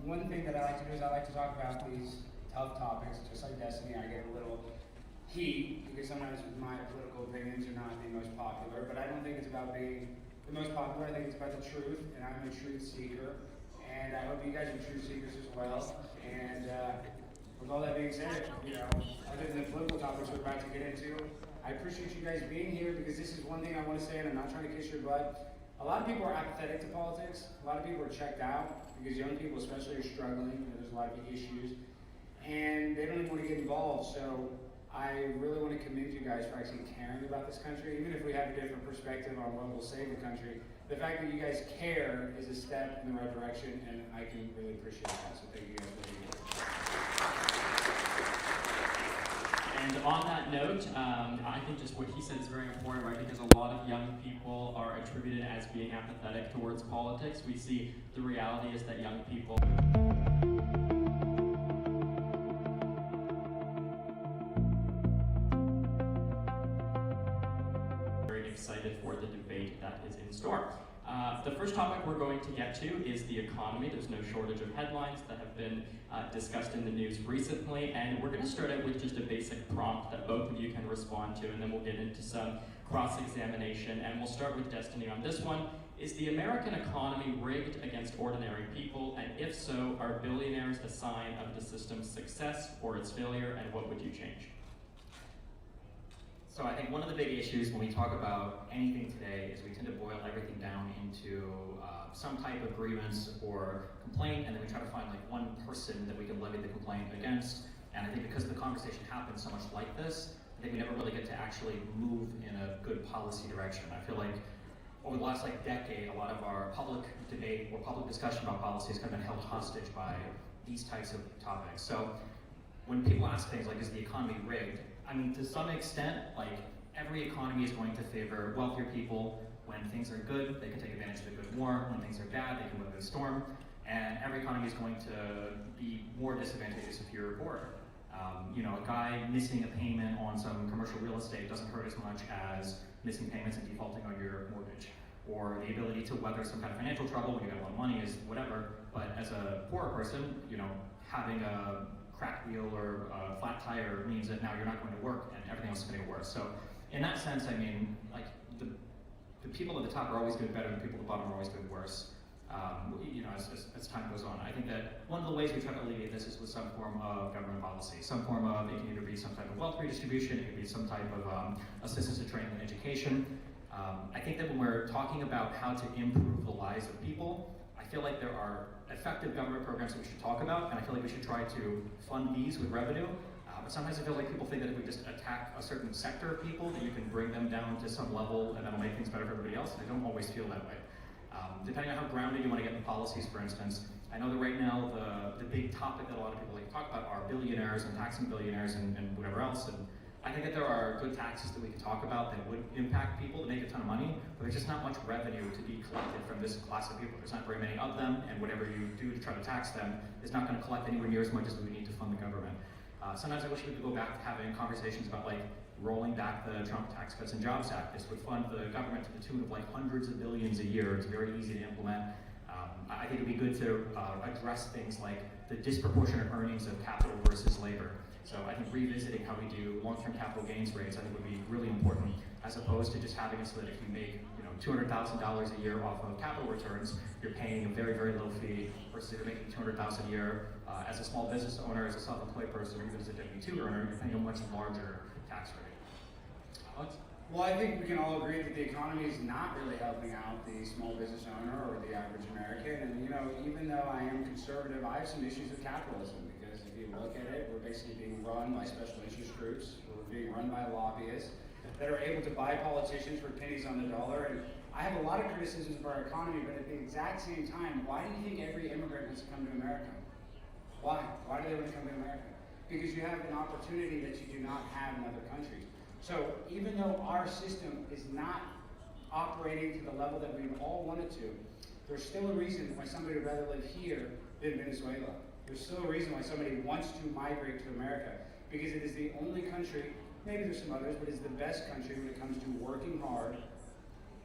one thing that I like to do is I like to talk about these tough topics, just like Destiny. I get a little heat because sometimes my political opinions are not the most popular, but I don't think it's about being the most popular. I think it's about the truth, and I'm a truth seeker, and I hope you guys are truth seekers as well. And with all that being said, other than the political topics we're about to get into, I appreciate you guys being here because this is one thing I want to say, and I'm not trying to kiss your butt. A lot of people are apathetic to politics. A lot of people are checked out because young people especially are struggling. There's a lot of issues, and they don't even want to get involved. So I really want to commend you guys for actually caring about this country, even if we have a different perspective on what will save the country. The fact that you guys care is a step in the right direction, and I can really appreciate that. So thank you guys for being here. And on that note, I think just what he said is very important, right? Because a lot of young people are attributed as being apathetic towards politics. We see the reality is that young people very excited for the debate that is in store. The first topic we're going to get to is the economy. There's no shortage of headlines that have been discussed in the news recently, and we're going to start out with just a basic prompt that both of you can respond to, and then we'll get into some cross-examination, and we'll start with Destiny on this one. Is the American economy rigged against ordinary people, and if so, are billionaires a sign of the system's success or its failure, and what would you change? So I think one of the big issues when we talk about anything today is we tend to boil everything down into some type of grievance or complaint, and then we try to find like one person that we can levy the complaint against. And I think because the conversation happens so much like this, I think we never really get to actually move in a good policy direction. I feel like over the last decade, a lot of our public debate or public discussion about policy has kind of been held hostage by these types of topics. So when people ask things like, is the economy rigged? I mean, to some extent, every economy is going to favor wealthier people. When things are good, they can take advantage of the good war. When things are bad, they can weather the storm. And every economy is going to be more disadvantageous if you're poor. A guy missing a payment on some commercial real estate doesn't hurt as much as missing payments and defaulting on your mortgage. Or the ability to weather some kind of financial trouble when you got a lot of money is whatever. But as a poor person, having a cracked wheel or a flat tire means that now you're not going to work and everything else is going to get worse. So in that sense, I mean, the people at the top are always doing better and the people at the bottom are always doing worse. As time goes on. I think that one of the ways we try to alleviate this is with some form of government policy. Some form of, it can either be some type of wealth redistribution, it could be some type of assistance to training and education. I think that when we're talking about how to improve the lives of people, I feel like there are effective government programs that we should talk about, and I feel like we should try to fund these with revenue. But sometimes I feel like people think that if we just attack a certain sector of people, that you can bring them down to some level and that'll make things better for everybody else. And I don't always feel that way. Depending on how grounded you want to get in policies, for instance, I know that right now the big topic that a lot of people like to talk about are billionaires and taxing billionaires and whatever else. And I think that there are good taxes that we can talk about that would impact people to make a ton of money, but there's just not much revenue to be collected from this class of people. There's not very many of them, and whatever you do to try to tax them is not going to collect anywhere near as much as we need to fund the government. Sometimes I wish we could go back to having conversations about like rolling back the Trump Tax Cuts and Jobs Act. This would fund the government to the tune of like hundreds of billions a year. It's very easy to implement. I think it'd be good to address things like the disproportionate earnings of capital versus labor. So I think revisiting how we do long-term capital gains rates, I think would be really important, as opposed to just having it so that if you make $200,000 a year off of capital returns, you're paying a very, very low fee, versus if you're making $200,000 a year as a small business owner, as a self-employed person, or even as a W-2 earner, you're paying a much larger tax rate. Alex? Well, I think we can all agree that the economy is not really helping out the small business owner or the average American. And even though I am conservative, I have some issues with capitalism, because if you look at it, we're basically being run by special interest groups. We're being run by lobbyists that are able to buy politicians for pennies on the dollar. And I have a lot of criticisms of our economy, but at the exact same time, why do you think every immigrant wants to come to America? Why? Why do they want to come to America? Because you have an opportunity that you do not have in other countries. So even though our system is not operating to the level that we all want it to, there's still a reason why somebody would rather live here than Venezuela. There's still a reason why somebody wants to migrate to America, because it is the only country, maybe there's some others, but it's the best country when it comes to working hard.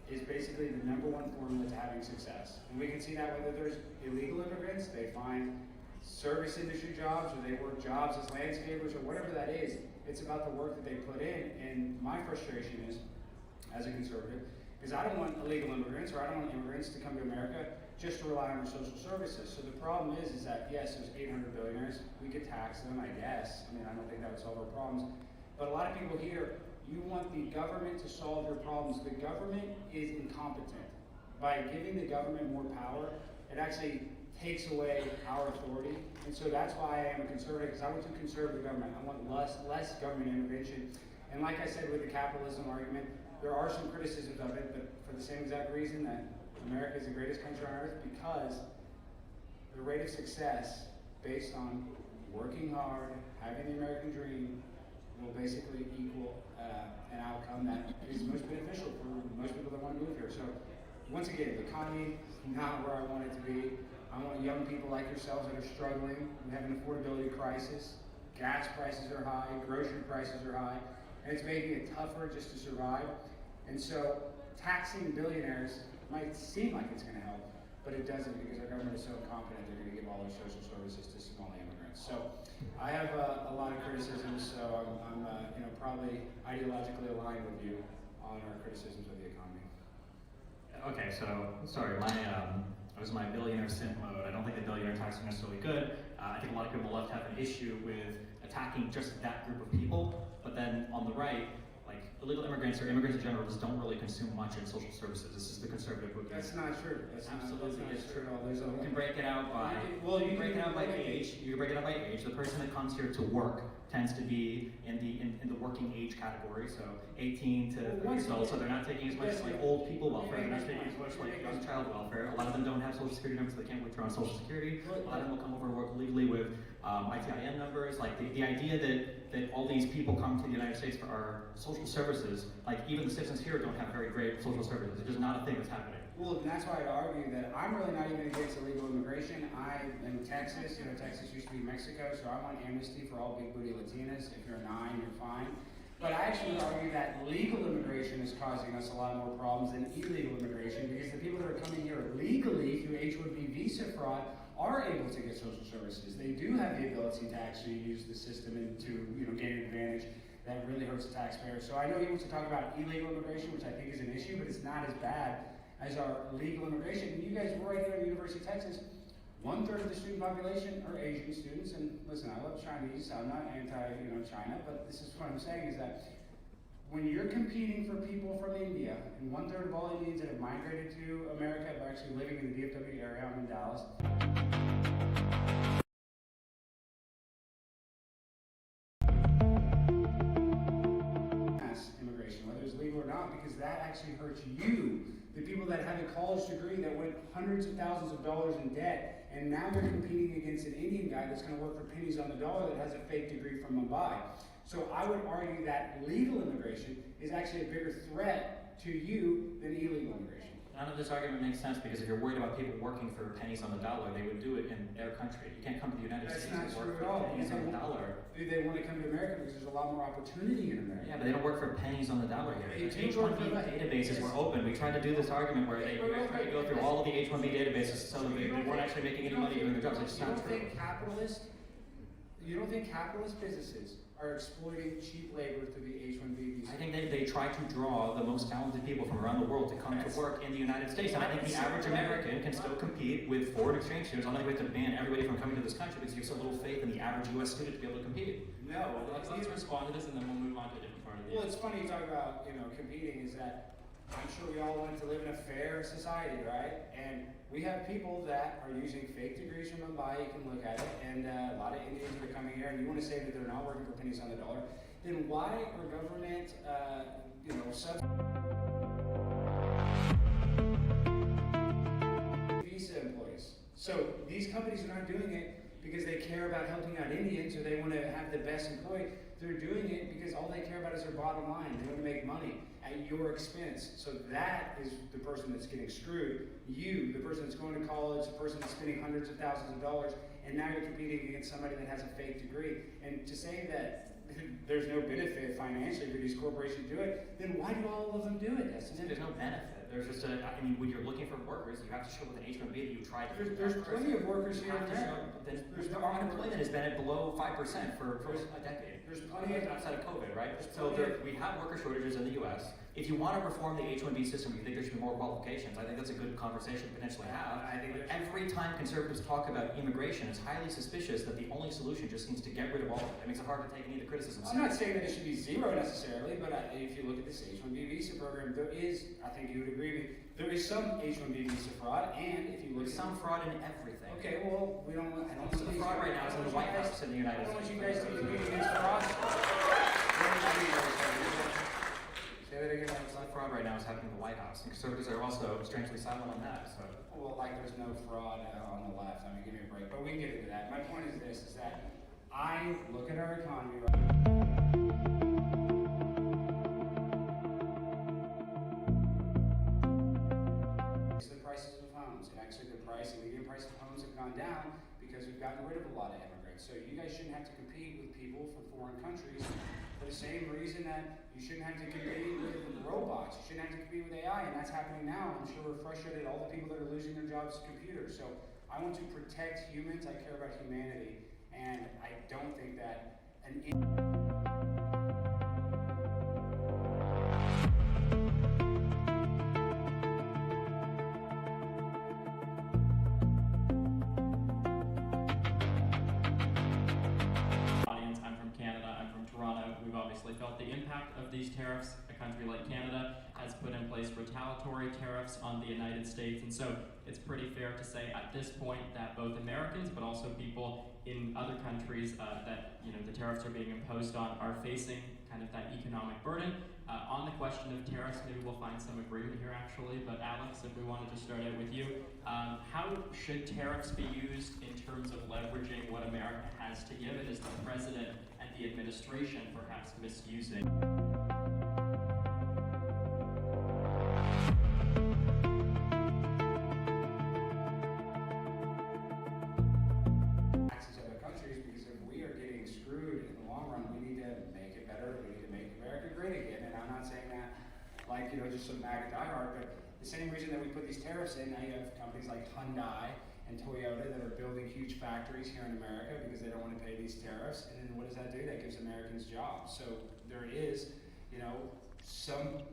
Is basically the #1 formula to having success. And we can see that whether there's illegal immigrants, they find service industry jobs, or they work jobs as landscapers, or whatever that is. It's about the work that they put in. And my frustration is, as a conservative, is I don't want illegal immigrants, or I don't want immigrants to come to America just to rely on our social services. So the problem is that yes, there's 800 billionaires. We could tax them, I guess. I mean, I don't think that would solve our problems. But a lot of people here, you want the government to solve your problems. The government is incompetent. By giving the government more power, it actually takes away our authority. And so that's why I am a conservative, because I want to conserve the government. I want less government intervention. And like I said with the capitalism argument, there are some criticisms of it, but for the same exact reason that America is the greatest country on earth, because the rate of success based on working hard, having the American dream, will basically equal an outcome that is most beneficial for most people that want to move here. So once again, the economy is not where I want it to be. I want young people like yourselves that are struggling. We have an affordability crisis. Gas prices are high, grocery prices are high, and it's making it tougher just to survive. And so taxing billionaires might seem like it's going to help, but it doesn't, because our government is so incompetent they're going to give all their social services to small immigrants. So I have a lot of criticisms, so I'm probably ideologically aligned with you on our criticisms of the economy. Okay, so sorry, I was in my billionaire simp mode. I don't think the billionaire tax is necessarily good. I think a lot of people on the left have an issue with attacking just that group of people, but then on the right, like illegal immigrants or immigrants in general just don't really consume much in social services. This is the conservative movement. That's not true. That's absolutely not true. At all. You can break it out by you can break it out by age. You can break it out by age. The person that comes here to work tends to be in the working age category, so 18 to 30 years old. So they're not taking as much like old people welfare. They're not taking as much like young child welfare. A lot of them don't have social security numbers, so they can't withdraw on social security. A lot of them will come over and work legally with ITIN numbers. Like the idea that all these people come to the United States for our social services, like even the citizens here don't have very great social services. It's just not a thing that's happening. Well, and that's why I'd argue that I'm really not even against illegal immigration. I'm in Texas. Texas used to be Mexico, so I want amnesty for all big booty Latinas. If you're a 9, you're fine. But I actually argue that legal immigration is causing us a lot more problems than illegal immigration, because the people that are coming here legally through H-1B visa fraud are able to get social services. They do have the ability to actually use the system and to gain an advantage that really hurts the taxpayer. So I know he wants to talk about illegal immigration, which I think is an issue, but it's not as bad as our legal immigration. And you guys were right here at the University of Texas. 1/3 of the student population are Asian students. And listen, I love Chinese. I'm not anti-China, but this is what I'm saying is that when you're competing for people from India, and 1/3 of all Indians that have migrated to America are actually living in the DFW area. I'm in Dallas. not, because that actually hurts you. The people that have a college degree that went hundreds of thousands of dollars in debt, and now you're competing against an Indian guy that's going to work for pennies on the dollar that has a fake degree from Mumbai. So I would argue that legal immigration is actually a bigger threat to you than illegal immigration. None of this argument makes sense, because if you're worried about people working for pennies on the dollar, they would do it in their country. You can't come to the United States and work for pennies on the dollar. Do they want to come to America because there's a lot more opportunity in America? Yeah, but they don't work for pennies on the dollar here. They do H-1B databases were open. We tried to do this argument where they tried to go through all of the H-1B databases so that they weren't actually making any money doing their jobs. It's not true. You don't think capitalist businesses are exploiting cheap labor through the H-1B visa? I think they try to draw the most talented people from around the world to come to work in the United States. And I think the average American can still compete with foreign exchange students. I don't think we have to ban everybody from coming to this country because you have so little faith in the average U.S. student to be able to compete. No. Let's respond to this and then we'll move on to a different part of the Well, it's funny you talk about, competing, is that I'm sure we all want to live in a fair society, right? And we have people that are using fake degrees from Mumbai, you can look at it, and a lot of Indians that are coming here, and you want to say that they're not working for pennies on the dollar, then why are government, visa employees? So these companies are not doing it because they care about helping out Indians or they want to have the best employee. They're doing it because all they care about is their bottom line. They want to make money at your expense. So that is the person that's getting screwed. You, the person that's going to college, the person that's spending hundreds of thousands of dollars, and now you're competing against somebody that has a fake degree. And to say that there's no benefit financially for these corporations to do it, then why do all of them do it? There's no benefit. There's just when you're looking for workers, you have to show with an H-1B that you tried to. There's plenty of workers here in America. Our unemployment has been at below 5% for a decade. There's plenty of outside of COVID, right? So we have worker shortages in the U.S. If you want to reform the H-1B system, you think there should be more qualifications. I think that's a good conversation to potentially have. But every time conservatives talk about immigration, it's highly suspicious that the only solution just seems to get rid of all of it. It makes it hard to take any of the criticism. I'm not saying that it should be zero necessarily, but if you look at this H-1B visa program, there is, I think you would agree with me, there is some H-1B visa fraud, and if you look at some fraud in everything. Okay, well, I don't want the fraud right now is in the White House in the United States. I don't want you guys to compete against fraud. Say that again. It's not fraud right now is happening in the White House, and conservatives are also strangely silent on that. So. Well, like there's no fraud on the left. I mean, give me a break. But we can get into that. My point is this: is that I look at our economy right. The prices of homes, and actually the median price of homes have gone down because we've gotten rid of a lot of immigrants. So you guys shouldn't have to compete with people from foreign countries for the same reason that you shouldn't have to compete with robots. You shouldn't have to compete with AI, and that's happening now. I'm sure we're frustrated at all the people that are losing their jobs to computers. So I want to protect humans. I care about humanity, and I don't think that audience. I'm from Canada. I'm from Toronto. We've obviously felt the impact of these tariffs. A country like Canada has put in place retaliatory tariffs on the United States, and so it's pretty fair to say at this point that both Americans, but also people in other countries that the tariffs are being imposed on, are facing kind of that economic burden. On the question of tariffs, maybe we'll find some agreement here actually, but Alex, if we wanted to start out with you, how should tariffs be used in terms of leveraging what America has to give? And is the president and the administration perhaps misusing? taxes other countries, because if we are getting screwed in the long run, we need to make it better. We need to make America great again. And I'm not saying that like, just some MAGA diehard, but the same reason that we put these tariffs in, now you have companies like Hyundai and Toyota that are building huge factories here in America because they don't want to pay these tariffs. And then what does that do? That gives Americans jobs. So there is, some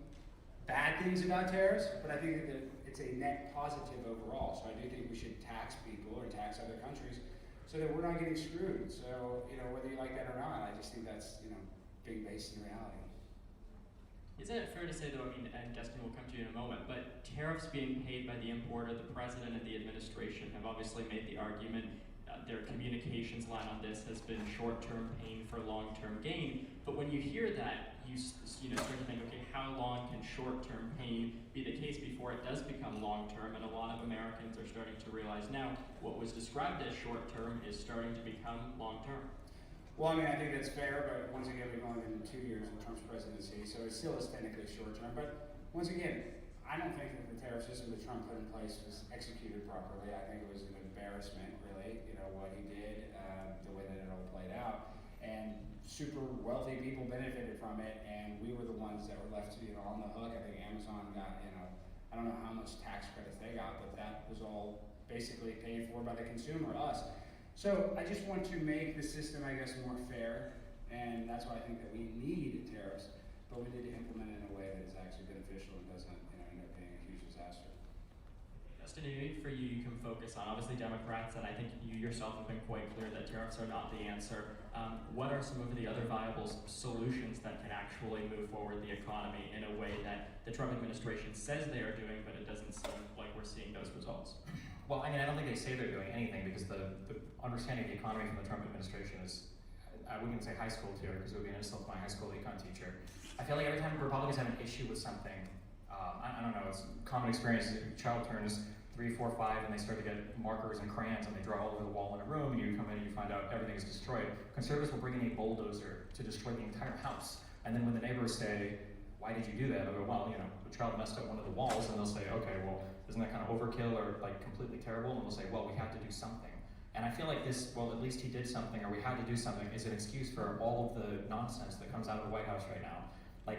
bad things about tariffs, but I think that it's a net positive overall. So I do think we should tax people or tax other countries so that we're not getting screwed. So, whether you like that or not, I just think that's, being based in reality. Isn't it fair to say, though, and Justin will come to you in a moment, but tariffs being paid by the importer, the president and the administration have obviously made the argument, their communications line on this has been short-term pain for long-term gain. But when you hear that, you start to think, okay, how long can short-term pain be the case before it does become long-term, and a lot of Americans are starting to realize now what was described as short-term is starting to become long-term. Well, I mean, I think that's fair, but once again, we've only been 2 years in Trump's presidency, so it still is technically short-term. But once again, I don't think that the tariff system that Trump put in place was executed properly. I think it was an embarrassment, really, what he did, the way that it all played out. And super wealthy people benefited from it, and we were the ones that were left on the hook. I think Amazon got, I don't know how much tax credits they got, but that was all basically paid for by the consumer, us. So I just want to make the system, I guess, more fair, and that's why I think that we need tariffs, but we need to implement it in a way that is actually beneficial and doesn't end up being a huge disaster. Justin, maybe for you, you can focus on obviously Democrats, and I think you yourself have been quite clear that tariffs are not the answer. What are some of the other viable solutions that can actually move forward the economy in a way that the Trump administration says they are doing, but it doesn't seem like we're seeing those results? Well, I mean, I don't think they say they're doing anything because the understanding of the economy from the Trump administration is, I wouldn't even say high school tier because it would be an insult to my high school econ teacher. I feel like every time Republicans have an issue with something, I don't know, it's common experience. A child turns 3, 4, 5, and they start to get markers and crayons, and they draw all over the wall in a room, and you come in and you find out everything is destroyed. Conservatives will bring in a bulldozer to destroy the entire house. And then when the neighbors say, why did you do that? They'll go, well, the child messed up one of the walls, and they'll say, okay, well, isn't that kind of overkill or like completely terrible? And they'll say, well, we had to do something. And I feel like this, well, at least he did something, or we had to do something, is an excuse for all of the nonsense that comes out of the White House right now. Like,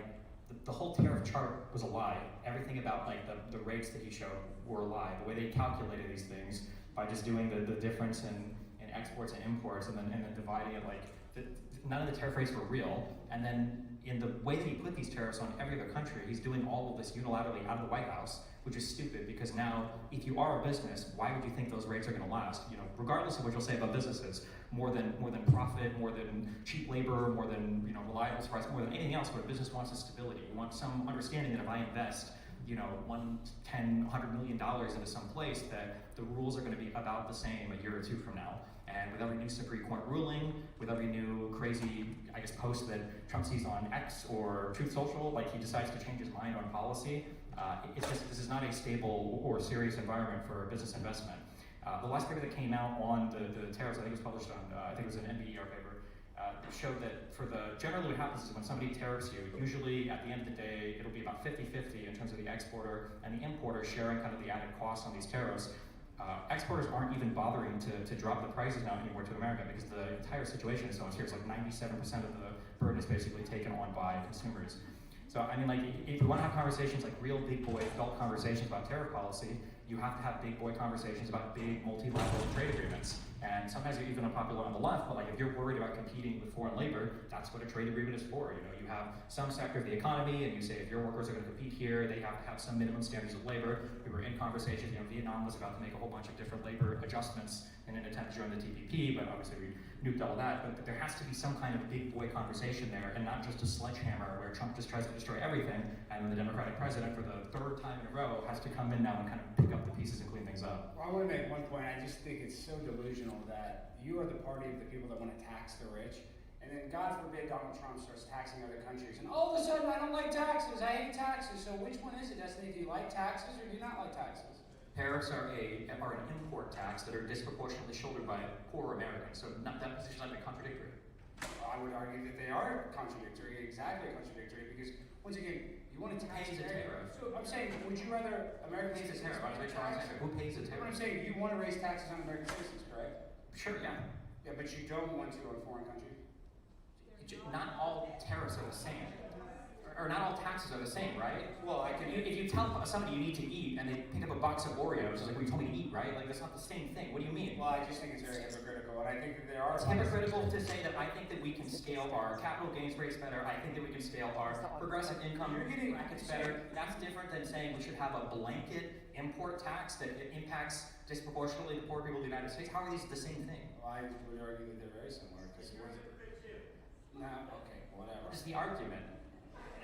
the whole tariff chart was a lie. Everything about like the rates that he showed were a lie. The way they calculated these things by just doing the difference in exports and imports and then dividing it, like none of the tariff rates were real. And then in the way that he put these tariffs on every other country, he's doing all of this unilaterally out of the White House, which is stupid because now if you are a business, why would you think those rates are going to last? Regardless of what you'll say about businesses, more than profit, more than cheap labor, more than reliable price, more than anything else, what a business wants is stability. You want some understanding that if I invest $1, $10, $100 million into some place, that the rules are going to be about the same a year or two from now. And with every new Supreme Court ruling, with every new crazy, post that Trump sees on X or Truth Social, like he decides to change his mind on policy, this is not a stable or serious environment for business investment. The last paper that came out on the tariffs, I think it was published on, I think it was an NBER paper, showed that generally what happens is when somebody tariffs you, usually at the end of the day, it'll be about 50-50 in terms of the exporter and the importer sharing kind of the added costs on these tariffs. Exporters aren't even bothering to drop the prices now anymore to America because the entire situation is so serious. Like 97% of the burden is basically taken on by consumers. So I mean, like, if we want to have conversations, like real big boy adult conversations about tariff policy, you have to have big boy conversations about big multilateral trade agreements. And sometimes they're even unpopular on the left, but like if you're worried about competing with foreign labor, that's what a trade agreement is for. You have some sector of the economy, and you say if your workers are going to compete here, they have to have some minimum standards of labor. We were in conversations. Vietnam was about to make a whole bunch of different labor adjustments in an attempt to join the TPP, but obviously we nuked all that. But there has to be some kind of big boy conversation there, and not just a sledgehammer where Trump just tries to destroy everything, and then the Democratic president, for the third time in a row, has to come in now and kind of pick up the pieces and clean things up. Well, I want to make one point. I just think it's so delusional that you are the party of the people that want to tax the rich, and then God forbid Donald Trump starts taxing other countries, and all of a sudden I don't like taxes, I hate taxes. So which one is it, Destiny? Do you like taxes or do you not like taxes? Tariffs are an import tax that are disproportionately shouldered by poor Americans, so that position is not contradictory. I would argue that they are contradictory, exactly contradictory, because once again, you want to tax a tariff. So I'm saying, would you rather American pays citizens a tariff? Who pays a tariff? I'm saying you want to raise taxes on American citizens, correct? Sure, yeah. Yeah, but you don't want to on foreign countries. Not all tariffs are the same. Or not all taxes are the same, right? Well, if you tell somebody you need to eat and they pick up a box of Oreos, it's like, well, you told me to eat, right? Like, that's not the same thing. What do you mean? Well, I just think it's very hypocritical, and I think that there are... It's hypocritical to say that I think that we can scale our capital gains rates better. I think that we can scale our progressive income brackets better. That's different than saying we should have a blanket import tax that impacts disproportionately the poor people of the United States. How are these the same thing? Well, I would argue that they're very similar, because it was... No, okay, whatever. What is the argument?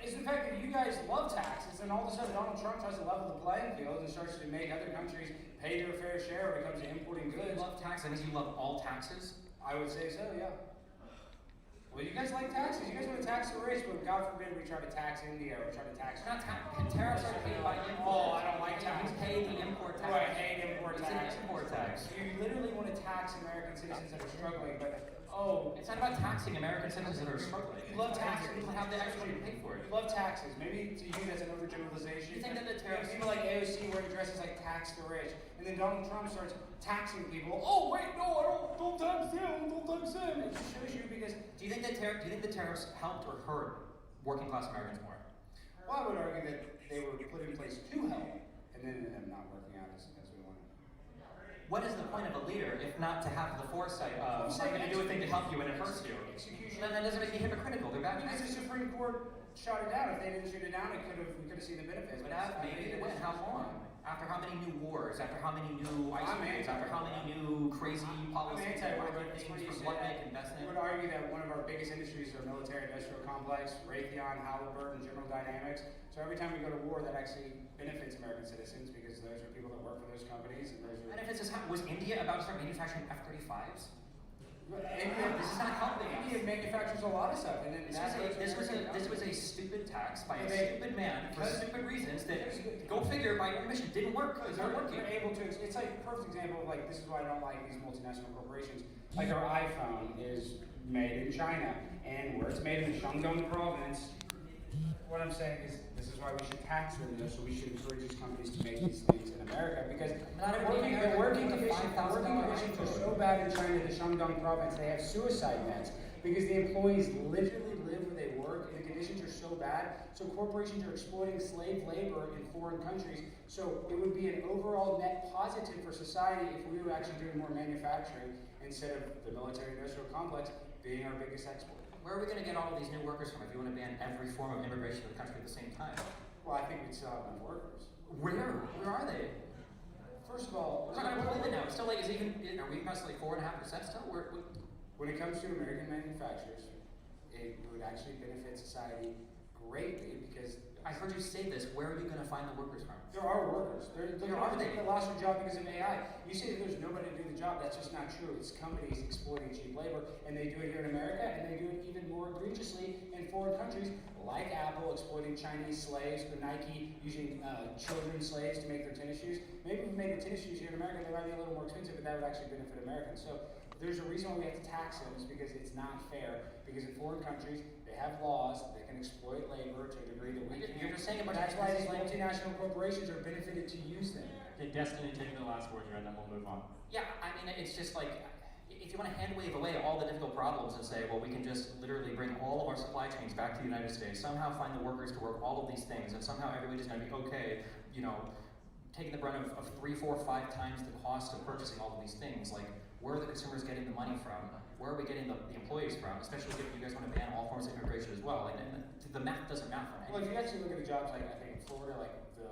It's the fact that you guys love taxes, and all of a sudden Donald Trump tries to level the playing field and starts to make other countries pay their fair share when it comes to importing goods. You love taxes? That means you love all taxes? I would say so, yeah. Well, you guys like taxes. You guys want to tax the rich, but God forbid we try to tax India or we try to tax... We're not tariffs are paid by import. Oh, I don't like taxes. You pay the import tax. Oh, I hate import It's tax. an import tax. You literally want to tax American citizens that are struggling, but It's not about taxing American citizens that are struggling. you love taxes. People have the extra money to pay for it. You love taxes. Maybe to use as an overgeneralization. You think that the you have tariffs- people like AOC wearing dresses like tax the rich, and then Donald Trump starts taxing people. Oh wait, no, I don't tax them. Don't tax them. It just shows you because. Do you think that the tariffs helped or hurt working class Americans more? Well, I would argue that they were put in place to help, and then ended up not working out as we wanted. What is the point of a leader if not to have the foresight of I'm going to do a thing to help you and it hurts you? Execution. Then that doesn't make you hypocritical. They're bad. Because the Supreme Court shot it down. If they didn't shoot it down, we could have seen the benefits. But maybe when? How long? After how many new wars? After how many new ice creams? After how many new crazy policies that want to get things from what they can invest in? I would argue that one of our biggest industries is our military-industrial complex, Raytheon, Halliburton, General Dynamics. So every time we go to war, that actually benefits American citizens because those are people that work for those companies. And those are Benefits is was India about to start manufacturing F-35s? This is not helping us. India manufactures a lot of stuff, and then This was a stupid tax by a stupid man for stupid reasons that, go figure, by your mission, didn't work. It's not working. They're able to. It's like a perfect example of like this is why I don't like these multinational corporations. Like our iPhone is made in China, and where it's made in the Shandong province. What I'm saying is, this is why we should tax them, though, so we should encourage these companies to make these things in America, because the working conditions are so bad in China, the Shandong province, they have suicide nets, because the employees literally live where they work, and the conditions are so bad, so corporations are exploiting slave labor in foreign countries, so it would be an overall net positive for society if we were actually doing more manufacturing, instead of the military-industrial complex being our biggest export. Where are we going to get all of these new workers from if you want to ban every form of immigration to the country at the same time? Well, I think we'd still have enough workers. Where are they? First of all, we're not unemployment now. It's still like, are we past like 4.5% still? When it comes to American manufacturers, it would actually benefit society greatly because I heard you say this. Where are you going to find the workers from? There are workers. There are people that lost their job because of AI. You say that there's nobody to do the job. That's just not true. It's companies exploiting cheap labor, and they do it here in America, and they do it even more egregiously in foreign countries, like Apple exploiting Chinese slaves, or Nike using children's slaves to make their tennis shoes. Maybe if we made the tennis shoes here in America, they might be a little more expensive, but that would actually benefit Americans. So there's a reason why we have to tax them, is because it's not fair. Because in foreign countries, they have laws that can exploit labor to a degree that we can't. You're just saying about That's why these multinational corporations are benefited to use them. Okay, Destiny, take the last word here, and then we'll move on. Yeah, I mean, it's just like, if you want to hand wave away all the difficult problems and say, well, we can just literally bring all of our supply chains back to the United States, somehow find the workers to work all of these things, and somehow everybody's going to be okay, taking the brunt of 3, 4, 5 times the cost of purchasing all of these things. Like, where are the consumers getting the money from? Where are we getting the employees from? Especially if you guys want to ban all forms of immigration as well. And the math doesn't math on Well, if you actually look at the jobs, like I think in Florida, like the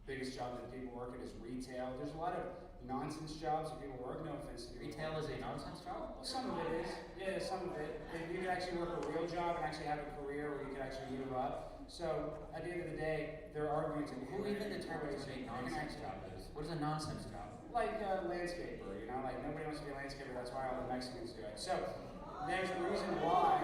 biggest job that people work in is retail. There's a lot of nonsense jobs that people work. No offense to retail is a nonsense job? Well, some of it is. Yeah, some of it. And you could actually work a real job and actually have a career where you could actually move up. So at the end of the day, there are arguments. Who even determines what a nonsense job is? What is a nonsense job? Like a landscaper, like nobody wants to be a landscaper. That's why all the Mexicans do it. So there's a reason why.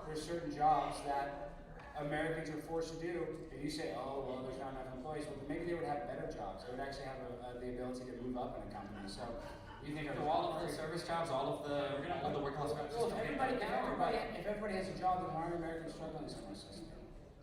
There's certain jobs that Americans are forced to do, and you say, oh, well, there's not enough employees. Well, maybe they would have better jobs. They would actually have the ability to move up in a company. So you think so all of the service jobs, all of the workplace jobs. Well, if everybody has a job, then why are Americans struggling so much?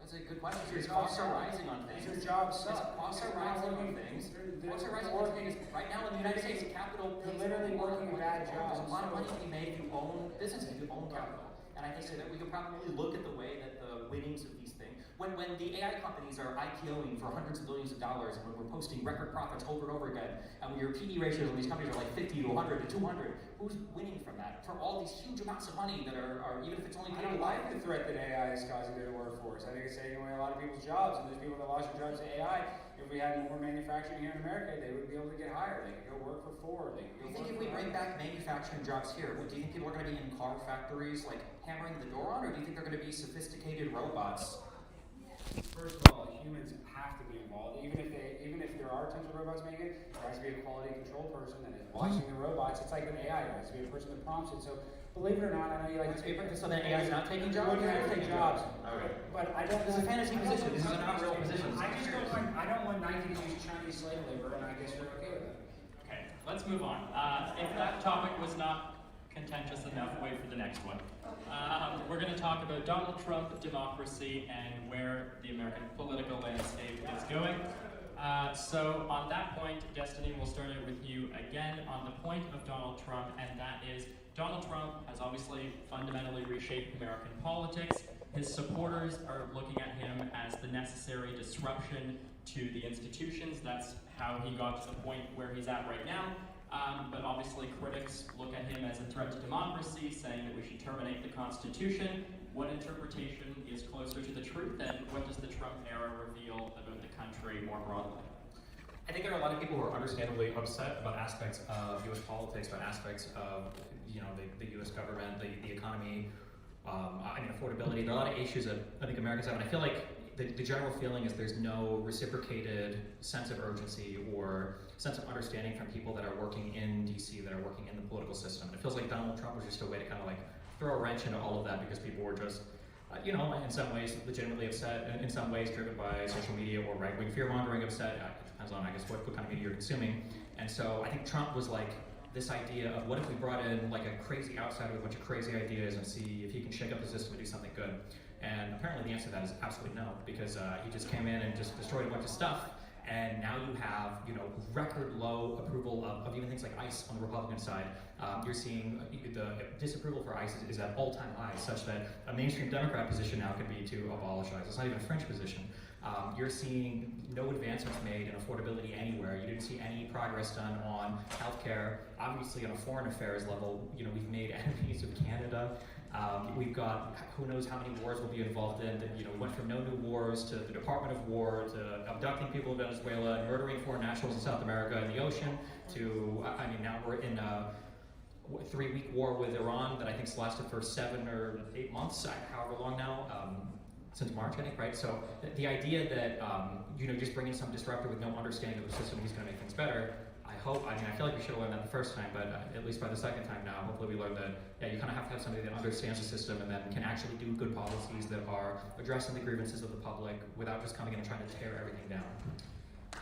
That's a good question. Because costs are rising on things. Your jobs suck. Costs are rising on things. Costs are rising on things. Right now in the United States, capital. You're literally working a bad job. There's a lot of money to be made if you own businesses, if you own capital. And I think that we could probably look at the way that the winnings of these things, when the AI companies are IPOing for hundreds of billions of dollars, and when we're posting record profits over and over again, and when your PE ratios on these companies are like 50 to 100 to 200, who's winning from that? For all these huge amounts of money that are even if it's only I don't like the threat that AI is causing to the workforce. I think it's taking away a lot of people's jobs, and there's people that lost their jobs to AI. If we had more manufacturing here in America, they would be able to get hired. They could go work for Ford. Do you think if we bring back manufacturing jobs here, do you think people are going to be in car factories, like hammering the door on, or do you think they're going to be sophisticated robots First of all, humans have to be involved. Even if there are tons of robots making it, there has to be a quality control person that is watching the robots. It's like an AI, there has to be a person that prompts it. So believe it or not, I know you like to say, So then AI is not taking jobs? We're going to take jobs. Okay. But I don't. This is a fantasy position. This is not real position. I don't want Nike to use Chinese slave labor, and I guess you're okay with that. Okay, let's move on. If that topic was not contentious enough, wait for the next one. We're going to talk about Donald Trump, democracy, and where the American political landscape is going. So on that point, Destiny, we'll start out with you again on the point of Donald Trump, and that is Donald Trump has obviously fundamentally reshaped American politics. His supporters are looking at him as the necessary disruption to the institutions. That's how he got to the point where he's at right now. But obviously critics look at him as a threat to democracy, saying that we should terminate the Constitution. What interpretation is closer to the truth, and what does the Trump era reveal about the country more broadly? I think there are a lot of people who are understandably upset about aspects of U.S. politics, about aspects of the U.S. government, the economy, affordability. There are a lot of issues that I think Americans have, and I feel like the general feeling is there's no reciprocated sense of urgency or sense of understanding from people that are working in D.C., that are working in the political system. It feels like Donald Trump was just a way to kind of like throw a wrench into all of that because people were just, in some ways legitimately upset, and in some ways driven by social media or right-wing fear-mongering upset. It depends on, I guess, what kind of media you're consuming. And so I think Trump was like this idea of what if we brought in like a crazy outsider with a bunch of crazy ideas and see if he can shake up the system and do something good. And apparently the answer to that is absolutely no, because he just came in and just destroyed a bunch of stuff. And now you have, record low approval of even things like ICE on the Republican side. You're seeing the disapproval for ICE is at all-time highs, such that a mainstream Democrat position now could be to abolish ICE. It's not even a French position. You're seeing no advancements made in affordability anywhere. You didn't see any progress done on healthcare. Obviously, on a foreign affairs level, we've made enemies of Canada. We've got who knows how many wars we'll be involved in. That, we went from no new wars to the Department of War to abducting people in Venezuela and murdering foreign nationals in South America in the ocean to, now we're in a 3-week war with Iran that I think's lasted for 7 or 8 months, however long now, since March, I think, right? So the idea that, just bringing some disruptor with no understanding of the system, he's going to make things better. I feel like we should have learned that the first time, but at least by the second time now, hopefully we learned that, you kind of have to have somebody that understands the system and that can actually do good policies that are addressing the grievances of the public without just coming in and trying to tear everything down.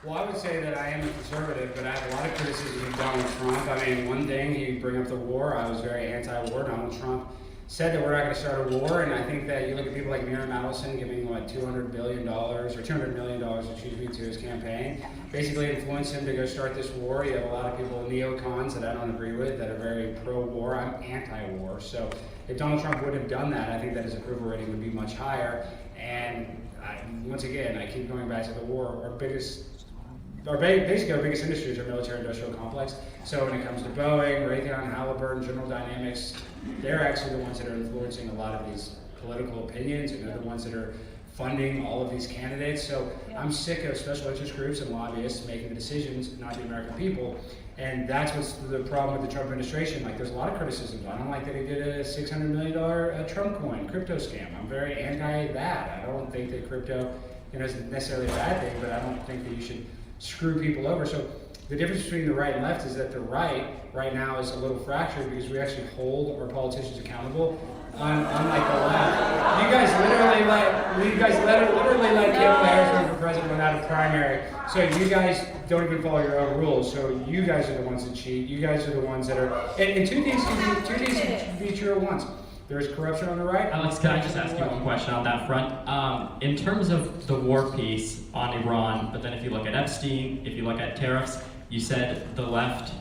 Well, I would say that I am a conservative, but I have a lot of criticism of Donald Trump. One thing, you bring up the war, I was very anti-war. Donald Trump said that we're not going to start a war, and I think that you look at people like Miriam Allison giving $200 billion or $200 million, to his campaign, basically influenced him to go start this war. You have a lot of people, neocons, that I don't agree with, that are very pro-war. I'm anti-war. So if Donald Trump would have done that, I think that his approval rating would be much higher. And once again, I keep going back to the war. Our biggest industries are military-industrial complex. So when it comes to Boeing, Raytheon, Halliburton, General Dynamics, they're actually the ones that are influencing a lot of these political opinions, and they're the ones that are funding all of these candidates. So I'm sick of special interest groups and lobbyists making the decisions, not the American people. And that's what's the problem with the Trump administration. There's a lot of criticisms. I don't like that he did a $600 million Trump coin crypto scam. I'm very anti that. I don't think that crypto isn't necessarily a bad thing, but I don't think that you should screw people over. So the difference between the right and left is that the right now is a little fractured because we actually hold our politicians accountable, unlike the left. You guys literally let Kamala Harris run for president without a primary. So you guys don't even follow your own rules. So you guys are the ones that cheat. You guys are the ones that are. And two things can be true at once. There's corruption on the right. Alex, can I just ask you one question on that front? In terms of the war piece on Iran, but then if you look at Epstein, if you look at tariffs, you said the left,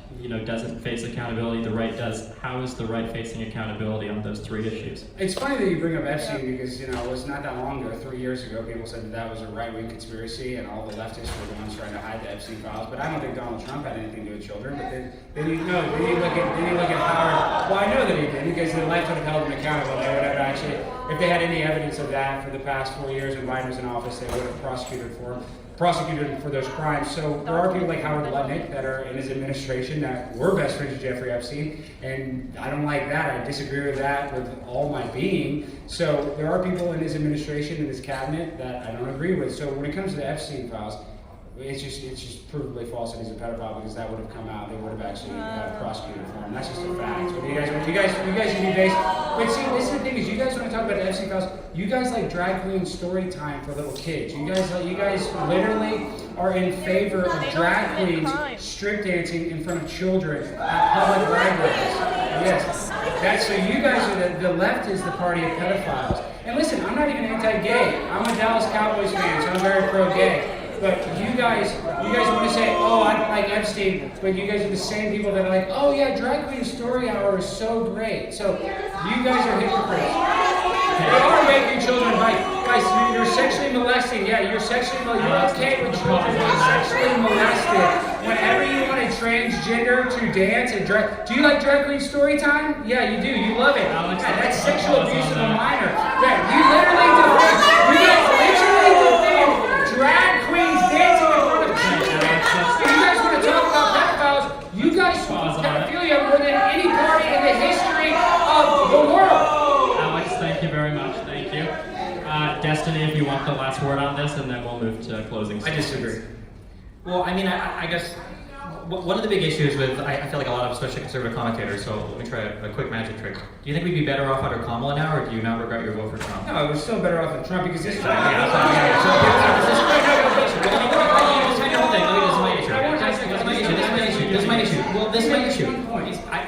doesn't face accountability, the right does. How is the right facing accountability on those 3 issues? It's funny that you bring up Epstein because, it was not that long ago, 3 years ago, people said that was a right-wing conspiracy and all the leftists were the ones trying to hide the Epstein files. But I don't think Donald Trump had anything to do with children. But then you look at Howard. Well, I know that he did because the left would have held him accountable. They would have actually. if they had any evidence of that for the past 4 years when Biden was in office, they would have prosecuted him for those crimes. So there are people like Howard Lutnick that are in his administration that were best friends with Jeffrey Epstein, and I don't like that. I disagree with that with all my being. So there are people in his administration, in his cabinet, that I don't agree with. So when it comes to the Epstein files, it's just provably false that he's a pedophile, because that would have come out. They would have actually prosecuted for him. That's just a fact. So you guys should be based. But see, this is the thing: is you guys want to talk about the Epstein files. You guys like drag queen story time for little kids. You guys literally are in favor of drag queens strip dancing in front of children at public libraries. Yes, that's so. You guys are the left is the party of pedophiles. And listen, I'm not even anti-gay. I'm a Dallas Cowboys fan, so I'm very pro-gay. But you guys want to say, oh, I don't like Epstein, but you guys are the same people that are like, oh yeah, drag queen story hour is so great. So you guys are hypocrites. You are making children guys, you're sexually molesting. Yeah, you're okay with children being sexually molested. Whenever you want a transgender to dance and drag, do you like drag queen story time? Yeah, you do. You love it. Yeah, that's sexual abuse of a minor. Yeah, you guys literally defend drag queens dancing in front of children. You guys want to talk about pedophiles? You guys support pedophilia more than any party in the history of the world. Alex, thank you very much. Thank you. Destiny, if you want the last word on this, and then we'll move to closing statements. I disagree. Well, I mean, I guess one of the big issues with, I feel like a lot of, especially conservative commentators, so let me try a quick magic trick. Do you think we'd be better off under Kamala now, or do you now regret your vote for Trump? No, we're still better off than Trump, because this time.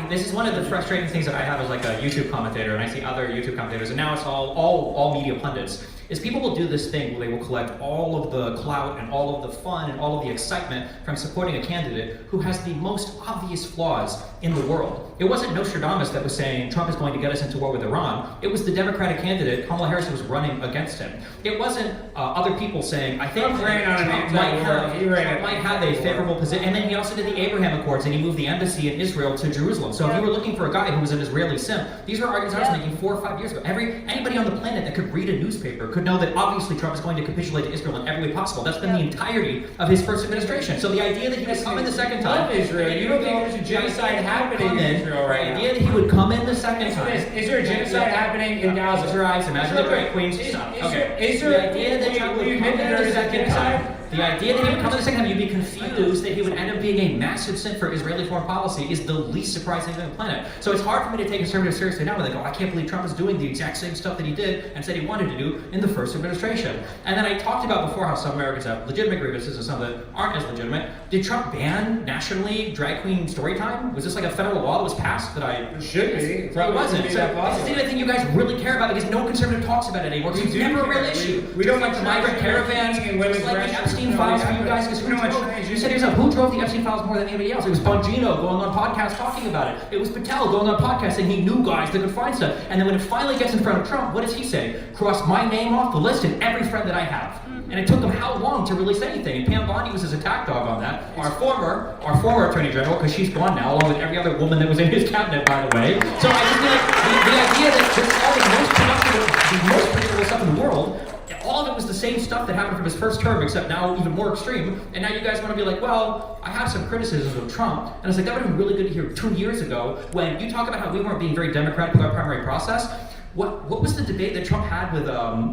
This is one of the frustrating things that I have as like a YouTube commentator, and I see other YouTube commentators, and now it's all media pundits, is people will do this thing where they will collect all of the clout and all of the fun and all of the excitement from supporting a candidate who has the most obvious flaws in the world. It wasn't Nostradamus that was saying Trump is going to get us into war with Iran. It was the Democratic candidate, Kamala Harris, who was running against him. It wasn't other people saying, I think Trump might have a favorable position. And then he also did the Abraham Accords, and he moved the embassy in Israel to Jerusalem. So if you were looking for a guy who was an Israeli simp, these were arguments I was making 4 or 5 years ago. Anybody on the planet that could read a newspaper could know that obviously Trump is going to capitulate to Israel in every way possible. That's been the entirety of his first administration. So the idea that he would come in the second time, Israel. You don't think there's a genocide happening in Israel right now? The idea that he would come in the second time. Is there a genocide happening in Gaza? Close your eyes. Imagine the drag queens. Okay. Is there the idea that Trump would come in the second time? The idea that he would come in the second time, you'd be confused that he would end up being a massive sin for Israeli foreign policy is the least surprising thing on the planet. So it's hard for me to take conservatives seriously now when they go, I can't believe Trump is doing the exact same stuff that he did and said he wanted to do in the first administration. And then I talked about before how some Americans have legitimate grievances and some that aren't as legitimate. Did Trump ban nationally drag queen story time? Was this like a federal law that was passed that It should be. It wasn't. So this is the thing you guys really care about because no conservative talks about it anymore. It's never a real issue. We don't like the migrant caravans and women's like the Epstein files for you guys. You said to yourself, who drove the Epstein files more than anybody else? It was Bongino going on podcasts talking about it. It was Patel going on podcasts saying he knew guys that could find stuff. And then when it finally gets in front of Trump, what does he say? Cross my name off the list and every friend that I have. And it took him how long to really say anything? And Pam Bondi was his attack dog on that. Our former Attorney General, because she's gone now, along with every other woman that was in his cabinet, by the way. So I just feel like the idea that this is all the most predictable stuff in the world, all of it was the same stuff that happened from his first term, except now even more extreme. And now you guys want to be like, well, I have some criticisms of Trump. And it's like, that would have been really good to hear 2 years ago when you talk about how we weren't being very democratic with our primary process. What was the debate that Trump had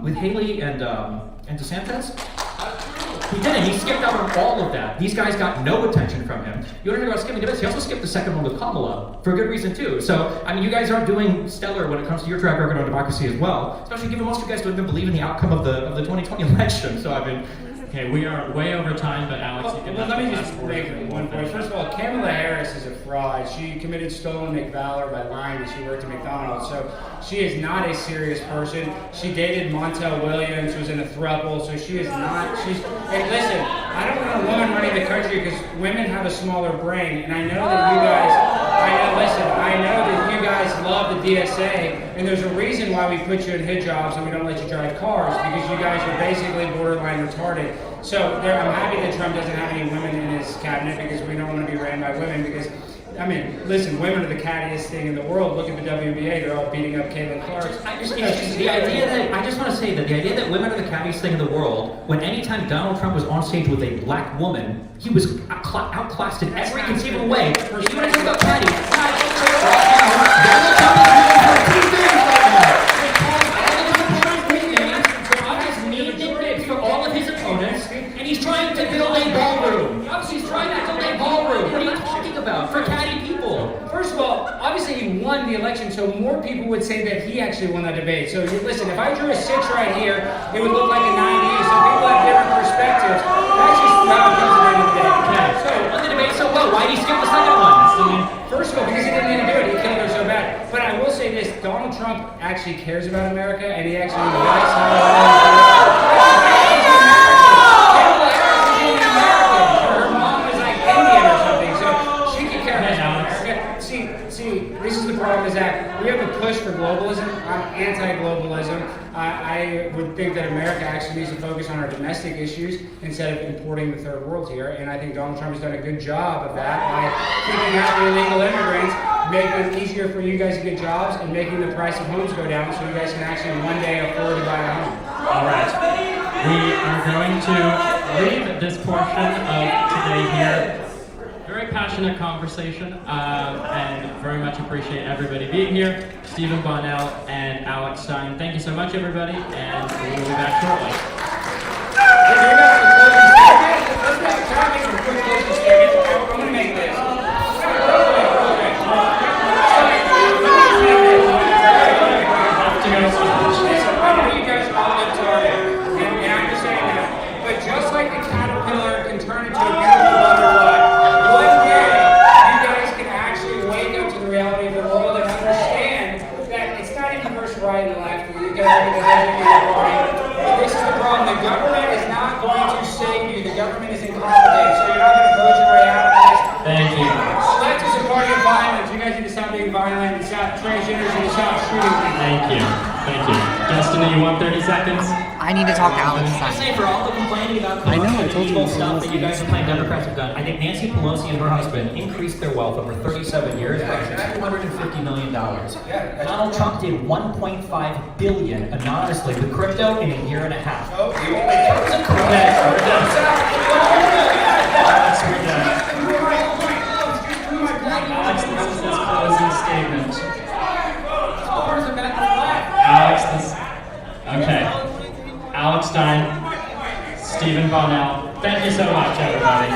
with Haley and DeSantis? He didn't. He skipped out on all of that. These guys got no attention from him. You want to hear about skipping debates? He also skipped the second one with Kamala for good reason too. So, I mean, you guys aren't doing stellar when it comes to your track record on democracy as well. Especially given most of you guys don't even believe in the outcome of the 2020 election. So, I mean. Okay, we are way over time, but Alex, you can let me just make one point. First of all, Kamala Harris is a fraud. She committed stolen McValor by lying that she worked at McDonald's. So she is not a serious person. She dated Montel Williams, who was in a throuple. So she is not. And listen, I don't want a woman running the country because women have a smaller brain. And I know that you guys. I know that you guys love the DSA, and there's a reason why we put you in hijabs and we don't let you drive cars, because you guys are basically borderline retarded. So I'm happy that Trump doesn't have any women in his cabinet because we don't want to be ran by women, because I mean, listen, women are the cattiest thing in the world. Look at the WBA; they're all beating up Caitlin Clark. I just want to say that the idea that women are the cattiest thing in the world, when anytime Donald Trump was on stage with a black woman, he was outclassed in every conceivable way. You want to talk about catty? Donald Trump is doing for two things right now. For all of his opponents, and he's trying to build a ballroom. Obviously, he's trying to build a ballroom. What are you talking about? For catty people. First of all, obviously he won the election, so more people would say that he actually won that debate. So listen, if I drew a 6 right here, it would look like a 98. So people have different perspectives. That's just how it comes at the end of the day. Okay. So on the debate so well, why did he skip the second one? First of all, because he didn't need to do it. He killed her so bad. But I will say this: Donald Trump actually cares about America, and he actually invests in her mom is like Indian or something, so she can care about America. See, this is the problem is that we have a push for globalism. I'm anti-globalism. I would think that America actually needs to focus on our domestic issues instead of importing the third world here, and I think Donald Trump has done a good job of that by keeping out the illegal immigrants, making it easier for you guys to get jobs, and making the price of homes go down so you guys can actually one day afford to buy a home. All right. We are going to leave this portion of today here. Very passionate conversation, and very much appreciate everybody being here. Stephen Bonnell and Alex Stein, thank you so much, everybody, and we will be back shortly. I'm going to make this. You guys all live Target, and I'm just saying that. But just like the caterpillar can turn into a beautiful butterfly, one day you guys can actually wake up to the reality of the world and understand that it's not even versus right and left. You guys are going to have to be a party. But this is the problem. The government is not going to save you. The government is incompetent, so you're not going to vote your way out of this. Thank you. Left is a party of violence. You guys need to stop being violent and stop transgenders and stop shooting people. Thank you. Thank you. Destiny, you want 30 seconds? I need to talk to Alex. I say for all the complaining about corruption and evil stuff that you guys are playing Democrats have done, I think Nancy Pelosi and her husband increased their wealth over 37 years by $250 million. Donald Trump did $1.5 billion anonymously with crypto in a year and a half. Alex, this is his closing statement. Alex, okay. Alex Stein, Stephen Bonnell, thank you so much, everybody.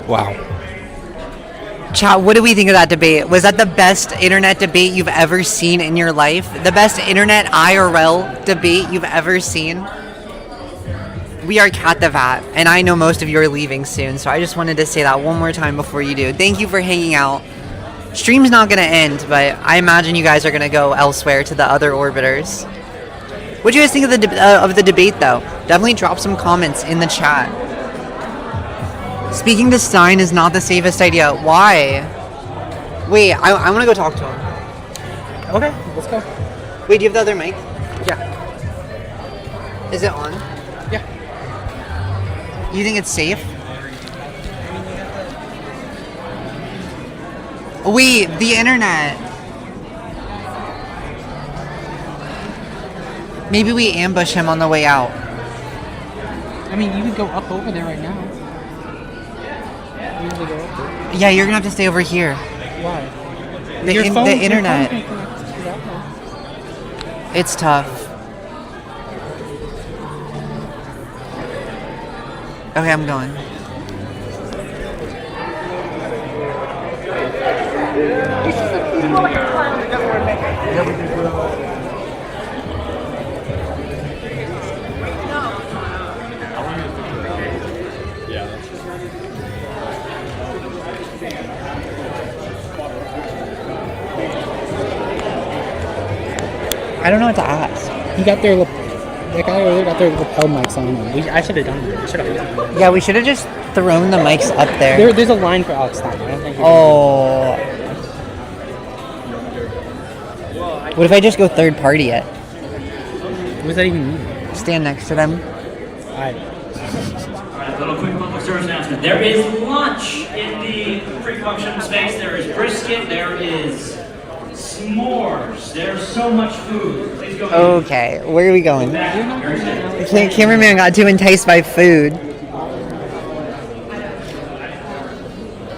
Wow. Chat, what do we think of that debate? Was that the best internet debate you've ever seen in your life? The best internet IRL debate you've ever seen? We are Cat the Vat, and I know most of you are leaving soon, so I just wanted to say that one more time before you do. Thank you for hanging out. Stream's not going to end, but I imagine you guys are going to go elsewhere to the other orbiters. What do you guys think of the debate, though? Definitely drop some comments in the chat. Speaking to Stein is not the safest idea. Why? Wait, I want to go talk to him. Okay, let's go. Wait, do you have the other mic? Yeah. Is it on? Yeah. You think it's safe? Wait, the internet. Maybe we ambush him on the way out. I mean, you could go up over there right now. You usually go up there. Yeah, you're gonna have to stay over here. Why? The internet. It's tough. Okay, I'm going. I don't know what to ask. You got their that guy over there got their lapel mics on them. I should have done that. Yeah, we should have just thrown the mics up there. There's a line for Alex Stein. I don't think. Oh. What if I just go third party it? What does that even mean? Stand next to them. Alright. Alright, little quick public service announcement. There is lunch in the pre-function space. There is brisket. There is s'mores. There's so much food. Please go. Okay, where are we going? The cameraman got too enticed by food.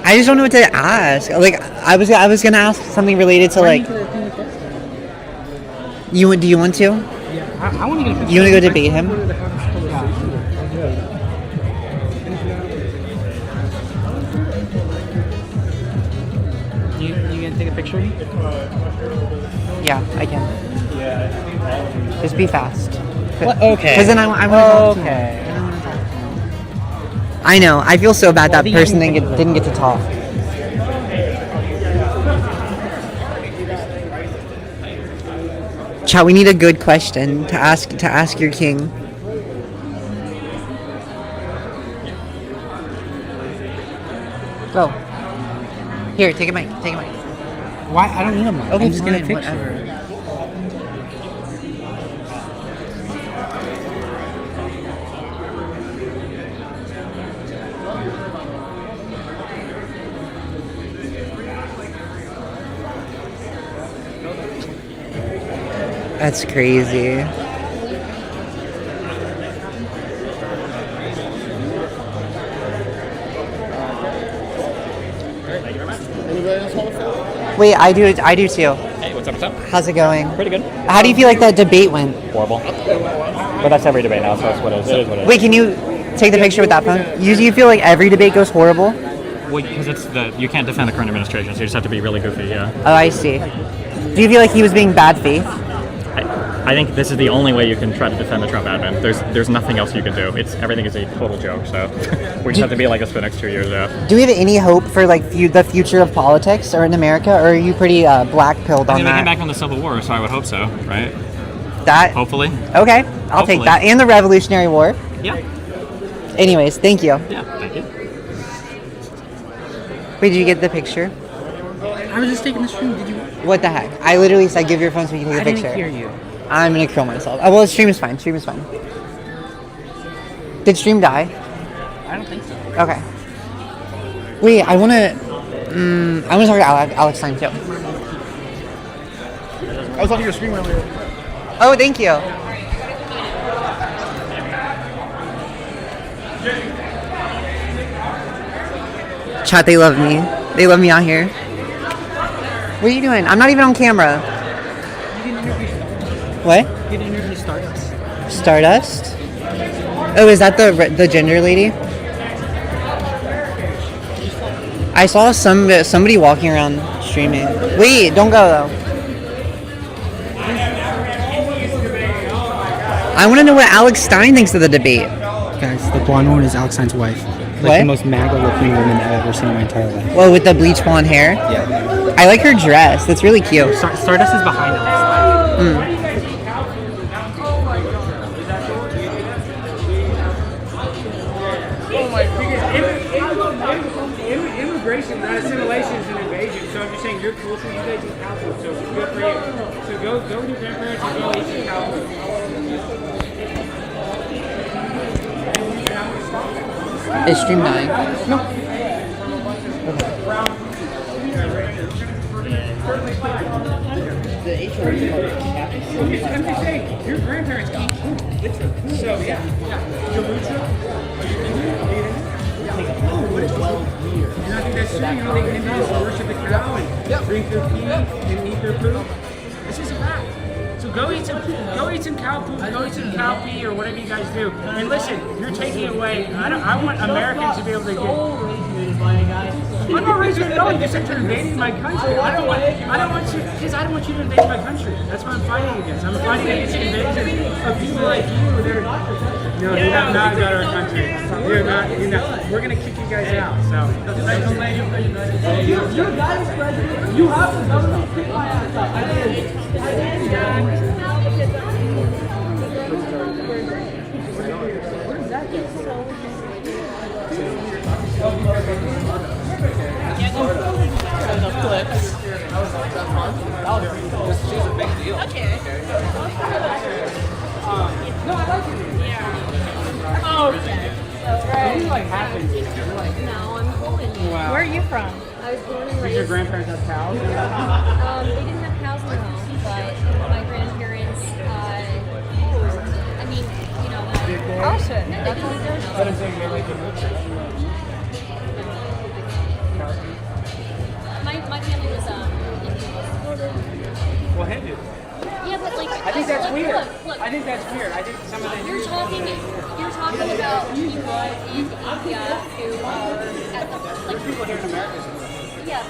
I just don't know what to ask. Like, I was gonna ask something related to like. Do you want to? Yeah, I want to get a picture. You want to go debate him? You gonna take a picture of me? Yeah, I can. Just be fast. What? Okay. Because then I want to talk to him. Okay. I know. I feel so bad that person didn't get to talk. Chat, we need a good question to ask your king. Go. Here, take a mic. Take a mic. Why? I don't need a mic. Okay, I'm just fine, gonna picture. whatever. That's crazy. Anybody else want to fill? Wait, I do too. Hey, what's up, what's up? How's it going? Pretty good. How do you feel like that debate went? Horrible. But that's every debate now, so that's what it is. It is what it is. Wait, can you take the picture with that phone? You feel like every debate goes horrible? Well, because you can't defend the current administration, so you just have to be really goofy, yeah. Oh, I see. Do you feel like he was being bad faith? I think this is the only way you can try to defend the Trump admin. There's nothing else you can do. Everything is a total joke, so we just have to be like this for the next 2 years, yeah. Do we have any hope for like the future of politics or in America, or are you pretty black-pilled I on mean, we came that? back from the Civil War, so I would hope so, right? That hopefully. Okay, I'll take Hopefully. that. And the Revolutionary War. Yeah. Anyways, thank you. Yeah, thank you. Wait, did you get the picture? I was just taking the stream. Did you? What the heck? I literally said give your phone so we can take a I picture. didn't hear you. I'm gonna kill myself. Oh, well, stream is fine. Stream is fine. Did stream die? I don't think so. Okay. Wait, I wanna talk to Alex Stein too. I was on your stream earlier. Oh, thank you. Chat, they love me. They love me out here. What are you doing? I'm not even on camera. What? You didn't interview Stardust. Stardust? Oh, is that the gender lady? I saw somebody walking around streaming. Wait, don't go though. I want to know what Alex Stein thinks of the debate. Guys, the blonde one is Alex Stein's wife. Like What? the most MAGA-looking woman I've ever seen in my entire life. Well, with the bleach blonde hair? Yeah. I like her dress. That's really cute. Stardust is behind Alex Stein. Oh my God. Immigration, not assimilation, is an invasion. So I'm just saying your culture, you guys eat cow food, so good for you. So go to your grandparents and go eat some cow food. Is stream dying? No. I'm just saying, your grandparents eat food. So yeah. And I think that's true. You know, they Indians worship the cow and drink their pee and eat their poop. It's just a fact. So go eat some cow poop, go eat some cow pee, or whatever you guys do. And listen, you're taking away. I want Americans to be able to get. I'm not raising it. No, you said you're invading my country. I don't want you to invade my country. That's what I'm fighting against. I'm fighting against the invasion of people like you. That are, no, you have not got our country. You're not. We're gonna kick you guys out. So. You're a guy president. You have the government kick my ass out. I did. She's a big deal. Okay. was born and Did raised. your grandparents have cows? They didn't have cows in the home, but my grandparents, I mean, you know, Carson. that's all good. But I'm saying they like the milk. My family was Well, Hindu. yeah, but like I think that's look, weird. Look, I think that's weird. I think some of the you're talking about people in India who are at the There's people here in America. yeah,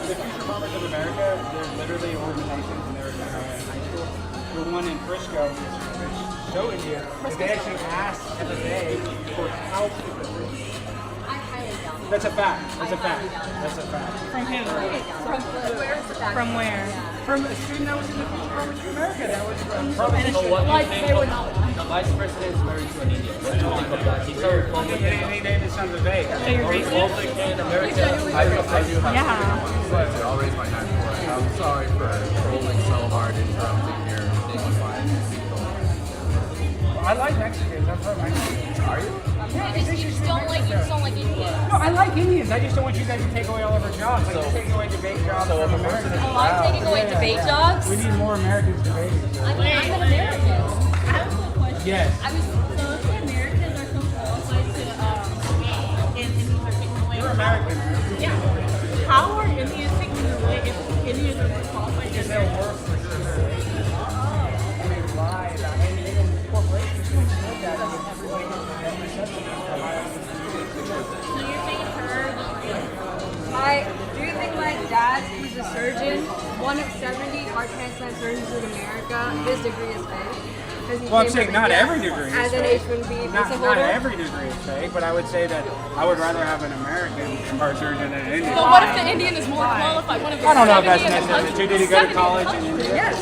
The Future Farmers of America, they're literally organizations, and they're in high school. The one in Frisco, which so India, they actually asked FFA for cow food. I highly doubt it. That's a fact. That's a fact. That's a fact. From who? From where? From a student that was in the Future Farmers of America. That was Probably probably so what do you think the vice president is married to an Indian? What do you think of that? He's very Republican. He named his son Vivek. So you're racist? Republican, American. I do have But I'll raise my hand for it. I'm sorry for trolling so hard interrupting your dignified people. I like Mexicans. I'm from Mexico. Are you? You just don't like Indians. No, I like Indians. I just don't want you guys to take away all of our jobs. Like, you're taking away debate jobs from Americans. Oh, I'm taking away debate jobs? We need more Americans debating. I'm an American. I have a question. Yes. I was So if the Americans are so qualified to in Indians are taken away. You're American. Yeah. How are Indians taken away if Indians are more qualified? Because they'll work for sure. And they lie about it. And corporations will exploit that as everybody gets the perception of how Do you think do you think my dad, who's a surgeon, one of 70 heart transplant surgeons in America, his degree is fake? Well, I'm saying not every degree as is an fake. H-1B Not visa holder. every degree is fake, but I would say that I would rather have an American heart surgeon than an Indian. But what if the Indian is more qualified? One of the I don't know if 70 that's in the necessary. country- Did he go to 70 college in India? Yes.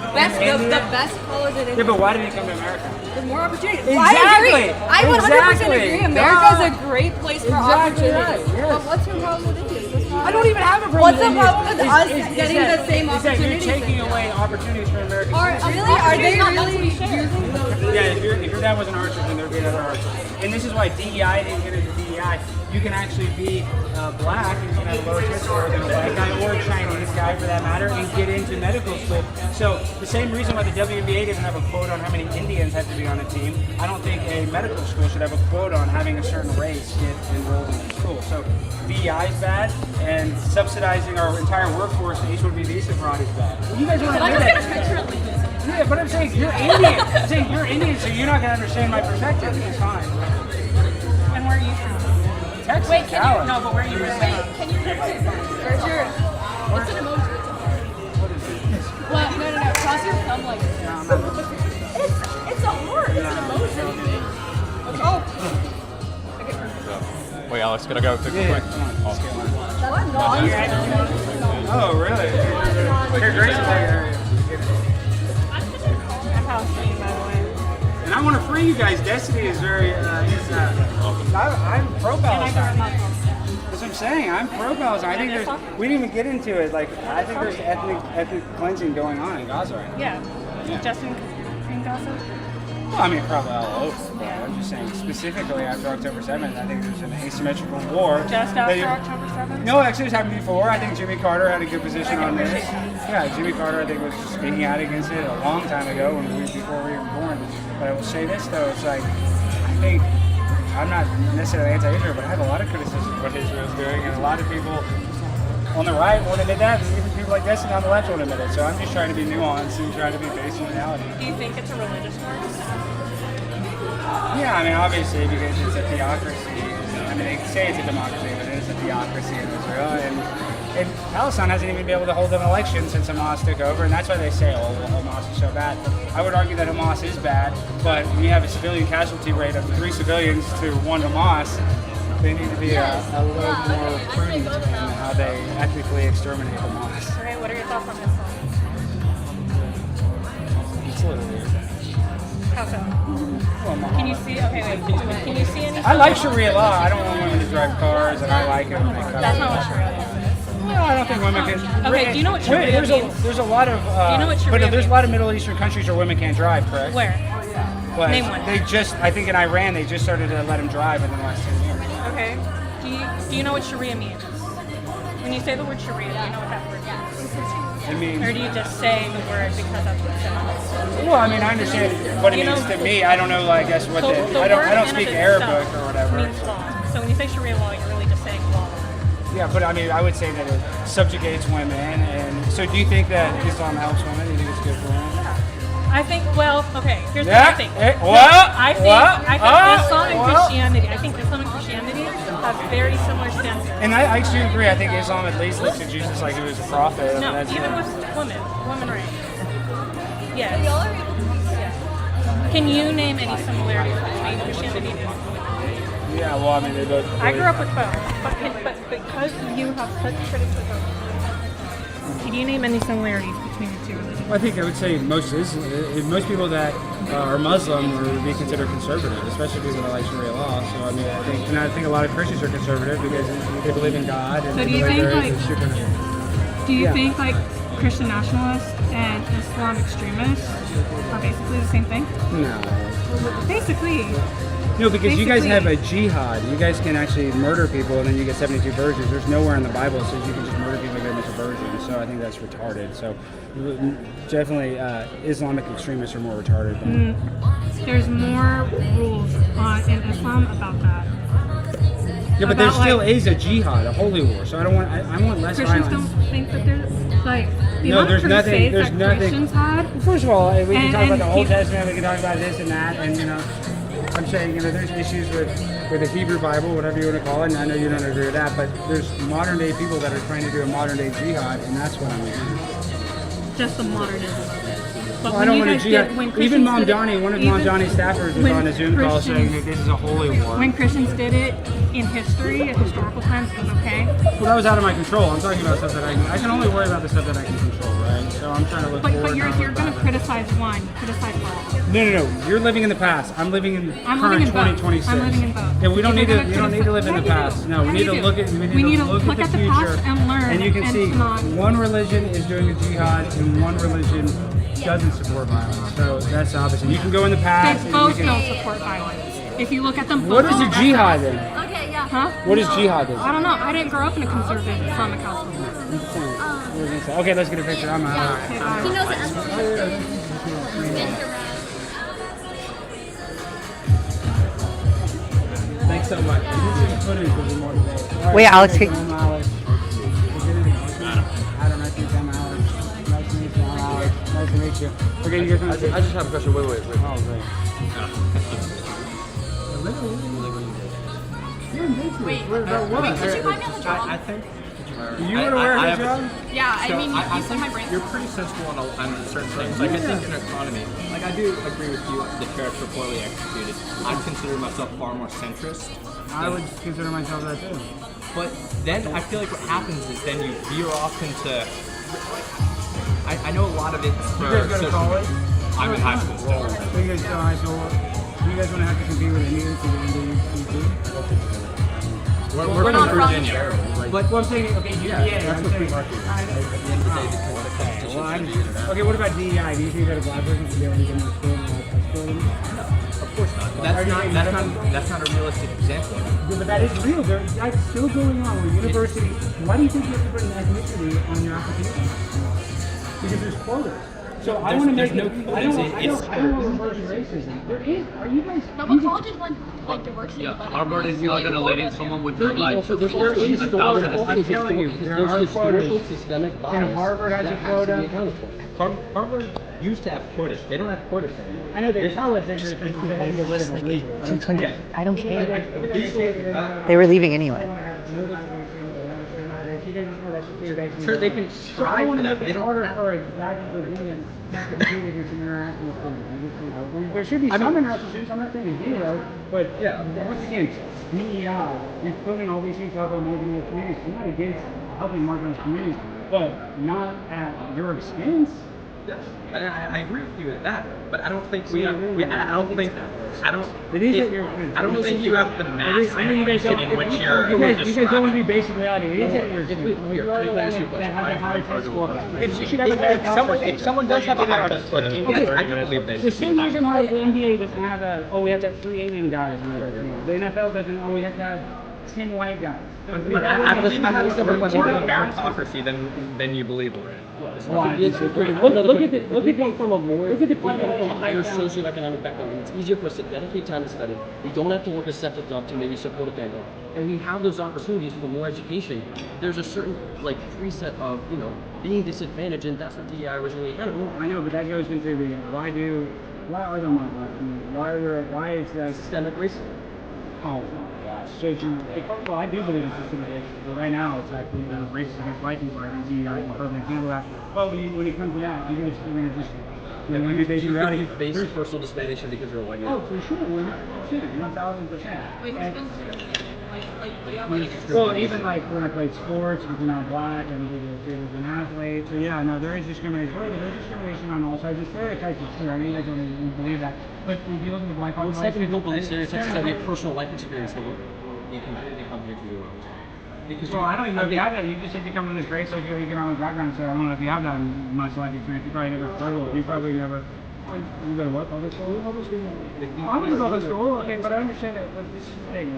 The best college in Yeah, India. but why did he come to America? There's more opportunities. Exactly. I 100% Exactly. agree. America is a great place for Exactly opportunities. right, yes. But what's your problem with Indians? I don't even have a problem What's with the problem with Indians. us getting the same Is that opportunities? you're taking away opportunities for Americans. Are they really using those? Yeah, if your dad was an art surgeon, there'd be another art surgeon. And this is why DEI didn't get into DEI. You can actually be black, and you can have a lower test score than a black guy or a Chinese guy for that matter, and get into medical school. So the same reason why the WNBA doesn't have a quote on how many Indians have to be on a team, I don't think a medical school should have a quote on having a certain race get enrolled in the school. So DEI is bad, and subsidizing our entire workforce to H-1B visa fraud is bad. Well, you guys want to But do I'm that? gonna picture at least. Yeah, but I'm saying you're Indian. I'm saying you're Indian, so you're not gonna understand my perspective. It's fine. And where are you from? Texas, Wait, can Dallas. you? No, but where are you from? Can you put it? Where's your... What's an emoji? Well, no. Cross your thumb like this. It's a heart. It's an emoji. Oh. Wait, Alex, gotta go quick. Oh, really? Here, Grace will take her. And I want to free you guys. Destiny is very. I'm pro Palestine. That's what I'm saying. I'm pro Palestine. I think there's. We didn't even get into it. Like, I think there's ethnic cleansing going on in Gaza right now. Yeah. Justin in Gaza? Well, I mean, probably all over. I'm just saying, specifically after October 7th, I think there's an asymmetrical war. Just after October 7th? No, actually, it's happened before. I think Jimmy Carter had a good position on this. Yeah, Jimmy Carter, I think, was speaking out against it a long time ago, before we were born. But I will say this, though, it's like, I think, I'm not necessarily anti-Israel, but I have a lot of criticism of what Israel's doing, and a lot of people on the right won't admit that, and even people like Destiny on the left won't admit it. So I'm just trying to be nuanced and trying to be based in reality. Do you think it's a religious war? Yeah, I mean, obviously, because it's a theocracy. I mean, they say it's a democracy, but it is a theocracy in Israel. And Palestine hasn't even been able to hold an election since Hamas took over, and that's why they say, oh, well, Hamas is so bad. I would argue that Hamas is bad, but when you have a civilian casualty rate of 3 civilians to 1 Hamas, they need to be a little more prudent in how they ethically exterminate Hamas. Okay, what are your thoughts on this one? It's a little weird. How so? Can you see? Okay, wait. Can you see any? I like Sharia law. I don't want women to drive cars, and I like it when they cover. That's not what Sharia law is. No, I don't think women can. Okay, do you know what Sharia there's means? There's a lot of. Do you know what Sharia But there's means? a lot of Middle Eastern countries where women can't drive, correct? Where? But Name one. They just, I think in Iran, they just started to let them drive in the last 10 years. Okay. Do you know what Sharia means? When When you say the word Sharia, do you know what that word means? It means. Or do you just say the word because that's what it sounds? Well, I mean, I understand what it means to me. I don't know, I guess, what I don't speak Arabic or whatever. Means law. So when you say Sharia law, you're really just saying law. Yeah, but I mean, I would say that it subjugates women. And so do you think that Islam helps women? Do you think it's good for women? I think, well, okay, here's what Yeah. I think. I think Islam and Christianity, I think Islam and Christianity have very similar stances. And I actually agree. I think Islam at least looks at Jesus like he was a prophet. No, That's even with women rights. Yes. Yeah. Can you name any similarities between Christianity and Islam? Yeah, well, I mean, they both. I grew up with both, but because you have such critics of both, can you name any similarities between the two religions? Well, I think I would say most people that are Muslim would be considered conservative, especially people that like Sharia law. So I mean, I think a lot of Christians are conservative because they believe in God. And So do you think Yeah. think like Christian nationalists and Islam extremists are basically the same thing? No. Basically. No, because you guys have a jihad. You guys can actually murder people, and then you get 72 virgins. There's nowhere in the Bible that says you can just murder people and get a bunch of virgins. So I think that's retarded. So definitely, Islamic extremists are more retarded. There's more rules in Islam about that. Yeah, but there still is a jihad, a holy war. So I want less Christians violence. don't think that there's like the No, amount there's of nothing. crusades There's that nothing. Christians had. First of all, we can talk about the Old people- Testament. We can talk about this and that, and I'm saying there's issues with the Hebrew Bible, whatever you want to call it. And I know you don't agree with that, but there's modern day people that are trying to do a modern day jihad, and that's what I'm against. Just the modernism of it. But Well, I don't want to jihad. Even Mom Donnie, one of Mom Donnie's staffers was on a Zoom call saying that this is a holy war. When Christians did it in history, at historical times, it was okay. Well, that was out of my control. I'm talking about stuff that I can only worry about the stuff that I can control, right? So I'm trying to look forward. But you're going to criticize one, criticize all. No. You're living in the past. I'm living in current 2026. I'm living in both. Yeah, we don't need to live in the past. No, we need to look at the future. And learn. And you can see one religion is doing a jihad and one religion doesn't support violence. So that's the opposite. You can go in the past. They both don't support violence. If you look at them both. What is a jihad then? Okay, yeah. Huh? What is jihad then? I don't know. I didn't grow up in a conservative Islamic household. Okay, let's get a picture. I'm out. Okay, bye. He knows it as well. Thanks so much. Wait, Alex. Adam, nice to meet you. I'm Alex. Nice to meet you. I'm Alex. Nice to meet you. Okay, you guys I just have a question. Wait. Oh, great. Wait, could you find me on the job? I think. You were aware of the job? Yeah, I mean, I you said my brain. You're pretty sensible on certain things. Like, I think in economy, like, I do agree with you, the tariffs were poorly executed. I consider myself far more centrist. I would consider myself that too. But then I feel like what happens is then you veer off into. I know a lot of it for. You guys go to college? I'm in high school still. You guys go to high school? Do you guys want to have to compete with Indians to get into UT? We're from Virginia. But what I'm saying, okay, UVA. That's what we market. Okay, what about DEI? Do you think that a black person should be able to get into school? Of course not. That's not a realistic example. Yeah, but that is real. That's still going on with university. Why do you think you have to put an ethnicity on your application? Because there's quotas. So I want to make no it. I don't want to racism. There is. Are you guys? No, but colleges want like diversity. Yeah, Harvard is not going to let in someone with like There is I'm telling you, there are quotas. systemic And Harvard has a quota. Harvard used to have quotas. They don't have quotas anymore. I know they're college. They just get rid of it. 600. I don't care. They were leaving anyway. Sure, they can strive for that. They don't order for exactly Virginians to compete against interaction with them. There should be some interaction. I'm not saying zero, but yeah. Once again, DEI, you're putting all these things out on marginalized communities. I'm not against helping marginalized communities, but not at your expense. Yes, I agree with you with that, but I don't think I don't think you have the mass in which you're You guys don't want to be basic reality. It is at your expense. You're the one that has a higher test score. If someone does have a higher test score, I can believe that. The same reason why the NBA doesn't have we have to have 3 alien guys. The NFL doesn't, we have to have 10 white guys. But after this meritocracy, then you believe it. Look at it from a higher socioeconomic background. It's easier for us to dedicate time to study. We don't have to work a separate job to maybe support a family, and we have those opportunities for more education. There's a certain preset of being disadvantaged, and that's what DEI originally had. I know, but that goes into the why are there more black people? Why is that systemic racism? Oh gosh. Well, I do believe it's systemic racism, but right now it's actually racist against white people. I think DEI can perfectly handle that. Well, when it comes to that, you're going to just You face personal discrimination because you're a white man. Oh, for sure, 1,000%. Well, even like when I played sports, if you're not black, and if you're an athlete, so yeah, no, there is discrimination. There's discrimination on all sides. There's stereotypes, it's true. I mean, I don't even believe that. But if you look at the black population, second, you don't believe stereotypes. It's a personal life experience that you can come here to do. Because I don't even know if you have that. You just said you come from this great socioeconomic background, so I don't know if you have that much life experience. You probably never struggled. You probably never. You go to what? Public school? Public school? I went to public school, okay, but I understand that. But this is the thing.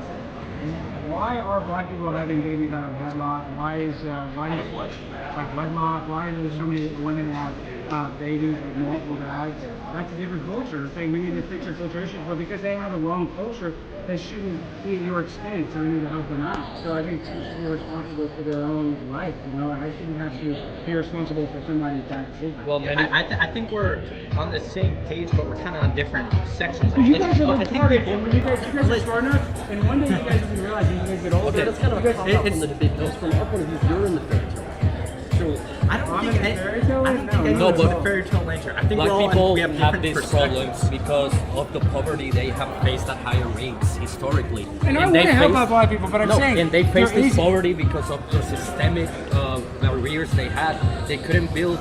Why are black people having babies out of wedlock? Why is wedlock? Why are there so many women that have babies with multiple guys? That's a different culture thing. We need to fix our filtration, but because they have a wrong culture, they shouldn't be at your expense. So we need to help them out. So I think people should be responsible for their own life. I shouldn't have to be responsible for somebody's bad decision. Well, I think we're on the same page, but we're kind of on different sections. You guys are retarded, and you guys are smart enough, and one day you guys will realize you guys get older. Okay, that's kind of a cop-out from the debate. Because from our point of view, you're in the fairy tale. So I don't think the fairy tale nature. I think black people we have have these problems because of the poverty they have faced at higher rates historically. And I want to help out black people, but I'm saying and they face this poverty because of the systemic barriers they had. They couldn't build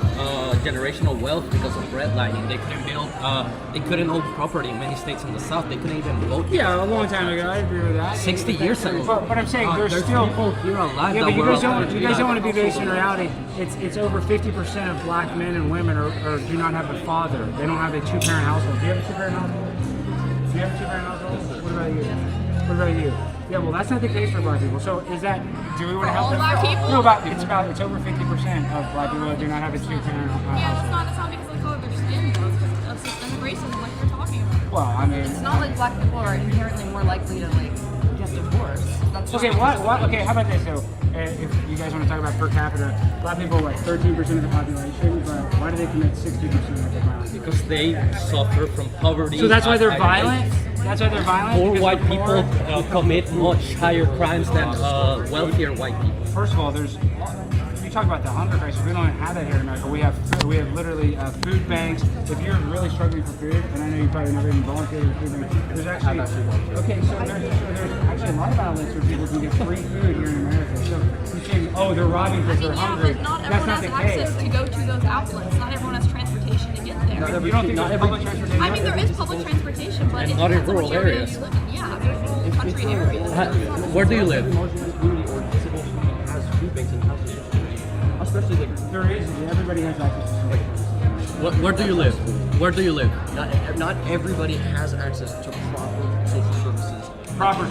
generational wealth because of redlining. They couldn't build. They couldn't own property in many states in the South. They couldn't even vote. Yeah, a long time ago. I agree with that. 60 years ago. But I'm saying there's still people here alive. Yeah, but you guys don't want to be based in reality. It's over 50% of black men and women do not have a father. They don't have a two-parent household. Do you have a two-parent household? Do you have a two-parent household? What about you? What about you? Yeah, well, that's not the case for black people. So do we want to help them? Black people? No, it's over 50% of black people that do not have a two-parent household. Yeah, that's not because of the color of their skin, though. It's because of systemic racism, like we're talking about. Well, I mean, it's not like black people are inherently more likely to get divorced. That's okay. Okay, how about this though? If you guys want to talk about per capita, black people are like 13% of the population, but why do they commit 60% of the violence? Because they suffer from poverty. So that's why they're violent? That's why they're violent? Poor white people commit much higher crimes than wealthier white people. First of all, you talk about the hunger crisis. We don't have that here in America. We have literally food banks. If you're really struggling for food, and I know you probably never even volunteered for food banks, there's actually there's actually a lot of outlets where people can get free food here in America. So you're saying, oh, they're robbing because they're hungry. But not That's everyone not has the case. access to go to those outlets. Not everyone has transportation to get there. You don't think there's public transportation? I mean, there is public transportation, but it not in depends on rural which area areas. you live in. Yeah, there's rural country areas. Where do you live? Especially there is. Everybody has access to Where do you live? Where do you live? Not everybody has access to proper social services. Proper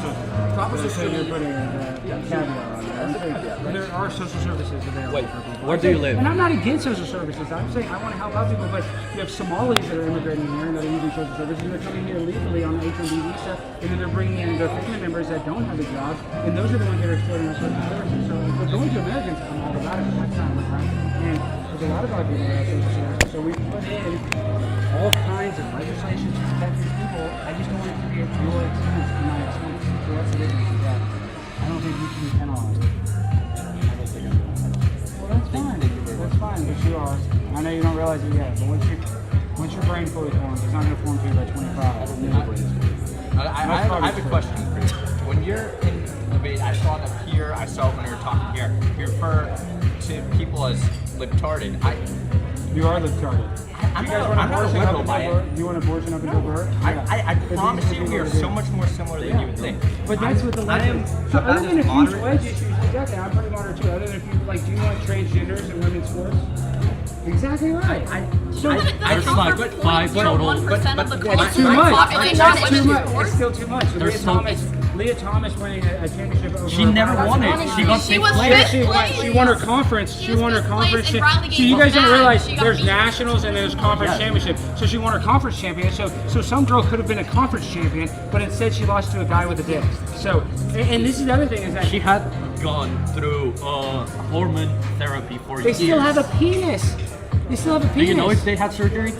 social You're putting a caveat on that. There are social services available. Wait, where do you live? And I'm not against social services. I'm saying I want to help out people, but you have Somalis that are immigrating here and that are using social services, and they're coming here legally on the H-1B visa, and then they're bringing in their family members that don't have a job, and those are the ones that are exploiting our social services. So if we're going to Americans, I'm all about it, but that's not what's happening. And there's a lot of other people that have social services, so we put in all kinds of legislation to protect these people. I just don't want it to be at your expense and my expense. So that's the difference. Yeah. I don't think you should be penalized. Well, that's fine. That's fine, but you are. I know you don't realize it yet, but once your brain fully forms, it's not going to form to you by 25. I have a question for you. When you're in debate, I saw it up here, I saw it when you were talking here. You refer to people as libtarded. You are libtarded. I'm not a liberal by it. Do you want abortion up until birth? I promise you we are so much more similar than you would think. But that's what the left is. So other than a few wedge issues, exactly, I'm pretty moderate too. Other than if you do you want transgenders in women's sports? Exactly right. There's like 5 total. But it's too much. It's too much. It's still too much. There's Leah Thomas winning a championship over. She never won it. She got fifth place. She won her conference. She won her conference. So you guys don't realize there's nationals and there's conference championship. So she won her conference champion. So some girl could have been a conference champion, but instead she lost to a guy with a disc. So and this is the other thing is that she had gone through hormone therapy for years. They still have a penis. They still have a penis. Do you know if they had surgery?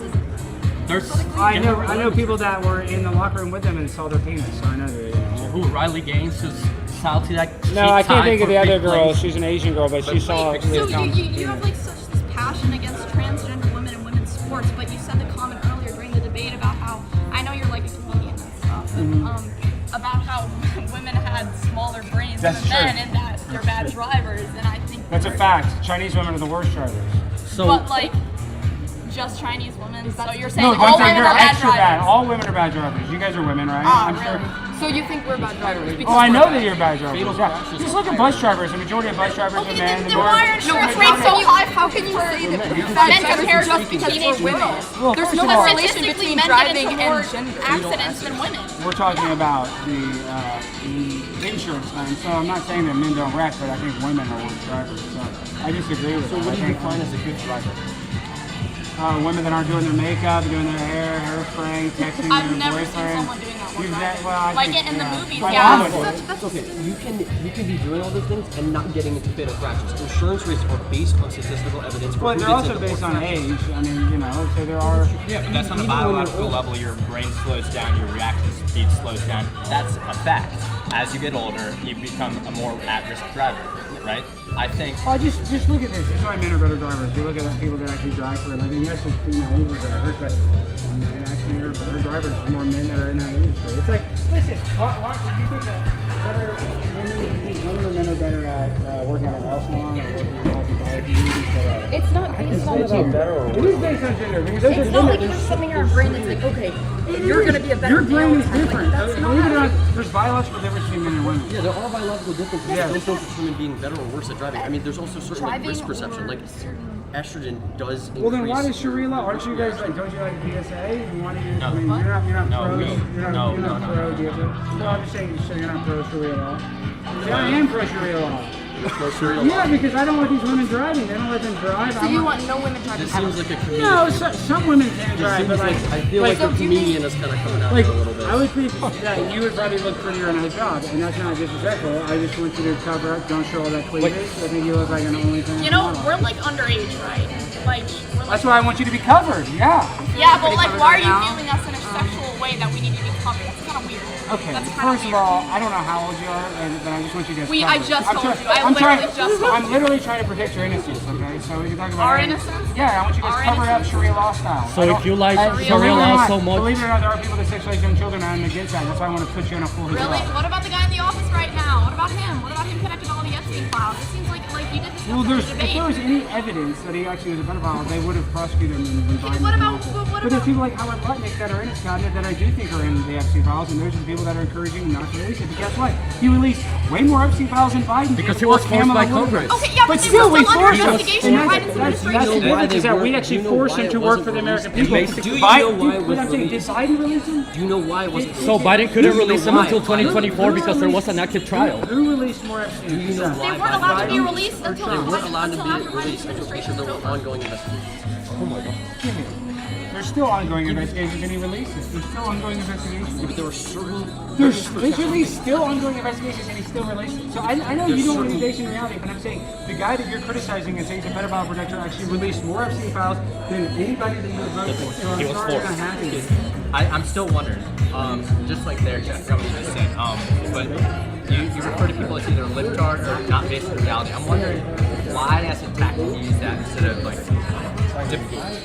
I know people that were in the locker room with them and saw their penis. So I know they're. Who? Riley Gaines, who's salty that. No, I can't think of the other girl. She's an Asian girl, but she saw. So you have like such this passion against transgender women and women's sports, but you said the comment earlier during the debate about how I know you're like a comedian and stuff, about how women had smaller brains than men and that they're bad drivers, and I think that's a fact. Chinese women are the worst drivers. But like. Just Chinese women. So you're saying all women are bad drivers? All women are bad drivers. You guys are women, right? I'm sure. So you think we're bad drivers? Oh, I know that you're bad drivers. Yeah. Just look at bus drivers. The majority of bus drivers are men. Then why are insurance rates so high? How can you say that men compared to teenage women? There's no correlation between driving and accidents than women. We're talking about the insurance thing. So I'm not saying that men don't wreck, but I think women are worse drivers. So I disagree with that. So what do you define as a good driver? Women that aren't doing their makeup, doing their hair, hairspray, texting I've their never boyfriend. seen someone doing that. Well, like it in the movies, My yeah. mom would. That's okay. You can be doing all those things and not getting into fatal crashes. Insurance rates are based on statistical evidence. Well, they're also based on age. I mean, you know, so there are. Yeah, but that's on a biological level. Your brain slows down, your reaction speed slows down. That's a fact. As you get older, you become a more at-risk driver, right? I think. Oh, just look at this. That's why men are better drivers. You look at people that actually drive for a living. Yes, it's female Uber drivers, but men actually are better drivers. There's more men that are in that industry. It's like, listen, why do you think that women or men are better at working at a nail salon or working in hospitality? It's not based on gender. It is based on gender. It's not like there's something in our brain that's like, okay, you're going to be a better Your brain is male. different. Like, that's Believe it or not. not, there's biological difference between men and women. Yeah, there are biological differences. Yeah. Don't focus on women being better or worse at driving. I mean, there's also certain like, risk perception. Like estrogen does increase. Well, then why does Sharia law? Aren't you guys like? Don't you like PSA? And why do you? No. I mean, you're not No, pro. we- You're not no. pro DSA. No, I'm just saying. So you're not pro Sharia law. Yeah, I am pro Sharia law. Yeah, because I don't want these women driving. They don't let them drive. So you want no women driving? This seems like a comedian. No, some women can drive, but like I feel like the comedian is kind of coming out like, a little bit. I would think that you would probably look prettier in a job, and that's not disrespectful. I just want you to cover up, don't show all that cleavage. I think you look like an OnlyFans You know, model. we're like underage, right? Like, we're like, That's why I want you to be covered. Yeah. yeah, but like, why are you viewing us in a sexual way that we need to be covered? That's kind of weird. Okay. That's kind First of all, I don't know how old you are, but I just want you to. I just told you. I literally just told you. I'm literally trying to protect your innocence. Okay, so we can talk about Our innocence? Yeah, I want you guys to cover it up Sharia law style. So if you like Sharia believe it or law not- so much, believe it or not, there are people that sexualize young children, and I'm against that. That's why I want to put you in a full hijab. Really? What about the guy in the office right now? What about him? What about him connected to all the Epstein files? It seems like you did this Well, in the if debate. there was any evidence that he actually was a pedophile, they would have prosecuted him and invited what him. about- But there's people like Howard Lutnick that are in his cabinet that I do think are in the Epstein files, and those are the people that are encouraging him not to release it. But guess what? He released way more Epstein files than Biden Because did, he was or forced Kamala by Harris. Congress. Okay, yeah, But but they still, were we still under forced him. investigation And by Biden's that's the administration. difference is that we actually forced him to work for the American people. Do you know why it But I'm was saying, did released? Biden release him? Do you know why it wasn't so released? Biden couldn't release him Why? until 2024 because there was an active trial. Who released more Epstein? Do you know They why? weren't allowed to be released until They weren't allowed to after be Biden's released. I don't administration think there was were over. ongoing investigations. Oh my God. There's still ongoing investigations and he releases. There's still ongoing investigations. But there were certain. There's literally still ongoing investigations and he still releases. So I know you don't want to be based in reality, but I'm saying the guy that you're criticizing and saying he's a pedophile protector actually released more Epstein files than anybody that you would vote for. So He I'm was sorry you're not forced. happy. I'm still wondering, just like there, Jeff, what you just said, but you refer to people as either libtard or not based in reality. I'm wondering why as a tactic you use that instead of like to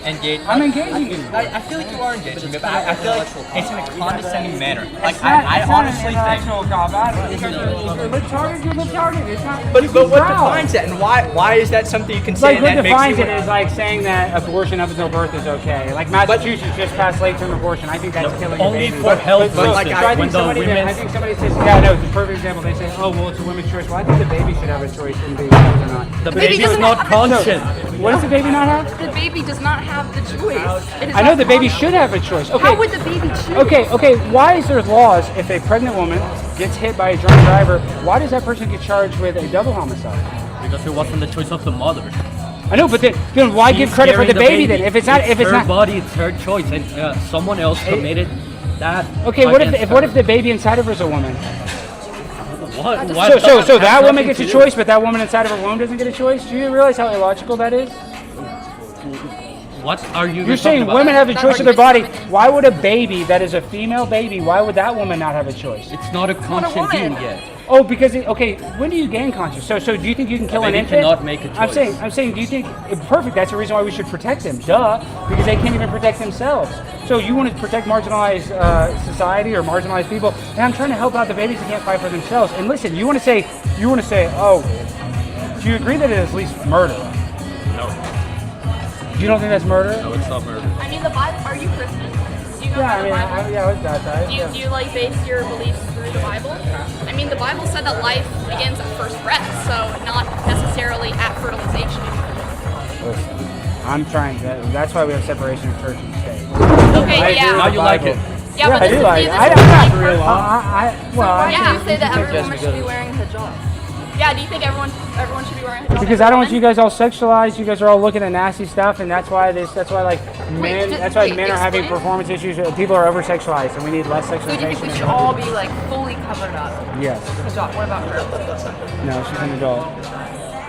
engage. I'm engaging you. I feel like you are engaging me, but I feel like it's in a condescending manner. Like It's not I an honestly think. intellectual combat. If you're libtarded, you're libtarded. It's not. But it's what proud. defines it, and why is that something you can say Like what that makes defines you? it is like saying that abortion up until birth is okay. Like Massachusetts just passed late-term abortion. I think that's killing only a baby. for health But reasons. I think When the somebody women's- I think somebody says, yeah, no, it's a perfect example. They say, oh, well, it's a women's choice. Well, I think the baby should have a choice in being killed or not. The baby is not conscious. What does the baby not have? The baby does not have the choice. It is I know not the baby possible. should have a choice. Okay. How would the baby choose? Okay. Why is there laws if a pregnant woman gets hit by a drunk driver, why does that person get charged with a double homicide? Because it wasn't the choice of the mother. I know, but then why give credit for the baby then? If it's not, it's her body, it's her choice, and someone else committed that. Okay, what if the baby inside of her is a woman? What? So that woman gets a choice, but that woman inside of her womb doesn't get a choice? Do you realize how illogical that is? What are you? You're saying about? women have a choice of their body. Why would a baby that is a female baby, why would that woman not have a choice? It's not a conscious being yet. Oh, because when do you gain conscious? So do you think you can kill an infant? Cannot make a choice. I'm saying, do you think perfect? That's the reason why we should protect them. Duh, because they can't even protect themselves. So you want to protect marginalized society or marginalized people, and I'm trying to help out the babies that can't fight for themselves. And listen, you want to say, oh, do you agree that it is at least murder? No. You don't think that's murder? No, it's not murder. I mean, the Bible. Are you Christian? Do you go Yeah, by the Bible? I was baptized. Do you like base your beliefs through the Bible? I mean, the Bible said that life begins at first breath, so not necessarily at fertilization. Listen, I'm trying to. That's why we have separation of church and state. Okay, yeah. Now you like it. Yeah, but I do like it. I'm not real. Why yeah. You say that every woman should be wearing hijab. Yeah, do you think everyone should be wearing hijab? Because I don't want you guys all sexualized. You guys are all looking at nasty stuff, and that's why men are having performance issues. People are over sexualized, and we need less So do you think sexualization. we should all be like fully covered up? Yes. Hijab. What about her? No, she's an adult.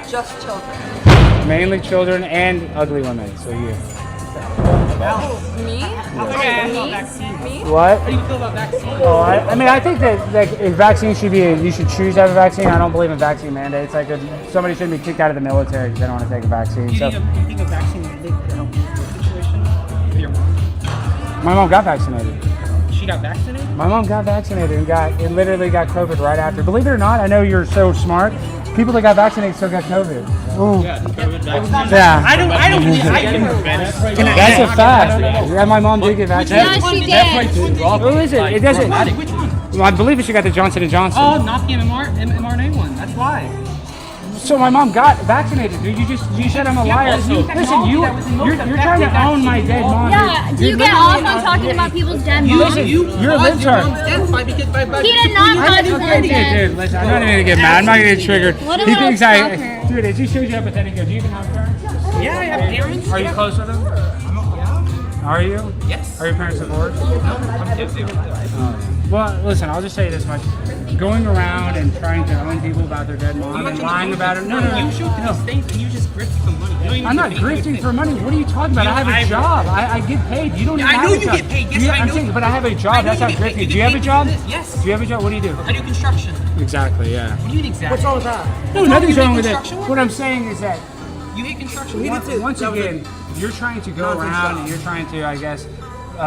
Just children. Mainly children and ugly women. So you. Me? Me? What? How do you feel about vaccines? Oh, I mean, I think that a vaccine should be. You should choose to have a vaccine. I don't believe in vaccine mandates. Like somebody shouldn't be kicked out of the military because they don't want to take a vaccine. Do you think a vaccine could help your situation with your mom? My mom got vaccinated. She got vaccinated? My mom got vaccinated and literally got COVID right after. Believe it or not, I know you're so smart. People that got vaccinated still got COVID. Ooh. Yeah, COVID vaccine. Yeah. I don't believe That's a fact. Yeah, my mom did get vaccinated. Yeah, she did. Who is it? It doesn't. Which one? Well, I believe she got the Johnson & Johnson. Oh, not the mRNA one. That's why. So my mom got vaccinated, dude. You said I'm a liar. Listen, you're trying to own my dead mom. Yeah, do you get off on talking about people's dead moms? You're a libtard. He did not cause her death. Dude, listen, I'm not even gonna get mad. I'm not gonna get triggered. What He about thinks stalker? dude, it just shows you how pathetic you are. Do you even have parents? Yeah, I have parents. Are you close with them? Are you? Yes. Are your parents divorced? I'm guilty. Well, listen, I'll just say this much. Going around and trying to own people about their dead mom and lying about it. No. You shoot these things and you just grift for money. You don't even I'm not grifting for money. What are you talking about? I have a job. I get paid. You don't even I have know a you job. get paid. Yes, I know. I'm saying, but I have a job. I know That's you not get paid. grifting. You Do you have a get job? paid for this. Yes. Do you have a job? What do you do? I do construction. Exactly, yeah. What do you mean exactly? What's wrong with that? No, nothing's wrong with it. What I'm saying is that You hate construction. once again, you're trying to go around and you're trying to, I guess,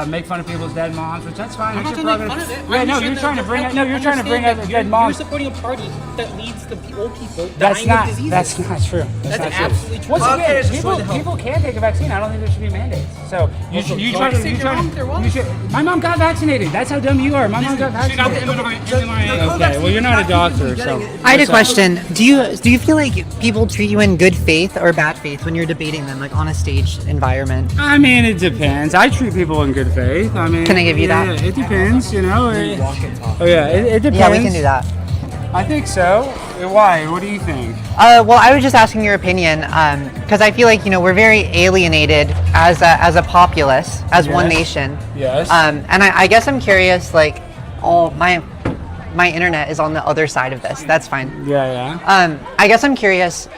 make fun of people's dead moms, which that's fine. I'm not That's trying your to make prerogative. fun of it. Yeah, I'm no, just you're trying to bring help no, you you're trying to bring understand up that dead moms. You're supporting a party that leads the old people That's dying not. of diseases. That's not true. That's not true. absolutely true. Once Okay, it's again, just the people can take a vaccine. I don't think there should be mandates. So you try to. You should. My mom got vaccinated. That's how dumb you are. My mom got vaccinated. Okay, well you're not a doctor, so. I had a question. Do you feel like people treat you in good faith or bad faith when you're debating them, like on a stage environment? I mean, it depends. I treat people in good faith. I mean, Can I give you that? Yeah, it depends. You know. It depends. Yeah, we can do that. I think so. Why? What do you think? Well, I was just asking your opinion because I feel like we're very alienated as a populace, as one nation. Yes. And I guess I'm curious. Like, my internet is on the other side of this. That's fine. Yeah. I guess I'm curious.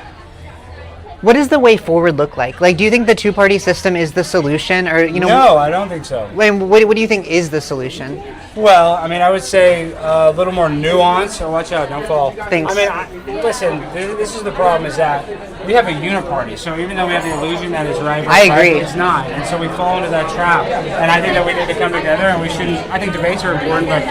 What does the way forward look like? Like, do you think the two-party system is the solution, or No, I don't think so. What do you think is the solution? Well, I mean, I would say a little more nuance. So watch out, don't fall. Thanks. I mean, listen, this is the problem is that we have a uniparty. So even though we have the illusion that it's right, I agree. it's not. And so we fall into that trap. And I think that we need to come together and we shouldn't, I think debates are important, but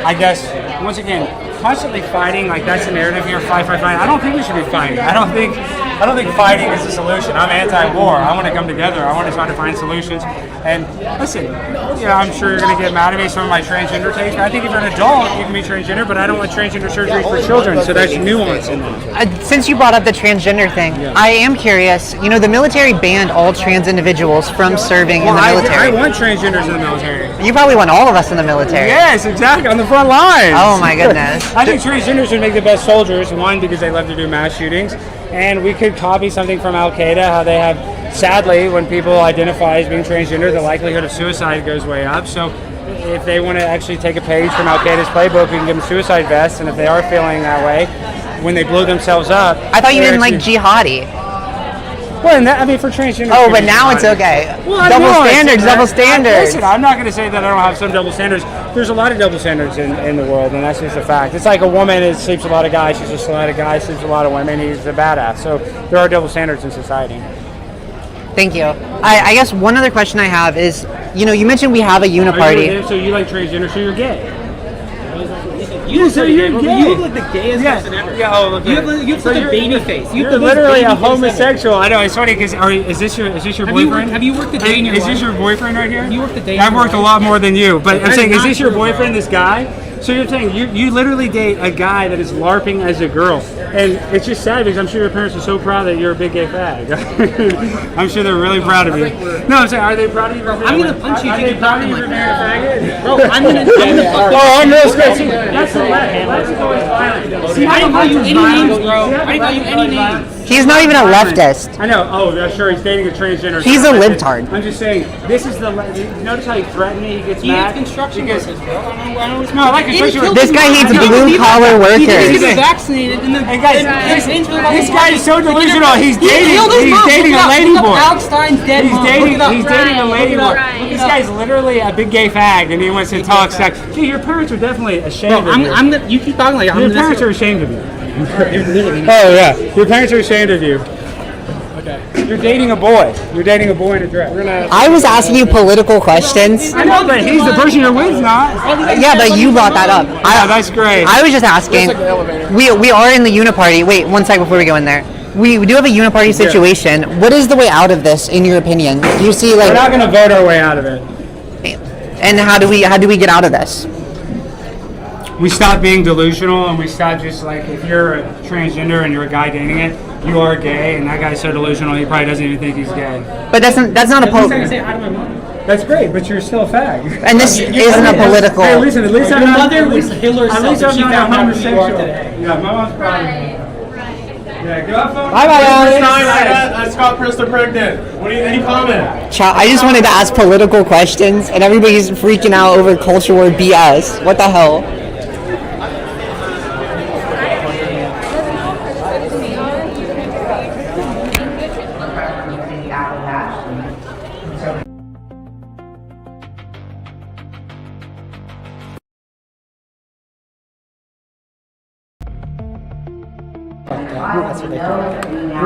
I guess, once again, constantly fighting, like that's the narrative here, fight. I don't think we should be fighting. I don't think I don't think fighting is the solution. I'm anti-war. I want to come together. I want to try to find solutions. And listen, I'm sure you're going to get mad at me some of my transgender takes, but I think if you're an adult, you can be transgender, but I don't want transgender surgery for children, so there's nuance in that. Since you brought up the transgender thing, I am curious. You know, the military banned all trans individuals from serving in the military. I want transgenders in the military. You probably want all of us in the military. Yes, exactly, on the front lines. Oh my goodness. I think transgenders would make the best soldiers, one, because they love to do mass shootings, and we could copy something from Al-Qaeda, how they have, sadly, when people identify as being transgender, the likelihood of suicide goes way up. So if they want to actually take a page from Al-Qaeda's playbook, we can give them suicide vests, and if they are feeling that way, when they blow themselves up... I thought you didn't like jihadi. Well, for transgender... Oh, but now it's okay. Well, double standards. Listen, I'm not going to say that I don't have some double standards. There's a lot of double standards in the world, and that's just a fact. It's like a woman that sleeps with a lot of guys. She's just a lot of guys, sleeps with a lot of women. He's a badass. So there are double standards in society. Thank you. I guess one other question I have is, you mentioned we have a uniparty. So you like transgender, so you're gay. You're gay. You look like the gayest person ever. Yeah, oh, look. You have such a baby face. You're literally a homosexual. I know. It's funny because is this your boyfriend? Have you worked a day in your life? Is this your boyfriend right here? Have you worked a day? I've worked a lot more than you, but I'm saying, is this your boyfriend? This guy? So you're saying you literally date a guy that is LARPing as a girl, and it's just sad because I'm sure your parents are so proud that you're a big gay fag. I'm sure they're really proud of you. No, I'm saying, are they proud of you? I'm gonna punch you. Are they proud of you for being a faggot? Bro, I'm gonna Oh, I'm real scared. That's the left. Let's go as violent. See, I didn't call you any names, bro. I didn't call you any names. He's not even a leftist. I know. Oh, yeah, sure. He's dating a transgender. He's a libtard. I'm just saying. This is the. Notice how he threatened me. He gets mad. He hates construction workers, bro. No, I like construction. This guy hates blue collar workers. He's vaccinated. And guys, this guy is so delusional. He's dating a lady boy. Alex Stein's dead. He's dating a lady boy. This guy's literally a big gay fag, and he wants to talk sex. Dude, your parents are definitely ashamed of you. You keep talking like I'm. Your parents are ashamed of you. Oh yeah, your parents are ashamed of you. Okay. You're dating a boy. You're dating a boy in a dress. I was asking you political questions. I know, but he's the person you're with, not. Yeah, but you brought that up. Yeah, that's great. I was just asking. We are in the uniparty. Wait, one second before we go in there. We do have a uniparty situation. What is the way out of this, in your opinion? Do you see We're not going to vote our way out of it. And how do we get out of this? We stop being delusional, and we stop just like, if you're a transgender and you're a guy dating it, you are gay, and that guy's so delusional he probably doesn't even think he's gay. But that's not a That's great, but you're still a fag. And this isn't a political. Hey, listen, at least I'm Your not. mother was Hitler's At least self, I'm and she not a found out who you are homosexual. today. Yeah, my mom's proud of me. Yeah, go have fun. Bye, I Scott Princeton pregnant. What do you? Any comment? I just wanted to ask political questions, and everybody's freaking out over culture war BS. What the hell?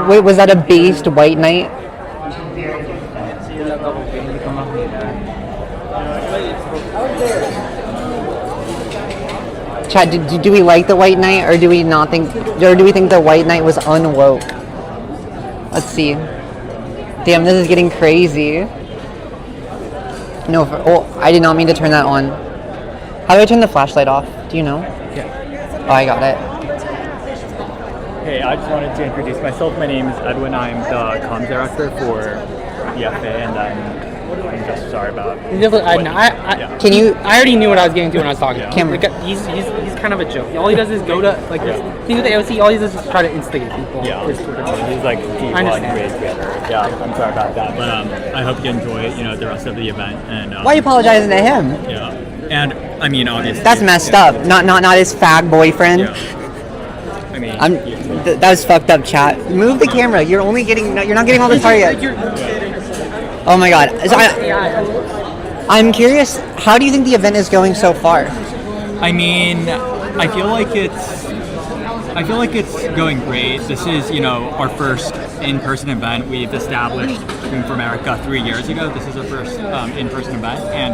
Wait, was that a based white knight? Chad, do we like the white knight, or do we not think, or do we think the white knight was unwoke? Let's see. Damn, this is getting crazy. No, I did not mean to turn that on. How do I turn the flashlight off? Do you know? Yeah. Oh, I got it. Hey, I just wanted to introduce myself. My name is Edwin. I'm the comms director for EFA, and I'm just sorry about. Can you? I already knew what I was getting to when I was talking. Yeah. Like, he's kind of a joke. All he does is go to like things with the AOC. All he does is try to instigate people. Yeah, he's like people on Create together. Yeah, I'm sorry about that, but I hope you enjoy the rest of the event. And why are you apologizing to him? Yeah, and I mean obviously that's messed up. Not his fag boyfriend. Yeah. I mean, that was fucked up, chat. Move the camera. You're not getting all the target. Oh my god. So I'm curious, how do you think the event is going so far? I mean, I feel like it's going great. This is, our first in-person event. We've established Room for America 3 years ago. This is our first in-person event, and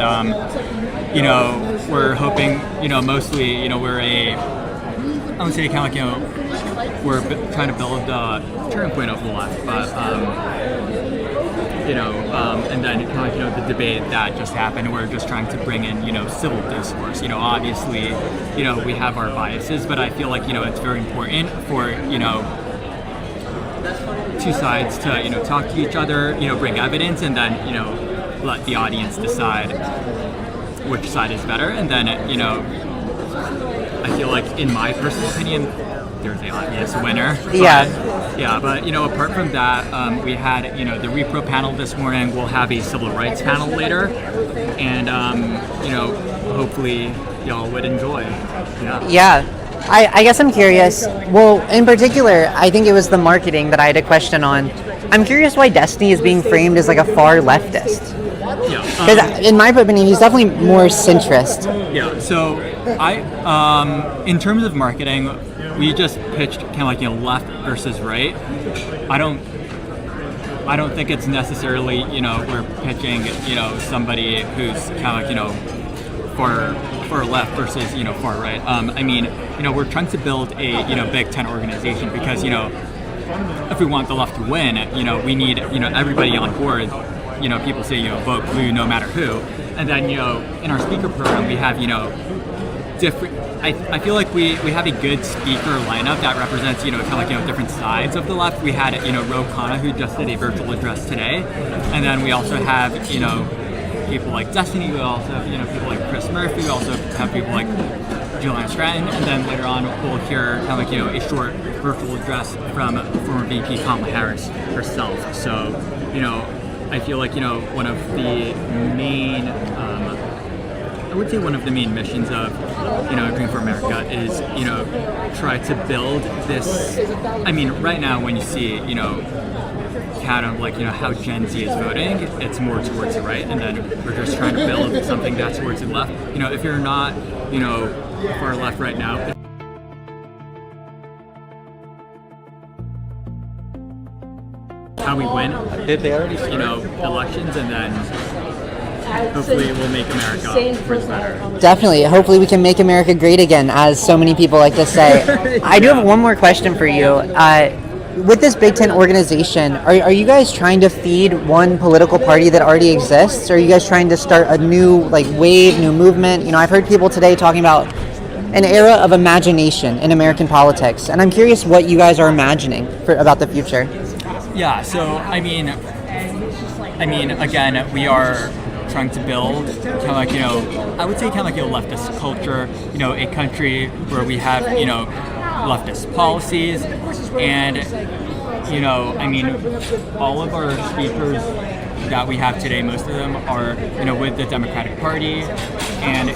we're hoping, mostly, we're a I would say kind of we're trying to build a turning point of the left, but and then kind of the debate that just happened, we're just trying to bring in civil discourse. Obviously, we have our biases, but I feel like it's very important for two sides to talk to each other, bring evidence, and then let the audience decide which side is better, and then I feel like, in my personal opinion, there's an obvious winner. But apart from that, we had the repro panel this morning. We'll have a civil rights panel later, and hopefully y'all would enjoy. I guess I'm curious. Well, in particular, I think it was the marketing that I had a question on. I'm curious why Destiny is being framed as like a far leftist. Because in my opinion, he's definitely more centrist. So in terms of marketing, we just pitched kind of left versus right. I don't think it's necessarily we're pitching somebody who's kind of far left versus far right. I mean we're trying to build a Big Ten organization because if we want the left to win, we need everybody on board. People say vote blue no matter who, and then in our speaker program we have different. I feel like we have a good speaker lineup that represents kind of different sides of the left. We had Ro Khanna, who just did a virtual address today, and then we also have people like Destiny. We also have people like Chris Murphy. We also have people like Julian Stratton, and then later on we'll hear kind of a short virtual address from former VP Kamala Harris herself. So I feel like one of the main I would say one of the main missions of Green for America is try to build this. I mean, right now when you see kind of how Gen Z is voting, it's more towards the right, and then we're just trying to build something that's towards the left. If you're not far left right now, how we win elections, and then hopefully we'll make America much better. Definitely. Hopefully we can make America great again, as so many people like to say. I do have one more question for you. With this Big Ten organization, are you guys trying to feed one political party that already exists? Or are you guys trying to start a new wave, new movement? I've heard people today talking about an era of imagination in American politics, and I'm curious what you guys are imagining about the future. Yeah, so I mean, again, we are trying to build kind of I would say kind of a leftist culture, a country where we have leftist policies, and all of our speakers that we have today, most of them are with the Democratic Party, and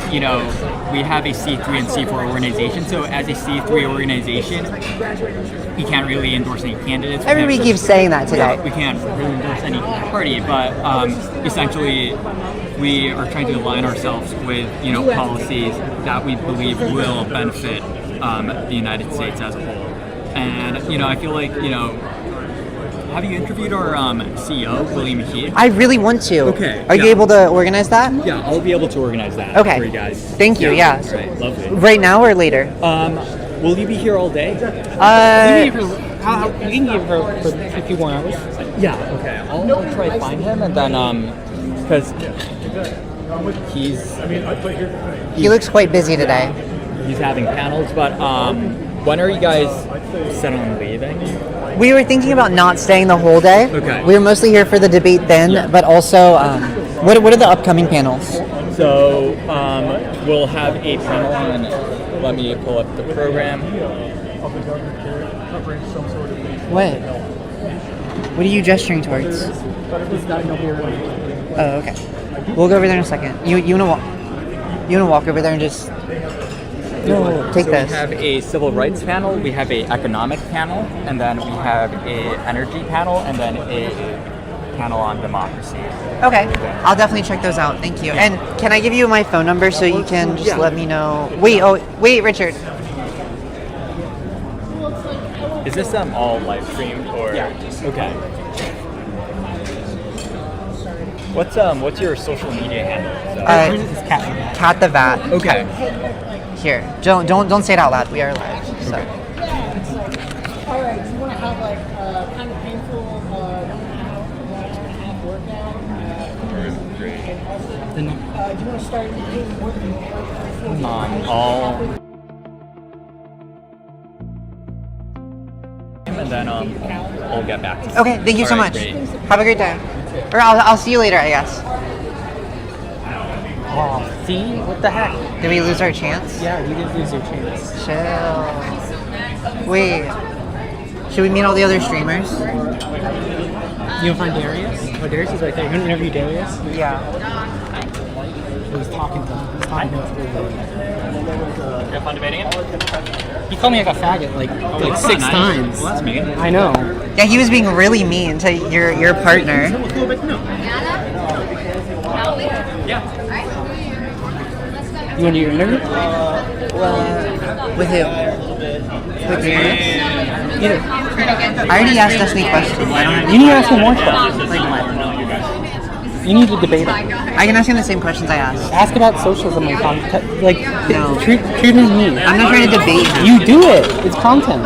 we have a C3 and C4 organization. So as a C3 organization, we can't really endorse any candidates. Everybody keeps saying that today. We can't really endorse any party, but essentially we are trying to align ourselves with policies that we believe will benefit the United States as a whole. And I feel like have you interviewed our CEO, William McKee? I really want to. Okay. Are you able to organize that? Yeah, I'll be able to organize that for you guys. Thank you. Yeah. Right, lovely. Right now or later? Will you be here all day? You can give her for a few more hours. Yeah. Okay. I'll try to find him, and then because he looks quite busy today. He's having panels, but when are you guys set on leaving? We were thinking about not staying the whole day. Okay. We were mostly here for the debate then, but also, what are the upcoming panels? So we'll have a panel on. Let me pull up the program. What? What are you gesturing towards? Oh, okay. We'll go over there in a second. You wanna walk over there and just take this. We have a civil rights panel, we have a economic panel, and then we have a energy panel, and then a panel on democracy. Okay, I'll definitely check those out. Thank you. And can I give you my phone number so you can just let me know? Wait, Richard. Is this all live streamed or? Yeah. Okay. What's your social media handle? Cat the Vat. Okay. Here, don't say it out loud. We are live. So. All right, do you want to have like kind of painful 1.5 workout? And also, do you want to start doing more than and then we'll get back to you. Okay, thank you so much. Great. Have a great day. Or I'll see you later, I guess. Oh, see? What the heck? Did we lose our chance? Yeah, you did lose your chance. Chill. Wait. Should we meet all the other streamers? You want to find Darius? Oh, Darius is right there. You want to interview Darius? Yeah. He's talking to him. He's talking to him. You have fun debating it? He called me like a faggot like 6 times. Well, that's mean. I know. Yeah, he was being really mean to your partner. Yeah. You want to do your interview? With who? With Darius? Either. I already asked Destiny questions. I don't You need to ask him more questions. Like what? You need to debate it. I can ask him the same questions I asked. Ask about socialism and content. Like, No. treat him mean. I'm not trying to debate him. You do it. It's content.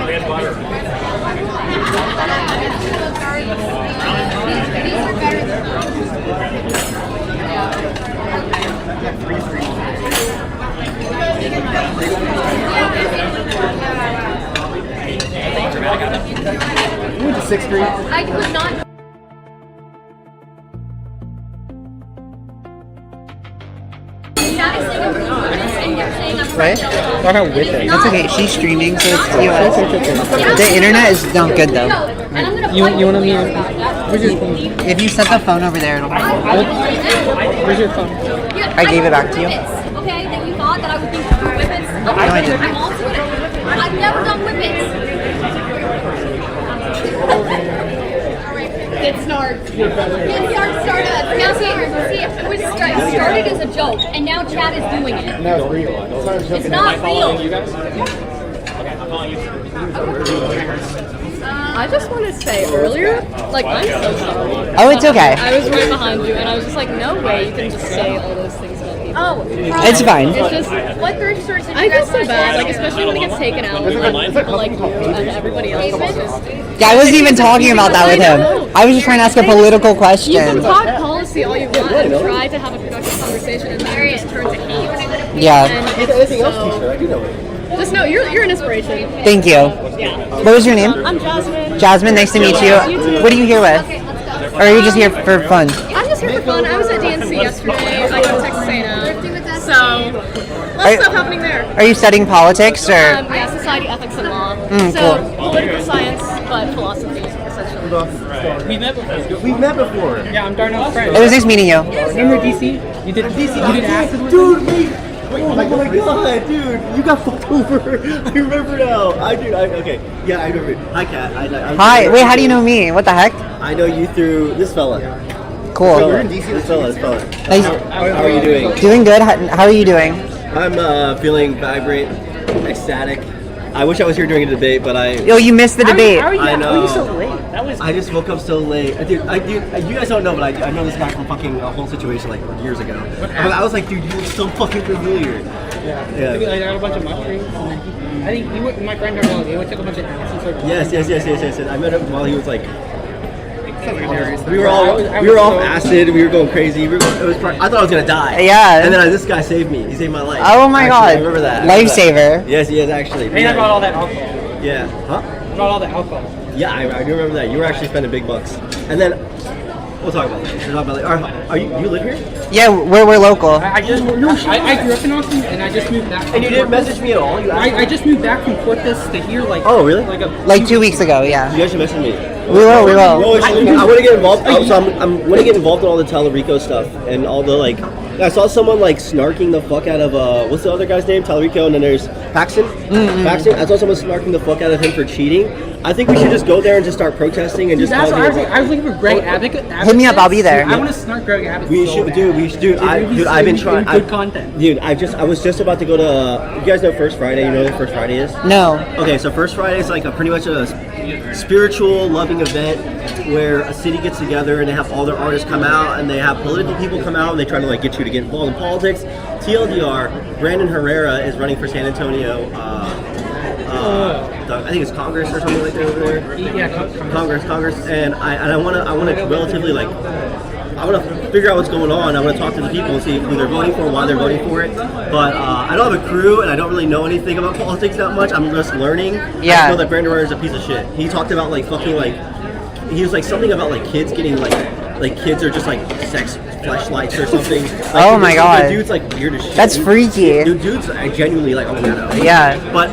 You went to 6th grade. I could not. Right? Talk about whip it. That's okay. She's streaming, so it's US. The internet is not good though. You want to meet? Where's your phone? If you set the phone over there, it'll. Where's your phone? I gave it back to you. Okay, that you thought that I would think whippets. No, I didn't. I'm all to it. I've never done whippets. Good snort. Good start us. Now see, it was started as a joke, and now Chad is doing it. Now it's real. It's not real. You guys? Okay, I'm calling you. I just want to say earlier, like, I'm so sorry. Oh, it's okay. I was right behind you, and I was just like, no way you can just say all those things about people. Oh, It's fine. It's just, what grocery stores did you I feel guys so go bad, to? like, especially when it gets taken out, like, people like you and everybody else is just... Yeah, I wasn't even talking about that with him. I was just trying to ask a political You question. can talk policy all you want and try to have a productive conversation, and then it just turns to hate. Yeah. And it's so... Just know, you're an inspiration. Thank you. Yeah. What was your name? I'm Jasmine. Jasmine, nice to meet you. What are you here with? Or are you just here for fun? I'm just here for fun. I was at DNC yesterday. I go to Texas A&M. So, lots of stuff happening there. Are you studying politics or? Yeah, society, ethics, and law. So, political science, but philosophy, essentially. We met before. We've met before. Yeah, I'm Darnell's friend. It was nice meeting you. Remember DC? You did DC. You did acid with Dude, wait. Oh my god, dude, you got fucked over. I remember now. Okay. Yeah, I remember. Hi, Kat. Hi. Wait, how do you know me? What the heck? I know you through this fella. Cool. You're in DC. This fella. Nice. How are you doing? Doing good. How are you doing? I'm feeling vibrant, ecstatic. I wish I was here during a debate, but I. Oh, you missed the debate. How are you, I know. How are you so late? That was. I just woke up so late. Dude, you guys don't know, but I know this guy from fucking a whole situation like years ago. I was like, dude, you look so fucking familiar. Yeah. I got a bunch of mushrooms. And I think you went, my friend Darnell, he took a bunch of acid. Yes. I met him while he was like. We were all acid. We were going crazy. I thought I was gonna die. Yeah. And then this guy saved me. He saved my life. Oh my god. I remember that. Lifesaver. Yes, he is actually. And I brought all that alcohol. Yeah. Huh? I brought all the alcohol. Yeah, I do remember that. You were actually spending big bucks. And then we'll talk about that. We'll talk about that. Are you live here? Yeah, we're local. I grew up in Austin, and I just moved back. And you didn't message me at all? I just moved back from Corpus to here, like. Oh, really? Like 2 weeks ago, yeah. You guys should message me. We will. I want to get involved. So I'm going to get involved in all the Talarico stuff and all the like. I saw someone like snarking the fuck out of what's the other guy's name? Talarico, and then there's Paxton. Paxton. I saw someone snarking the fuck out of him for cheating. I think we should just go there and just start protesting and just. That's what I was looking for Greg Abbott. Hit me up. I'll be there. I want to snark Greg Abbott. We should, dude. I've been trying. Good content. Dude, I was just about to go to. You guys know First Friday? You know what First Friday is? No. Okay, so First Friday is like pretty much a spiritual, loving event where a city gets together and they have all their artists come out and they have political people come out and they try to like get you to get involved in politics. TLDR, Brandon Herrera is running for San Antonio I think it's Congress or something like that over there. Yeah, Congress, and I want to relatively like. I want to figure out what's going on. I want to talk to the people and see who they're voting for, why they're voting for it. But I don't have a crew, and I don't really know anything about politics that much. I'm just learning. Yeah. I know that Brandon Ryan is a piece of shit. He talked about like fucking like. He was like something about like kids getting like kids are just like sex fleshlights or something. Like, oh my god. The dude's like weird as shit. That's freaky. Dude's genuinely like a weirdo. Yeah. But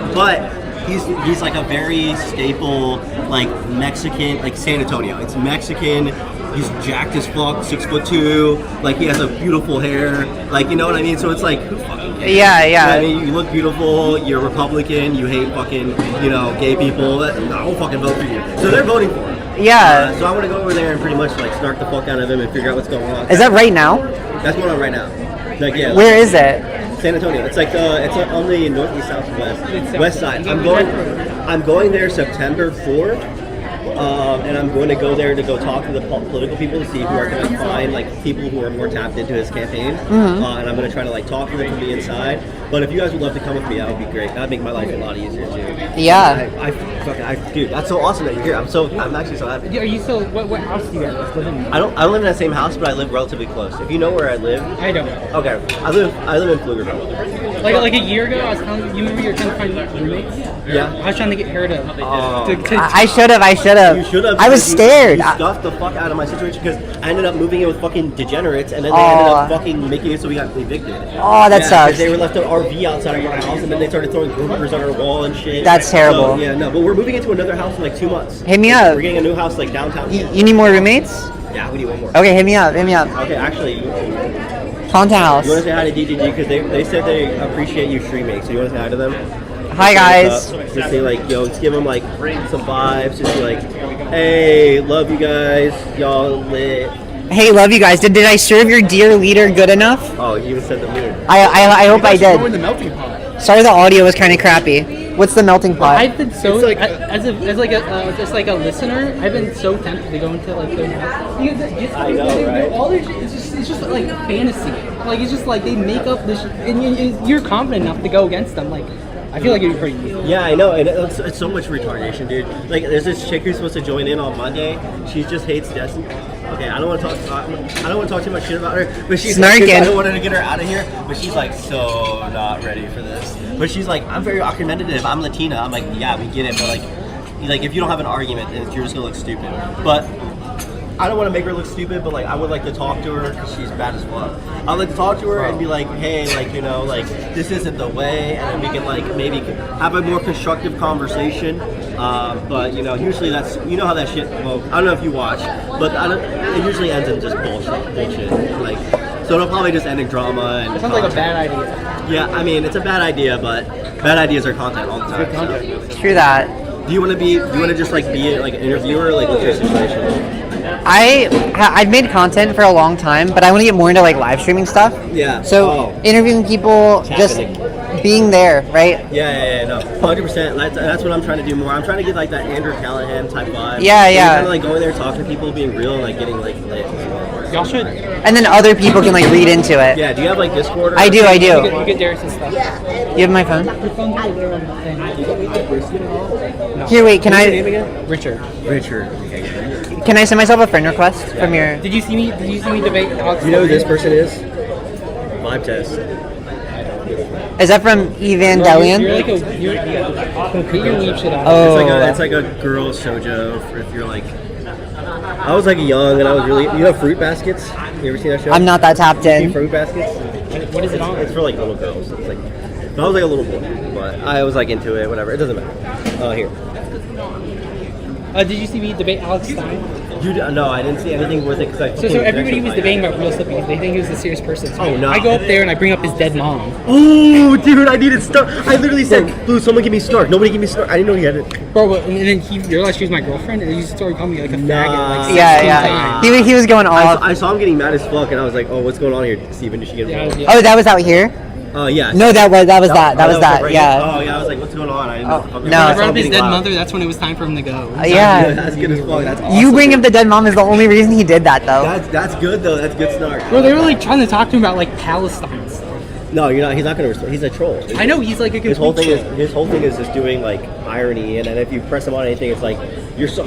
he's like a very staple like Mexican, like San Antonio. It's Mexican. He's jacked as fuck, 6'2". Like he has a beautiful hair. Like you know what I mean. So it's like who fucking cares? Yeah. You know what I mean, you look beautiful. You're Republican. You hate fucking gay people. I won't fucking vote for you. So they're voting for him. Yeah. So I want to go over there and pretty much like snark the fuck out of him and figure out what's going on. Is that right now? That's going on right now. Like yeah. Where is it? San Antonio. It's like it's on the northeast, southwest, west side. I'm going there September 4th. And I'm going to go there to go talk to the political people to see who are going to find like people who are more tapped into his campaign. And I'm going to try to like talk to them from the inside. But if you guys would love to come with me, that would be great. That'd make my life a lot easier too. Yeah. Dude, that's so awesome that you're here. I'm actually so happy. Are you still? What house do you guys live in? I don't live in that same house, but I live relatively close. If you know where I live, I don't. Okay, I live in Pflugerville. Like a year ago, I was telling you. Remember you were trying to find roommates? Yeah. I was trying to get her to. I should have. You should have. I was scared. You stuffed the fuck out of my situation because I ended up moving in with fucking degenerates, and then they ended up fucking making it so we got evicted. Oh, that sucks. They were left an RV outside of our house, and then they started throwing groupers on our wall and shit. That's terrible. So, yeah, no, but we're moving into another house in like 2 months. Hit me up. We're getting a new house like downtown. You need more roommates? Yeah, we need one more. Okay, hit me up. Okay, actually. Content house. You want to say hi to DGG because they said they appreciate you streaming, so you want to say hi to them? Hi guys. Just say like, yo, just give them like some vibes. Just be like, hey, love you guys, y'all lit. Hey, love you guys. Did I serve your dear leader good enough? Oh, you even said the mood. I hope I did. Throw in the melting pot. Sorry, the audio was kind of crappy. What's the melting pot? I've been so like as a listener, I've been so tempted to go into like those. I know, right? All their shit, it's just like fantasy. Like it's just like they make up this, and you're confident enough to go against them. Like I feel like it'd be pretty easy. Yeah, I know, and it's so much retardation, dude. Like, there's this chick who's supposed to join in on Monday. She just hates Destiny. Okay, I don't want to talk too much shit about her, but she's snarking. I don't want to get her out of here, but she's like so not ready for this. But she's like, I'm very argumentative. I'm Latina. I'm like, yeah, we get it, but like if you don't have an argument, then you're just gonna look stupid. But I don't want to make her look stupid, but like I would like to talk to her because she's bad as fuck. I'd like to talk to her and be like, hey, like like this isn't the way, and then we can like maybe have a more constructive conversation. But usually that's how that shit. Well, I don't know if you watch, but it usually ends in just bullshit. Like so it'll probably just end in drama. And it sounds like a bad idea. Yeah, I mean it's a bad idea, but bad ideas are content all the time. So. True that. Do you want to just like be like an interviewer? Like what's your situation? I've made content for a long time, but I want to get more into like live streaming stuff. Yeah. So interviewing people, just being there, right? Yeah, no, 100%. That's what I'm trying to do more. I'm trying to get like that Andrew Callahan type vibe. Yeah. Kind of like going there, talking to people, being real, and like getting like lit. Y'all should. And then other people can like read into it. Yeah. Do you have like Discord? I do. You get Darius' stuff. You have my phone? Your phone's right there on the thing. No. Here, wait. Can What's I? your name again? Richard. Okay. Can I send myself a friend request from your? Did you see me debate Alex? Do you know who this person is? Vibe test. Is that from Evangelion? You're your weeb shit out. Oh. It's like a girl shoujo. If you're like, I was like young and I was really. You know Fruit Baskets? You ever seen that show? I'm not that tapped in. You see Fruit Baskets? What is it on? It's for like little girls. It's like, I was like a little boy, but I was like into it. Whatever. It doesn't matter. Here. Did you see me debate Alex Stein? No, I didn't see anything worth it because I. So everybody was debating about real slipping. They think he was a serious person. So oh no! I go up there and I bring up his dead mom. Oh, dude! I needed Stark. I literally said, "Blue, someone give me Stark." Nobody give me Stark. I didn't know he had it. Bro, and then he realized she was my girlfriend, and he started calling me like a faggot. Like yeah. He was going off. I saw him getting mad as fuck, and I was like, "Oh, what's going on here, Steven? Did she get involved?" Oh, that was out here. Yeah. No, that was that. Right yeah. Oh yeah, I was like, what's going on? I didn't know. No. When I brought up his dead mother, that's when it was time for him to go. Yeah. That's good as fuck. That's awesome. You bring up the dead mom is the only reason he did that, though. That's good though. That's good snark. Bro, they were like trying to talk to him about like Palestine stuff. No, you're not. He's not going to restore. He's a troll. I know he's like a his whole complete thing troll. is his whole thing is just doing like irony, and then if you press him on anything, it's like you're so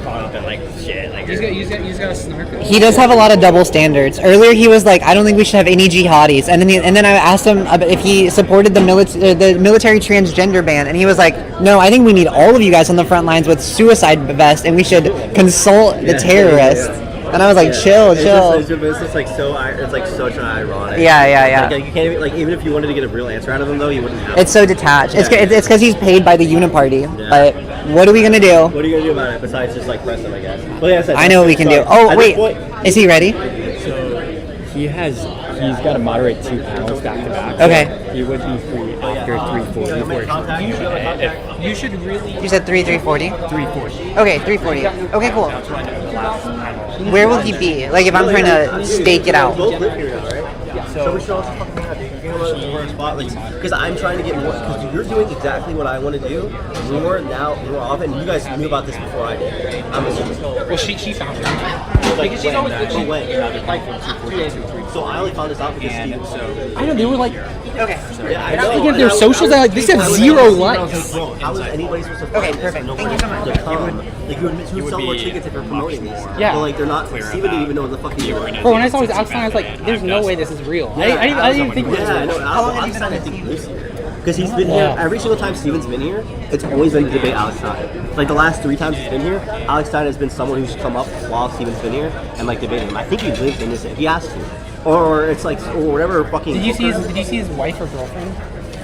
caught up in like shit. Like He's got a snark. He does have a lot of double standards. Earlier, he was like, "I don't think we should have any jihadis," and then I asked him if he supported the military transgender ban, and he was like, "No, I think we need all of you guys on the front lines with suicide vests, and we should consult the terrorists." And I was like, "Chill." It's just like so. It's like such an ironic. Yeah. Like you can't even, like even if you wanted to get a real answer out of him though, you wouldn't have. It's so detached. Yeah. It's because he's paid by the Uniparty. Yeah. But what are we gonna do? What are you gonna do about it besides just like press him? I guess. But yeah, I know what we can do. Oh wait, is he ready? So he's got to moderate 2 panels back to back. Okay. He would be free after 340. You should really. You said 340. 340. Okay, 340. Okay, cool. Where will he be? Like if I'm trying to stake it out. Both live here now, right? So we should also fucking have you get a spot, like, because I'm trying to get more. Because you're doing exactly what I want to do more often. You guys knew about this before I did. I'm assuming. Well, she found it. Like, Because she's always so I only found this out because Steven. I know they were like. Okay. Yeah, I And know. I'm looking at their socials. Like these have 0 likes. Bro, how is anybody supposed to find this? Perfect. Thank you so much. To come? Like you would sell more tickets if you're promoting these. Yeah. But like they're not. Steven didn't even know what the fuck he was. Bro, when I saw his Outstein, I was like, "There's no way this is real." I didn't even think it was Yeah, I real. know. I'm sad I think this year. Because he's been here every single time Steven's been here. It's always been to debate Alex Stein. Like the last 3 times he's been here, Alex Stein has been someone who's come up while Steven's been here and like debating him. I think he lives in this. He has to, or it's like or whatever fucking. Did you see his wife or girlfriend?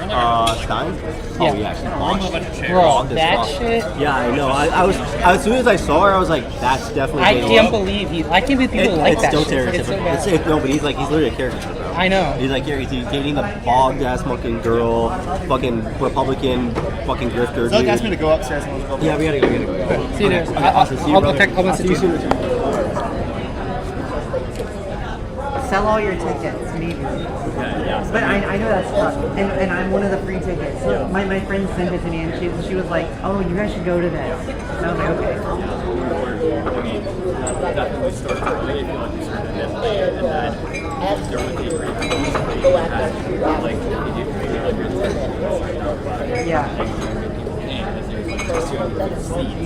Stein? Yeah. Oh yeah, she launched. Bro, that shit. Yeah, I know. I was as soon as I saw her, I was like, that's definitely. I can't believe people like that. Still shit. It's so stereotypical. bad. No, but he's literally a character, bro. I know. He's like, he's dating the bogged ass fucking girl, fucking Republican, fucking grifter. Zach asked me to go upstairs. Yeah, we gotta go. See you there. Okay, awesome. See you, brother. I'll message you soon. Sell all your tickets, maybe. But I know that's tough, and I'm one of the free tickets. So my friend sent it to me, and she was like, "Oh, you guys should go to this." And I was like, "Okay." Definitely start early if you want to start and then start with the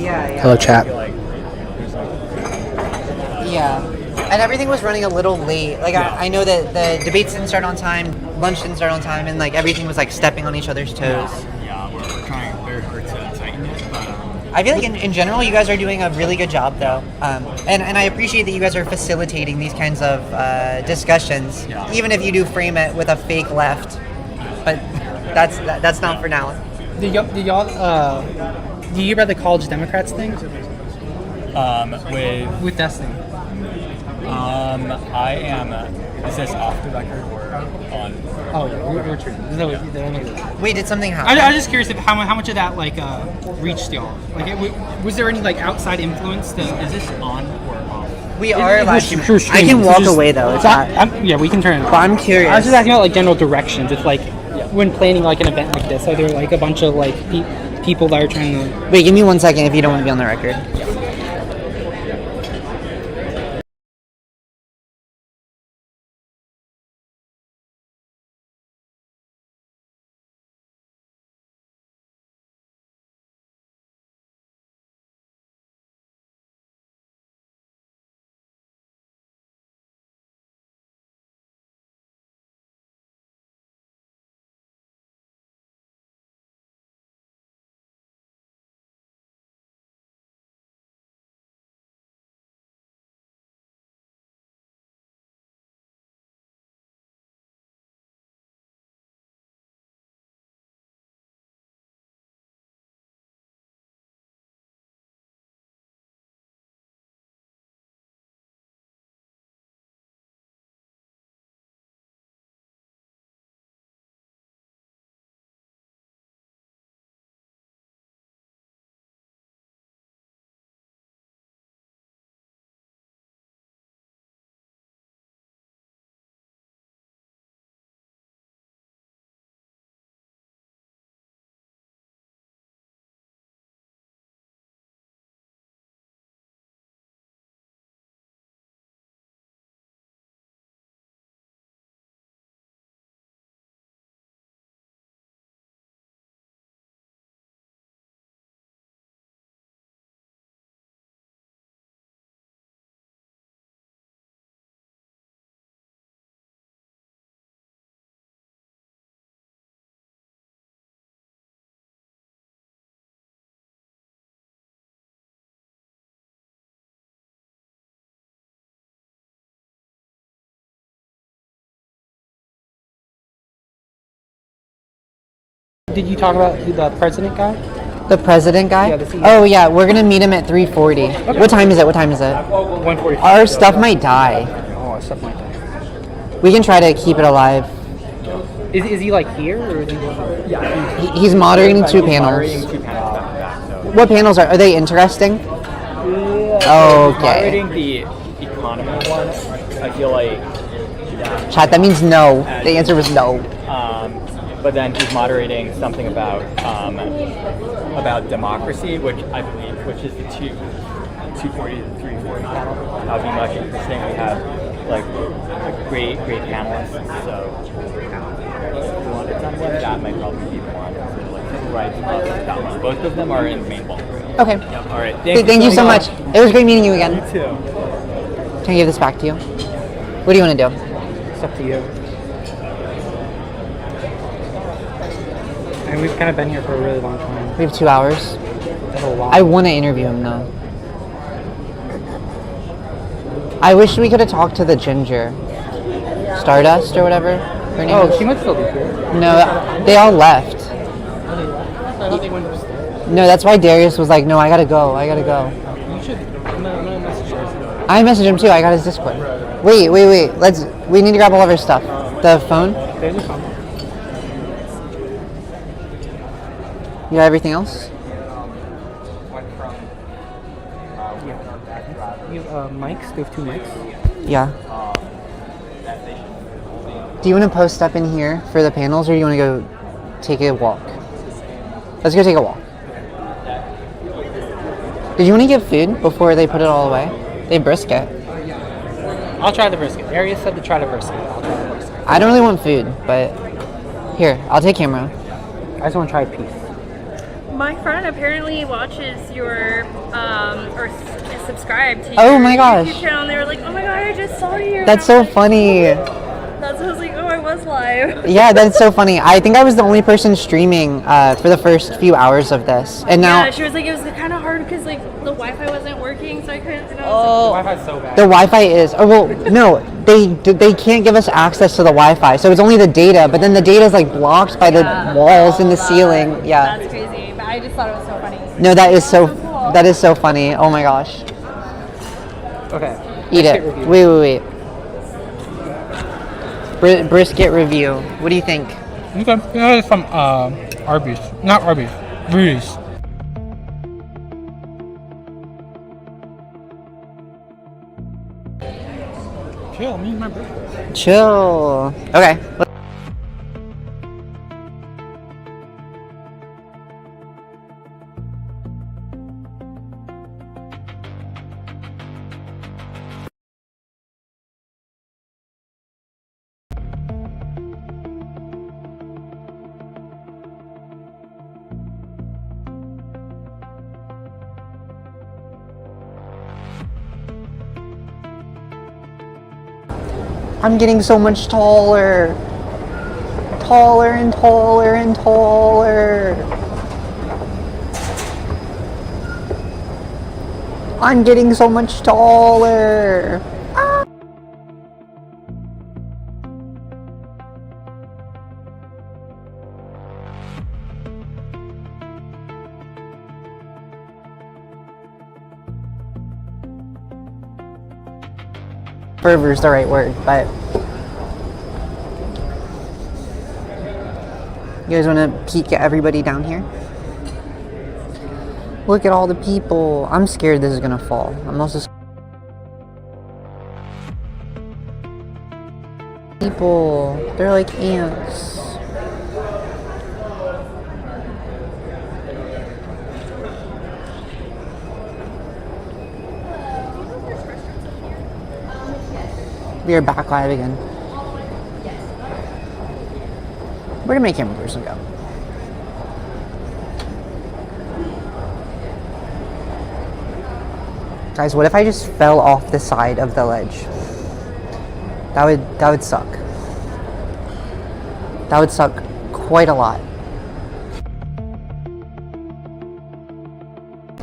Yeah. Hello, chat. Yeah. And everything was running a little late. Like I know that the debates didn't start on time, lunch didn't start on time, and like everything was like stepping on each other's toes. Yeah, we're trying very hard to tighten it, but I feel like in general you guys are doing a really good job though, and I appreciate that you guys are facilitating these kinds of discussions, even if you do frame it with a fake left. But that's not for now. Do you hear about the college Democrats thing? With Destiny. I am. Is this off the record or on? Oh yeah, we're true. Wait, did something happen? I was just curious if how much of that like reached y'all. Like, was there any like outside influence? Is this on or off? We are live streaming. True I can walk away though. It's not. Yeah, we can turn it off. But I'm curious. I was just asking about like general directions. It's like when planning like an event like this, are there like a bunch of like people that are trying to? Wait, give me 1 second if you don't want to be on the record. Did you talk about who the president guy? The president guy? Yeah, the CEO. Oh yeah, we're gonna meet him at 3:40. Okay. What time is it? What time is it? 1:40. Our stuff might die. Oh, stuff might die. We can try to keep it alive. Is he like here or is he? Yeah. He's moderating two panels. What panels are they interesting? Okay. Moderating the economy one, I feel like. Chat, that means no. The answer was no. But then he's moderating something about democracy, which I believe, which is the 240 to 340 panel. That would be much interesting. We have like great panelists. So if you want to done with that, might probably be the one. So, like right above that one. Both of them are in the main ballroom. Okay. Yep. All right. Thank you so much. It was great meeting you again. You too. Can I give this back to you? What do you want to do? It's up to you. And we've kind of been here for a really long time. We have 2 hours. That's a lot. I want to interview him though. I wish we could have talked to the ginger. Stardust or whatever her name is. She might still be here. No, they all left. I thought they went upstairs. No, that's why Darius was like, no, I gotta go. You should. I'm gonna message her. I messaged him too. I got his Discord. Wait. We need to grab all of our stuff. The phone? There's a phone. You got everything else? You have mics? Do you have 2 mics? Yeah. Do you want to post up in here for the panels, or do you want to go take a walk? Let's go take a walk. Did you want to get food before they put it all away? They have brisket. I'll try the brisket. Darius said to try the brisket. I'll try the brisket. I don't really want food, but here, I'll take camera. I just want to try a piece. My friend apparently watches your or is subscribed to your Oh my gosh. YouTube channel, and they were like, "Oh my god, I just saw you." That's so funny. That's what I was like, "Oh, I was live." Yeah, that's so funny. I think I was the only person streaming for the first few hours of this, and now Yeah, she was like, it was kind of hard because like the Wi-Fi wasn't working, so I couldn't. And I The was Wi-Fi's so bad. the Wi-Fi is. Oh well, no, they can't give us access to the Wi-Fi, so it's only the data. But then the data is like blocked by the walls and the ceiling. Yeah. That's crazy, but I just thought it was so funny. No, that is so funny. Oh my gosh. Okay. Eat Brisket it. review. Wait. Brisket review. What do you think? Okay. It's from Arby's. Not Arby's. Rudy's. Chill, me and my brisket. Chill. Okay. I'm getting so much taller. Taller and taller and taller. I'm getting so much taller. Ah. Fervor is the right word, but you guys want to peek at everybody down here? Look at all the people. I'm scared this is gonna fall. I'm also people. They're like ants. We are back live again. Where did my camera person go? Guys, what if I just fell off the side of the ledge? That would suck. That would suck quite a lot.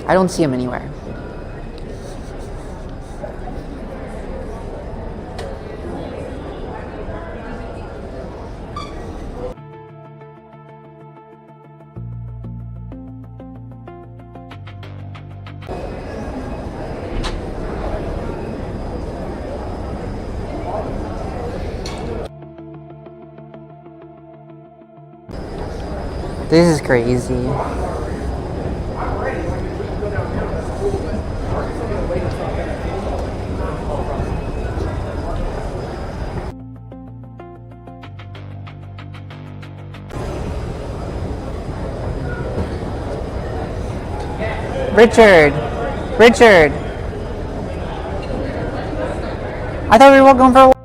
I don't see him anywhere. This is crazy. Richard! Richard! I thought we were going for a walk.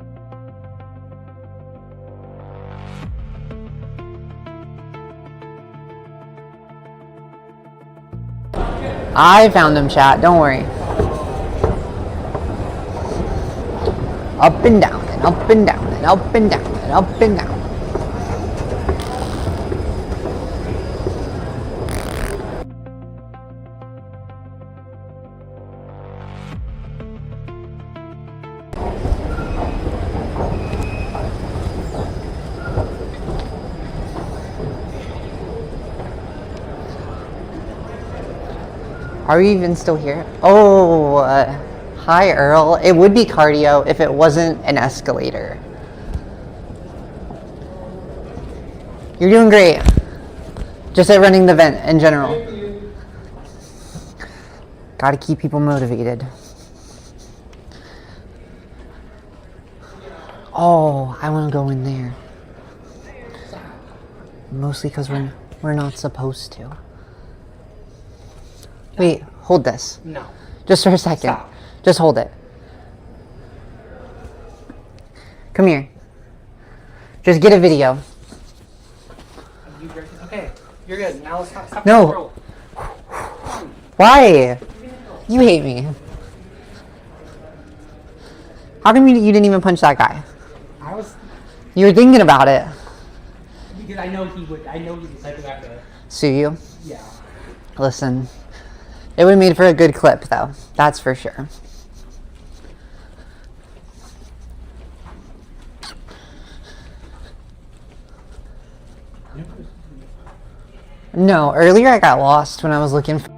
I found him, chat. Don't worry. Up and down and up and down and up and down and up and down. Are you even still here? Oh, hi Earl. It would be cardio if it wasn't an escalator. You're doing great. Just at running the vent in general. Gotta keep people motivated. Oh, I want to go in there. Mostly because we're not supposed to. Wait, hold this. No. Just for a second. Stop. Just hold it. Come here. Just get a video. Okay, you're good. Now let's stop. No. Why? You hate me. How come you didn't even punch that guy? I was. You were thinking about it. Because I know he would. I know he was like that. Sue you? Yeah. Listen. It would have made for a good clip, though. That's for sure. No, earlier I got lost when I was looking for...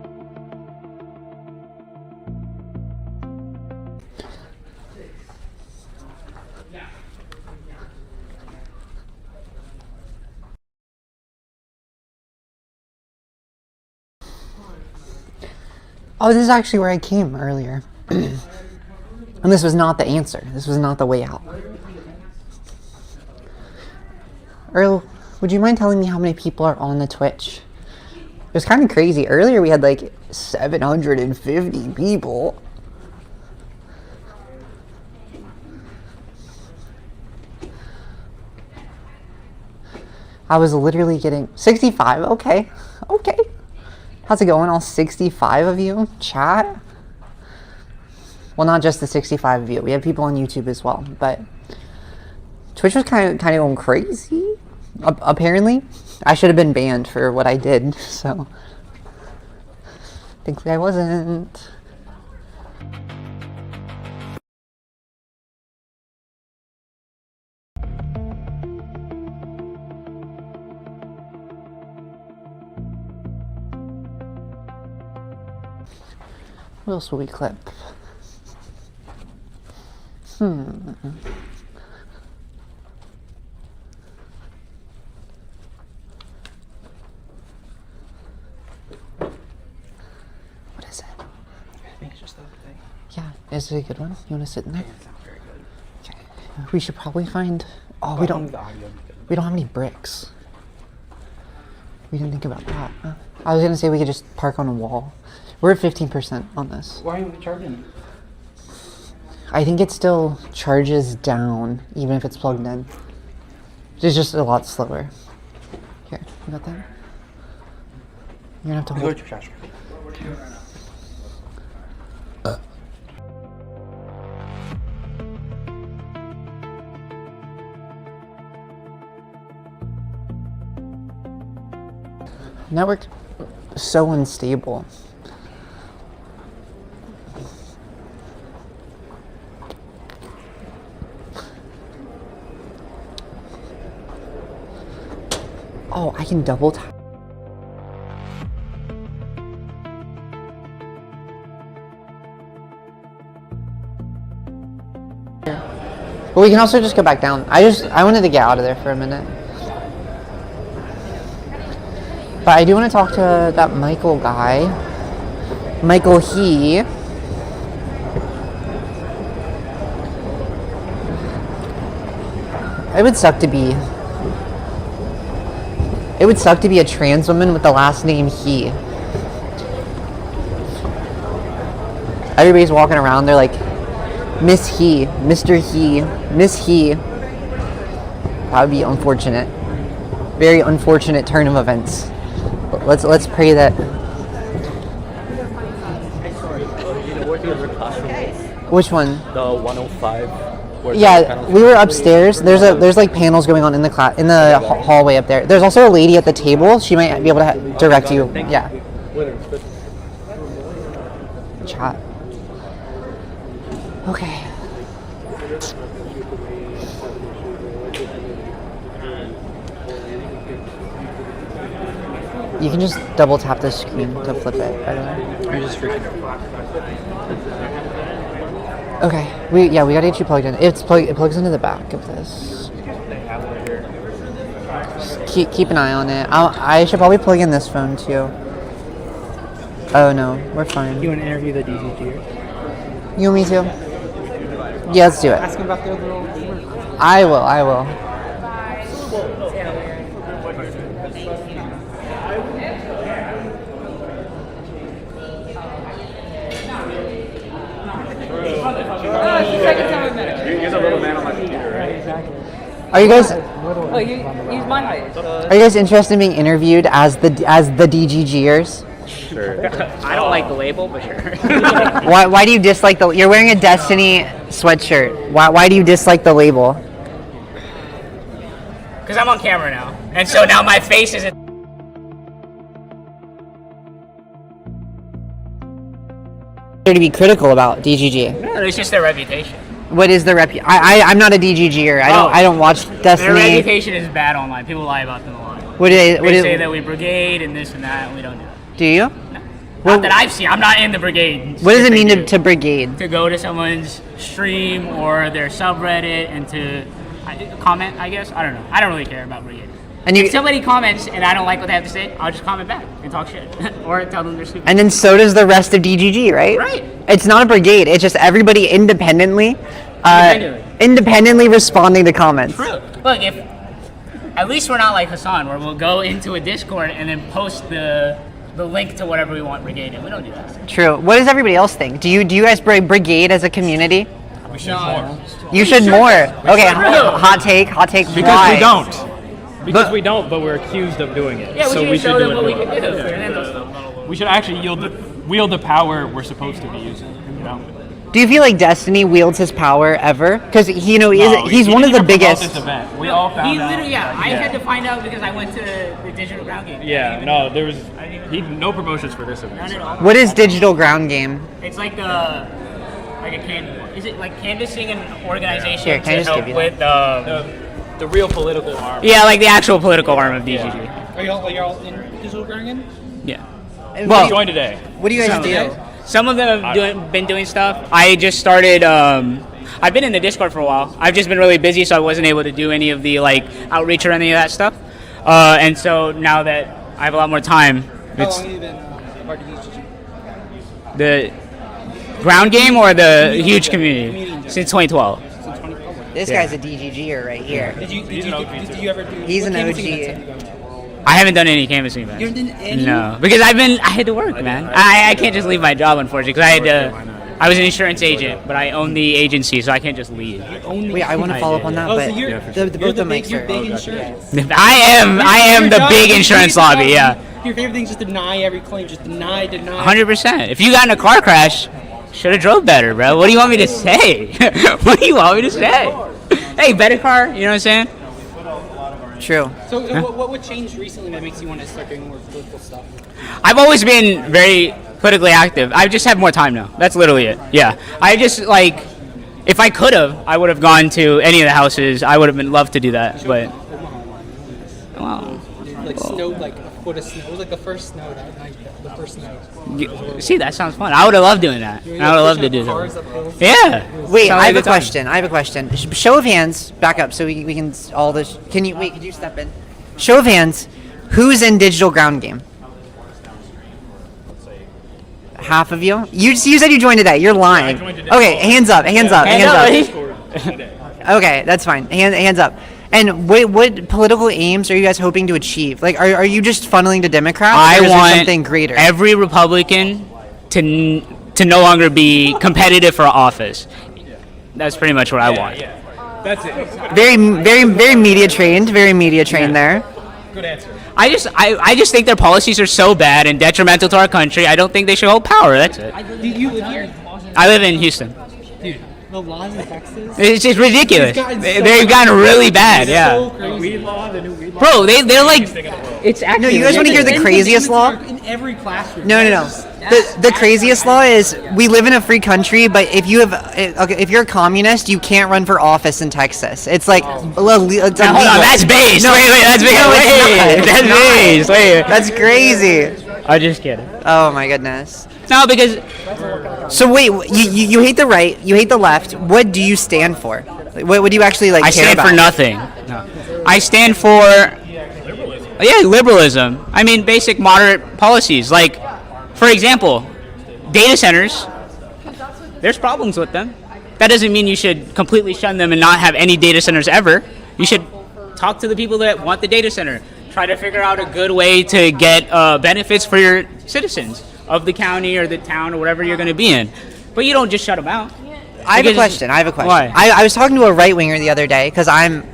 Oh, this is actually where I came earlier. And this was not the answer. This was not the way out. Earl, would you mind telling me how many people are on the Twitch? It was kind of crazy. Earlier we had like 750 people. I was literally getting 65. Okay. Okay. How's it going, all 65 of you? Chat? Well, not just the 65 of you. We have people on YouTube as well. But Twitch was kind of going crazy. Apparently. I should have been banned for what I did. So, thankfully I wasn't. What else will we clip? What is it? I think it's just the thing. Yeah, is it a good one? You want to sit in there? It's not very good. Okay. We should probably find... Oh, we don't have any bricks. We didn't think about that. I was going to say we could just park on a wall. We're at 15% on this. Why are we charging? I think it still charges down, even if it's plugged in. It's just a lot slower. Here, you got that? You're gonna have to hold. Your trash. Network so unstable. Oh, I can double tap. But we can also just go back down. I wanted to get out of there for a minute. But I do want to talk to that Michael guy. Michael He. It would suck to be a trans woman with the last name He. Everybody's walking around, they're like, Miss He, Mr. He, Miss He. That would be unfortunate. Very unfortunate turn of events. Let's pray that. Which one? The 105. Yeah, we were upstairs. There's like panels going on in the hallway up there. There's also a lady at the table. She might be able to direct you. Yeah. Chat. Okay. You can just double tap the screen to flip it, by the way. I'm just freaking out. Okay, we gotta get you plugged in. It plugs into the back of this. Just keep an eye on it. I should probably plug in this phone too. Oh no, we're fine. You want to interview the DGG? You want me to? Yeah, let's do it. Ask them about their little. I will. He's a little man on my computer, right? Exactly. Are you guys? Oh, use my height. Are you guys interested in being interviewed as the DGGers? Sure. I don't like the label, but sure. Why do you dislike the? You're wearing a Destiny sweatshirt. Why do you dislike the label? Because I'm on camera now, and so now my face is. To be critical about DGG. No, it's just their reputation. What is the I'm not a DGGer. I don't watch Destiny. Their reputation is bad online. People lie about them a lot. They say that we brigade and this and that, and we don't do that. Do you? No. Not that I've seen. I'm not in the brigade. What does it mean to brigade? To go to someone's stream or their subreddit and to comment, I guess. I don't know. I don't really care about brigade. And if somebody comments and I don't like what they have to say, I'll just comment back and talk shit. Or tell them they're stupid. And then so does the rest of DGG, right? Right. It's not a brigade. It's just everybody independently responding to comments. True. Look, if at least we're not like Hassan, where we'll go into a Discord and then post the link to whatever we want brigade in. We don't do that. True. What does everybody else think? Do you guys brigade as a community? We should more. You should more. Okay. Hot take. Because why? we don't. Because we don't, but we're accused of doing it. Yeah, so we should show them what we can do. We should actually wield the power we're supposed to be using. You know. Do you feel like Destiny wields his power ever? Because he's one of the biggest. This event. We all found out. I had to find out because I went to the digital ground game. Yeah, no, there was no promotions for this event. None at all. What is digital ground game? It's like a is it like canvassing an organization Here, can I to just help give you with the real political arm? Yeah, like the actual political arm of DGG. Are you're all in digital ground game? Yeah. Well, join today. What do you guys do? Some of them have been doing stuff. I just started. I've been in the Discord for a while. I've just been really busy, so I wasn't able to do any of the outreach or any of that stuff. And so now that I have a lot more time, How long have you been part of DGG? The ground game or the huge community since 2012. This guy's a DGGer right here. Did you ever do? He's an canvassing events have OG. you gone to? I haven't done any canvassing events. You haven't done any? No, because I had to work, man. I can't just leave my job, unfortunately, because I was an insurance agent, but I own the agency, so I can't just leave. Wait, I want to follow up on that, but both the mics are. Big insurance. I am the big insurance lobby. Yeah. Your favorite thing is just deny every claim, just deny. 100%. If you got in a car crash, should have drove better, bro. What do you want me to say? What do you want me to say? Hey, better car. You know what I'm saying? True. So, what changed recently that makes you want to start doing more political stuff? I've always been very politically active. I just have more time now. That's literally it. Yeah. I just if I could have, I would have gone to any of the houses. I would have loved to do that, but. Wow. Snow, like a foot of snow. It was like the first snow that night. The first snow. See, that sounds fun. I would have loved doing that. I would have loved to do that. Yeah. Wait, I have a question. Show of hands. Back up so we can all this. Could you step in? Show of hands. Who's in digital ground game? Half of you? You said you joined today. You're lying. Okay, hands up. Okay, that's fine. Hands up. And what political aims are you guys hoping to achieve? Like, are you just funneling to Democrats? I or is want there something greater? every Republican to no longer be competitive for office. That's pretty much what I want. That's it. Very media trained. Very media trained there. Good answer. I just think their policies are so bad and detrimental to our country. I don't think they should hold power. That's it. Do you live here? I live in Houston. Dude, the laws in Texas. It's just ridiculous. They've gotten really bad. Yeah. Weed law, the new weed law. Bro, they're like. It's actually. No, you guys want to hear the craziest law? In every classroom. No. The craziest law is we live in a free country, but if you're a communist, you can't run for office in Texas. It's like it's illegal. Now, hold on, that's based. Wait, that's based. That's based. Wait, that's crazy. I'm just kidding. Oh my goodness. No, because. So wait, you hate the right, you hate the left. What do you stand for? Like, what do you actually like? I care stand about? for nothing. No. I stand for. Liberalism. I mean, basic moderate policies. Like, for example, data centers. There's problems with them. That doesn't mean you should completely shun them and not have any data centers ever. You should talk to the people that want the data center. Try to figure out a good way to get benefits for your citizens of the county or the town or whatever you're going to be in. But you don't just shut them out. I have a question. Why? I was talking to a right winger the other day because I'm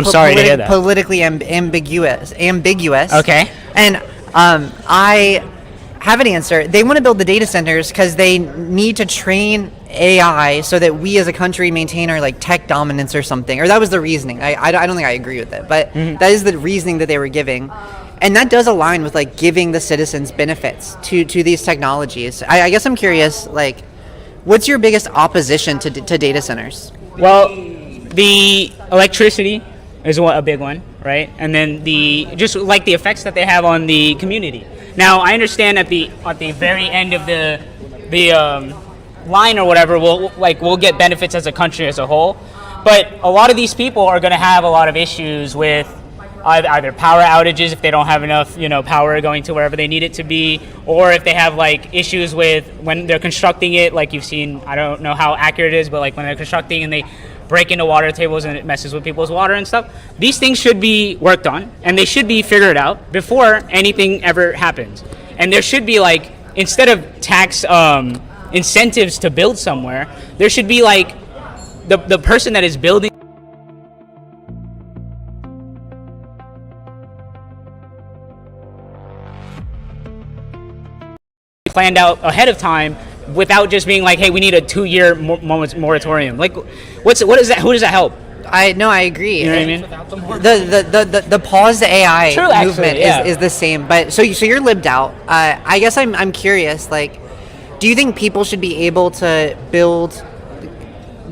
sorry to hear that. Politically ambiguous. Okay. And I have an answer. They want to build the data centers because they need to train AI so that we as a country maintain our like tech dominance or something. Or that was the reasoning. I don't think I agree with it, but that is the reasoning that they were giving. And that does align with like giving the citizens benefits to these technologies. I guess I'm curious, like, what's your biggest opposition to data centers? Well, the electricity is a big one, right? And then the effects that they have on the community. Now, I understand at the very end of the line or whatever, we'll get benefits as a country as a whole, but a lot of these people are going to have a lot of issues with either power outages if they don't have enough, power going to wherever they need it to be, or if they have like issues with when they're constructing it, like you've seen. I don't know how accurate it is, but like when they're constructing and they break into water tables and it messes with people's water and stuff. These things should be worked on and they should be figured out before anything ever happens. And there should be like, instead of tax incentives to build somewhere, there should be like the person that is building planned out ahead of time without just being like, hey, we need a 2-year moratorium. Like, what is that? Who does that help? I agree. You know what I mean? The pause the AI movement actually, is the same, but so you're lived out. I guess I'm curious. Like, do you think people should be able to build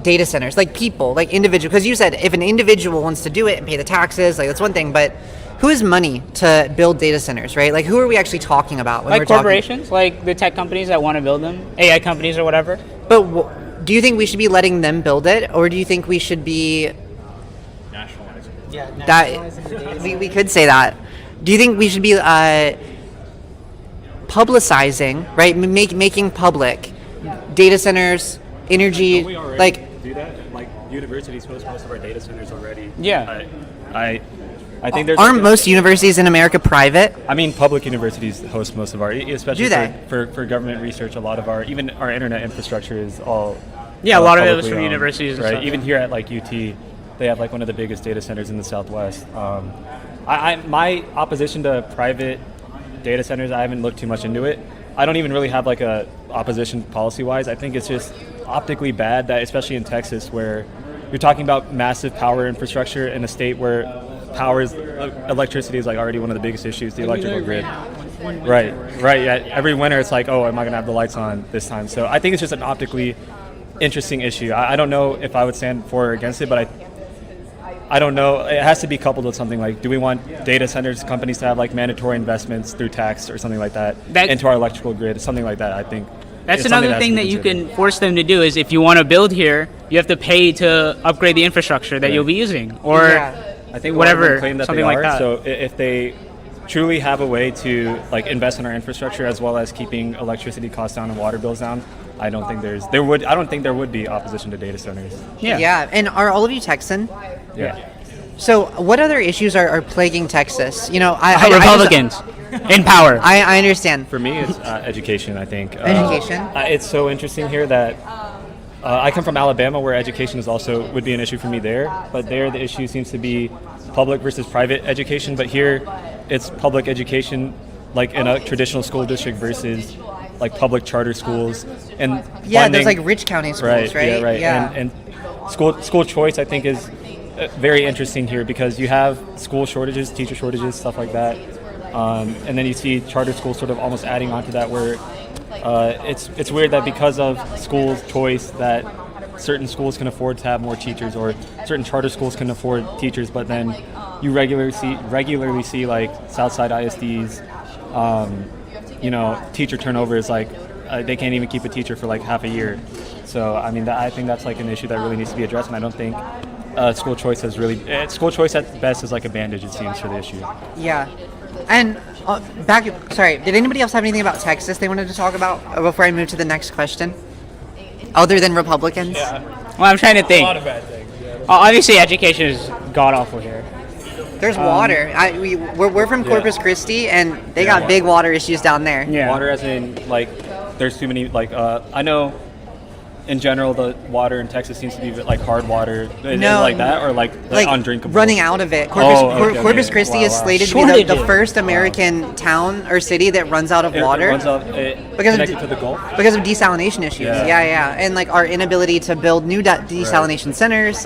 data centers, like people, like individual? Because you said if an individual wants to do it and pay the taxes, like that's one thing, but who has money to build data centers, right? Like, who are we actually talking about when like we're talking? Corporations, like the tech companies that want to build them, AI companies or whatever. But do you think we should be letting them build it, or do you think we should be Nationalizing. Yeah, that we could say that? Do you think we should be publicizing, right? Making public data centers, energy, Don't we already like do that? Like universities host most of our data centers already. Yeah. I think there's. Aren't most universities in America private? I mean, public universities host most of our, especially Do they? for government research. A lot of even our internet infrastructure is all. Yeah, a lot of it was publicly from owned, universities and right? stuff. Even here at like UT, they have like one of the biggest data centers in the Southwest. My opposition to private data centers, I haven't looked too much into it. I don't even really have like a opposition policy-wise. I think it's just optically bad that, especially in Texas, where you're talking about massive power infrastructure in a state where electricity is like already one of the biggest issues, the electrical grid. Right. Yeah. Every winter it's like, oh, am I going to have the lights on this time? So I think it's just an optically interesting issue. I don't know if I would stand for or against it, but I don't know. It has to be coupled with something like, do we want data centers companies to have like mandatory investments through tax or something like that into our electrical grid? Something like that, I think. That's another thing that you can force them to do is if you want to build here, you have to pay to upgrade the infrastructure that you'll be using, or I think whatever, claim that something they like are. that. So if they truly have a way to like invest in our infrastructure as well as keeping electricity costs down and water bills down, I don't think there would be opposition to data centers. Yeah. And are all of you Texan? Yeah. So what other issues are plaguing Texas? You know, Republicans in power. I understand. For me, it's education, I think. Education? It's so interesting here that I come from Alabama, where education is also would be an issue for me there. But there, the issue seems to be public versus private education. But here, it's public education, like in a traditional school district versus like public charter schools. And there's like rich county schools, right? Yeah, right. Yeah. And school choice, I think, is very interesting here because you have school shortages, teacher shortages, stuff like that. And then you see charter schools sort of almost adding on to that, where it's weird that because of school choice that certain schools can afford to have more teachers, or certain charter schools can afford teachers, but then you regularly see like Southside ISDs, teacher turnover is like they can't even keep a teacher for like half a year. So I mean, I think that's like an issue that really needs to be addressed, and I don't think school choice school choice at best is like a bandage, it seems, for the issue. Yeah. And did anybody else have anything about Texas they wanted to talk about before I move to the next question? Other than Republicans? Yeah. Well, I'm trying to think. A lot of bad things. Yeah. Obviously, education is god-awful here. There's water. We're from Corpus Christi, and they got big water issues down there. Yeah. Water as in, like, there's too many, like, I know in general the water in Texas seems to be like hard water. Is it like that, or like undrinkable? Running out of it. Corpus Christi is slated to be the first American town or city that runs out of water. Runs out, connected to the Gulf? Because of desalination issues. Yeah. And like our inability to build new desalination centers,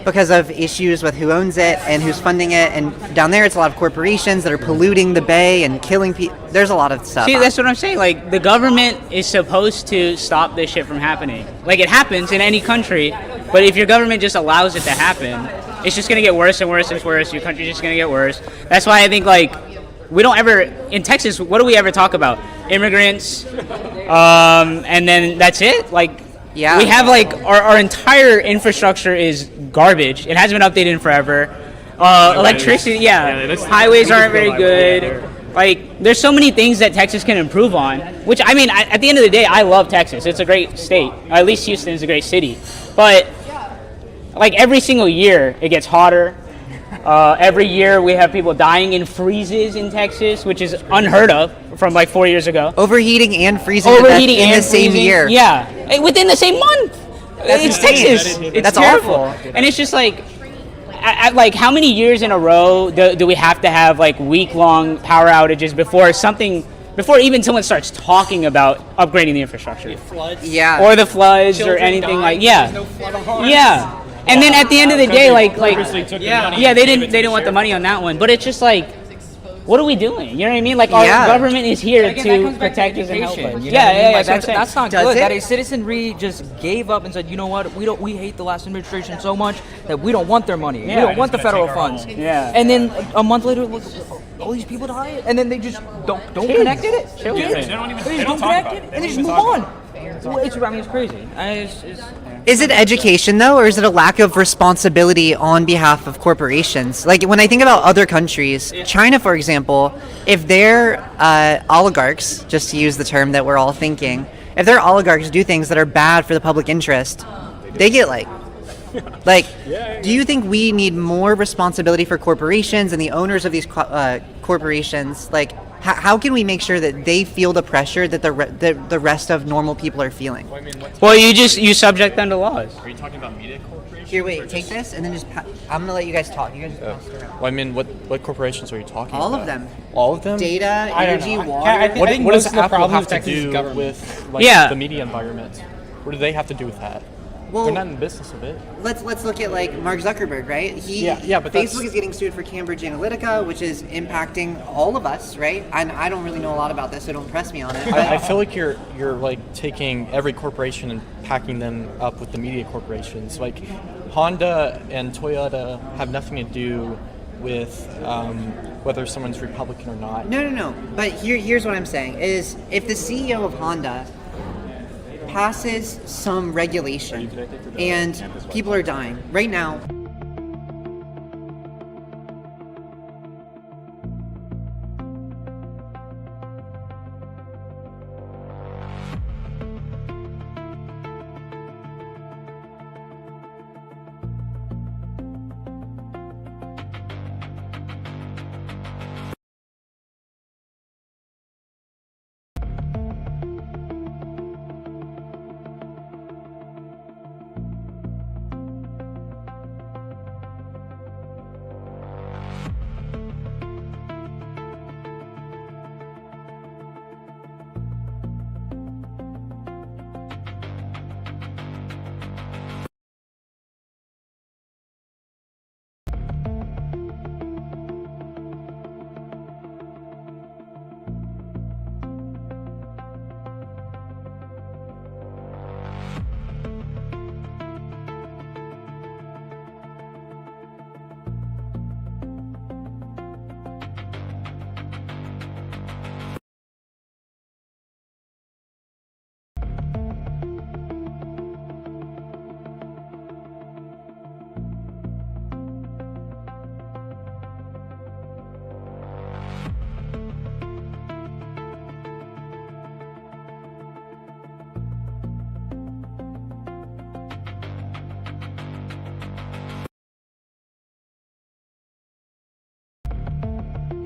because of issues with who owns it and who's funding it. And down there, it's a lot of corporations that are polluting the bay and killing people. There's a lot of stuff. See, that's what I'm saying. Like, the government is supposed to stop this shit from happening. Like, it happens in any country, but if your government just allows it to happen, it's just going to get worse and worse and worse. Your country's just going to get worse. That's why I think, like, we don't ever, in Texas, what do we ever talk about? Immigrants, and then that's it? Like, we have, like, our entire infrastructure is garbage. It hasn't been updated in forever. Electricity, highways aren't very good. Like, there's so many things that Texas can improve on, which, I mean, at the end of the day, I love Texas. It's a great state. At least Houston is a great city. But, like, every single year, it gets hotter. Every year, we have people dying in freezes in Texas, which is unheard of from, like, 4 years ago. Overheating and freezing in the same year. Yeah, within the same month. It's Texas. It's terrible. Awful. And it's just like, like, how many years in a row do we have to have like week-long power outages before even someone starts talking about upgrading the infrastructure? Floods. Yeah. Or the floods. Children Or anything dying, like there's no flood alarms. Yeah. And then at the end of the day, they didn't the want the money on that one. But it's just like, what are we doing? You know what I mean? Like, our government is here to protect us and help us. That's not good. That a citizenry just gave up and said, you know what, we hate the last administration so much that we don't want their money. We don't want the federal funds. Yeah. And then a month later, look, all these people die, and then they just don't connect it. They don't connect it, and they just move on. It's crazy. Is it education, though, or is it a lack of responsibility on behalf of corporations? Like, when I think about other countries, China, for example, if their oligarchs, just to use the term that we're all thinking, if their oligarchs do things that are bad for the public interest, they get do you think we need more responsibility for corporations and the owners of these corporations? Like, how can we make sure that they feel the pressure that the rest of normal people are feeling? Well, you subject them to laws. Are you talking about media corporations? Here, wait, take this, and then I'm gonna let you guys talk. You guys pass it around. Well, I mean, what corporations are you talking about? All of them. All of them? Data, energy, water. I think what most does of the Apple problem have with to Texas is do government. with the media environment? What do they have to do with that? Well, they're not in the business of it. Let's look at like Mark Zuckerberg, right? But Facebook is getting sued for Cambridge Analytica, which is impacting all of us, right? And I don't really know a lot about this, so don't press me on it. I feel like you're like taking every corporation and packing them up with the media corporations. Like Honda and Toyota have nothing to do with whether someone's Republican or not. No. But here's what I'm saying: is if the CEO of Honda passes some regulation and people are dying right now.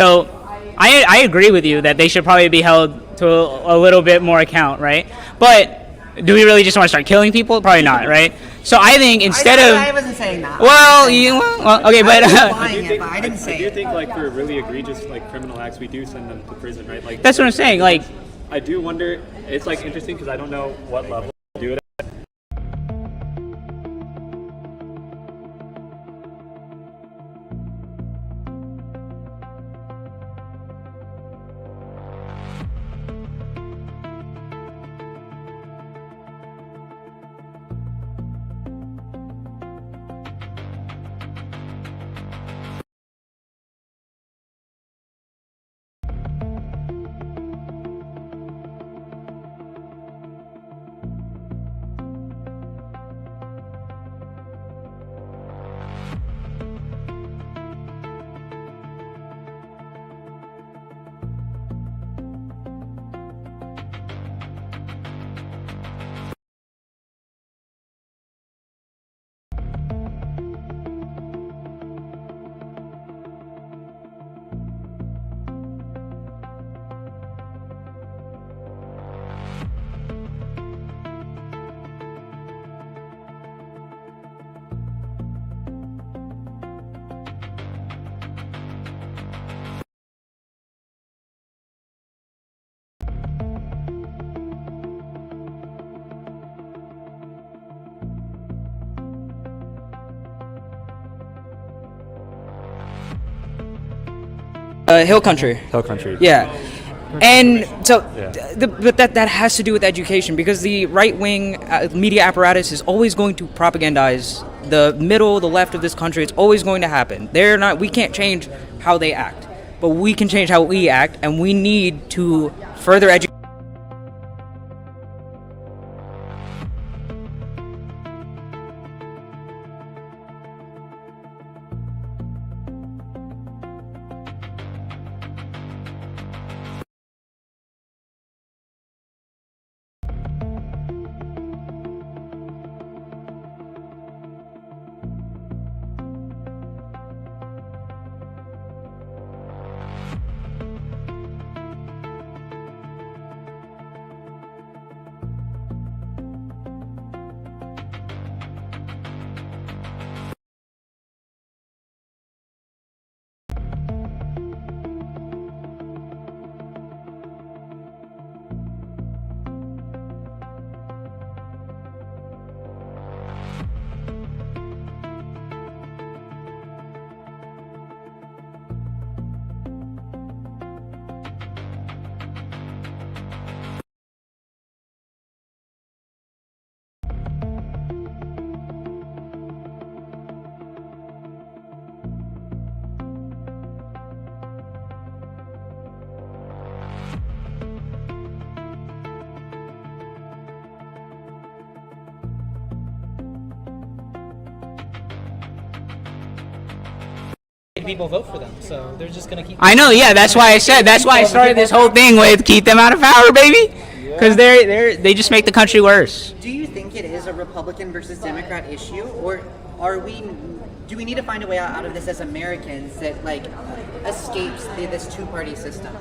So I agree with you that they should probably be held to a little bit more account, right? But do we really just want to start killing people? Probably not, right? So I think instead I wasn't saying that. Okay, but I didn't say I do think like for really egregious like criminal acts, we do send them to prison, right? Like that's what I'm saying. Like I do wonder. It's like interesting because I don't know what level to do it at. Hill country. Hill country. Yeah. And so, Yeah. but that has to do with education, because the right-wing media apparatus is always going to propagandize the middle, the left of this country. It's always going to happen. We can't change how they act, but we can change how we act, and we need to further educate. People vote for them, so they're just gonna keep. I know, yeah. That's why I said. That's why I started this whole thing with keep them out of power, baby. Because they just make the country worse. Do you think it is a Republican versus Democrat issue, or do we need to find a way out of this as Americans that like escapes this two-party system?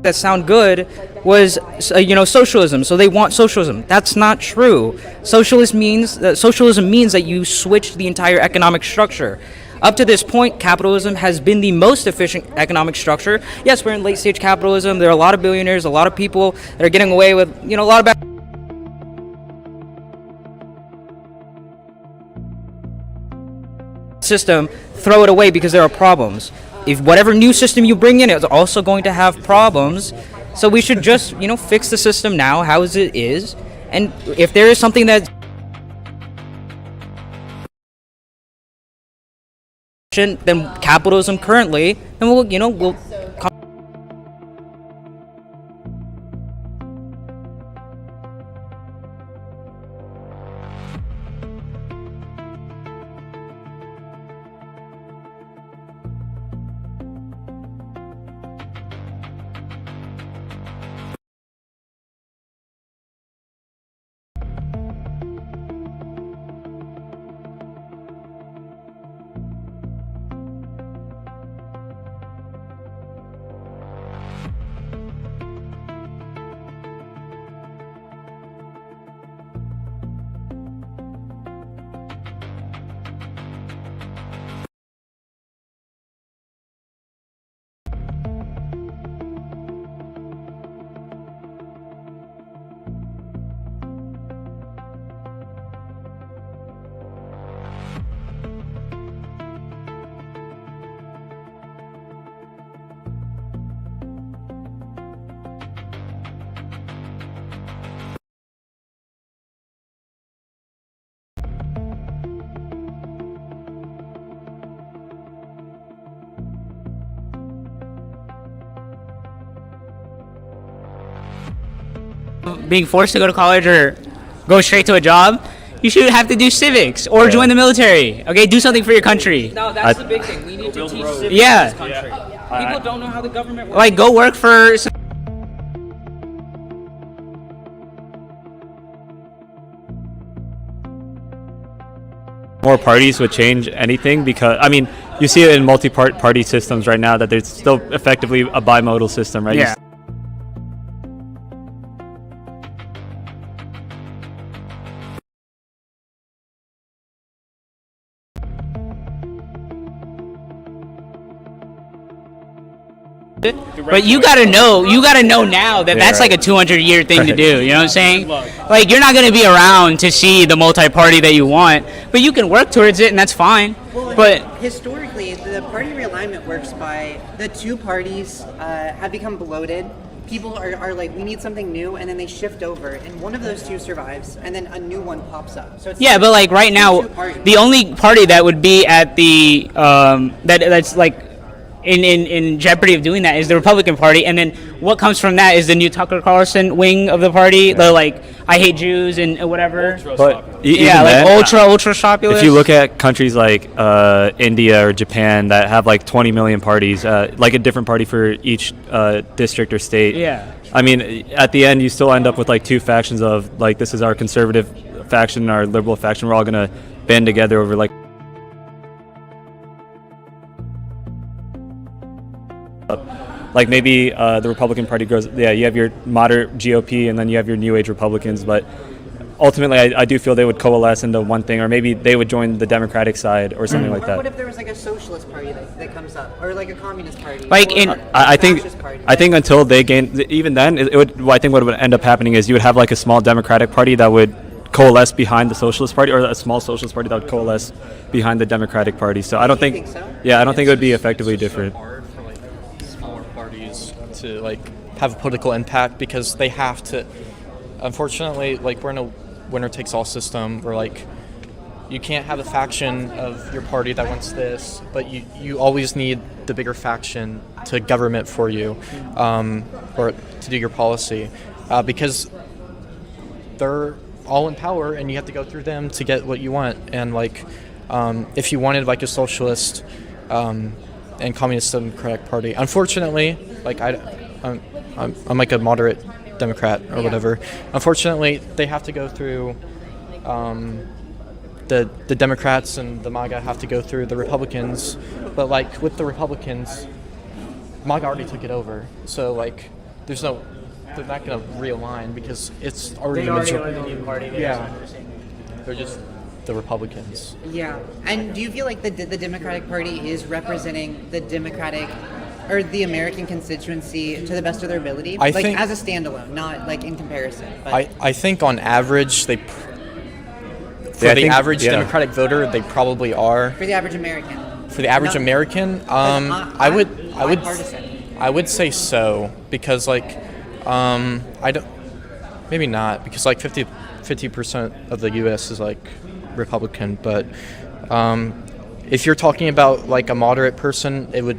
That sound good was socialism, so they want socialism. That's not true. Socialism means that you switch the entire economic structure. Up to this point, capitalism has been the most efficient economic structure. Yes, we're in late stage capitalism. There are a lot of billionaires, a lot of people that are getting away with, a lot of bad system, throw it away because there are problems. If whatever new system you bring in is also going to have problems, so we should just, fix the system now, how as it is, and if there is something that than capitalism currently, then we'll being forced to go to college or go straight to a job, you should have to do civics or join the military. Okay, do something for your country. No, that's the big thing. We need to teach civics in this country. People don't know how the government works. Like, go work for some more parties would change anything, because you see it in multi-party systems right now that there's still effectively a bimodal system, right? Yeah. But you gotta know now that that's like a 200-year thing to do. You know what I'm saying? Like, you're not gonna be around to see the multi-party that you want, but you can work towards it, and that's fine. Well, but historically, the party realignment works by the two parties have become bloated. People are like, we need something new, and then they shift over, and one of those two survives, and then a new one pops up. So it's yeah, but like right now, the only party that would be at the that's like in jeopardy of doing that is the Republican Party, and then what comes from that is the new Tucker Carlson wing of the party, the like I hate Jews and whatever. But yeah, like ultra populist. If you look at countries like India or Japan that have like 20 million parties, like a different party for each district or state. Yeah. I mean, at the end, you still end up with like two factions of like, this is our conservative faction, our liberal faction. We're all gonna band together over like. Like maybe the Republican Party grows. Yeah, you have your moderate GOP, and then you have your New Age Republicans. But ultimately, I do feel they would coalesce into one thing, or maybe they would join the Democratic side or something like that. What if there was like a socialist party that comes up, or like a communist party? Like in, I think until they gain, even then, it would. I think what would end up happening is you would have like a small Democratic Party that would coalesce behind the Socialist Party, or a small Socialist Party that would coalesce behind the Democratic Party. So I don't think. Yeah, I don't think it would be effectively different. To like have a political impact, because they have to, unfortunately, like we're in a winner takes all system where like you can't have a faction of your party that wants this, but you always need the bigger faction to government for you, or to do your policy, because they're all in power and you have to go through them to get what you want. And like if you wanted like a socialist and communist democratic party, unfortunately, like I'm like a moderate Democrat or whatever. Unfortunately, they have to go through the Democrats, and the MAGA have to go through the Republicans. But like with the Republicans, MAGA already took it over. So like they're not gonna realign because it's already they already are the new party. Yeah, they're just the Republicans. Yeah. And do you feel like the Democratic Party is representing the Democratic or the American constituency to the best of their ability? I like think, as a standalone, not like in comparison. But I think on average average Democratic voter, they probably are. for the average American. For the average American, I would say so, because like I don't, maybe not, because like 50% of the U.S. is like Republican, but if you're talking about like a moderate person, they would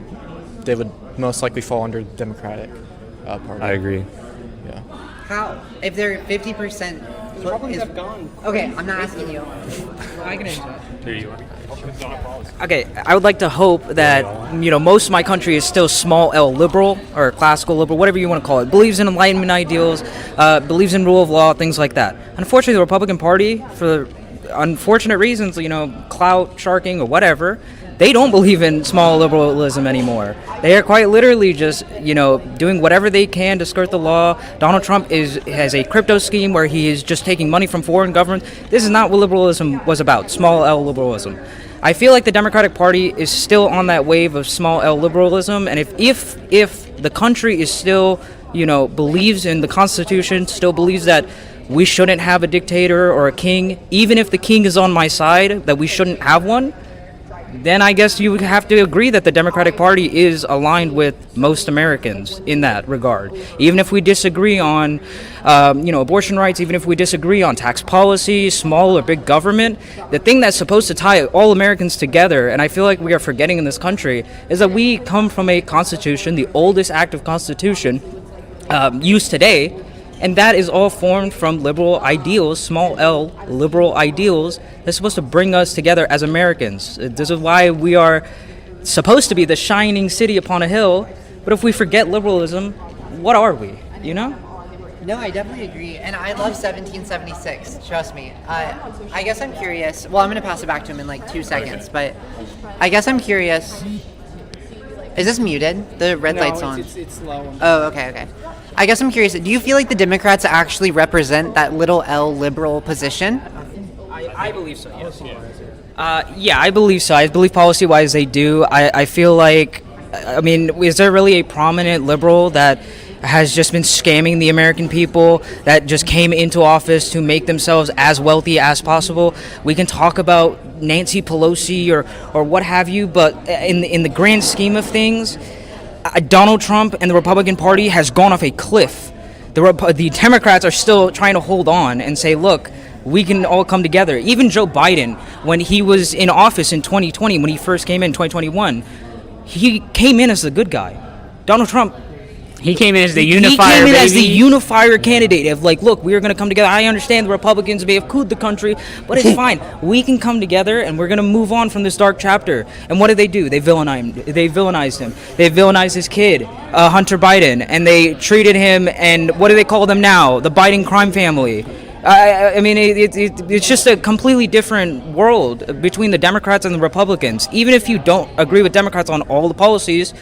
most likely fall under the Democratic Party. I agree. Yeah. How if they're 50%? Republicans have gone. Okay, I'm not asking you. I can answer that. Here you are. Okay, I would like to hope that, most of my country is still small L liberal or classical liberal, whatever you want to call it. Believes in Enlightenment ideals, believes in rule of law, things like that. Unfortunately, the Republican Party, for unfortunate reasons, clout sharking or whatever, they don't believe in small liberalism anymore. They are quite literally just, doing whatever they can to skirt the law. Donald Trump has a crypto scheme where he is just taking money from foreign governments. This is not what liberalism was about, small L liberalism. I feel like the Democratic Party is still on that wave of small L liberalism, and if the country is still, believes in the Constitution, still believes that we shouldn't have a dictator or a king, even if the king is on my side, that we shouldn't have one, then I guess you would have to agree that the Democratic Party is aligned with most Americans in that regard. Even if we disagree on, abortion rights, even if we disagree on tax policy, small or big government, the thing that's supposed to tie all Americans together, and I feel like we are forgetting in this country, is that we come from a constitution, the oldest active constitution used today, and that is all formed from liberal ideals, small L, liberal ideals, that's supposed to bring us together as Americans. This is why we are supposed to be the shining city upon a hill, but if we forget liberalism, what are we, No, I definitely agree, and I love 1776, trust me. I guess I'm curious, well, I'm going to pass it back to him in like 2 seconds, but I guess I'm curious, is this muted? The red light's on. It's low. Oh, okay. I guess I'm curious, do you feel like the Democrats actually represent that little L liberal position? I believe so, yes. Yeah, I believe so. I believe policy-wise they do. I feel like, is there really a prominent liberal that has just been scamming the American people, that just came into office to make themselves as wealthy as possible? We can talk about Nancy Pelosi or what have you, but in the grand scheme of things, Donald Trump and the Republican Party has gone off a cliff. The Democrats are still trying to hold on and say, look, we can all come together. Even Joe Biden, when he was in office in 2020, when he first came in 2021, he came in as the good guy. Donald Trump, he came in as the unifier. He came in as the unifier candidate of like, look, we are going to come together. I understand the Republicans may have cooed the country, but it's fine. We can come together and we're going to move on from this dark chapter. And what did they do? They villainized him. They villainized his kid, Hunter Biden, and they treated him. And what do they call them now? The Biden crime family. It's just a completely different world between the Democrats and the Republicans. Even if you don't agree with Democrats on all the policies,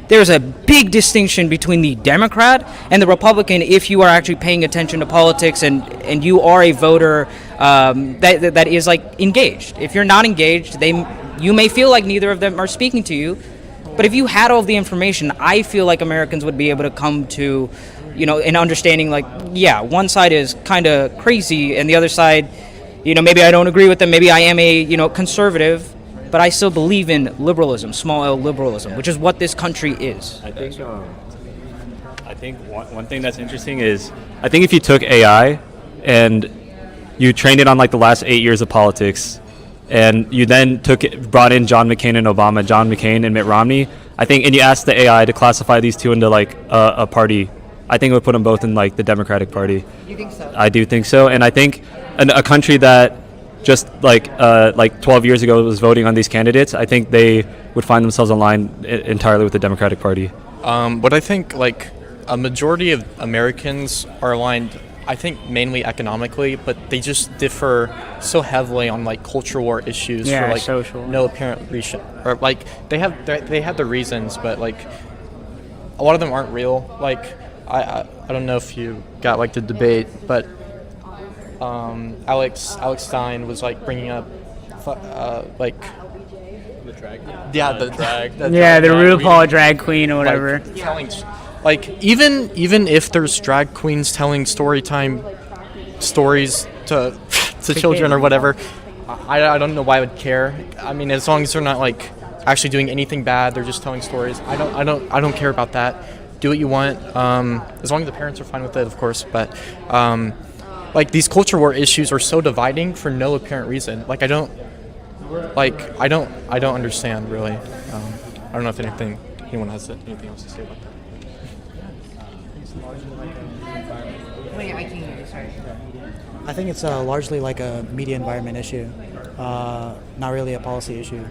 there's a big distinction between the Democrat and the Republican if you are actually paying attention to politics and you are a voter that is like engaged. If you're not engaged, you may feel like neither of them are speaking to you, but if you had all of the information, I feel like Americans would be able to come to an understanding like, yeah, one side is kind of crazy and the other side, maybe I don't agree with them, maybe I am a conservative, but I still believe in liberalism, small L liberalism, which is what this country is. I think one thing that's interesting is, I think if you took AI and you trained it on like the last 8 years of politics, and you then brought in John McCain and Obama, John McCain and Mitt Romney, and you asked the AI to classify these two into like a party, I think it would put them both in like the Democratic Party. You think so? I do think so, and I think a country that just like 12 years ago was voting on these candidates, I think they would find themselves aligned entirely with the Democratic Party. But I think like a majority of Americans are aligned, I think mainly economically, but they just differ so heavily on like culture war issues for like social. No apparent reason, or like they have the reasons, but like a lot of them aren't real. Like I don't know if you got like the debate, but Alex Stein was like bringing up like The drag. yeah the drag. the Yeah, the drag RuPaul queen, drag queen or whatever. like, telling like even if there's drag queens telling story time stories to children or whatever, I don't know why I would care. I mean, as long as they're not like actually doing anything bad, they're just telling stories. I don't care about that. Do what you want, as long as the parents are fine with it, of course. But like these culture war issues are so dividing for no apparent reason. Like I don't understand really. I don't know if anyone has anything else to say about that. Wait, I can't hear you. Sorry. I think it's largely like a media environment issue, not really a policy issue.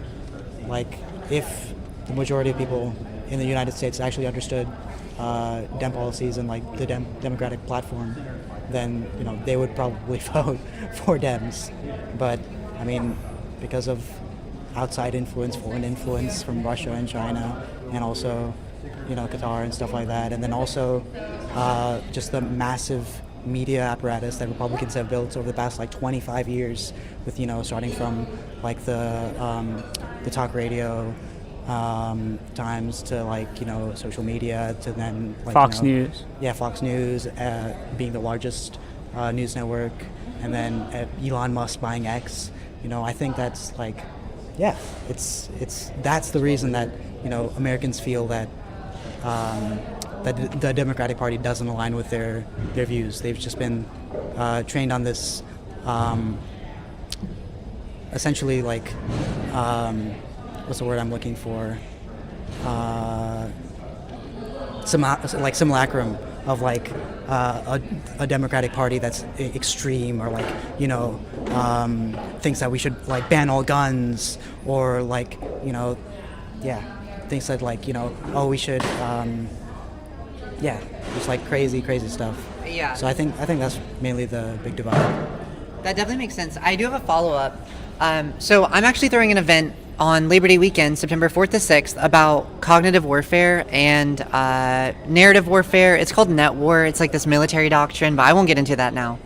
Like, if the majority of people in the United States actually understood Dem policies and like the Democratic platform, then they would probably vote for Dems. But I mean, because of outside influence, foreign influence from Russia and China, and also Qatar and stuff like that, and then also just the massive media apparatus that Republicans have built over the past like 25 years, with starting from like the talk radio times to like social media to then like, Fox News. Yeah, Fox News being the largest news network, and then Elon Musk buying X. I think that's like, yeah, that's the reason that Americans feel that that the Democratic Party doesn't align with their views. They've just been trained on this essentially like what's the word I'm looking for? Simulacrum of like a Democratic Party that's extreme, or like thinks that we should like ban all guns, or like thinks that like oh, we should just like crazy stuff. Yeah. So I think that's mainly the big divide. That definitely makes sense. I do have a follow-up. So I'm actually throwing an event on Labor Day weekend, September 4th to 6th, about cognitive warfare and narrative warfare. It's called Net War. It's like this military doctrine, but I won't get into that now.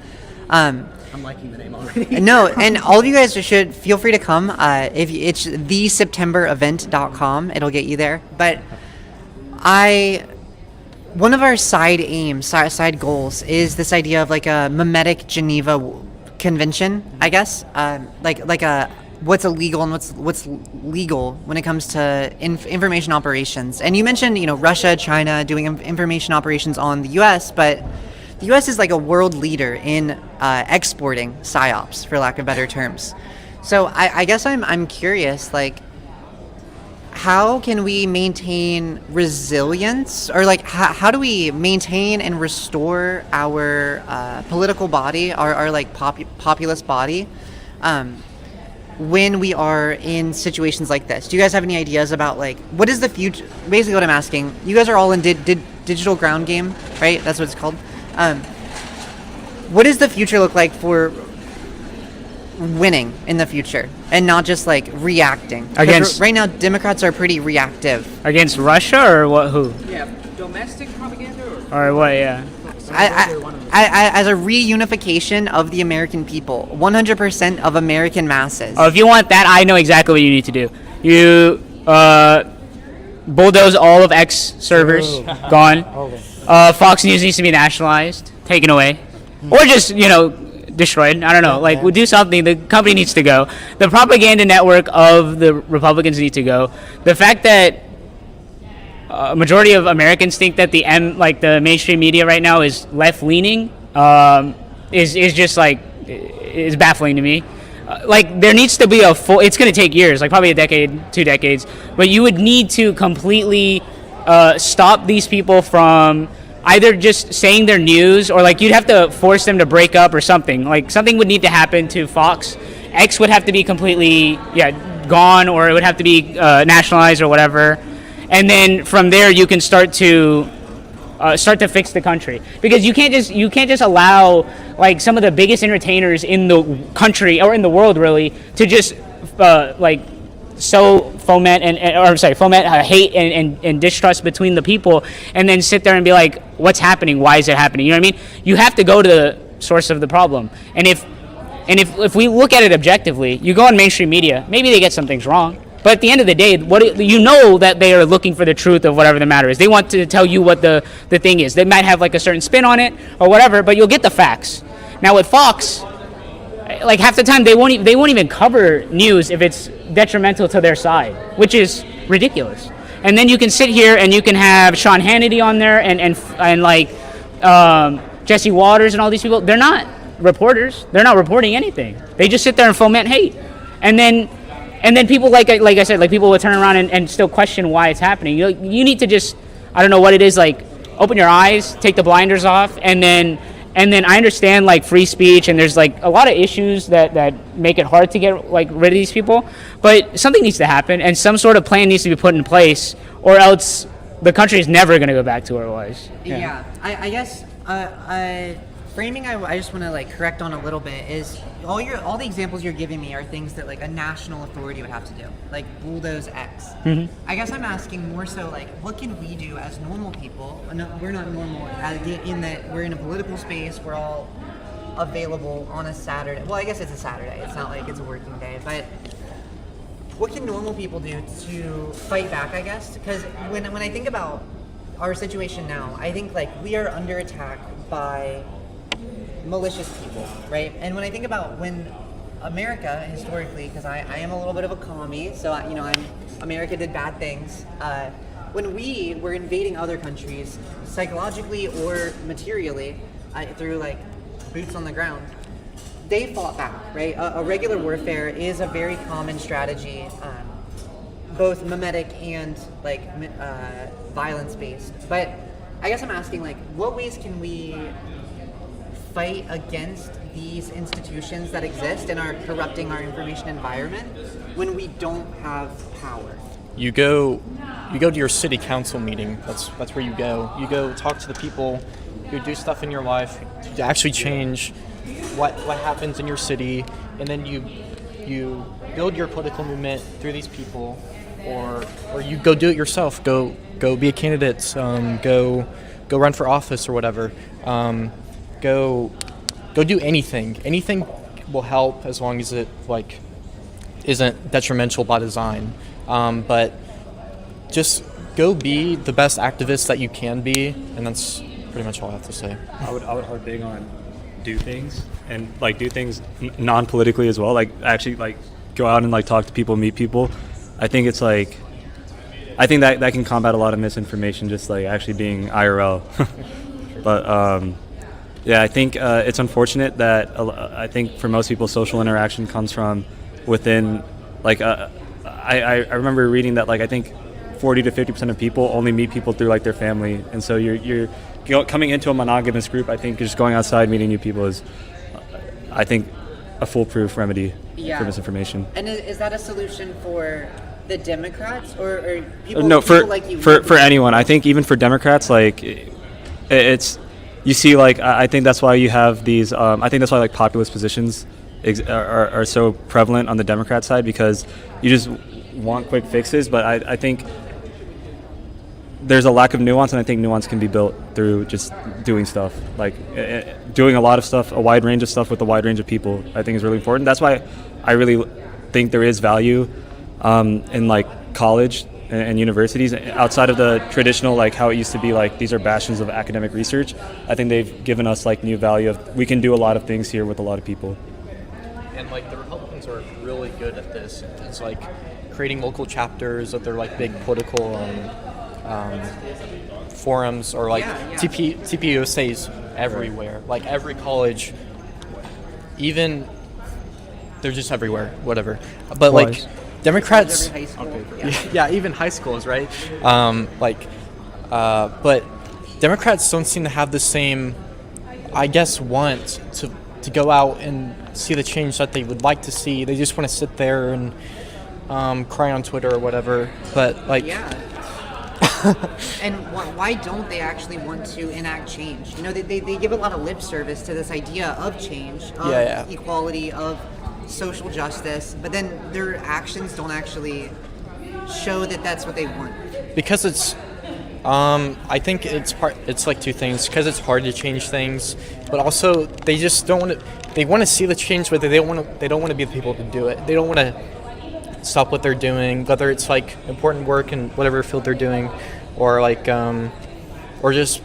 I'm liking the name already. No, and all of you guys should feel free to come. If it's theseptemberevent.com, it'll get you there. But one of our side goals is this idea of like a mimetic Geneva Convention, I guess, like a what's illegal and what's legal when it comes to information operations. And you mentioned Russia, China doing information operations on the U.S., but the U.S. is like a world leader in exporting psyops, for lack of better terms. So I guess I'm curious, like, how can we maintain resilience, or like how do we maintain and restore our political body, our like populist body, when we are in situations like this? Do you guys have any ideas about like what is the future? Basically, what I'm asking, you guys are all in digital ground game, right? That's what it's called. What does the future look like for winning in the future, and not just like reacting? Against right now, Democrats are pretty reactive. Against Russia or what? Who? Yeah, domestic propaganda Or what? Yeah. As a reunification of the American people, 100% of American masses. Oh, if you want that, I know exactly what you need to do. You bulldoze all of X servers, gone. Fox News needs to be nationalized, taken away, or just destroyed. I don't know. Like, we'll do something. The company needs to go. The propaganda network of the Republicans need to go. The fact that a majority of Americans think that the mainstream media right now is left leaning is just like is baffling to me. Like, there needs to be a full. It's going to take years, like probably a decade, 2 decades. But you would need to completely stop these people from either just saying their news, or like you'd have to force them to break up or something. Like, something would need to happen to Fox. X would have to be completely gone, or it would have to be nationalized or whatever. And then from there you can start to fix the country, because you can't just allow like some of the biggest entertainers in the country, or in the world really, to just foment hate and distrust between the people, and then sit there and be like, what's happening? Why is it happening? You know what I mean? You have to go to source of the problem. And if we look at it objectively, you go on mainstream media, maybe they get some things wrong. But at the end of the day, you know that they are looking for the truth of whatever the matter is. They want to tell you what the thing is. They might have like a certain spin on it or whatever, but you'll get the facts. Now with Fox, like half the time they won't even cover news if it's detrimental to their side, which is ridiculous. And then you can sit here and you can have Sean Hannity on there and like Jesse Waters and all these people. They're not reporters. They're not reporting anything. They just sit there and foment hate. And then people, like I said, like people will turn around and still question why it's happening. You need to just, I don't know what it is, like open your eyes, take the blinders off, and then I understand like free speech, and there's like a lot of issues that make it hard to get like rid of these people. But something needs to happen, and some sort of plan needs to be put in place, or else the country is never going to go back to where it was. Yeah, I guess framing I just want to like correct on a little bit is all the examples you're giving me are things that like a national authority would have to do, like bulldoze X. Mm-hmm. I guess I'm asking more so like what can we do as normal people? No, we're not normal in that we're in a political space. We're all available on a Saturday. Well, I guess it's a Saturday. It's not like it's a working day, but what can normal people do to fight back, I guess? Because when I think about our situation now, I think like we are under attack by malicious people, right? And when I think about when America historically, because I am a little bit of a commie, so America did bad things. When we were invading other countries, psychologically or materially, through like boots on the ground, they fought back, right? A regular warfare is a very common strategy, both mimetic and like violence-based. But I guess I'm asking, like, what ways can we fight against these institutions that exist and are corrupting our information environment when we don't have power? You go to your city council meeting. That's where you go. You go talk to the people who do stuff in your life to actually change what happens in your city, and then you build your political movement through these people, or you go do it yourself. Go be a candidate. Go run for office or whatever. Go do anything. Anything will help as long as it like isn't detrimental by design. But just go be the best activist that you can be, and that's pretty much all I have to say. I would hard big on do things, and like do things non-politically as well. Like actually like go out and like talk to people, meet people. I think it's like I think that can combat a lot of misinformation, just like actually being IRL. But yeah, I think it's unfortunate that I think for most people social interaction comes from within. Like I remember reading that like I think 40 to 50% of people only meet people through like their family, and so you're coming into a monogamous group. I think just going outside meeting new people is, I think, a foolproof remedy for misinformation. And is that a solution for the Democrats or people? No, people like you? For anyone. I think even for Democrats, like it's you see like I think that's why you have these. I think that's why like populist positions are so prevalent on the Democrat side, because you just want quick fixes. But I think there's a lack of nuance, and I think nuance can be built through just doing stuff, like doing a lot of stuff, a wide range of stuff with a wide range of people. I think is really important. That's why I really think there is value in like college and universities outside of the traditional like how it used to be like these are bastions of academic research. I think they've given us like new value of we can do a lot of things here with a lot of people. And like the Republicans are really good at this. It's like creating local chapters of their like big political forums, or like TPUSAs everywhere. Like every college, even they're just everywhere. Whatever. But like Democrats, every high school. yeah, even high schools, right? But Democrats don't seem to have the same, I guess, want to go out and see the change that they would like to see. They just want to sit there and cry on Twitter or whatever. But like, and why don't they actually want to enact change? You know, they give a lot of lip service to this idea of change, of equality, of social justice, but then their actions don't actually show that that's what they want. Because it's I think it's like two things, because it's hard to change things, but also they just don't want to. They want to see the change, but they don't want to be the people to do it. They don't want to stop what they're doing, whether it's like important work in whatever field they're doing, or like or just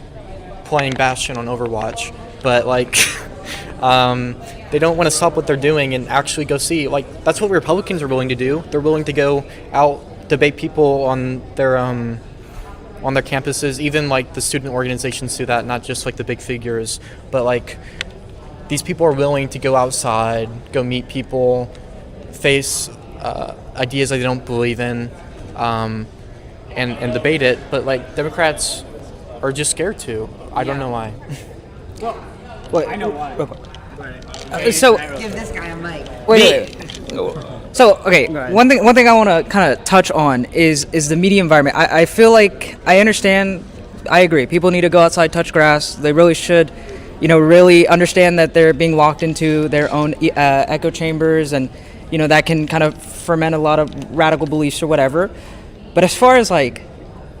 playing Bastion on Overwatch. But like they don't want to stop what they're doing and actually go see. Like that's what Republicans are willing to do. They're willing to go out, debate people on their campuses. Even like the student organizations do that, not just like the big figures, but like these people are willing to go outside, go meet people, face ideas that they don't believe in, and debate it. But like Democrats are just scared to. I don't know why. Well, I know why. So give this guy a mic. Wait. So okay, one thing I want to kind of touch on is the media environment. I feel like I understand. I agree. People need to go outside, touch grass. They really should, really understand that they're being locked into their own echo chambers, and that can kind of ferment a lot of radical beliefs or whatever. But as far as like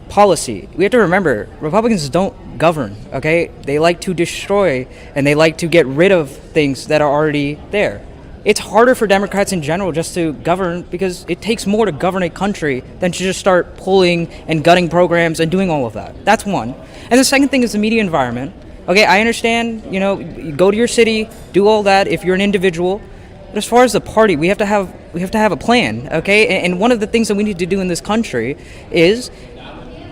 policy, we have to remember Republicans don't govern. Okay, they like to destroy and they like to get rid of things that are already there. It's harder for Democrats in general just to govern because it takes more to govern a country than to just start pulling and gutting programs and doing all of that. That's one. And the second thing is the media environment. Okay, I understand, you go to your city, do all that if you're an individual. But as far as the party, we have to have a plan, okay? And one of the things that we need to do in this country is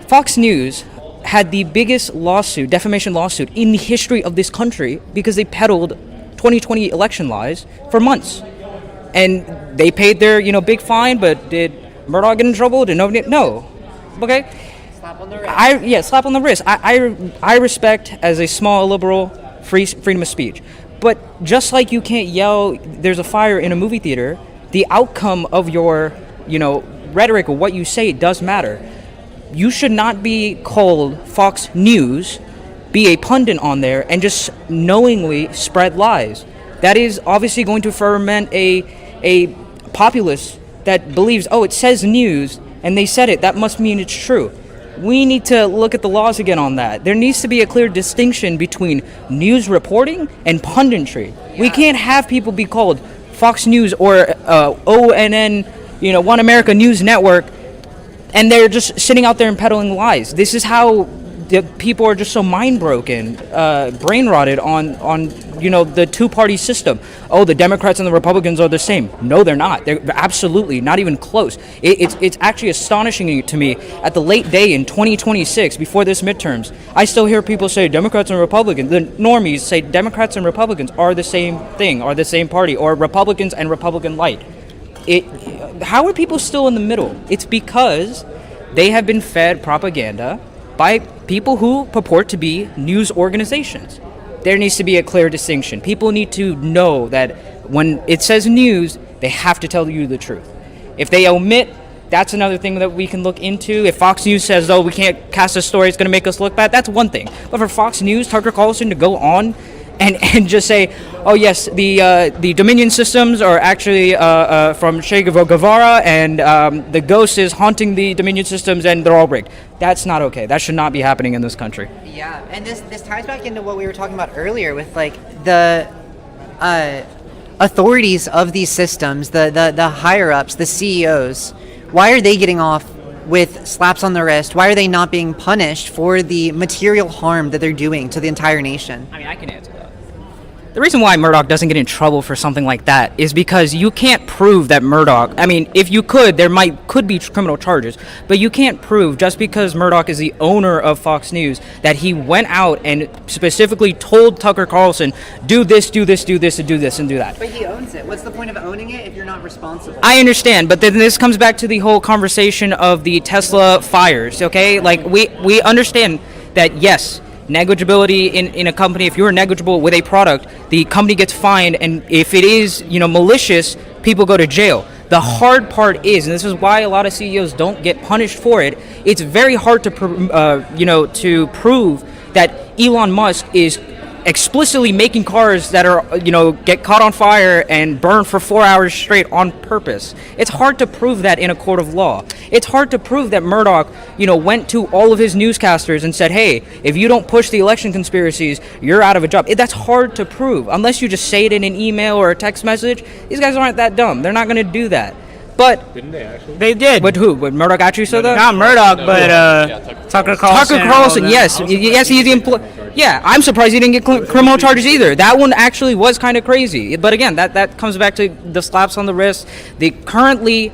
Fox News had the biggest defamation lawsuit in the history of this country because they peddled 2020 election lies for months. And they paid their, big fine, but did Murdoch get in trouble? Did nobody? No. Okay? Slap on the wrist. Slap on the wrist. I respect, as a small liberal, freedom of speech. But just like you can't yell, there's a fire in a movie theater, the outcome of your, rhetoric or what you say does matter. You should not be called Fox News, be a pundit on there, and just knowingly spread lies. That is obviously going to ferment a populace that believes, it says news, and they said it, that must mean it's true. We need to look at the laws again on that. There needs to be a clear distinction between news reporting and punditry. Yeah. We can't have people be called Fox News or ONN, One America News Network, and they're just sitting out there and peddling lies. This is how the people are just so mind broken, brain rotted on the two-party system. Oh, the Democrats and the Republicans are the same. No, they're not. They're absolutely not even close. It's actually astonishing to me at the late day in 2026, before this midterms, I still hear people say Democrats and Republicans. The normies say Democrats and Republicans are the same thing, are the same party, or Republicans and Republican light. How are people still in the middle? It's because they have been fed propaganda by people who purport to be news organizations. There needs to be a clear distinction. People need to know that when it says news, they have to tell you the truth. If they omit, that's another thing that we can look into. If Fox News says, we can't cast a story, it's going to make us look bad, that's one thing. But for Fox News, Tucker Carlson to go on and just say, oh yes, the Dominion systems are actually from Che Guevara, and the ghost is haunting the Dominion systems, and they're all rigged. That's not okay. That should not be happening in this country. Yeah, and this ties back into what we were talking about earlier with like the authorities of these systems, the higher ups, the CEOs. Why are they getting off with slaps on the wrist? Why are they not being punished for the material harm that they're doing to the entire nation? I mean, I can answer that. The reason why Murdoch doesn't get in trouble for something like that is because you can't prove that Murdoch, if you could, there could be criminal charges, but you can't prove just because Murdoch is the owner of Fox News that he went out and specifically told Tucker Carlson, do this, do this, do this, and do this, and do that. But he owns it. What's the point of owning it if you're not responsible? I understand, but then this comes back to the whole conversation of the Tesla fires, okay? Like, we understand that, yes, negligibility in a company, if you're negligible with a product, the company gets fined, and if it is, malicious, people go to jail. The hard part is, and this is why a lot of CEOs don't get punished for it, it's very hard to prove that Elon Musk is explicitly making cars that are, get caught on fire and burn for 4 hours straight on purpose. It's hard to prove that in a court of law. It's hard to prove that Murdoch, went to all of his newscasters and said, hey, if you don't push the election conspiracies, you're out of a job. That's hard to prove. Unless you just say it in an email or a text message, these guys aren't that dumb. They're not going to do that. But didn't they actually? They did. With who? With Murdoch actually said that? Not Murdoch, but Tucker Carlson. Tucker Carlson, yes. Yes, he's the employee. Yeah, I'm surprised he didn't get criminal charges either. That one actually was kind of crazy. But again, that comes back to the slaps on the wrist. Currently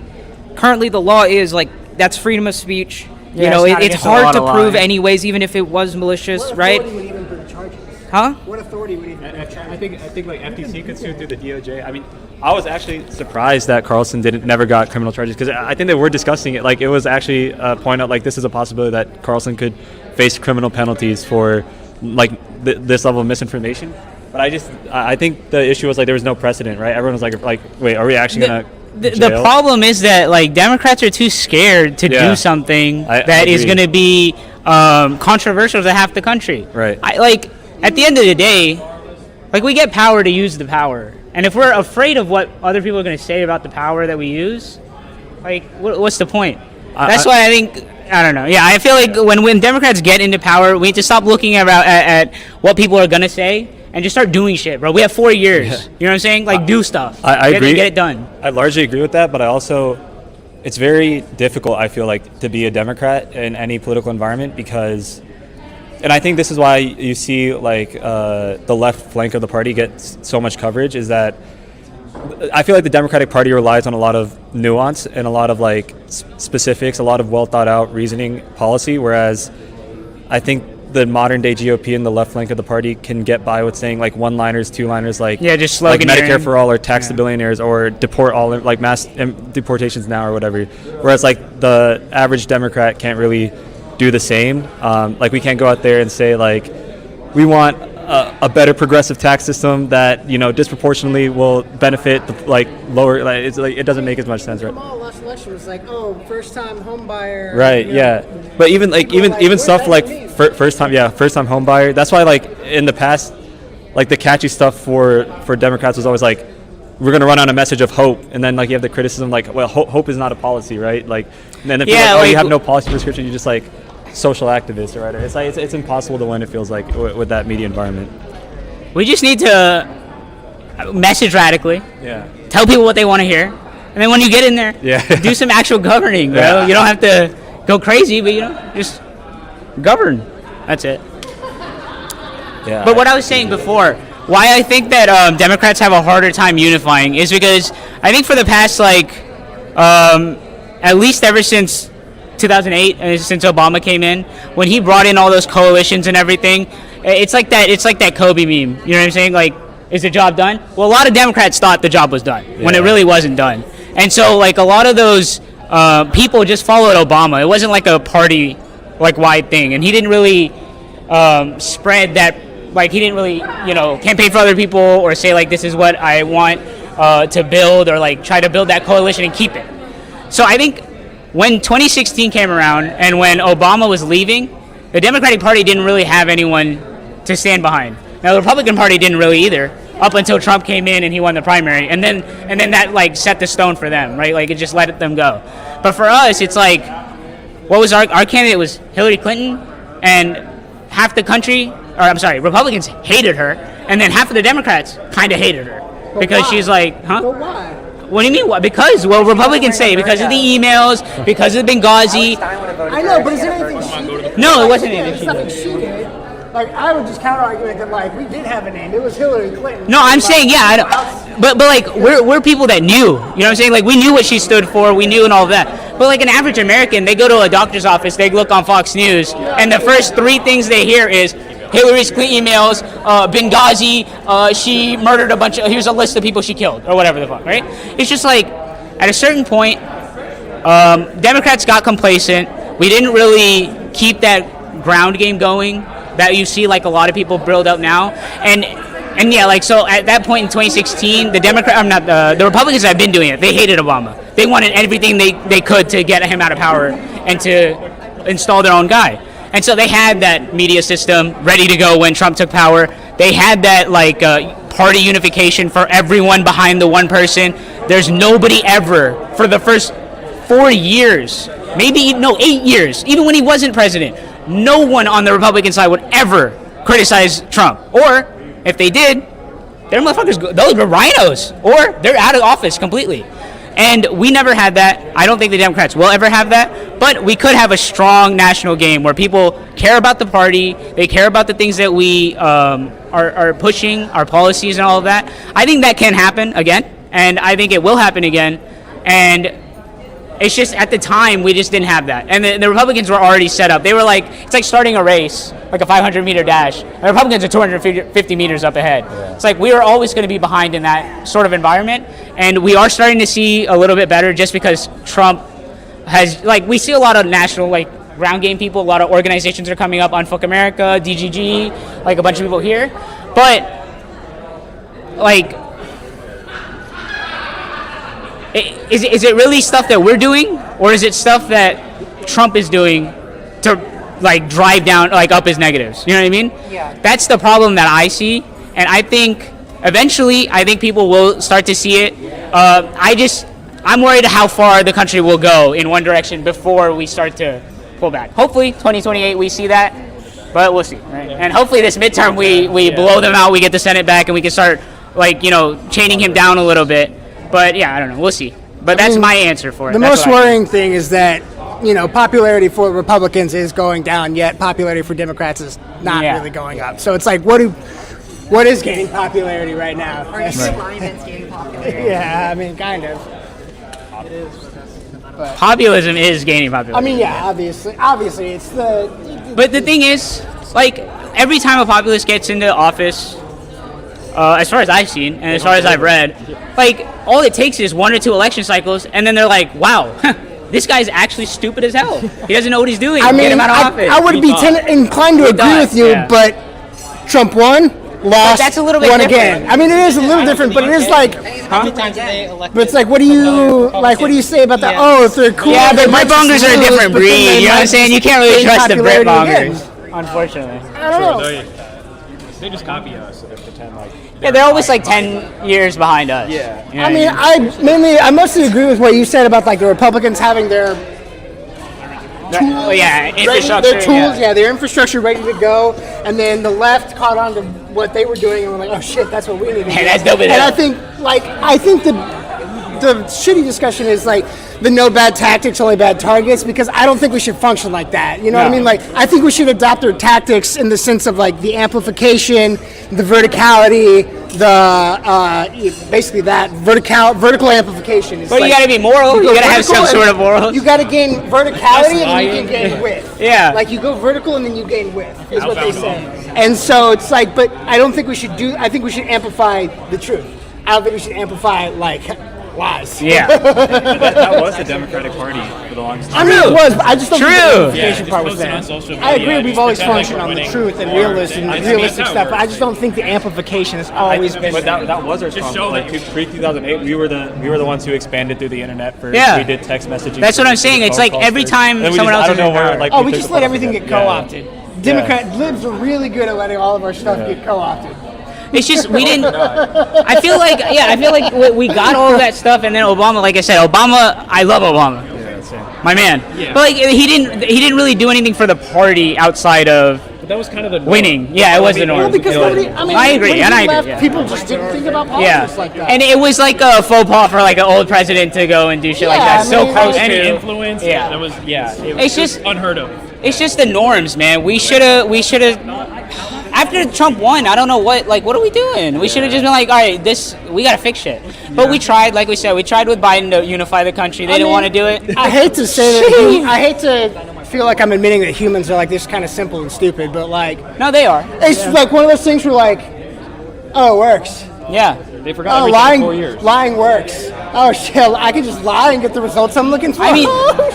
the law is like, that's freedom of speech. Yeah, it's hard to prove anyways, even if it was malicious, right? What authority would even bring charges? Huh? What authority would even bring charges? I think like FTC could sue through the DOJ. I mean, I was actually surprised that Carlson never got criminal charges, because I think they were discussing it. Like, it was actually point out like this is a possibility that Carlson could face criminal penalties for like this level of misinformation. But I think the issue was like there was no precedent, right? Everyone was like wait, are we actually gonna? The problem is that like Democrats are too scared to do something that is going to be controversial to half the country. Right. At the end of the day, like, we get power to use the power, and if we're afraid of what other people are going to say about the power that we use, like, what's the point? That's why I think, I don't know. Yeah, I feel like when Democrats get into power, we need to stop looking at what people are going to say and just start doing shit, bro. We have 4 years. Yeah. You know what I'm saying? Like, do stuff. I agree. Get it done. I largely agree with that, but I also, it's very difficult, I feel like, to be a Democrat in any political environment, because, and I think this is why you see like the left flank of the party gets so much coverage, is that I feel like the Democratic Party relies on a lot of nuance and a lot of like specifics, a lot of well thought out reasoning policy, whereas I think the modern day GOP and the left flank of the party can get by with saying like one-liners, two-liners, like just like Medicare for all, or tax the billionaires, or deport all, like mass deportations now or whatever. Whereas like the average Democrat can't really do the same. Like, we can't go out there and say like we want a better progressive tax system that disproportionately will benefit the lower. Like, it's like it doesn't make as much sense, right? Last election was like, first time home buyer. Right. Yeah. But even stuff like first time home buyer. That's why like in the past, like the catchy stuff for Democrats was always like, we're going to run on a message of hope, and then like you have the criticism like, well, hope is not a policy, right? Like, and then if you have no policy prescription, you just like social activist or whatever. It's like it's impossible to win, it feels like, with that media environment. We just need to message radically. Yeah. Tell people what they want to hear, and then when you get in there, do some actual governing, bro. Yeah. You don't have to go crazy, but just govern. That's it. Yeah. But what I was saying before, why I think that Democrats have a harder time unifying is because I think for the past at least ever since 2008, and since Obama came in, when he brought in all those coalitions and everything, it's like that Kobe meme. You know what I'm saying? Like, is the job done? Well, a lot of Democrats thought the job was done when it really wasn't done. And so like a lot of those people just followed Obama. It wasn't like a party wide thing, and he didn't really spread that. Like, he didn't really campaign for other people or say like, this is what I want to build, or like try to build that coalition and keep it. So I think when 2016 came around and when Obama was leaving, the Democratic Party didn't really have anyone to stand behind. Now, the Republican Party didn't really either, up until Trump came in and he won the primary, and then that like set the stone for them, right? Like, it just let them go. But for us, it's like, what was our candidate was Hillary Clinton, and half the country, or I'm sorry, Republicans hated her, and then half of the Democrats kind of hated her because she's like, huh? But why? What do you mean? What? Because, well, Republicans say because of the emails, because of Benghazi. I know, but is there anything she did? No, it wasn't anything Something she did. Like, I would just counter argue that, like, we did have a name. It was Hillary Clinton. No, I'm saying, yeah, I don't, but like we're people that knew. You know what I'm saying? Like, we knew what she stood for. We knew and all of that. But like an average American, they go to a doctor's office, they look on Fox News, and the first 3 things they hear is Hillary's emails, Benghazi, she murdered a bunch of, here's a list of people she killed, or whatever the fuck, right? It's just like, at a certain point, Democrats got complacent. We didn't really keep that ground game going that you see like a lot of people build up now. And yeah, like, so at that point in 2016, the Republicans have been doing it. They hated Obama. They wanted everything they could to get him out of power and to install their own guy. And so they had that media system ready to go when Trump took power. They had that like party unification for everyone behind the one person. There's nobody ever for the first 4 years, 8 years, even when he wasn't president, no one on the Republican side would ever criticize Trump. Or if they did, they're motherfuckers, those were rhinos, or they're out of office completely. And we never had that. I don't think the Democrats will ever have that, but we could have a strong national game where people care about the party, they care about the things that we are pushing, our policies and all of that. I think that can happen again, and I think it will happen again. And it's just at the time we just didn't have that. And the Republicans were already set up. They were like, it's like starting a race, like a 500-meter dash. The Republicans are 250 meters up ahead. Yeah. It's like we are always going to be behind in that sort of environment. And we are starting to see a little bit better just because Trump has, like, we see a lot of national, like, ground game people, a lot of organizations are coming up, Unfuck America, DGG, like a bunch of people here. But, like, is it really stuff that we're doing, or is it stuff that Trump is doing to like drive down, like up his negatives? You know what I mean? Yeah. That's the problem that I see, and I think eventually, people will start to see it. I'm worried how far the country will go in one direction before we start to pull back. Hopefully, 2028 we see that, but we'll see. Right? And hopefully, this midterm we blow them out, we get the Senate back, and we can start chaining him down a little bit. But yeah, I don't know. We'll see. But that's my answer for it. The most worrying thing is that, popularity for Republicans is going down, yet popularity for Democrats is not really going up. So it's like, what is gaining popularity right now? Are you lying that's gaining popularity? Yeah, I mean, kind of. It is. But populism is gaining popularity. I mean, yeah, obviously, it's the. But the thing is, like, every time a populist gets into office, as far as I've seen and as far as I've read, like, all it takes is 1 or 2 election cycles, and then they're like, wow, this guy's actually stupid as hell. He doesn't know what he's doing. I mean, get him out of office. I would be inclined to agree with you, but Trump won, lost, that's a little bit won different. again. I mean, it is a little different, but it is like, How many times did they elect? but it's like, what do you say about that? Oh, if they're cool. Yeah, they the might Brit bongers just are a lose, different but then breed. they You know what might I'm saying? You just can't really gain trust the Brit popularity bongers, again. unfortunately. I don't know. They just copy us, so they pretend like. Yeah, they're always like 10 years behind us. Yeah. You know I what mean, I mostly agree with what you said about like the Republicans having their tools, infrastructure. their tools, their infrastructure ready to go, and then the left caught on to what they were doing and were like, oh shit, that's what we need to do. That's dope as And hell. I think the shitty discussion is like the no bad tactics, only bad targets, because I don't think we should function like that. You know what I mean? Like, I think we should adopt their tactics in the sense of like the amplification, the verticality, the basically that vertical amplification. Is But you gotta be moral. You gotta have some sort of moral. You gotta gain verticality and then you can gain width. Yeah. Like you go vertical and then you gain width, is what they say. And so it's like, but I don't think we should I think we should amplify the truth. I don't think we should amplify like lies. Yeah. that was the Democratic Party for the longest time. I mean, it was, but I just don't think the True. amplification part was there. I agree, we've always functioned on the truth and realistic stuff, but I just don't think the amplification has always been But there. that was our Just strong. Like pre-2008, we were the ones who expanded through the internet first. Yeah. We did text messaging. That's what I'm first, saying. we did It's phone like calls every first. time And then we someone just, else I don't is know in where power. like. Oh, we just let everything get co-opted. Yeah. Libs are really good at letting all of our stuff get co-opted. It's just we didn't. I feel like we got all of that stuff, and then Obama. Like I said, I love Obama. Yeah, same. My man. Yeah. But like he didn't really do anything for the party outside of But that was kind of the norm. winning. Yeah, it was the norm. Well, because nobody, I agree, when and he I left, agree. Yeah. people just didn't think about Yeah, politics like that. and it was like a faux pas for like an old president to go and do shit like that. I So mean, close Any to. influence? Yeah. That was It's just unheard of. It's just the norms, man. We should have. After Trump won, I don't know what are we doing? We should have just been like, all right, we gotta fix shit. But we tried, like we said, we tried with Biden to unify the country. They didn't want to do it. I hate to say that. I hate to feel like I'm admitting that humans are like this kind of simple and stupid, but like, no, they are. It's like one of those things where like, oh, it works. Yeah. They forgot Oh, everything in 4 years. lying works. Oh shit! I can just lie and get the results I'm looking for. I mean,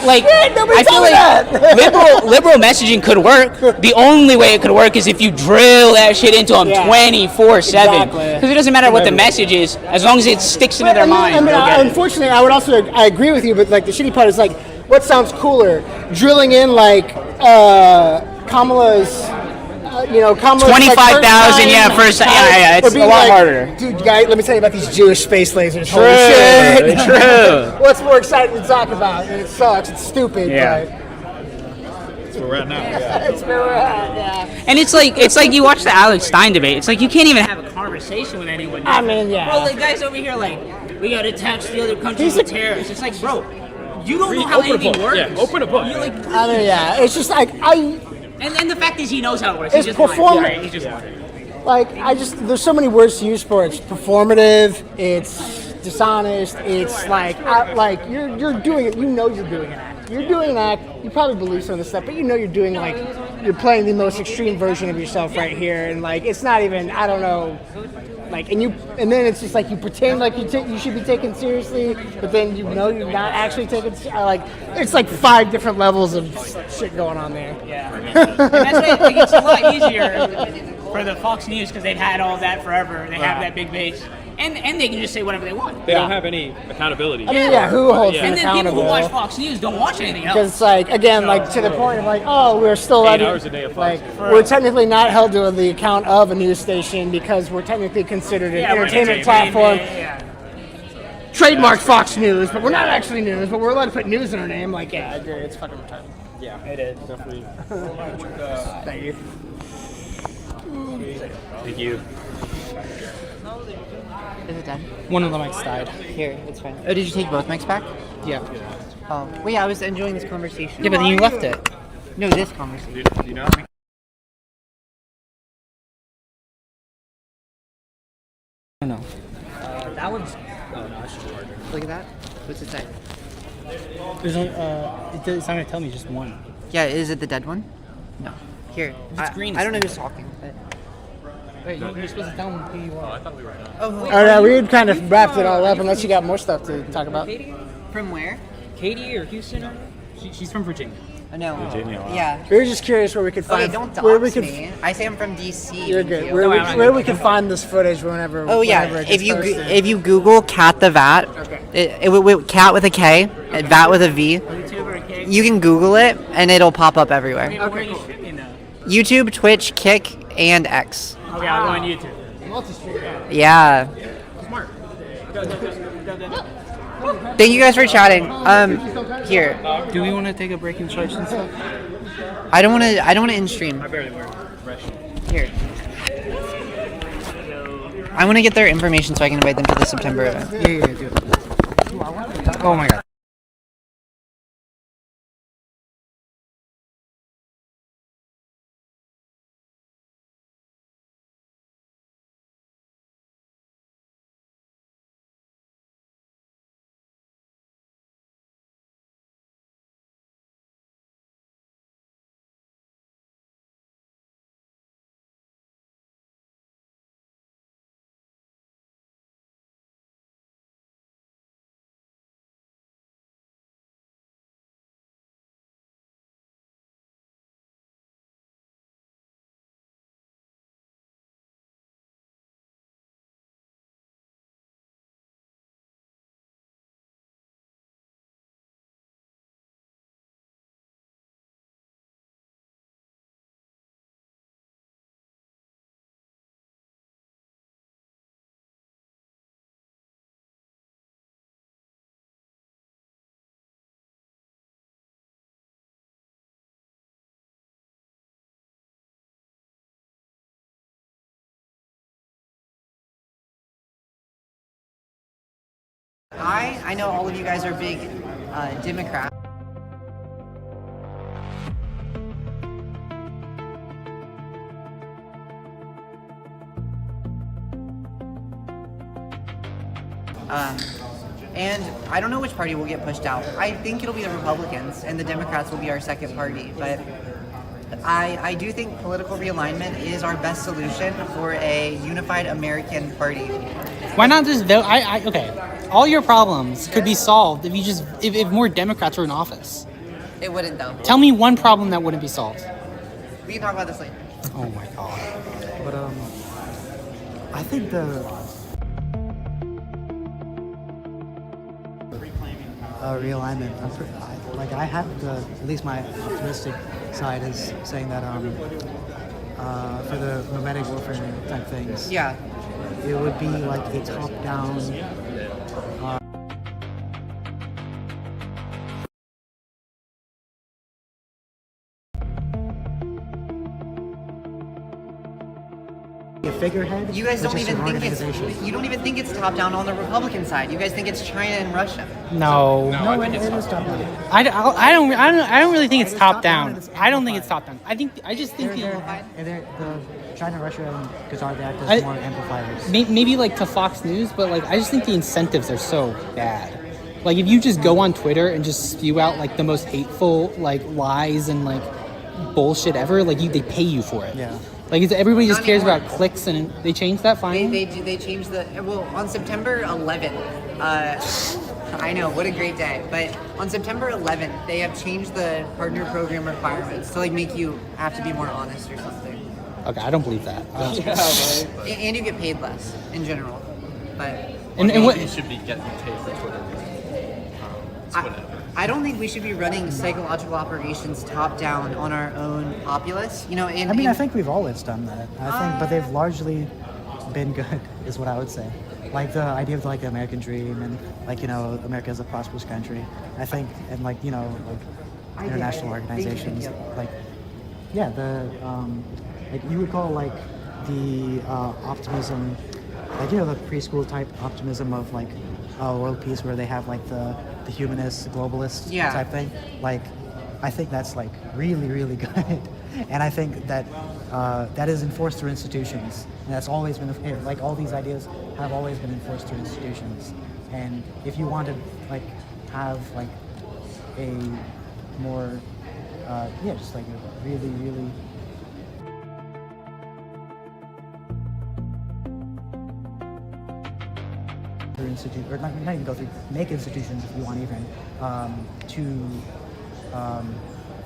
like, I feel like liberal messaging could work. The only way it could work is if you drill that shit into them 24/7. Exactly. Because it doesn't matter what the message is, as long as it sticks into their mind. I mean, they'll get it. unfortunately, I agree with you, but like the shitty part is like, what sounds cooler? Drilling in like Kamala's. Kamala's 25,000, yeah, first. Yeah, it's would be a lot harder. Dude, guy, let me tell you about these Jewish space lasers. True, Holy shit. true. What's more exciting to talk about? It sucks. It's stupid. Yeah. But That's where we're at now. it's where we're at. Yeah. And it's like you watch the Alex Stein debate. It's like you can't even have a conversation with anyone. I mean, yeah. Bro, the guy's over here like, we gotta tax the other countries with tariffs. It's like, bro, you don't know how anything works. Yeah, open a book. You like, I mean, yeah. It's just like and the fact is he knows how it works. It's He's just performance. He's just lying. Like there's so many words to use for it. It's performative. It's dishonest. It's like you're doing it. You know you're doing an act. You're doing an act. You probably believe some of this stuff, but you know you're doing you're playing the most extreme version of yourself right here, and like it's not even I don't know. Like and then it's just like you pretend like you should be taken seriously, but then you know you're not actually taken. Like it's like 5 different levels of shit going on there. Yeah, and that's why like, it's a lot easier for the Fox News because they've had all that forever. They have that big base, and they can just say whatever they want. They don't have any accountability. I mean, who holds them And then accountable? people who watch Fox News don't watch anything else. Because, like, again, like to the point of like, oh, we're still 8 hours a day of Fox. like we're technically not held to the account of a news station because we're technically considered an entertainment platform. Trademark Fox News, but we're not actually news, but we're allowed to put news in our name. Like, yeah, I agree. It's fucking retarded. Yeah, it is definitely. Thank you. Thank you. Is it done? One of the mics died. Here, it's fine. Oh, did you take both mics back? Yeah. Oh, well, yeah, I was enjoying this conversation. Yeah, but then you left it. No, this conversation. Do you know? No. That one's. Oh, no, it's just harder. Look at that. What's it say? There's only, it's not gonna tell me just one. Yeah, is it the dead one? No. Here. It's green. I don't know who's talking. But... Wait, you're supposed to tell them who you are. I thought we were done. Oh, no, we had kind of wrapped it all up unless you got more stuff to talk about. From where? Katie or Houston? She's from Virginia. Oh, no. Virginia. Wow. Yeah. We were just curious where we could find. Okay, don't where we dox could. me. I say I'm from DC. You're good. Where we can find this footage whenever. Oh yeah. Whenever it gets posted. If you Google Cat the Vat, cat with a K, and Vat with a V, you can Google it and it'll pop up everywhere. Okay, cool. YouTube, Twitch, Kick, and X. Okay, I'll go on YouTube. Yeah. Smart. Thank you guys for chatting. Here. Do we want to take a break and charge some stuff? I don't want to in stream. I barely wear fresh. Here. I want to get their information so I can invite them to the September event. Yeah, do it. Oh my god. I know all of you guys are big Democrats. And I don't know which party will get pushed out. I think it'll be the Republicans, and the Democrats will be our second party. But I do think political realignment is our best solution for a unified American party. Why not just vote? Okay. All your problems could be solved if you just if more Democrats were in office. It wouldn't though. Tell me one problem that wouldn't be solved. We can talk about this later. Oh my god. But I think the realignment. I have at least my optimistic side is saying that for the nomadic warfare type things, Yeah. it would be like a top-down. A figurehead. You guys which don't is even an think it's organization. you don't even think it's top down on the Republican side. You guys think it's China and Russia. No. No, it is top-down. I don't really think it's top down. I don't think it's top down. I just think The China, Russia, and Qatar, they act as more amplifiers. maybe like to Fox News, but like I just think the incentives are so bad. Like if you just go on Twitter and just spew out like the most hateful like lies and like bullshit ever, like they pay you for it. Yeah. Like everybody just Not cares anymore. about clicks, and they changed that finally. They changed on September 11th. I know, what a great day. But on September 11th, they have changed the partner program requirements to like make you have to be more honest or something. Okay, I don't believe that. And you get paid less in general. But And what you should be getting paid for Twitter. It's whatever. I don't think we should be running psychological operations top down on our own populace. You know, I think we've always done that. But they've largely been good, is what I would say. Like the idea of like the American dream and like America as a prosperous country. I think and like international organizations like like you would call like the optimism, like the preschool type optimism of like world peace, where they have like the humanist, globalist type thing. Like, I think that's like really, really good, and I think that that is enforced through institutions, and that's always been like all these ideas have always been enforced through institutions. And if you want to like have like a more just like a really, really institute, or not even go through, make institutions if you want even to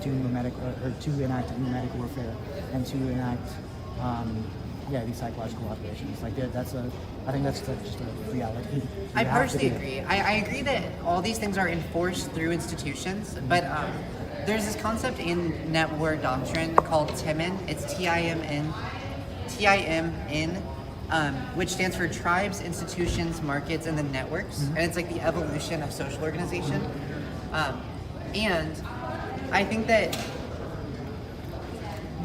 do nomadic or to enact nomadic warfare and to enact these psychological operations. Like I think that's just a reality. I personally agree. I agree that all these things are enforced through institutions, but there's this concept in net war doctrine called TIMN. It's TIMN, which stands for Tribes, Institutions, Markets, and the Networks. And it's like the evolution of social organization. And I think that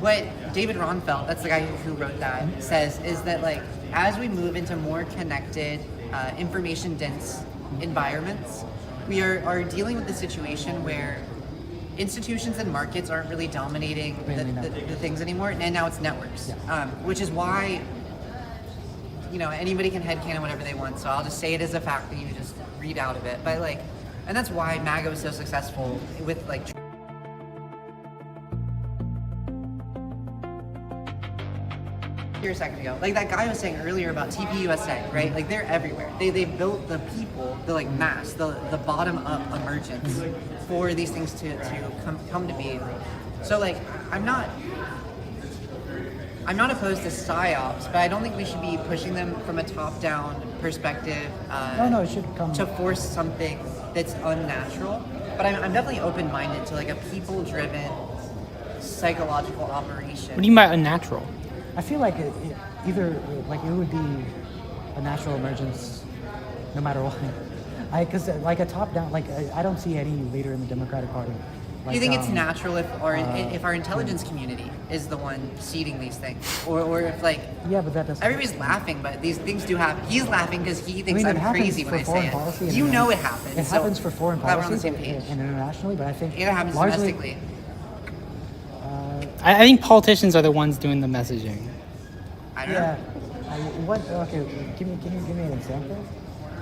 what David Ronfeld, that's the guy who wrote that, says is that like as we move into more connected, information-dense environments, we are dealing with the situation where institutions and markets aren't really dominating the things anymore, and now it's networks, which is why anybody can headcanon whatever they want. So I'll just say it as a fact that you just read out of it. But like, and that's why MAGA was so successful with like. Here a second ago, like that guy was saying earlier about TPUSA, right? Like they're everywhere. They built the people, the like mass, the bottom up emergence for these things to come to be. So like I'm not opposed to psyops, but I don't think we should be pushing them from a top-down perspective. No, it should come to force something that's unnatural. But I'm definitely open-minded to like a people-driven psychological operation. What do you mean by unnatural? I feel like it would be a natural emergence, no matter what. Because like a top-down, like I don't see any leader in the Democratic Party. Do you think it's natural if our intelligence community is the one seeding these things, or if like but that doesn't. Everybody's laughing, but these things do happen. He's laughing because he thinks I'm crazy when I say it. Policy You know it happens. It happens for foreign policy we're on the same page. And internationally, but I think it happens largely, domestically. I think politicians are the ones doing the messaging. I don't know. Okay, give me an example.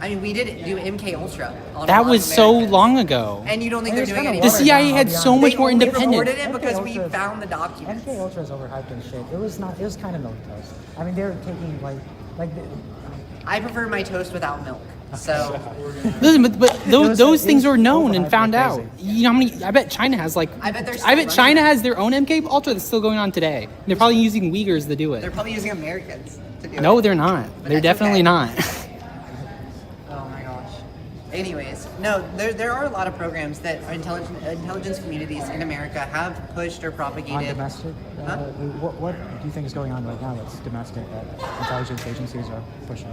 I mean, we did do MK Ultra. That was so long ago. And you don't think they're doing anything? The CIA had so much more independent. We reported it because we found the documents. MK Ultra is overhyped and shit. It was kind of milquetoast. I mean, they're taking like. I prefer my toast without milk. So. Listen, but those things were known and found out. You know how many? I bet China has like. I bet China has their own MK Ultra that's still going on today. They're probably using Uyghurs to do it. They're probably using Americans to do it. No, they're not. They're definitely not. Anyways, no, there are a lot of programs that intelligence communities in America have pushed or On propagated. domestic, what do you think is going on right now that's domestic that intelligence agencies are pushing?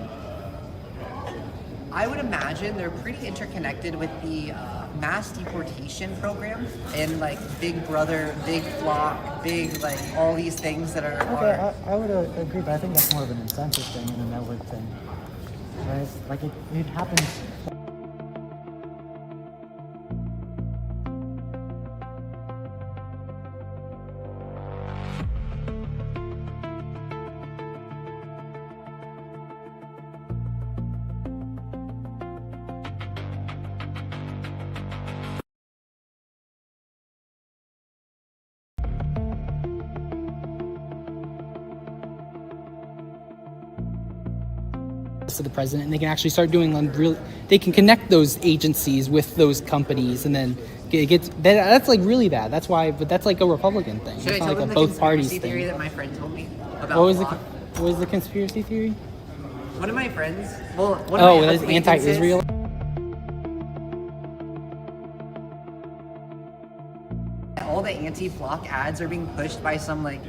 I would imagine they're pretty interconnected with the mass deportation program and like Big Brother, Big Flock, Big like all these things that are. Okay, I would agree, but I think that's more of an incentive thing and a network thing, right? Like it happens. To the president, and they can actually start doing they can connect those agencies with those companies, and then it gets that's like really bad. That's why, but that's like a Republican thing. Should I It's tell not like them a the both parties conspiracy theory thing. that my friend told me about? What was the conspiracy theory? One of my friends. Well, one Oh, of my that's acquaintances- anti-Israel. All the anti-flock ads are being pushed by some like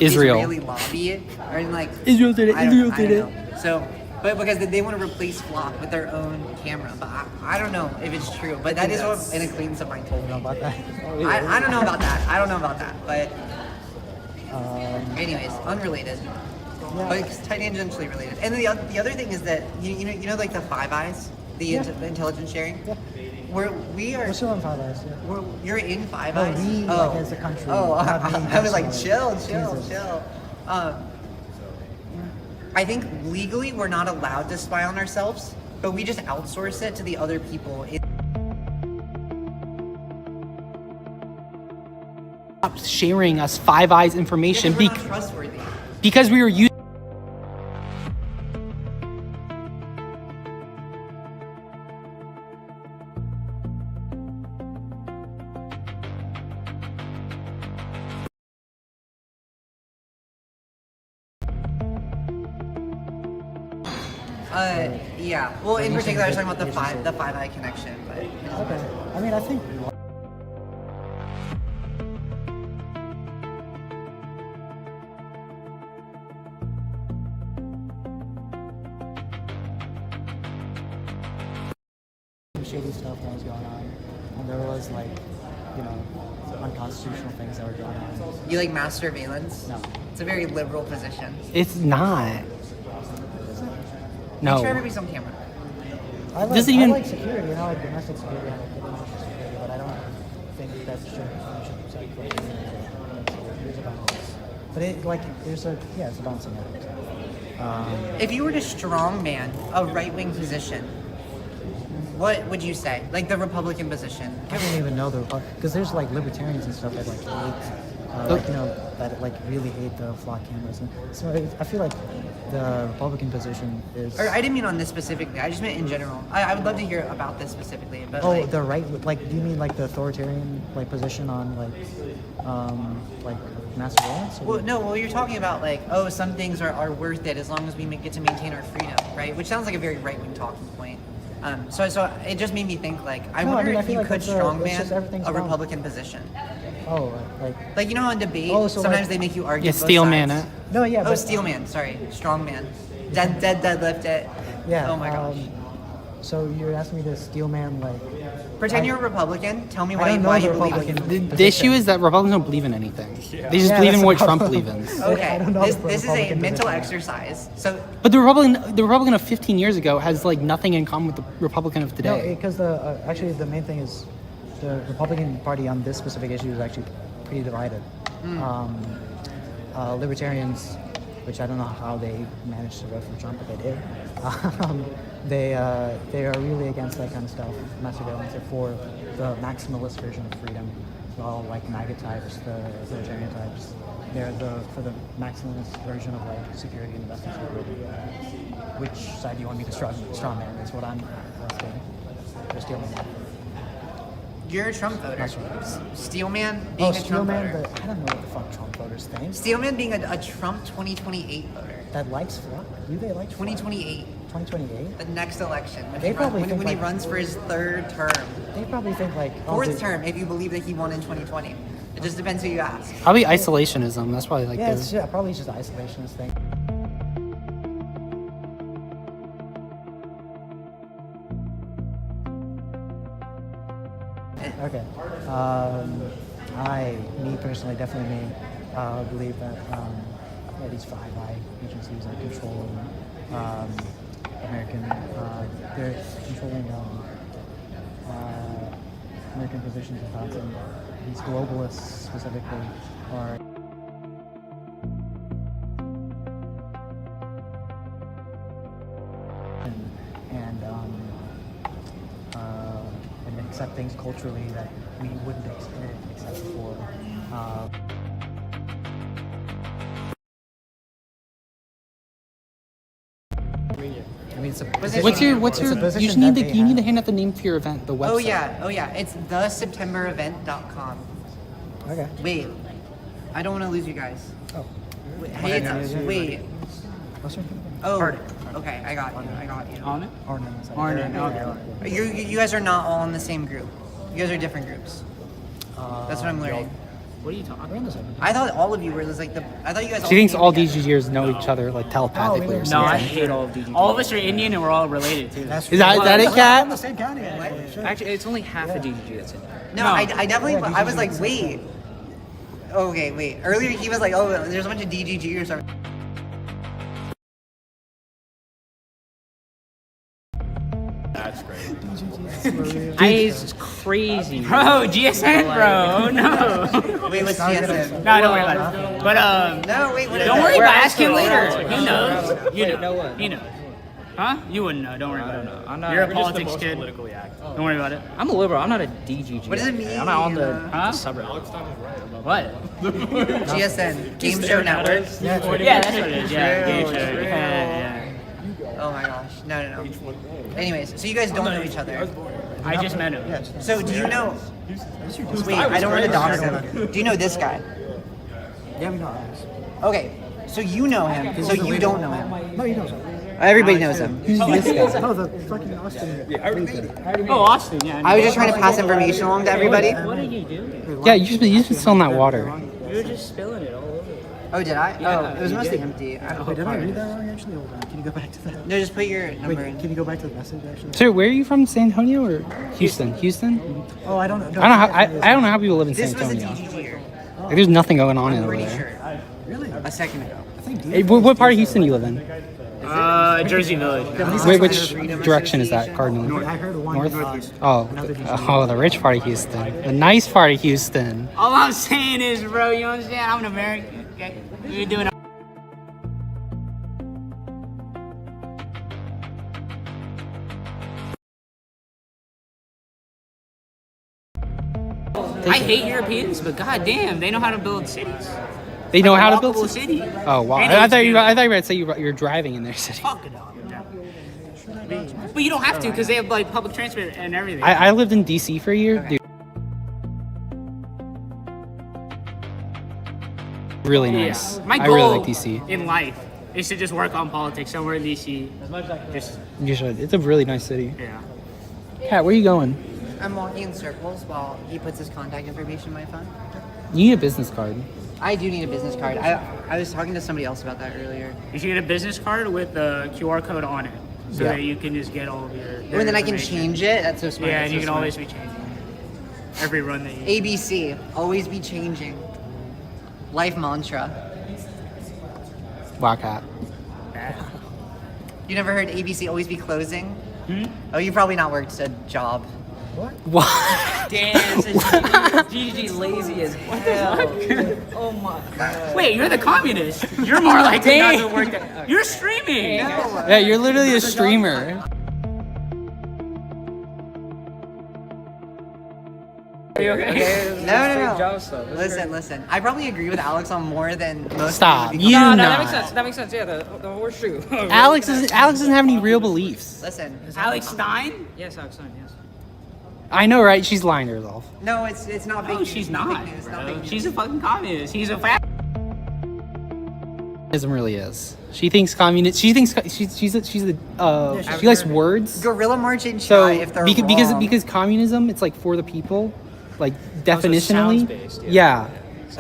Israel. Israeli lobby, or like Israel did it. I don't- Israel I did don't it. know. So, but because they want to replace flock with their own camera, but I don't know if it's true. But that is what an acquaintance of mine told me. About that. I don't know about that. I don't know about that. But anyways, unrelated. But it's tangentially related. And the other thing is that you know like the Five Eyes, the intelligence sharing. We are. We're still on Five Eyes. Yeah. You're in Five No, Eyes. we, like, as a country, Oh, not me I was like, personally. chill. Jesus. I think legally we're not allowed to spy on ourselves, but we just outsource it to the other people. Stop sharing us Five Eyes information We're not trustworthy. because we were using. Yeah. Well, in particular, I was talking about the Five Eye connection, but. Okay. I mean, I think. Shady stuff that was going on, and there was like, unconstitutional things that were going on. You like mass surveillance? No. It's a very liberal position. It's not. Make sure No. everybody's on camera. I like, Doesn't even- I like security, like domestic security, I like international security, but I don't think that should like there's a balance. But it's a balancing act. If you were to strongman a right-wing position, what would you say? Like the Republican position? I don't even know because there's like libertarians and stuff that like hate, that like really hate the flock cameras. And so I feel like the Republican position is. Or I didn't mean on this specifically. I just meant in general. I would love to hear about this specifically. But Oh, like, the right, like, do you mean like the authoritarian like position on like mass surveillance? or- well, no. Well, you're talking about like, oh, some things are worth it as long as we get to maintain our freedom, right? Which sounds like a very right-wing talking point. So it just made me think like, I No, I wonder mean, I if feel you like could that's it's just strongman everything's a wrong. Republican position. Oh, Like you know, on debate, Oh, so sometimes like- they make you argue. Yeah, both steelman sides. it. No, yeah, Oh, but- steelman. Sorry, strongman. Deadlift it. Yeah. Oh my gosh. So you're asking me to steelman like. Pretend you're a Republican. Tell me I why don't know you the believe what Republican you The issue is that Republicans don't believe in anything. They just believe in what Trump believes in. Okay, I don't know this the is a Republican mental position. exercise. So But the Republican of 15 years ago has like nothing in common with the Republican of No, today. because actually the main thing is the Republican Party on this specific issue is actually pretty divided. Libertarians, which I don't know how they managed to vote for Trump, but they did. They are really against that kind of stuff, mass surveillance. They're for the maximalist version of freedom. Well, like MAGA types, the libertarian types, they're for the maximalist version of like security and investment security. Which side do you want me to strongman? Is what I'm asking. Or steelman. you're a Trump voter. That's right. Steelman being a Trump steelman, voter. but I don't know what the fuck Trump voters think. Steelman being a Trump 2028 voter. That likes flock? Do they like 2028. 2028? The next election, when, They he, probably think, when he like- runs for his third term. They probably think like Fourth term, if you believe that he won in 2020. It just depends who you ask. Probably isolationism. That's probably like yeah, the. it's probably just an isolationist thing. Okay. Me personally, definitely me, believe that these Five Eye agencies are controlling American. They're controlling American positions of thoughts, and these globalists specifically are. And accept things culturally that we wouldn't accept before. I mean, it's a What's your? it's a You position just need that to. they You need to have. hand out the name for your event. The website. Oh yeah. It's theseptemberevent.com. Okay. Wait, I don't want to lose you guys. Oh. Wait, hey, wait. What's your name? Oh, okay, I got you. On it? Arnon. Okay. You guys are not all in the same group. You guys are different groups. That's what I'm learning. What are you talking about? I thought all of you were just I thought you guys. She thinks came all together. DGGers know each other like telepathically or No, something. I hate all of DGG. All of us are Indian and we're all related too. Is that it, Kat? I'm the same county. Actually, it's only half a DGG that's in there. No, I definitely. I was like, wait. Okay, wait. Earlier he was like, oh, there's a bunch of DGG or something. That's great. It's crazy. Bro, GSN, bro. No. Wait, what's GSN? No, don't worry about it. But No, wait. What is don't that? worry We're about it. Ask him actually later. all- He knows. You Wait, know. know what? He knows. Huh? You wouldn't know. Don't worry about it. I'm not. You're a We're just politics kid. Politically active. Don't worry about it. I'm a liberal. I'm not a DGG. What does it mean? I'm not on the Huh? subreddit. What? GSN, Game Show Network. Yeah, that's what it is. Yeah, game show. True. Yeah. Oh my gosh. No. Anyways, so you guys don't know each other. I just met him. So do you know? Wait, I don't want to dox him. Do you know this guy? Yeah, we know Alex. Okay, so you know him. So you don't know him. No, you know him. Everybody knows him. Who's this guy? Oh, the fucking Austin. Oh, Austin. Yeah. I was just trying to pass information along to everybody. What are you doing? Yeah, you should be spilling that water. You're just spilling it all over. Oh, did I? Yeah, Oh, it was you mostly did. empty. Wait, did I read that wrong actually? Hold on. Can you go back to that? No, just put your number Wait, in. can you go back to the message actually? So, where are you from? San Antonio or Houston? Houston? Oh, I don't know. I don't know how. I don't know how people live in This San was a Antonio. DGGer. Like, there's nothing going on I'm over pretty there. sure. Really? A second ago. Hey, what part of Houston do you live in? Jersey Village. Which direction is that? Cardinal? I heard one North? Oh, the rich part of Houston. The nice part of Houston. All I'm saying is, bro, you understand? I'm an American. Okay, we're doing. I hate Europeans, but goddamn, they know how to build cities. They know Like a how to build walkable cities? city. Oh, wow. And I it's thought you were beautiful. going to say you're driving in their city. Fuck it up. But you don't have to because they have like public transport and everything. I lived in D.C. for a year. Dude. Really nice. Yeah. My I goal really like D.C. in life is to just work on politics somewhere in DC. Just You should. It's a really nice city. yeah. Kat, where are you going? I'm walking in circles while he puts his contact information in my phone. You need a business card. I do need a business card. I was talking to somebody else about that earlier. You should get a business card with the QR code on it, so Yeah. that you can just get all of your. And then I can information. change it. That's so smart. Yeah, That's and you so can smart. always be changing every run that you. ABC, always be changing. Life mantra. Wow, Kat. You never heard ABC always be closing? Oh, you probably not worked a job. What? Damn, GG lazy as hell. Oh my god. Wait, you're the communist. You're more like not to work there. You're streaming. Yeah, you're literally a streamer. Okay. No. Listen. I probably agree with Alex on more than most. Stop. people You because- know. That makes sense. That makes sense. Yeah, the horseshoe. Alex doesn't have any real beliefs. Listen. Alex Stein? Yes, Alex Stein, yes. I know, right? She's lying to herself. No, it's not big No, news. she's It's not. big news, not Bro. big news. She's a fucking communist. He's a fat. really is. She thinks communist. She thinks she's she likes words. Gorilla March in chat So if they're because communism, it's like for the people, like definitionally. sounds-based, yeah.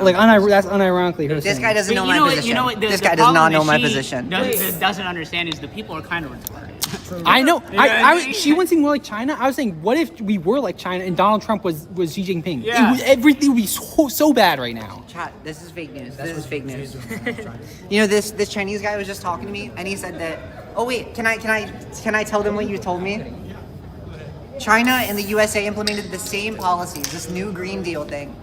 Like that's unironically her This saying. guy doesn't know my position. You know what? This The guy does not problem know is my she position. Doesn't understand is the people are kind of retarded. I know. She wasn't saying more like China. I was saying, what if we were like China and Donald Trump was Xi Jinping? Yeah. Everything would be so bad right now. Chat, this is fake news. This is fake news. You know, this Chinese guy was just talking to me, and he said that. Oh wait, can I tell them what you told me? China and the USA implemented the same policies, this new Green Deal thing.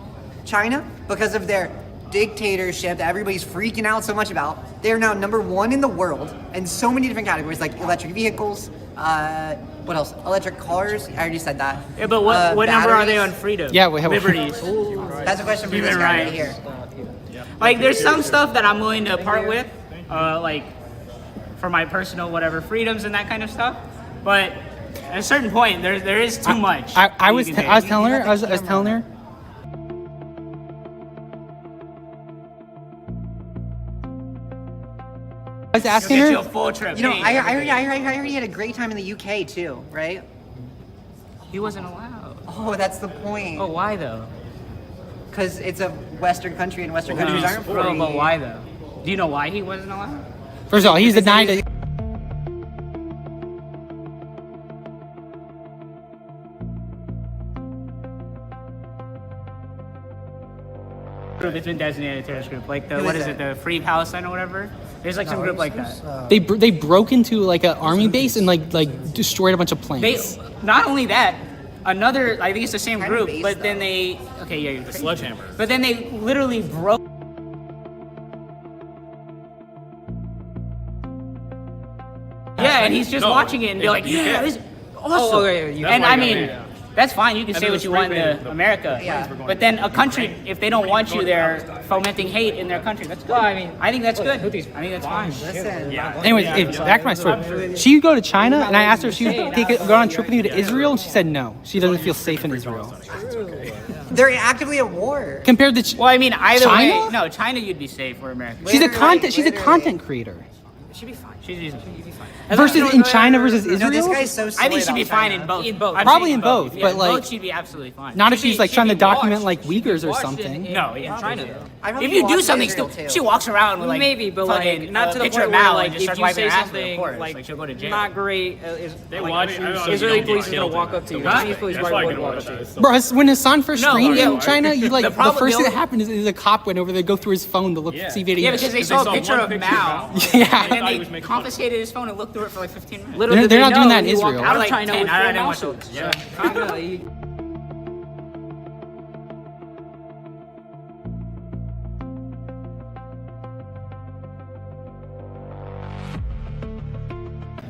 China, because of their dictatorship that everybody's freaking out so much about, they're now #1 in the world in so many different categories, like electric vehicles, what else? Electric cars. I already said that. Yeah, but what number are they batteries. on freedom? Yeah, we have liberties. That's a question for Human this guy right rights. here. Like, there's some stuff that I'm willing to part with, like for my personal whatever freedoms and that kind of stuff. But at a certain point, there is too much. I was telling her. I was asking Get her. you a full trip. You know, Hey, I heard he had a great time in the UK too, right? He wasn't allowed. Oh, that's the point. Oh, why though? Because it's a Western country, and Western countries aren't free. Bro, but why though? Do you know why he wasn't allowed? First of all, he's denied it. Group it's been designated a terrorist group, like the Who what is is it, the Free Palestine or whatever. There's like some group like that. They broke into like an army base and like destroyed a bunch of planes. They not only that, another I think it's the same group, but then they you're the sledgehammer. But then they literally broke. Yeah, and he's just watching it and be like, yeah, this is awesome. Oh, okay, And I mean, that's fine. You can say what you want in America. Yeah. But then a country, if they don't want you there fomenting hate in their country, that's good. Well, I mean, I think that's good. I think that's fine. Listen, Anyways, back to my story. She go to China, and I asked her if she would go on a trip with you to Israel, and she said no. She doesn't feel safe in Israel. they're actively at war. Compared to Well, I mean, either China? way, no, China you'd be safe or America. She's a content creator. She'd be fine. She'd be fine. Versus in China versus Israel. this guy's so I think slid she'd be on fine China. in both. In both. Probably in both, Yeah, but like both she'd be absolutely fine. not if she's like trying to document watched. like Uyghurs or something. No, yeah, China. I If you do something, still, she walks around with like Maybe, but fucking, like not to the picture point of where Mao like and just if starts you wiping say her ass with something reporters. like She'll go to jail. not great, They like, watch you. so Israeli you don't police get is gonna killed. walk up to you. Huh? Chinese police That's might why I walk can up watch to you. this. Bro, when Hassan first No, streamed yeah, in China, you like the the problem- first thing that happened is a cop went over there, go through his phone to look see videos. Yeah, because they saw a picture of Mao. Yeah. And then they confiscated his phone and looked through it for like 15 minutes. Little They're did they not doing know that in he walked Israel. out of Like China 10, with I four didn't watch lawsuits. those. Yeah.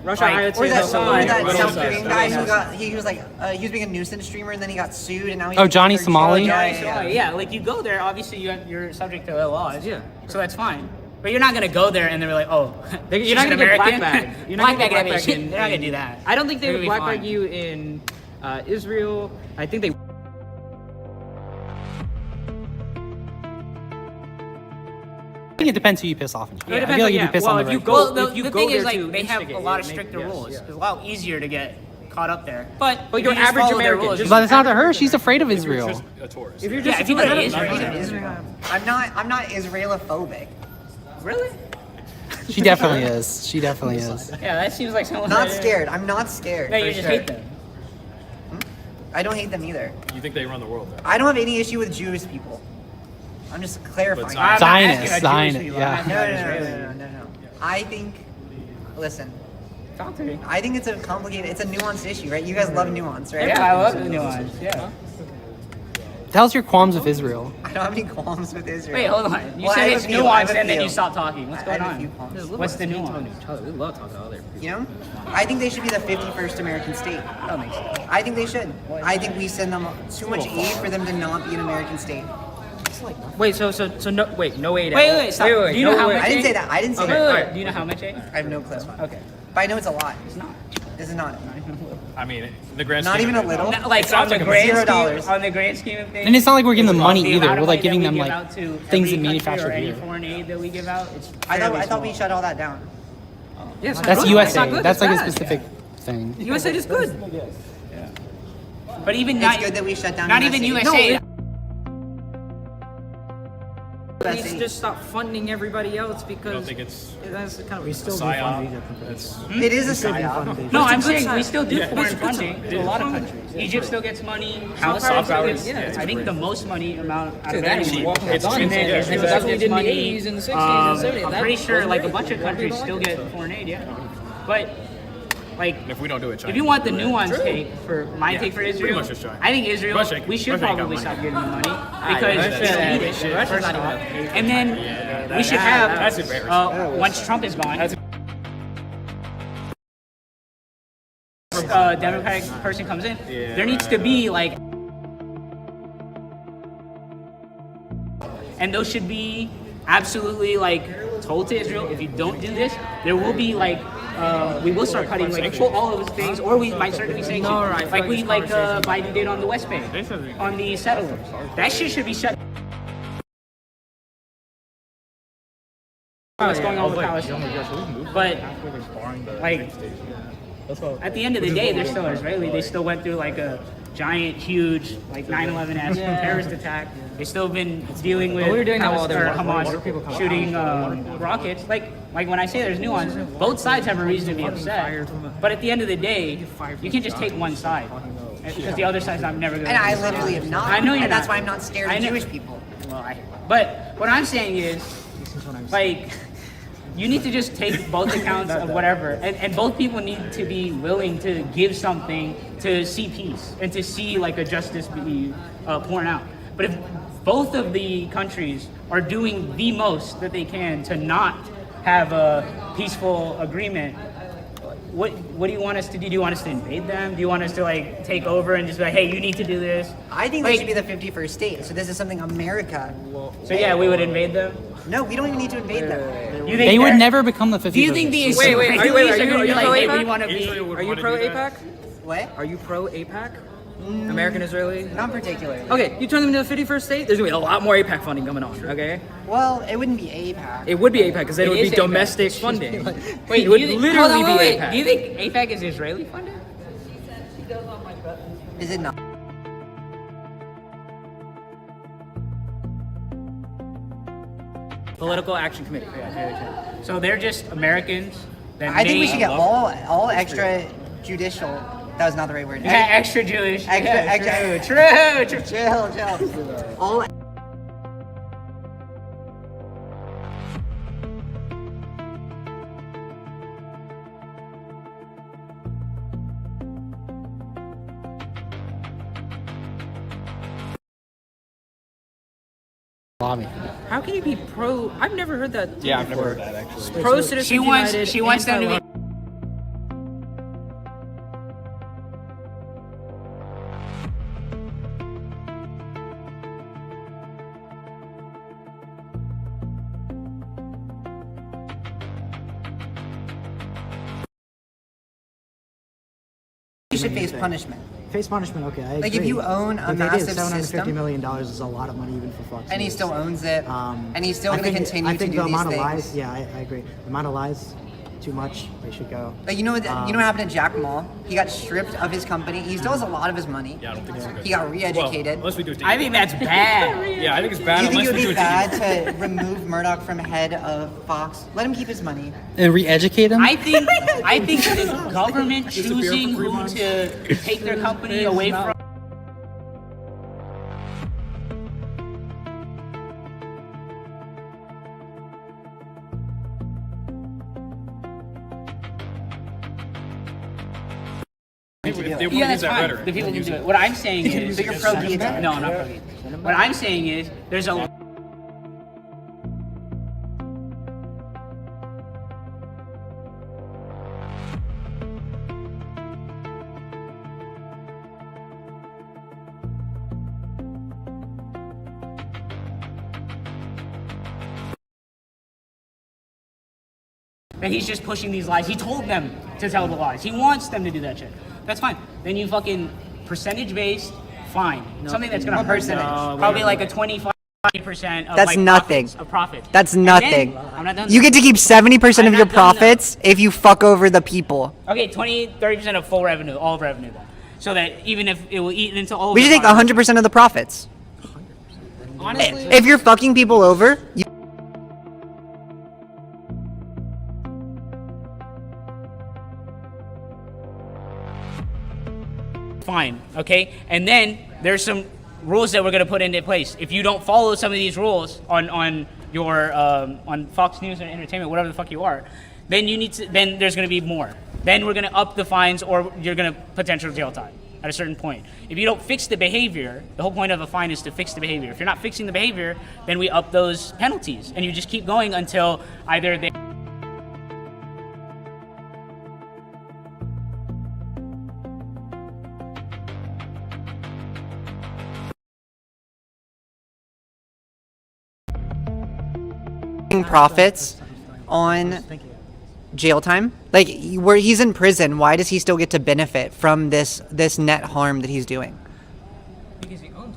Russia hired Or that, Stein. South Korean guy who got he was like he was being a nuisance streamer and then he got sued and now he's Oh, Johnny Somali? Yeah, like you go there, obviously you're subject to the laws. Yeah. So that's fine. But you're not gonna go there and they're like, oh, You're not gonna get American. black bag. You're not Black gonna bag get black shit. bag They're not gonna do that. I don't think they They're would gonna be black bag fine. you in Israel. I think they. I think it depends who you piss off in China. It I depends feel like on- if you yeah. piss Well, on if the you right. go- Well, if you the go thing is, there like, to they have a instigate, lot of maybe, stricter yes, rules. yeah. It's a lot easier to get caught up there. But But if your you just average follow their American, rules, just- But it's not to her. She's afraid of Israel. A tourist. If you're yeah, just if you go to Israel, Israel, I'm not Israelophobic. really? She definitely is. She definitely is. Yeah, that seems like someone. Not scared. I'm not scared. No, for you just sure. hate them. I don't hate them either. You think they run the world? Though? I don't have any issue with Jewish people. I'm just clarifying. But I'm not Zionist, asking about Jewish Zionist, people. yeah. I'm asking No, about no, Israelis. no. I think. Listen. Talk to me. I think it's a complicated. It's a nuanced issue, right? You guys love nuance, right? Yeah, I love the nuance. Yeah. Tell us your qualms with Israel. I don't have any qualms with Israel. Wait, hold on. You Well, I said have a it's few, I nuanced have a and then few. you stopped talking. What's I going have a few on? qualms. What's the nuance? We love talking to other people. You know, I think they should be the 51st American state. I don't think so. I think they should. I think we send them too much aid for them to not be an American state. Wait, so no, wait, no aid. Wait, stop. Do you know how much? I didn't say that. I didn't say Okay, that. all right. Do you know how much? I have no clue. Okay. But I know it's a lot. It's not. This is not. I mean, in the grand Not scheme even of a it, little? no. Like It sounds on the like a grand $0. scheme, on the grand scheme of things. And it's not like we're giving them money the either. amount We're of like money giving that them we like give out to things every in manufactured country or any here. foreign aid that we give out. It's I fairly thought we small. shut all that down. Yes, That's good. USA. Not good, That's it's like a bad. specific thing. USA is good. But even It's not good that we shut down Not even USA. No, Please just stop funding everybody else because I don't think it's that's kind of a psyop. That's It is a psyop. No, I'm It's a good saying we side. still do Yeah. foreign It's a good funding side. to a lot of countries. Egypt still gets money. Saudi soft Arabia power still is- gets, yeah, I think the most money amount out of that any. is walking It's the cheap. And then Yeah. Israel That's what we gets did in the money. 80s and the 60s and 70s. I'm That pretty sure wasn't like a great. bunch of A lot of countries people still like get it. foreign aid, yeah. But like And if we don't do it, China if you want the will do it. nuanced take for my Yeah, take for pretty Israel, much just China. I think Israel Russia- we should Russia ain't got probably money. stop giving them money Russia- because they don't need it. shit. First not off. even And then we should have that's embarrassing. once Trump is gone. Democratic person comes in, there needs to be like, and those should be absolutely like told to Israel, if you don't do this, there will be like, we will start cutting like all of those things, or we might start to be sanctioned, like we Biden did on the West Bank, on the settlers. That shit should be shut. What's going on with Palestine? But like, at the end of the day, they're still Israeli. They still went through like a giant, huge, like 9/11-esque terrorist attack. They've still been dealing with we were doing that while there were Hamas shooting rockets. Like when I say there's nuance, both sides have a reason to be upset. But at the end of the day, you can't just take one side because the other side's never going to. And I literally am not. I know you're and that's not. why I'm not scared I of know- Jewish people. But what I'm saying is, like, you need to just take both accounts of whatever, and both people need to be willing to give something to see peace and to see like a justice be poured out. But if both of the countries are doing the most that they can to not have a peaceful agreement, what do you want us to do? Do you want us to invade them? Do you want us to like take over and just be like, hey, you need to do this? I think like, they should be the 51st state. So this is something America. So yeah, we would invade them. No, we don't even need to invade them. You think They would they're- never become the 50th. Do you think the Wait, are you pro like, APAC? we want to be? Are you pro APAC? What? Are you pro APAC? American Israeli? Not particularly. Okay, you turn them into the 51st state, there's gonna be a lot more APAC funding coming on, okay? Well, it wouldn't be APAC. It would be APAC because then it would be is APAC. domestic funding. Wait, it would do you think, literally hold on, be wait, APAC. Do you think APAC is Israeli funded? Is it not? Political Action Committee. So they're just Americans. That I think we made- should get all extra judicial. That was not the right word. Yeah, extra Jewish. Extra, Yeah, extra. True. Chill. All. How can you be pro? I've never heard that. Yeah, I've never heard that actually. Pro Citizens She wants. United, She wants them to be. anti-law. You should face punishment. Face punishment, okay. I Like, if agree. you own a But they did. massive $750 system- million is a lot of money even for Fox And he News. still owns it. And he's still I going to think- continue I to think do the these amount things. of lies, yeah, I agree. The amount of lies, too much, they should go. Like, you know what happened to Jack Ma? He got stripped of his company. He still has a lot of his money. Yeah, I don't think it's so good. He got re-educated. Well, unless we do it I think that's bad. Yeah, I think it's bad Do you think unless it would we do be it bad together. to remove Murdoch from head of Fox? Let him keep his money. And re-educate them? I think the government choosing who to take their company away from. If they want to Yeah, use that's that fine. rhetoric, The people can use do it. it. What I'm saying is, So you're pro guillotine? No, I'm not pro guillotine. What I'm saying is, there's a. That he's just pushing these lies. He told them to tell the lies. He wants them to do that shit. That's fine. Then you fucking percentage based, fine. Something that's gonna hurt them. Probably like a 25% of That's like nothing. profits. That's And nothing. then- I'm not done. You get to keep 70% I'm of your not done, though. profits if you fuck over the people. Okay, 30% of full revenue, all of revenue then. So that even if it will eat into all of We should the take profits. 100% of the profits. Honestly, If you're fucking people over, you fine, okay? And then there's some rules that we're gonna put into place. If you don't follow some of these rules on your on Fox News and Entertainment, whatever the fuck you are, then you need to. Then there's gonna be more. Then we're gonna up the fines, or you're gonna potential jail time at a certain point. If you don't fix the behavior, the whole point of a fine is to fix the behavior. If you're not fixing the behavior, then we up those penalties, and you just keep going until either they. profits on jail time, like where he's in prison, why does he still get to benefit from this net harm that he's doing? Because he owns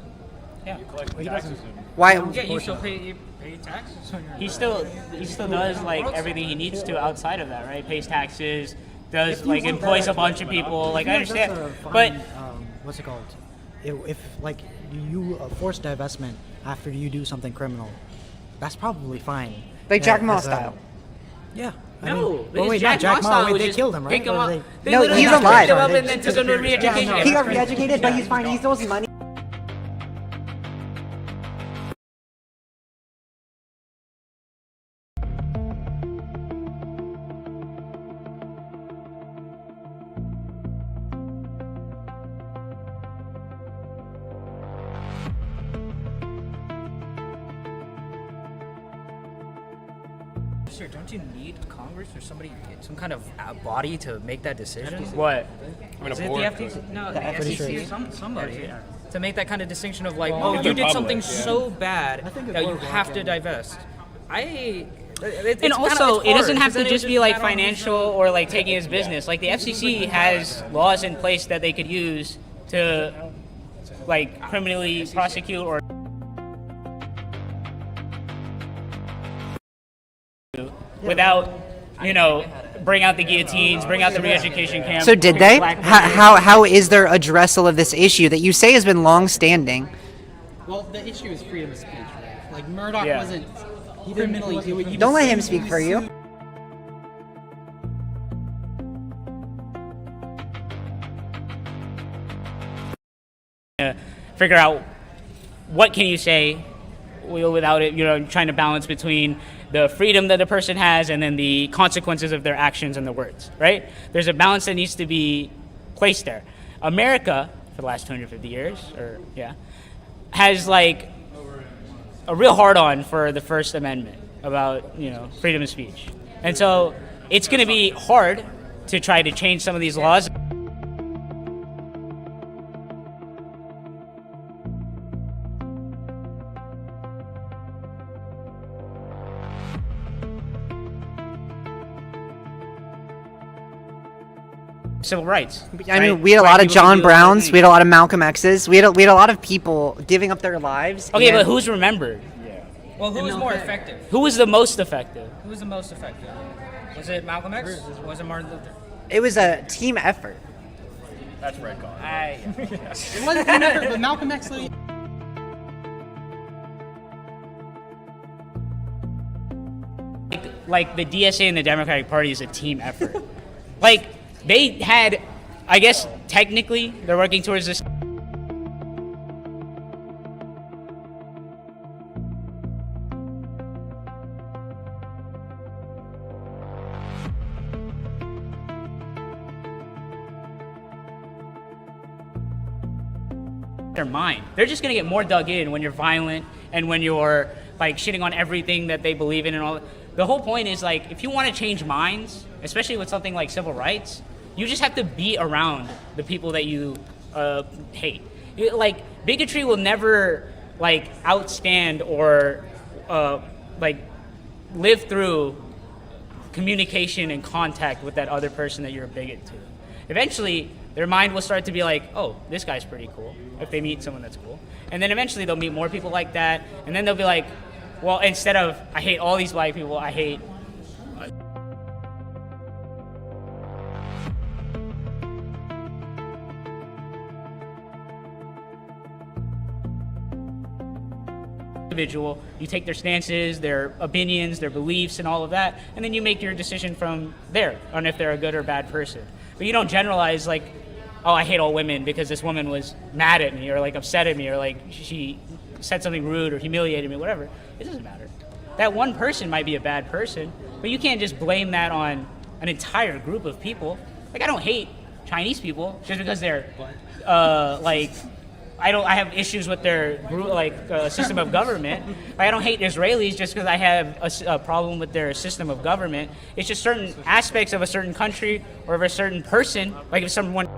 it. Yeah. Why? Yeah, you still pay taxes. He still does like everything he needs to outside of that, right? Pays taxes, does like employs a bunch of people. Like I understand, but what's it called? If like you force divestment after you do something criminal, that's probably fine. Like Jack Ma as a- style. Yeah. No, well, wait, Jack not Jack Ma Ma. style Wait, was they just killed him, right? pick him Or up. they- They No, literally he's just alive. picked him up and then took him to re-education. He got re-educated, but he's fine. He still has money. Sir, don't you need Congress or somebody, some kind of body to make that decision? What? Is it the FTC? No, the FCC or somebody to make that kind of distinction of like, oh, if you they're did something public, yeah. so bad that you have to divest. And also, it doesn't have to just be like financial or like taking his business. Like the FCC has laws in place that they could use to like criminally prosecute or without, bring out the guillotines, bring out the re-education camp. So did they? How is their addressal of this issue that you say has been long-standing? Well, the issue is freedom of speech, right? Like Murdoch Yeah. wasn't criminally. Don't let him speak for you. Figure out what can you say without it, trying to balance between the freedom that the person has and then the consequences of their actions and their words, right? There's a balance that needs to be placed there. America, for the last 250 years, has like a real hard-on for the First Amendment about, freedom of speech. And so it's going to be hard to try to change some of these laws. Civil rights. I mean, right? we had a Right, lot of people John do Browns. things. We had a lot of Malcolm X's. We had a lot of people giving up their lives. Okay, and- but who's remembered? Well, who was more effective? Who was the most effective? Who was the most effective? Was it Malcolm X? Was it Martin Luther? It was a team effort. That's red card. It wasn't an effort, but Malcolm X. Like the DSA and the Democratic Party is a team effort. Like they had, I guess technically they're working towards this. Their mind. They're just gonna get more dug in when you're violent and when you're like shitting on everything that they believe in and all. The whole point is like if you want to change minds, especially with something like civil rights, you just have to be around the people that you hate. Like bigotry will never like outstand or like live through communication and contact with that other person that you're a bigot to. Eventually, their mind will start to be like, oh, this guy's pretty cool, if they meet someone that's cool. And then eventually they'll meet more people like that, and then they'll be like, well, instead of, I hate all these black people, I hate... individual, you take their stances, their opinions, their beliefs, and all of that, and then you make your decision from there on if they're a good or bad person. But you don't generalize like, oh, I hate all women because this woman was mad at me or like upset at me or like she said something rude or humiliated me, whatever. It doesn't matter. That one person might be a bad person, but you can't just blame that on an entire group of people. Like, I don't hate Chinese people just because they're I have issues with their system of government. Like, I don't hate Israelis just because I have a problem with their system of government. It's just certain aspects of a certain country or of a certain person. Like if someone.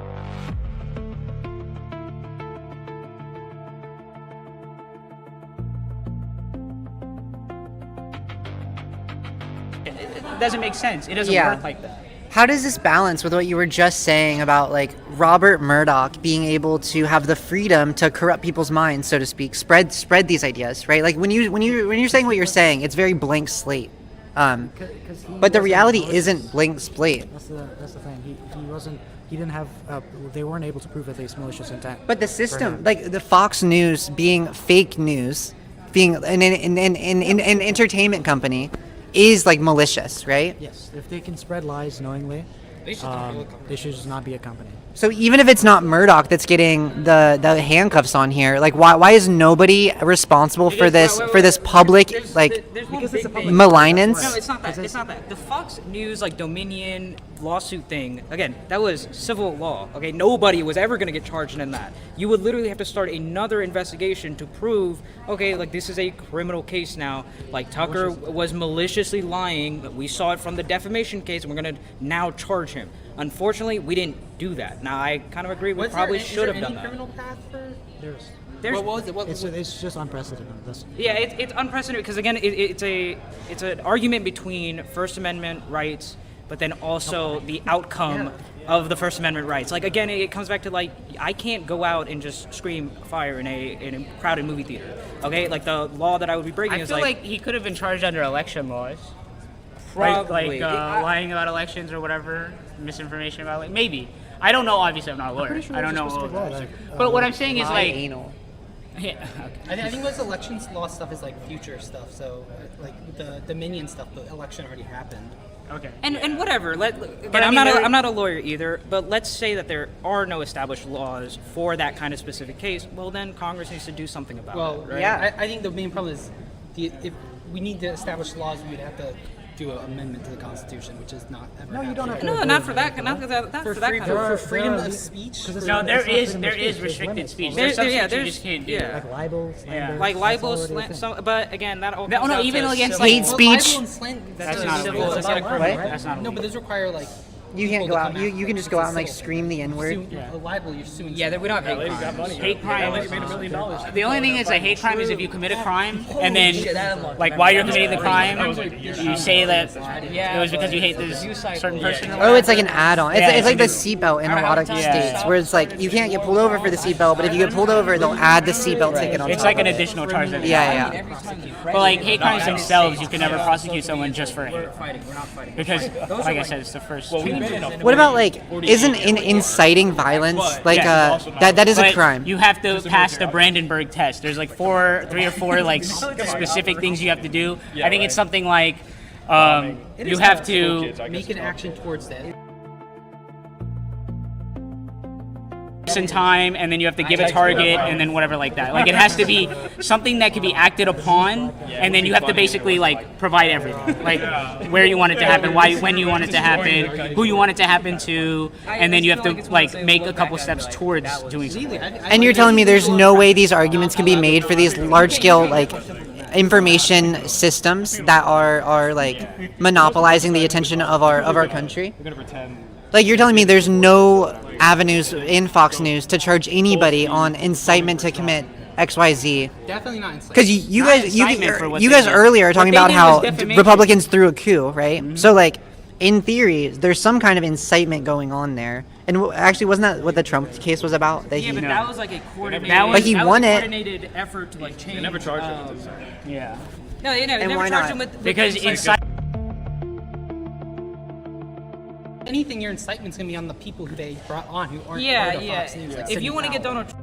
It doesn't make sense. It doesn't work like that. How does this balance with what you were just saying about like Robert Murdoch being able to have the freedom to corrupt people's minds, so to speak, spread these ideas, right? Like when you're saying what you're saying, it's very blank slate. But the reality isn't blank slate. That's the thing. He didn't have. They weren't able to prove at least malicious intent. But the system, like the Fox News being fake news, being an entertainment company, is like malicious, right? Yes, if they can spread lies knowingly, they should just not be a company. So even if it's not Murdoch that's getting the handcuffs on here, like why is nobody responsible for this public malignance? No, it's not that. It's not that. The Fox News Dominion lawsuit thing, again, that was civil law. Okay, nobody was ever going to get charged in that. You would literally have to start another investigation to prove, okay, this is a criminal case now. Like Tucker was maliciously lying. We saw it from the defamation case, and we're going to now charge him. Unfortunately, we didn't do that. Now, I kind of agree. We probably should have done that. Criminal path for? There's what was it? It's just unprecedented. Yeah, it's unprecedented because again, it's an argument between First Amendment rights, but then also the outcome of the First Amendment rights. Like again, it comes back to I can't go out and just scream fire in a crowded movie theater. Okay, the law that I would be breaking is I feel like he could have been charged under election laws. Probably. Lying about elections or whatever, misinformation about maybe. I don't know. Obviously, I'm not a lawyer. Sure I don't know. But what I'm saying is anal. Yeah. Okay. I think most elections law stuff is future stuff. So the Dominion stuff, the election already happened. Okay. And whatever. I'm not a lawyer either. But let's say that there are no established laws for that kind of specific case. Well, then Congress needs to do something about it. Right? Yeah. I think the main problem is if we need to establish laws, we'd have to do an amendment to the Constitution, which is not ever. No, you don't have to. No, not for that. Not for that. For freedom of speech. No, there is restricted speech. There's some things you just can't do. Yeah. Like libel, slander. Like libel, but again, that all. No, even against hate speech. That's not civil. That's not criminal. That's not. No, but those require You can't go out. You can just go out and scream the N-word. The libel, you're suing. Yeah, we don't have hate crimes. Hate crime. The only thing is a hate crime is if you commit a crime and then while you're committing the crime, you say that it was because you hate this certain person. Oh, it's like an add-on. It's like the seatbelt in a lot of states where it's you can't get pulled over for the seatbelt, but if you get pulled over, they'll add the seatbelt ticket on top. It's like an additional charge. Yeah. But hate crimes themselves, you can never prosecute someone just for hate. Because, like I said, it's the first. What about isn't inciting violence that is a crime? You have to pass the Brandenburg test. There's 3 or 4 specific things you have to do. I think it's something like you have to make an action towards that. in time, and then you have to give a target, and then whatever like that. It has to be something that can be acted upon, and then you have to basically provide everything, where you want it to happen, when you want it to happen, who you want it to happen to, and then you have to make a couple steps towards doing something. And you're telling me there's no way these arguments can be made for these large-scale information systems that are monopolizing the attention of our country? We're gonna pretend. You're telling me there's no avenues in Fox News to charge anybody on incitement to commit XYZ? Definitely not incitement. Because you guys earlier are talking about how Republicans threw a coup, right? Mm-hmm. So in theory, there's some kind of incitement going on there. And actually, wasn't that what the Trump case was about? That Yeah, but that was like a coordinated. But he that won was a it. coordinated effort to like change. They never charged him with this. Yeah. No, they never, And never why charged not? him with Because incitement. Anything, your incitement's gonna be on the people who they brought on who aren't Yeah, part of yeah. Fox News. Like If sitting you want to get power. Donald.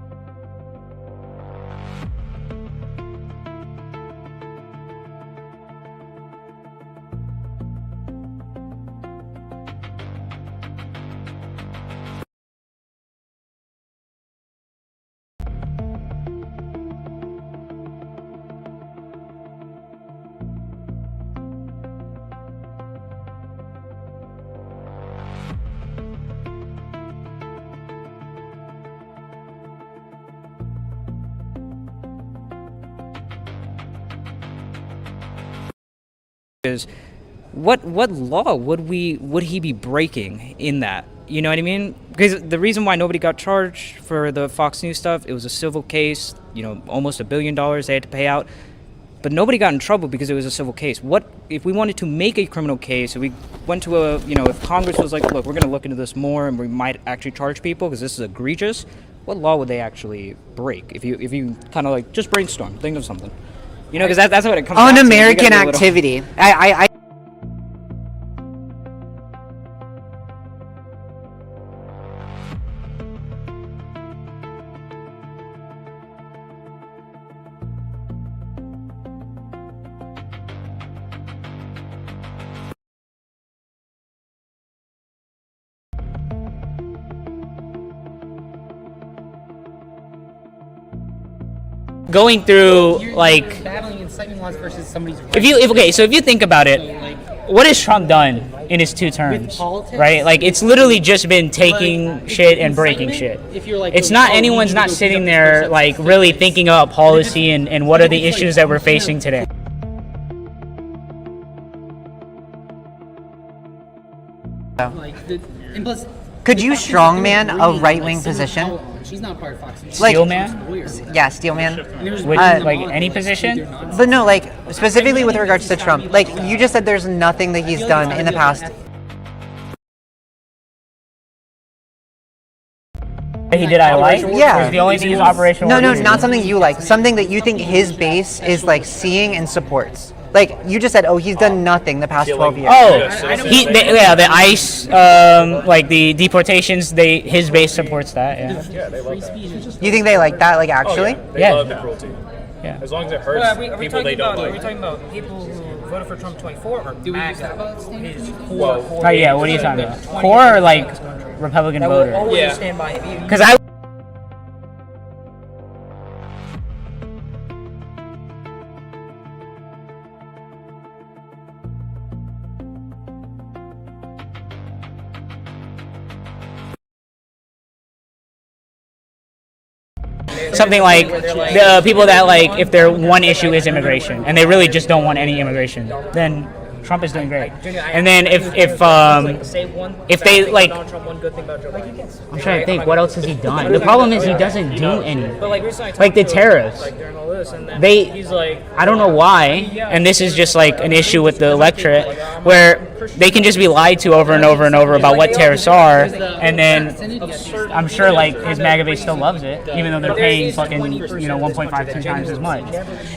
Is what law would he be breaking in that? You know what I mean? Because the reason why nobody got charged for the Fox News stuff, it was a civil case. You know, almost $1 billion they had to pay out, but nobody got in trouble because it was a civil case. What if we wanted to make a criminal case? If we went to if Congress was like, look, we're going to look into this more and we might actually charge people because this is egregious. What law would they actually break? If you kind of like just brainstorm, think of something. You know, because that's what it comes down to. Un-American You gotta be a little- activity. I going through like battling incitement laws versus somebody's. if you think about it, what has Trump done in his 2 terms? politics? Right? Like it's literally just been taking shit and breaking shit. If you're like, It's not anyone's not sitting there like really thinking about policy and what are the issues that we're facing today. Like the, and plus, Could you strongman a right-wing position? She's not part of Fox News. Like- Steelman? Yeah, Steelman. Which, like any position? But no, like specifically with regards to Trump. Like you just said, there's nothing that he's done in the past. That he did I like? Yeah. Is the only thing he's operational? No, not something you like. Something that you think his base is like seeing and supports. Like you just said, oh, he's done nothing the past 12 years. Oh, the ICE, like the deportations, his base supports that. Yeah. You think they like that? Like actually? They love the cruelty. Yeah. As long as it hurts people they don't Are we like. talking about people who voted for Trump 24 or MAGA? His Well, core. Oh yeah, what are you talking about? Core or like Republican voter? Always stand by him. Because I. Something like the people that like if their one issue is immigration and they really just don't want any immigration, then Trump is doing great. And then if they like, I'm trying to think what else has he done. The problem is he doesn't do any. Like the tariffs. I don't know why, and this is just like an issue with the electorate where they can just be lied to over and over and over about what tariffs are, and then I'm sure like his MAGA base still loves it, even though they're paying fucking 1.5 2 times as much.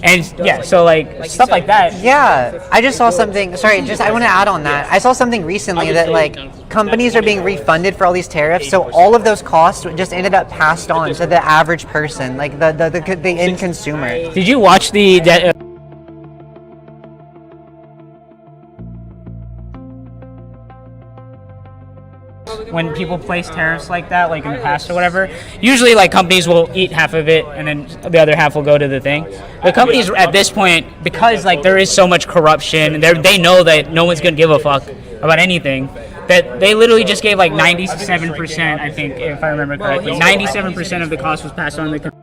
And yeah, so like stuff like that. Yeah, I just saw something. Sorry, I want to add on that. I saw something recently that like companies are being refunded for all these tariffs, so all of those costs just ended up passed on to the average person, like the end consumer. Did you watch the? When people place tariffs like that, like in the past or whatever, usually like companies will eat half of it and then the other half will go to the thing. The companies at this point, because like there is so much corruption, they know that no one's gonna give a fuck about anything, that they literally just gave like 97%, I think, if I remember correctly, 97% of the cost was passed on to the company.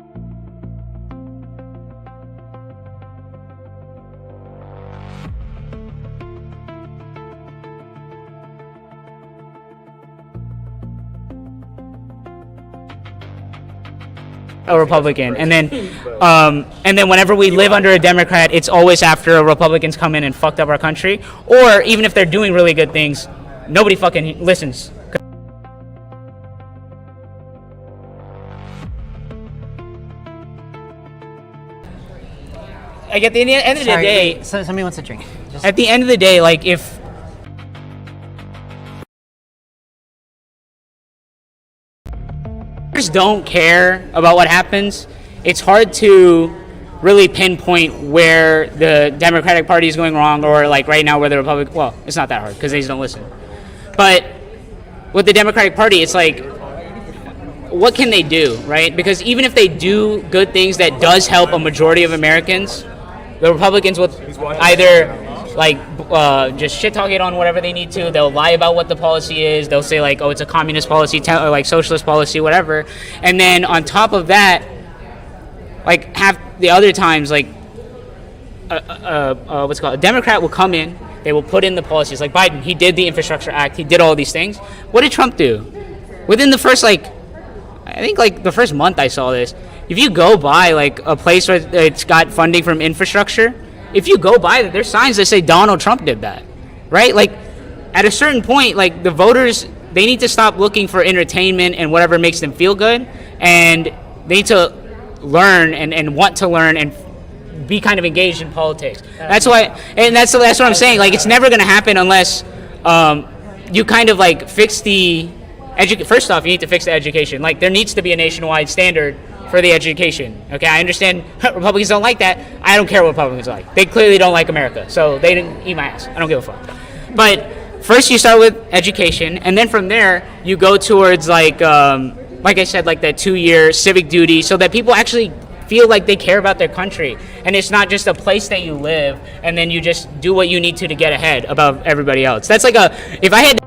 A Republican, and then whenever we live under a Democrat, it's always after Republicans come in and fucked up our country, or even if they're doing really good things, nobody fucking listens. Like at the end of the day, wait, somebody wants a drink. at the end of the day, like if voters don't care about what happens, it's hard to really pinpoint where the Democratic Party is going wrong, or like right now where the Republican. Well, it's not that hard because they just don't listen. But with the Democratic Party, it's like, what can they do, right? Because even if they do good things that does help a majority of Americans, the Republicans will either like just shit talk it on whatever they need to. They'll lie about what the policy is. They'll say like, oh, it's a communist policy, or like socialist policy, whatever. And then on top of that, like half the other times, like what's it called? A Democrat will come in. They will put in the policies. Like Biden, he did the Infrastructure Act. He did all these things. What did Trump do? Within the first I think like the first month I saw this. If you go by like a place where it's got funding from infrastructure, if you go by there's signs that say Donald Trump did that, right? Like at a certain point, like the voters, they need to stop looking for entertainment and whatever makes them feel good, and they need to learn and want to learn and be kind of engaged in politics. That's why, and that's what I'm saying. Like it's never going to happen unless you kind of like fix the First off, you need to fix the education. Like there needs to be a nationwide standard for the education. Okay, I understand Republicans don't like that. I don't care what Republicans like. They clearly don't like America, so they didn't eat my ass. I don't give a fuck. But first you start with education, and then from there you go towards like I said, like that 2-year civic duty, so that people actually feel like they care about their country, and it's not just a place that you live and then you just do what you need to get ahead above everybody else. That's like if I had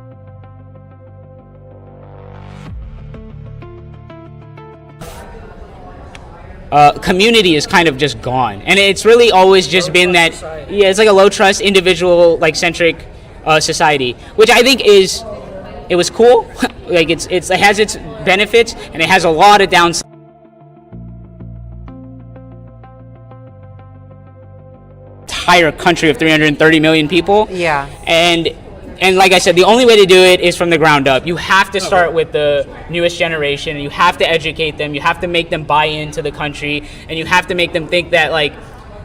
community is kind of just gone, and it's really always just been that it's like a low trust, individual, like centric society, which I think it was cool. Like it has its benefits and it has a lot of downsides. Entire country of 330 million people. Yeah. And like I said, the only way to do it is from the ground up. You have to start with the newest generation, and you have to educate them. You have to make them buy into the country, and you have to make them think that like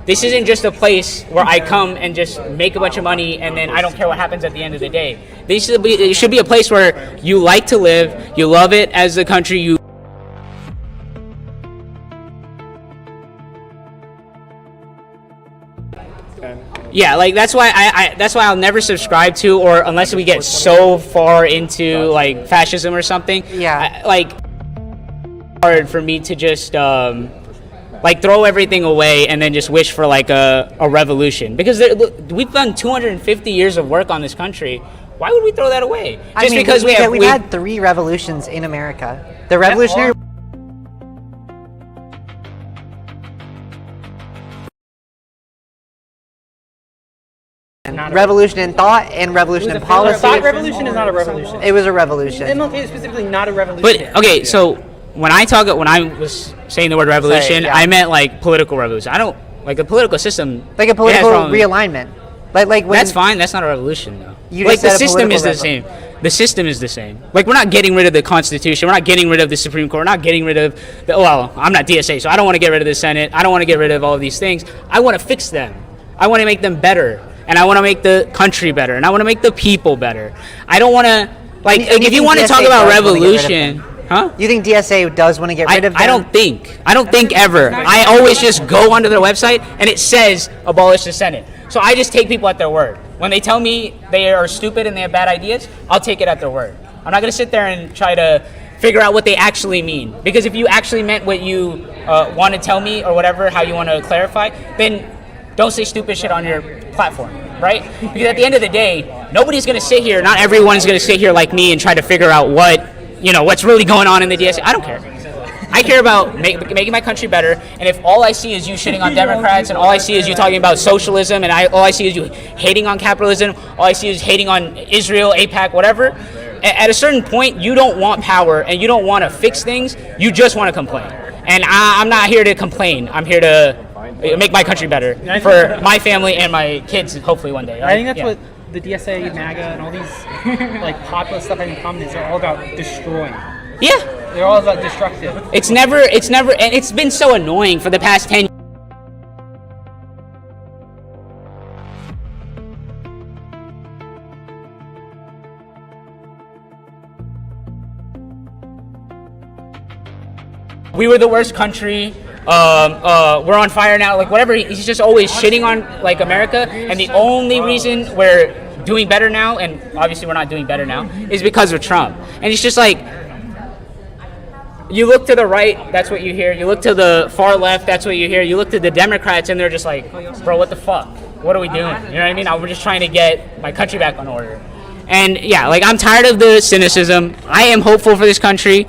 this isn't just a place where I come and just make a bunch of money and then I don't care what happens at the end of the day. It should be a place where you like to live, you love it as a country, you yeah, like that's why I'll never subscribe to, or unless we get so far into like fascism or something. Yeah. Like hard for me to just like throw everything away and then just wish for like a revolution, because we've done 250 years of work on this country. Why would we throw that away? Just because we've had 3 revolutions in America. The Revolutionary. Revolution in thought and revolution in policy. A thought revolution is not a revolution. It was a revolution. MLK is specifically not a revolution. But okay, so when I was saying the word revolution, I meant like political revolution. I don't like the political system. Like a political realignment. Like when, that's fine. That's not a revolution though. You like the system is the same. The system is the same. Like we're not getting rid of the Constitution. We're not getting rid of the Supreme Court. We're not getting rid of I'm not DSA, so I don't want to get rid of the Senate. I don't want to get rid of all of these things. I want to fix them. I want to make them better. And I want to make the country better, and I want to make the people better. I don't want to like if you want to talk about revolution, huh? You think DSA does want to get rid of them? I don't think ever. I always just go onto their website and it says abolish the Senate. So I just take people at their word. When they tell me they are stupid and they have bad ideas, I'll take it at their word. I'm not going to sit there and try to figure out what they actually mean, because if you actually meant what you want to tell me or whatever, how you want to clarify, then don't say stupid shit on your platform, right? Because at the end of the day, nobody's going to sit here, not everyone's going to sit here like me and try to figure out what's really going on in the DSA. I don't care. I care about making my country better, and if all I see is you shitting on Democrats, and all I see is you talking about socialism, and all I see is you hating on capitalism, all I see is hating on Israel, AIPAC, whatever, at a certain point, you don't want power, and you don't want to fix things, you just want to complain. And I'm not here to complain. I'm here to make my country better for my family and my kids, hopefully one day. Right? I think that's the DSA, MAGA, and all these like populist stuff having in common is they're all about destroying. Yeah. They're all about destructive. It's never, and it's been so annoying for the past 10 years. We were the worst country. We're on fire now. Like whatever. He's just always shitting on like America, and the only reason we're doing better now, and obviously we're not doing better now, is because of Trump. And it's just like, you look to the right, that's what you hear. You look to the far left, that's what you hear. You look to the Democrats, and they're just like, bro, what the fuck? What are we doing? You know what I mean? We're just trying to get my country back on order. And yeah, like I'm tired of the cynicism. I am hopeful for this country.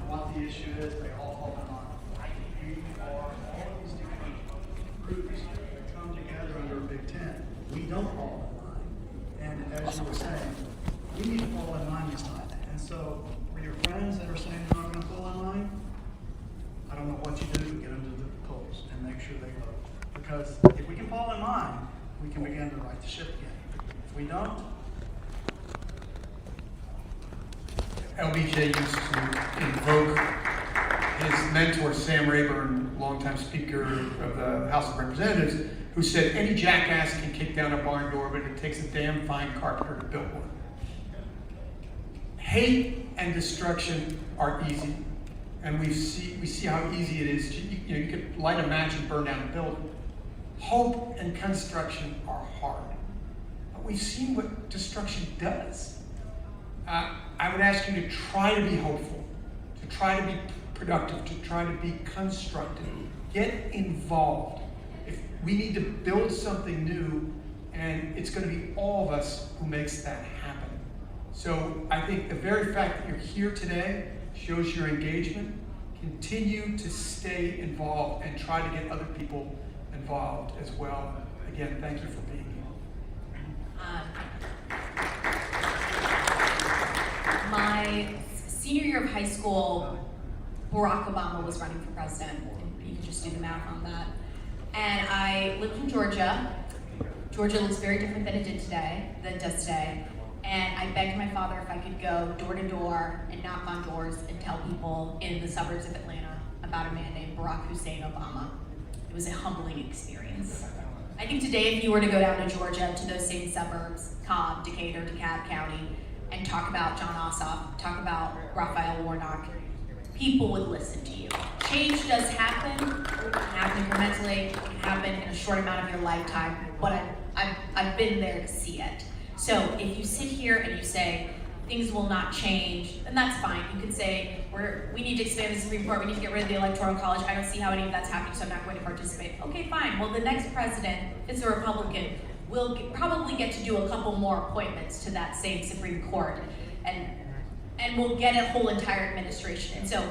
What the issue is, they all hold in on. We are always different groups that come together under a big tent. We don't fall in line. And as you were saying, we need to fall in line this time. And so, for your friends that are saying they're not going to fall in line, I don't know what you do to get them to the polls and make sure they vote. Because if we can fall in line, we can begin to right the ship again. If we don't, LBJ used to invoke his mentor, Sam Rayburn, longtime Speaker of the House of Representatives, who said, any jackass can kick down a barn door, but it takes a damn fine carpenter to build one. Hate and destruction are easy, and we see how easy it is. You could light a match and burn down a building. Hope and construction are hard, but we've seen what destruction does. I would ask you to try to be hopeful, to try to be productive, to try to be constructive. Get involved. If we need to build something new, and it's going to be all of us who makes that happen. So I think the very fact that you're here today shows your engagement. Continue to stay involved and try to get other people involved as well. Again, thank you for being here. My senior year of high school, Barack Obama was running for president. You can just do the math on that. And I lived in Georgia. Georgia looks very different than it does today. And I begged my father if I could go door to door and knock on doors and tell people in the suburbs of Atlanta about a man named Barack Hussein Obama. It was a humbling experience. I think today if you were to go down to Georgia, to those same suburbs, Cobb, Decatur, DeKalb County, and talk about John Ossoff, talk about Raphael Warnock, people would listen to you. Change does happen. It can happen incrementally. It can happen in a short amount of your lifetime, but I've been there to see it. So if you sit here and you say, things will not change, then that's fine. You can say, we need to expand the Supreme Court, we need to get rid of the Electoral College, I don't see how any of that's happening, so I'm not going to participate. Okay, fine. Well, the next president, if it's a Republican, will probably get to do a couple more appointments to that same Supreme Court, and we'll get a whole entire administration. And so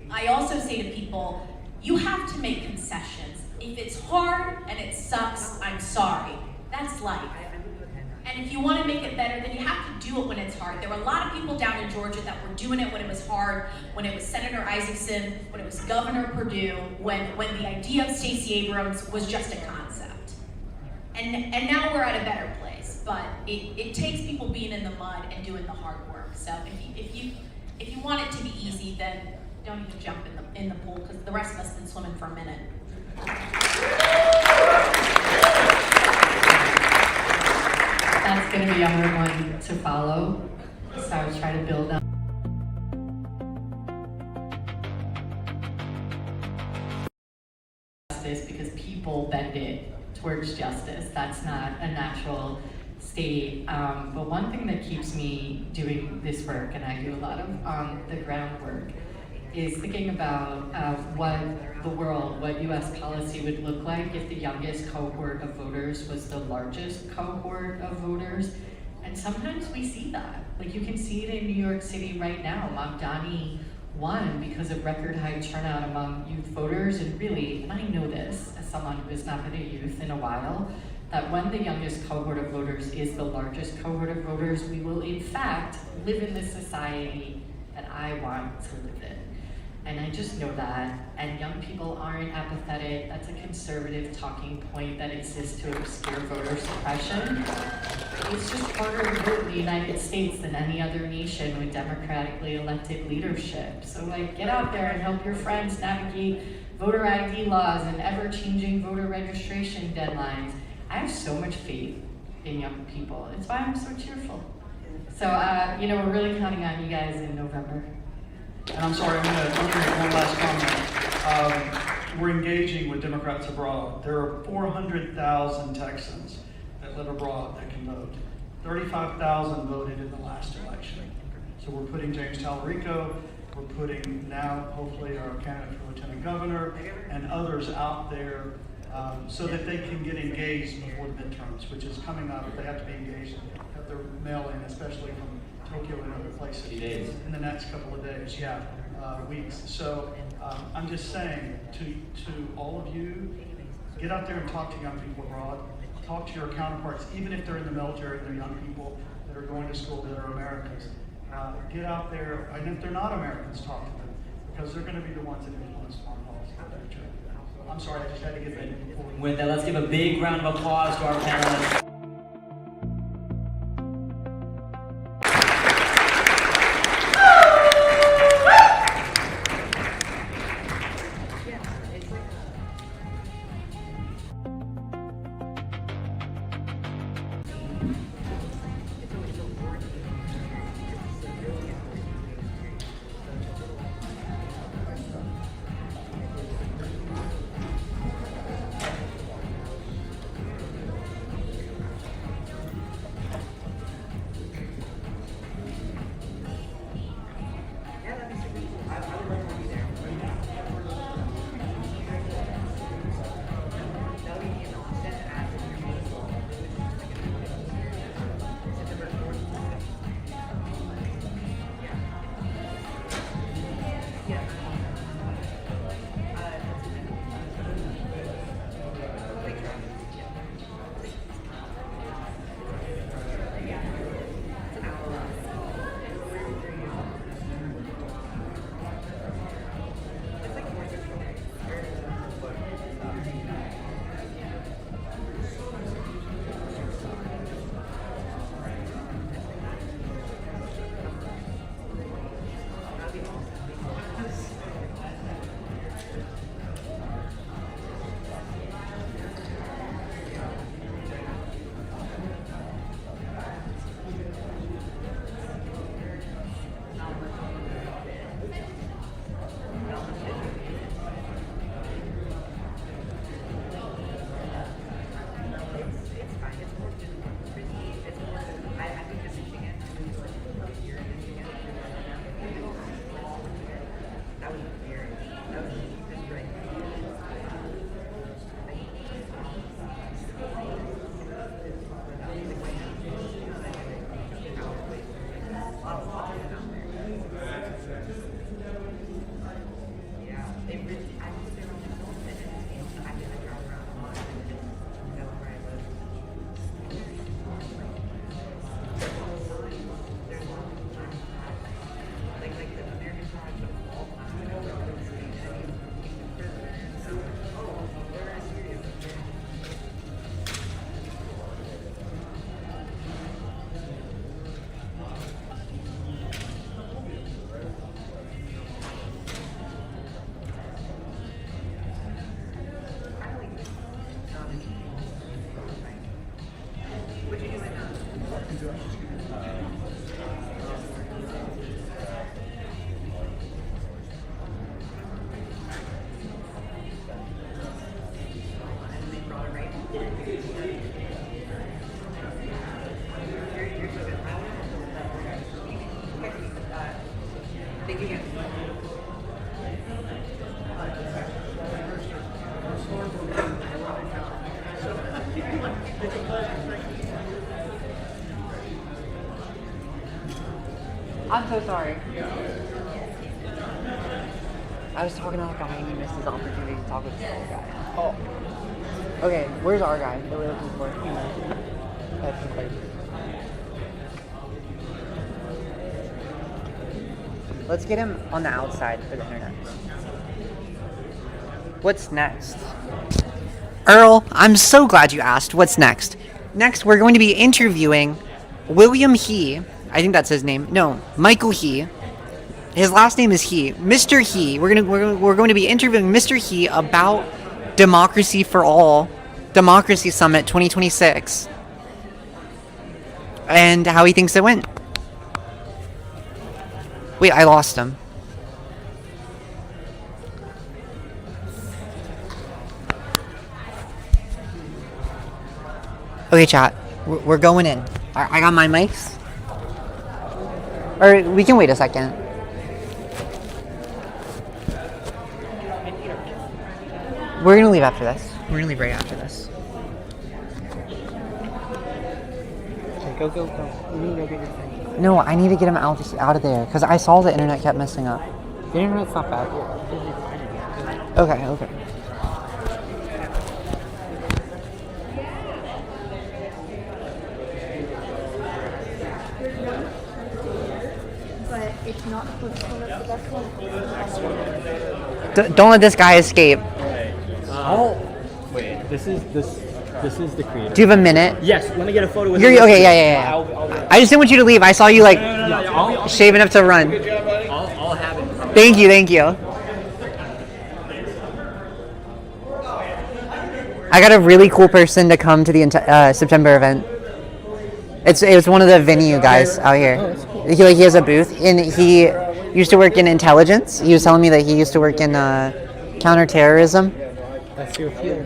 I also say to people, you have to make concessions. If it's hard and it sucks, I'm sorry. That's life. And if you want to make it better, then you have to do it when it's hard. There were a lot of people down in Georgia that were doing it when it was hard, when it was Senator Isaacson, when it was Governor Perdue, when the idea of Stacey Abrams was just a concept. And now we're at a better place, but it takes people being in the mud and doing the hard work. So if you want it to be easy, then don't even jump in the pool, because the rest of us have been swimming for a minute. That's going to be a hard one to follow, so I was trying to build up. Justice, because people bend it towards justice. That's not a natural state. But one thing that keeps me doing this work, and I do a lot of the groundwork, is thinking about what the world, what US policy would look like if the youngest cohort of voters was the largest cohort of voters. And sometimes we see that. Like, you can see it in New York City right now. Mamdani won because of record high turnout among youth voters. And really, and I know this as someone who has not been a youth in a while, that when the youngest cohort of voters is the largest cohort of voters, we will in fact live in the society that I want to live in. And I just know that, and young people aren't apathetic. That's a conservative talking point that exists to obscure voter suppression. It's just harder to vote in the United States than any other nation with democratically elected leadership. So like, get out there and help your friends navigate voter ID laws and ever-changing voter registration deadlines. I have so much faith in young people. It's why I'm so cheerful. So, we're really counting on you guys in November. And I'm sorry, I'm going to make one last comment. We're engaging with Democrats abroad. There are 400,000 Texans that live abroad that can vote. 35,000 voted in the last election. So we're putting James Talarico, we're putting now, hopefully, our candidate for Lieutenant Governor and others out there so that they can get engaged before the midterms, which is coming up. They have to be engaged, have their mail in, especially from Tokyo and other places in the next couple of days, weeks. So I'm just saying to all of you, get out there and talk to young people abroad. Talk to your counterparts, even if they're in the military and they're young people that are going to school that are Americans. Get out there, and if they're not Americans, talk to them, because they're going to be the ones that influence foreign policy in the future. I'm sorry, I just had to get that in before. With that, let's give a big round of applause to our panelists. I'm so sorry. I was talking to that guy and he missed his opportunity to talk with this other guy. Oh. Okay, where's our guy that we're looking for? That's the place. Let's get him on the outside for the internet. What's next? Earl, I'm so glad you asked. What's next? Next, we're going to be interviewing William He. I think that's his name. No, Michael He. His last name is He. Mr. He. We're going to be interviewing Mr. He about Democracy for All, Democracy Summit 2026, and how he thinks it went. Wait, I lost him. Okay, chat. We're going in. I got my mics. Or we can wait a second. We're gonna leave after this. We're gonna leave right after this. Okay, go. You need to go get your thing. No, I need to get him out of there because I saw the internet kept messing up. The internet's not bad. Okay. But it's not supposed to come up the best one. Don't let this guy escape. Wait, this is the creator. Do you have a minute? Yes, let me get a photo with You're, him. okay, yeah. I just didn't want you to leave. I saw you like shaving up to run. I'll have it. Thank you. I got a really cool person to come to the September event. It was one of the venue guys out here. He has a booth, and he used to work in intelligence. He was telling me that he used to work in counterterrorism. That's your field.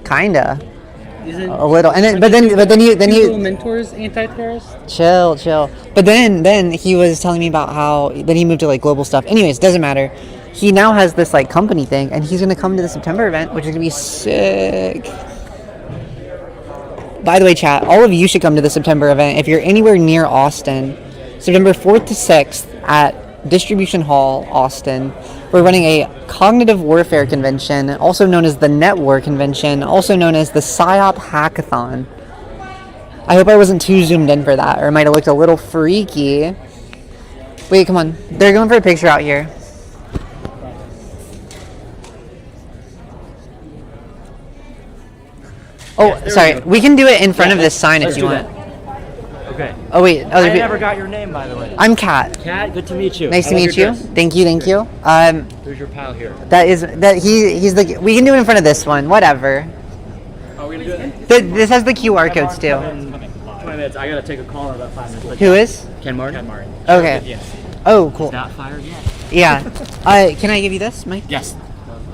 Kinda. A little, and then he mentors anti-terrorists. Chill. But then he was telling me about how then he moved to like global stuff. Anyways, doesn't matter. He now has this like company thing, and he's gonna come to the September event, which is gonna be sick. By the way, chat, all of you should come to the September event if you're anywhere near Austin. September 4th to 6th at Distribution Hall, Austin. We're running a cognitive warfare convention, also known as the Network Convention, also known as the PSYOP Hackathon. I hope I wasn't too zoomed in for that, or it might have looked a little freaky. Wait, come on. They're going for a picture out here. Oh, sorry. We can do it in front of this sign if you want. Okay. Oh, wait. I never got your name, by the way. I'm Kat. Kat, good to meet you. Nice to meet you. Thank you. Who's your pal here? He's the. We can do it in front of this one. Whatever. Are we gonna do it? This has the QR codes too. 20 minutes. I gotta take a call in about 5 minutes. Who is? Ken Martin. Ken Martin. Okay. Yes. Oh, cool. It's not fired yet. Yeah. Can I give you this mic? Yes.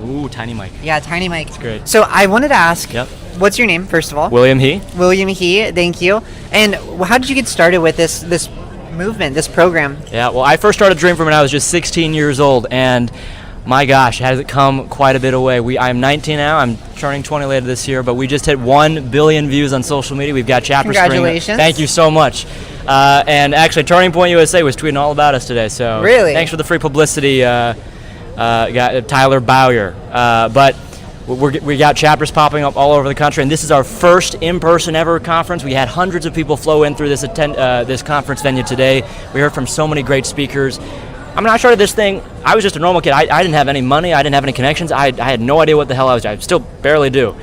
Ooh, tiny mic. Yeah, tiny mic. It's great. So I wanted to ask. Yep. What's your name, first of all? William He. William He. Thank you. And how did you get started with this movement, this program? Yeah. Well, I first started Dream from when I was just 16 years old, and my gosh, has it come quite a bit away. I'm 19 now. I'm turning 20 later this year, but we just hit 1 billion views on social media. We've got chapters. Congratulations. Thank you so much. And actually, Turning Point USA was tweeting all about us today. So really, thanks for the free publicity, Tyler Bowyer. But we got chapters popping up all over the country, and this is our first in-person ever conference. We had hundreds of people flow in through this conference venue today. We heard from so many great speakers. I mean, I started this thing, I was just a normal kid. I didn't have any money, I didn't have any connections, I had no idea what the hell I was doing. I still barely do.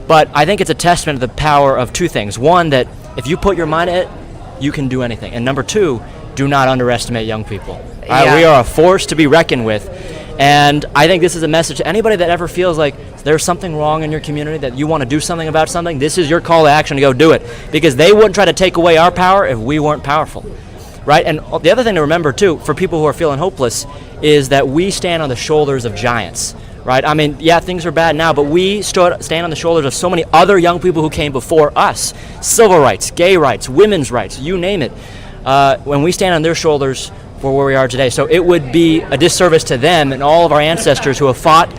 But I think it's a testament to the power of two things. One, that if you put your mind at it, you can do anything. And number two, do not underestimate young people. Yeah. We are a force to be reckoned with. And I think this is a message to anybody that ever feels like there's something wrong in your community, that you want to do something about something. This is your call to action to go do it. Because they wouldn't try to take away our power if we weren't powerful. Right? And the other thing to remember, too, for people who are feeling hopeless, is that we stand on the shoulders of giants. Right? I mean, yeah, things are bad now, but we stand on the shoulders of so many other young people who came before us. Civil rights, gay rights, women's rights, you name it. When we stand on their shoulders for where we are today. So it would be a disservice to them and all of our ancestors who have fought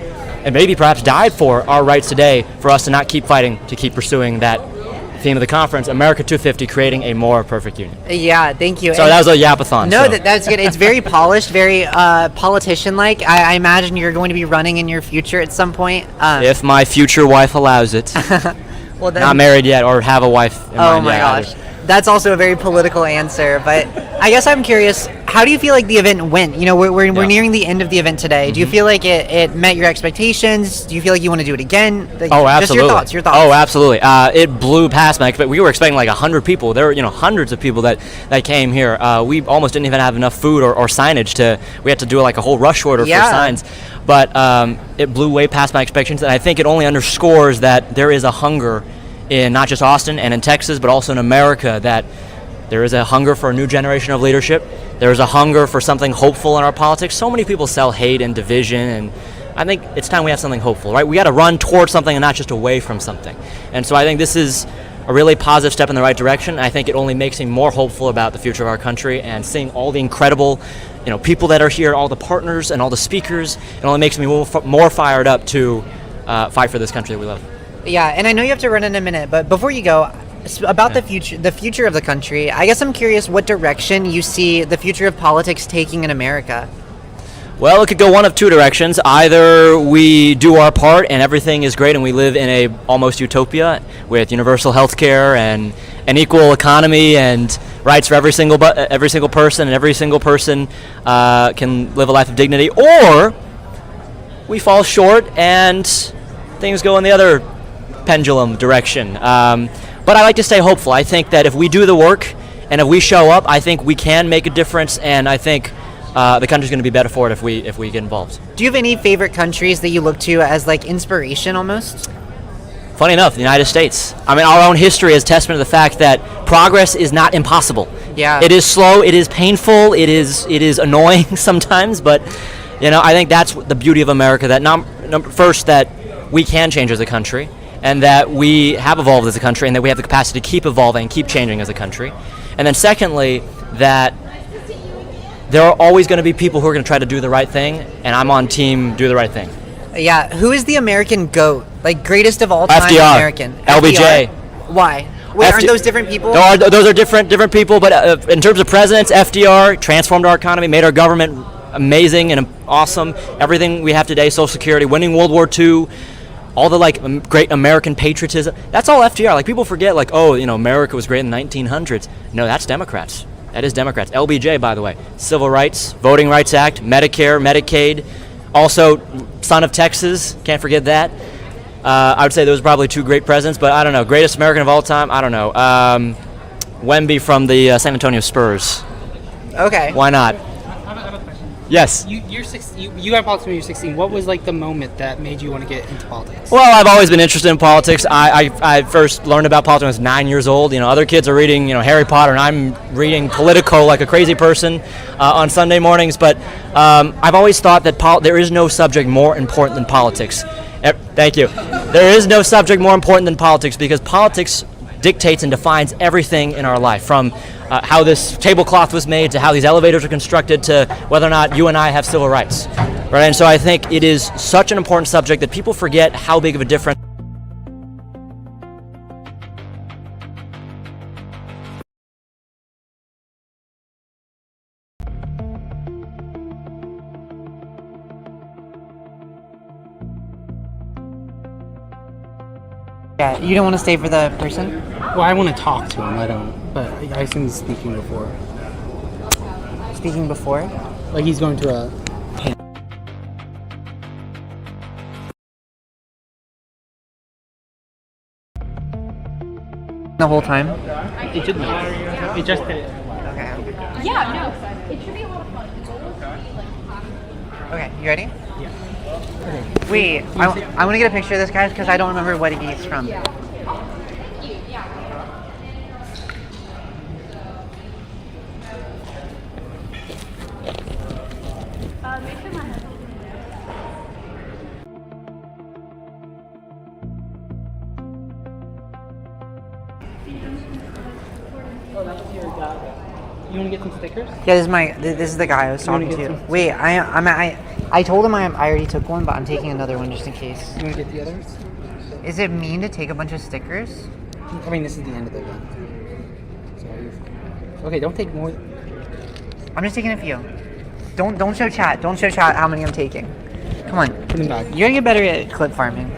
and maybe perhaps died for our rights today, for us to not keep fighting, to keep pursuing that theme of the conference, America 250, creating a more perfect union. Yeah, thank you. So And- that was a yapathon. No, so. that's good. It's very polished, very politician-like. I imagine you're going to be running in your future at some point. If my future wife allows it. Well, then, Not married yet or have a wife in Oh mind my yet gosh. either. That's also a very political answer, but I guess I'm curious, how do you feel like the event went? You know, we're nearing the end of the event today. Do you feel like it met your expectations? Do you feel like you want to do it again? Like, Oh, absolutely. Just your thoughts. Oh, absolutely. It blew past my expectations. We were expecting like 100 people. There were, hundreds of people that came here. We almost didn't even have enough food or signage we had to do like a whole rush order for signs. But it blew way past my expectations, and I think it only underscores that there is a hunger in not just Austin and in Texas, but also in America, that there is a hunger for a new generation of leadership. There is a hunger for something hopeful in our politics. So many people sell hate and division, and I think it's time we have something hopeful, right? We got to run towards something and not just away from something. And so I think this is a really positive step in the right direction. I think it only makes me more hopeful about the future of our country, and seeing all the incredible people that are here, all the partners and all the speakers, it only makes me more fired up to fight for this country that we love. Yeah, and I know you have to run in a minute, but before you go, about the future of the country, I guess I'm curious what direction you see the future of politics taking in America. Well, it could go one of two directions. Either we do our part and everything is great and we live in a almost utopia with universal health care and an equal economy and rights for every single person, and every single person can live a life of dignity, or we fall short and things go in the other pendulum direction. But I like to stay hopeful. I think that if we do the work and if we show up, I think we can make a difference, and I think the country's going to be better for it if we get involved. Do you have any favorite countries that you look to as like inspiration almost? Funny enough, the United States. I mean, our own history is testament to the fact that progress is not impossible. Yeah. It is slow, it is painful, it is annoying sometimes, but I think that's the beauty of America, that first, that we can change as a country, and that we have evolved as a country, and that we have the capacity to keep evolving and keep changing as a country. And then secondly, that there are always going to be people who are going to try to do the right thing, and I'm on team do the right thing. Yeah, who is the American GOAT? Like greatest of all time FDR. American? LBJ. FDR? Why? Wait, aren't those different people? Those are different people, but in terms of presidents, FDR transformed our economy, made our government amazing and awesome. Everything we have today, Social Security, winning World War II, all the great American patriotism, that's all FDR. People forget, America was great in the 1900s. No, that's Democrats. That is Democrats. LBJ, by the way, Civil Rights, Voting Rights Act, Medicare, Medicaid, also son of Texas, can't forget that. I would say those are probably two great presidents, but I don't know. Greatest American of all time? I don't know. Wemby from the San Antonio Spurs. Okay. Why not? I have a question. Yes. You got politics when you were 16. What was the moment that made you want to get into politics? Well, I've always been interested in politics. I first learned about politics when I was 9 years old. Other kids are reading, Harry Potter, and I'm reading Politico like a crazy person on Sunday mornings. But I've always thought that there is no subject more important than politics. Thank you. There is no subject more important than politics, because politics dictates and defines everything in our life, from how this tablecloth was made to how these elevators are constructed to whether or not you and I have civil rights. Right? And so I think it is such an important subject that people forget how big of a difference. Yeah, you don't want to stay for the person? Well, I want to talk to him. I don't, but I assume he's speaking before. Speaking before? He's going to a. The whole time? It should not. It just did. Okay. Yeah, no. It should be a lot of fun. Okay, you ready? Yeah. Wait, I want to get a picture of this guy because I don't remember what he's from. You want to get some stickers? Yeah, this is the guy I was talking to. Wait, I told him I already took one, but I'm taking another one just in case. You want to get the others? Is it mean to take a bunch of stickers? I mean, this is the end of the event. So okay, don't take more. I'm just taking a few. Don't show chat. Don't show chat how many I'm taking. Come on. Put them back. You're gonna get better at clip farming.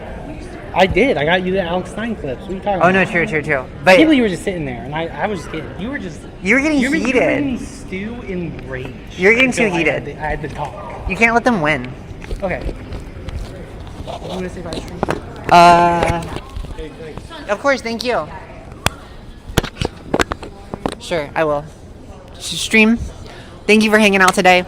I did. I got you the Alex Stein clips. What are you talking Oh about? no, true. I But can't believe you were just sitting there, and I was just kidding. You were getting You were making heated. me stew in rage. You're getting too until heated. I had to talk. You can't let them win. Okay. What do you want to say about the stream? Of course, thank you. Sure, I will. Stream. Thank you for hanging out today.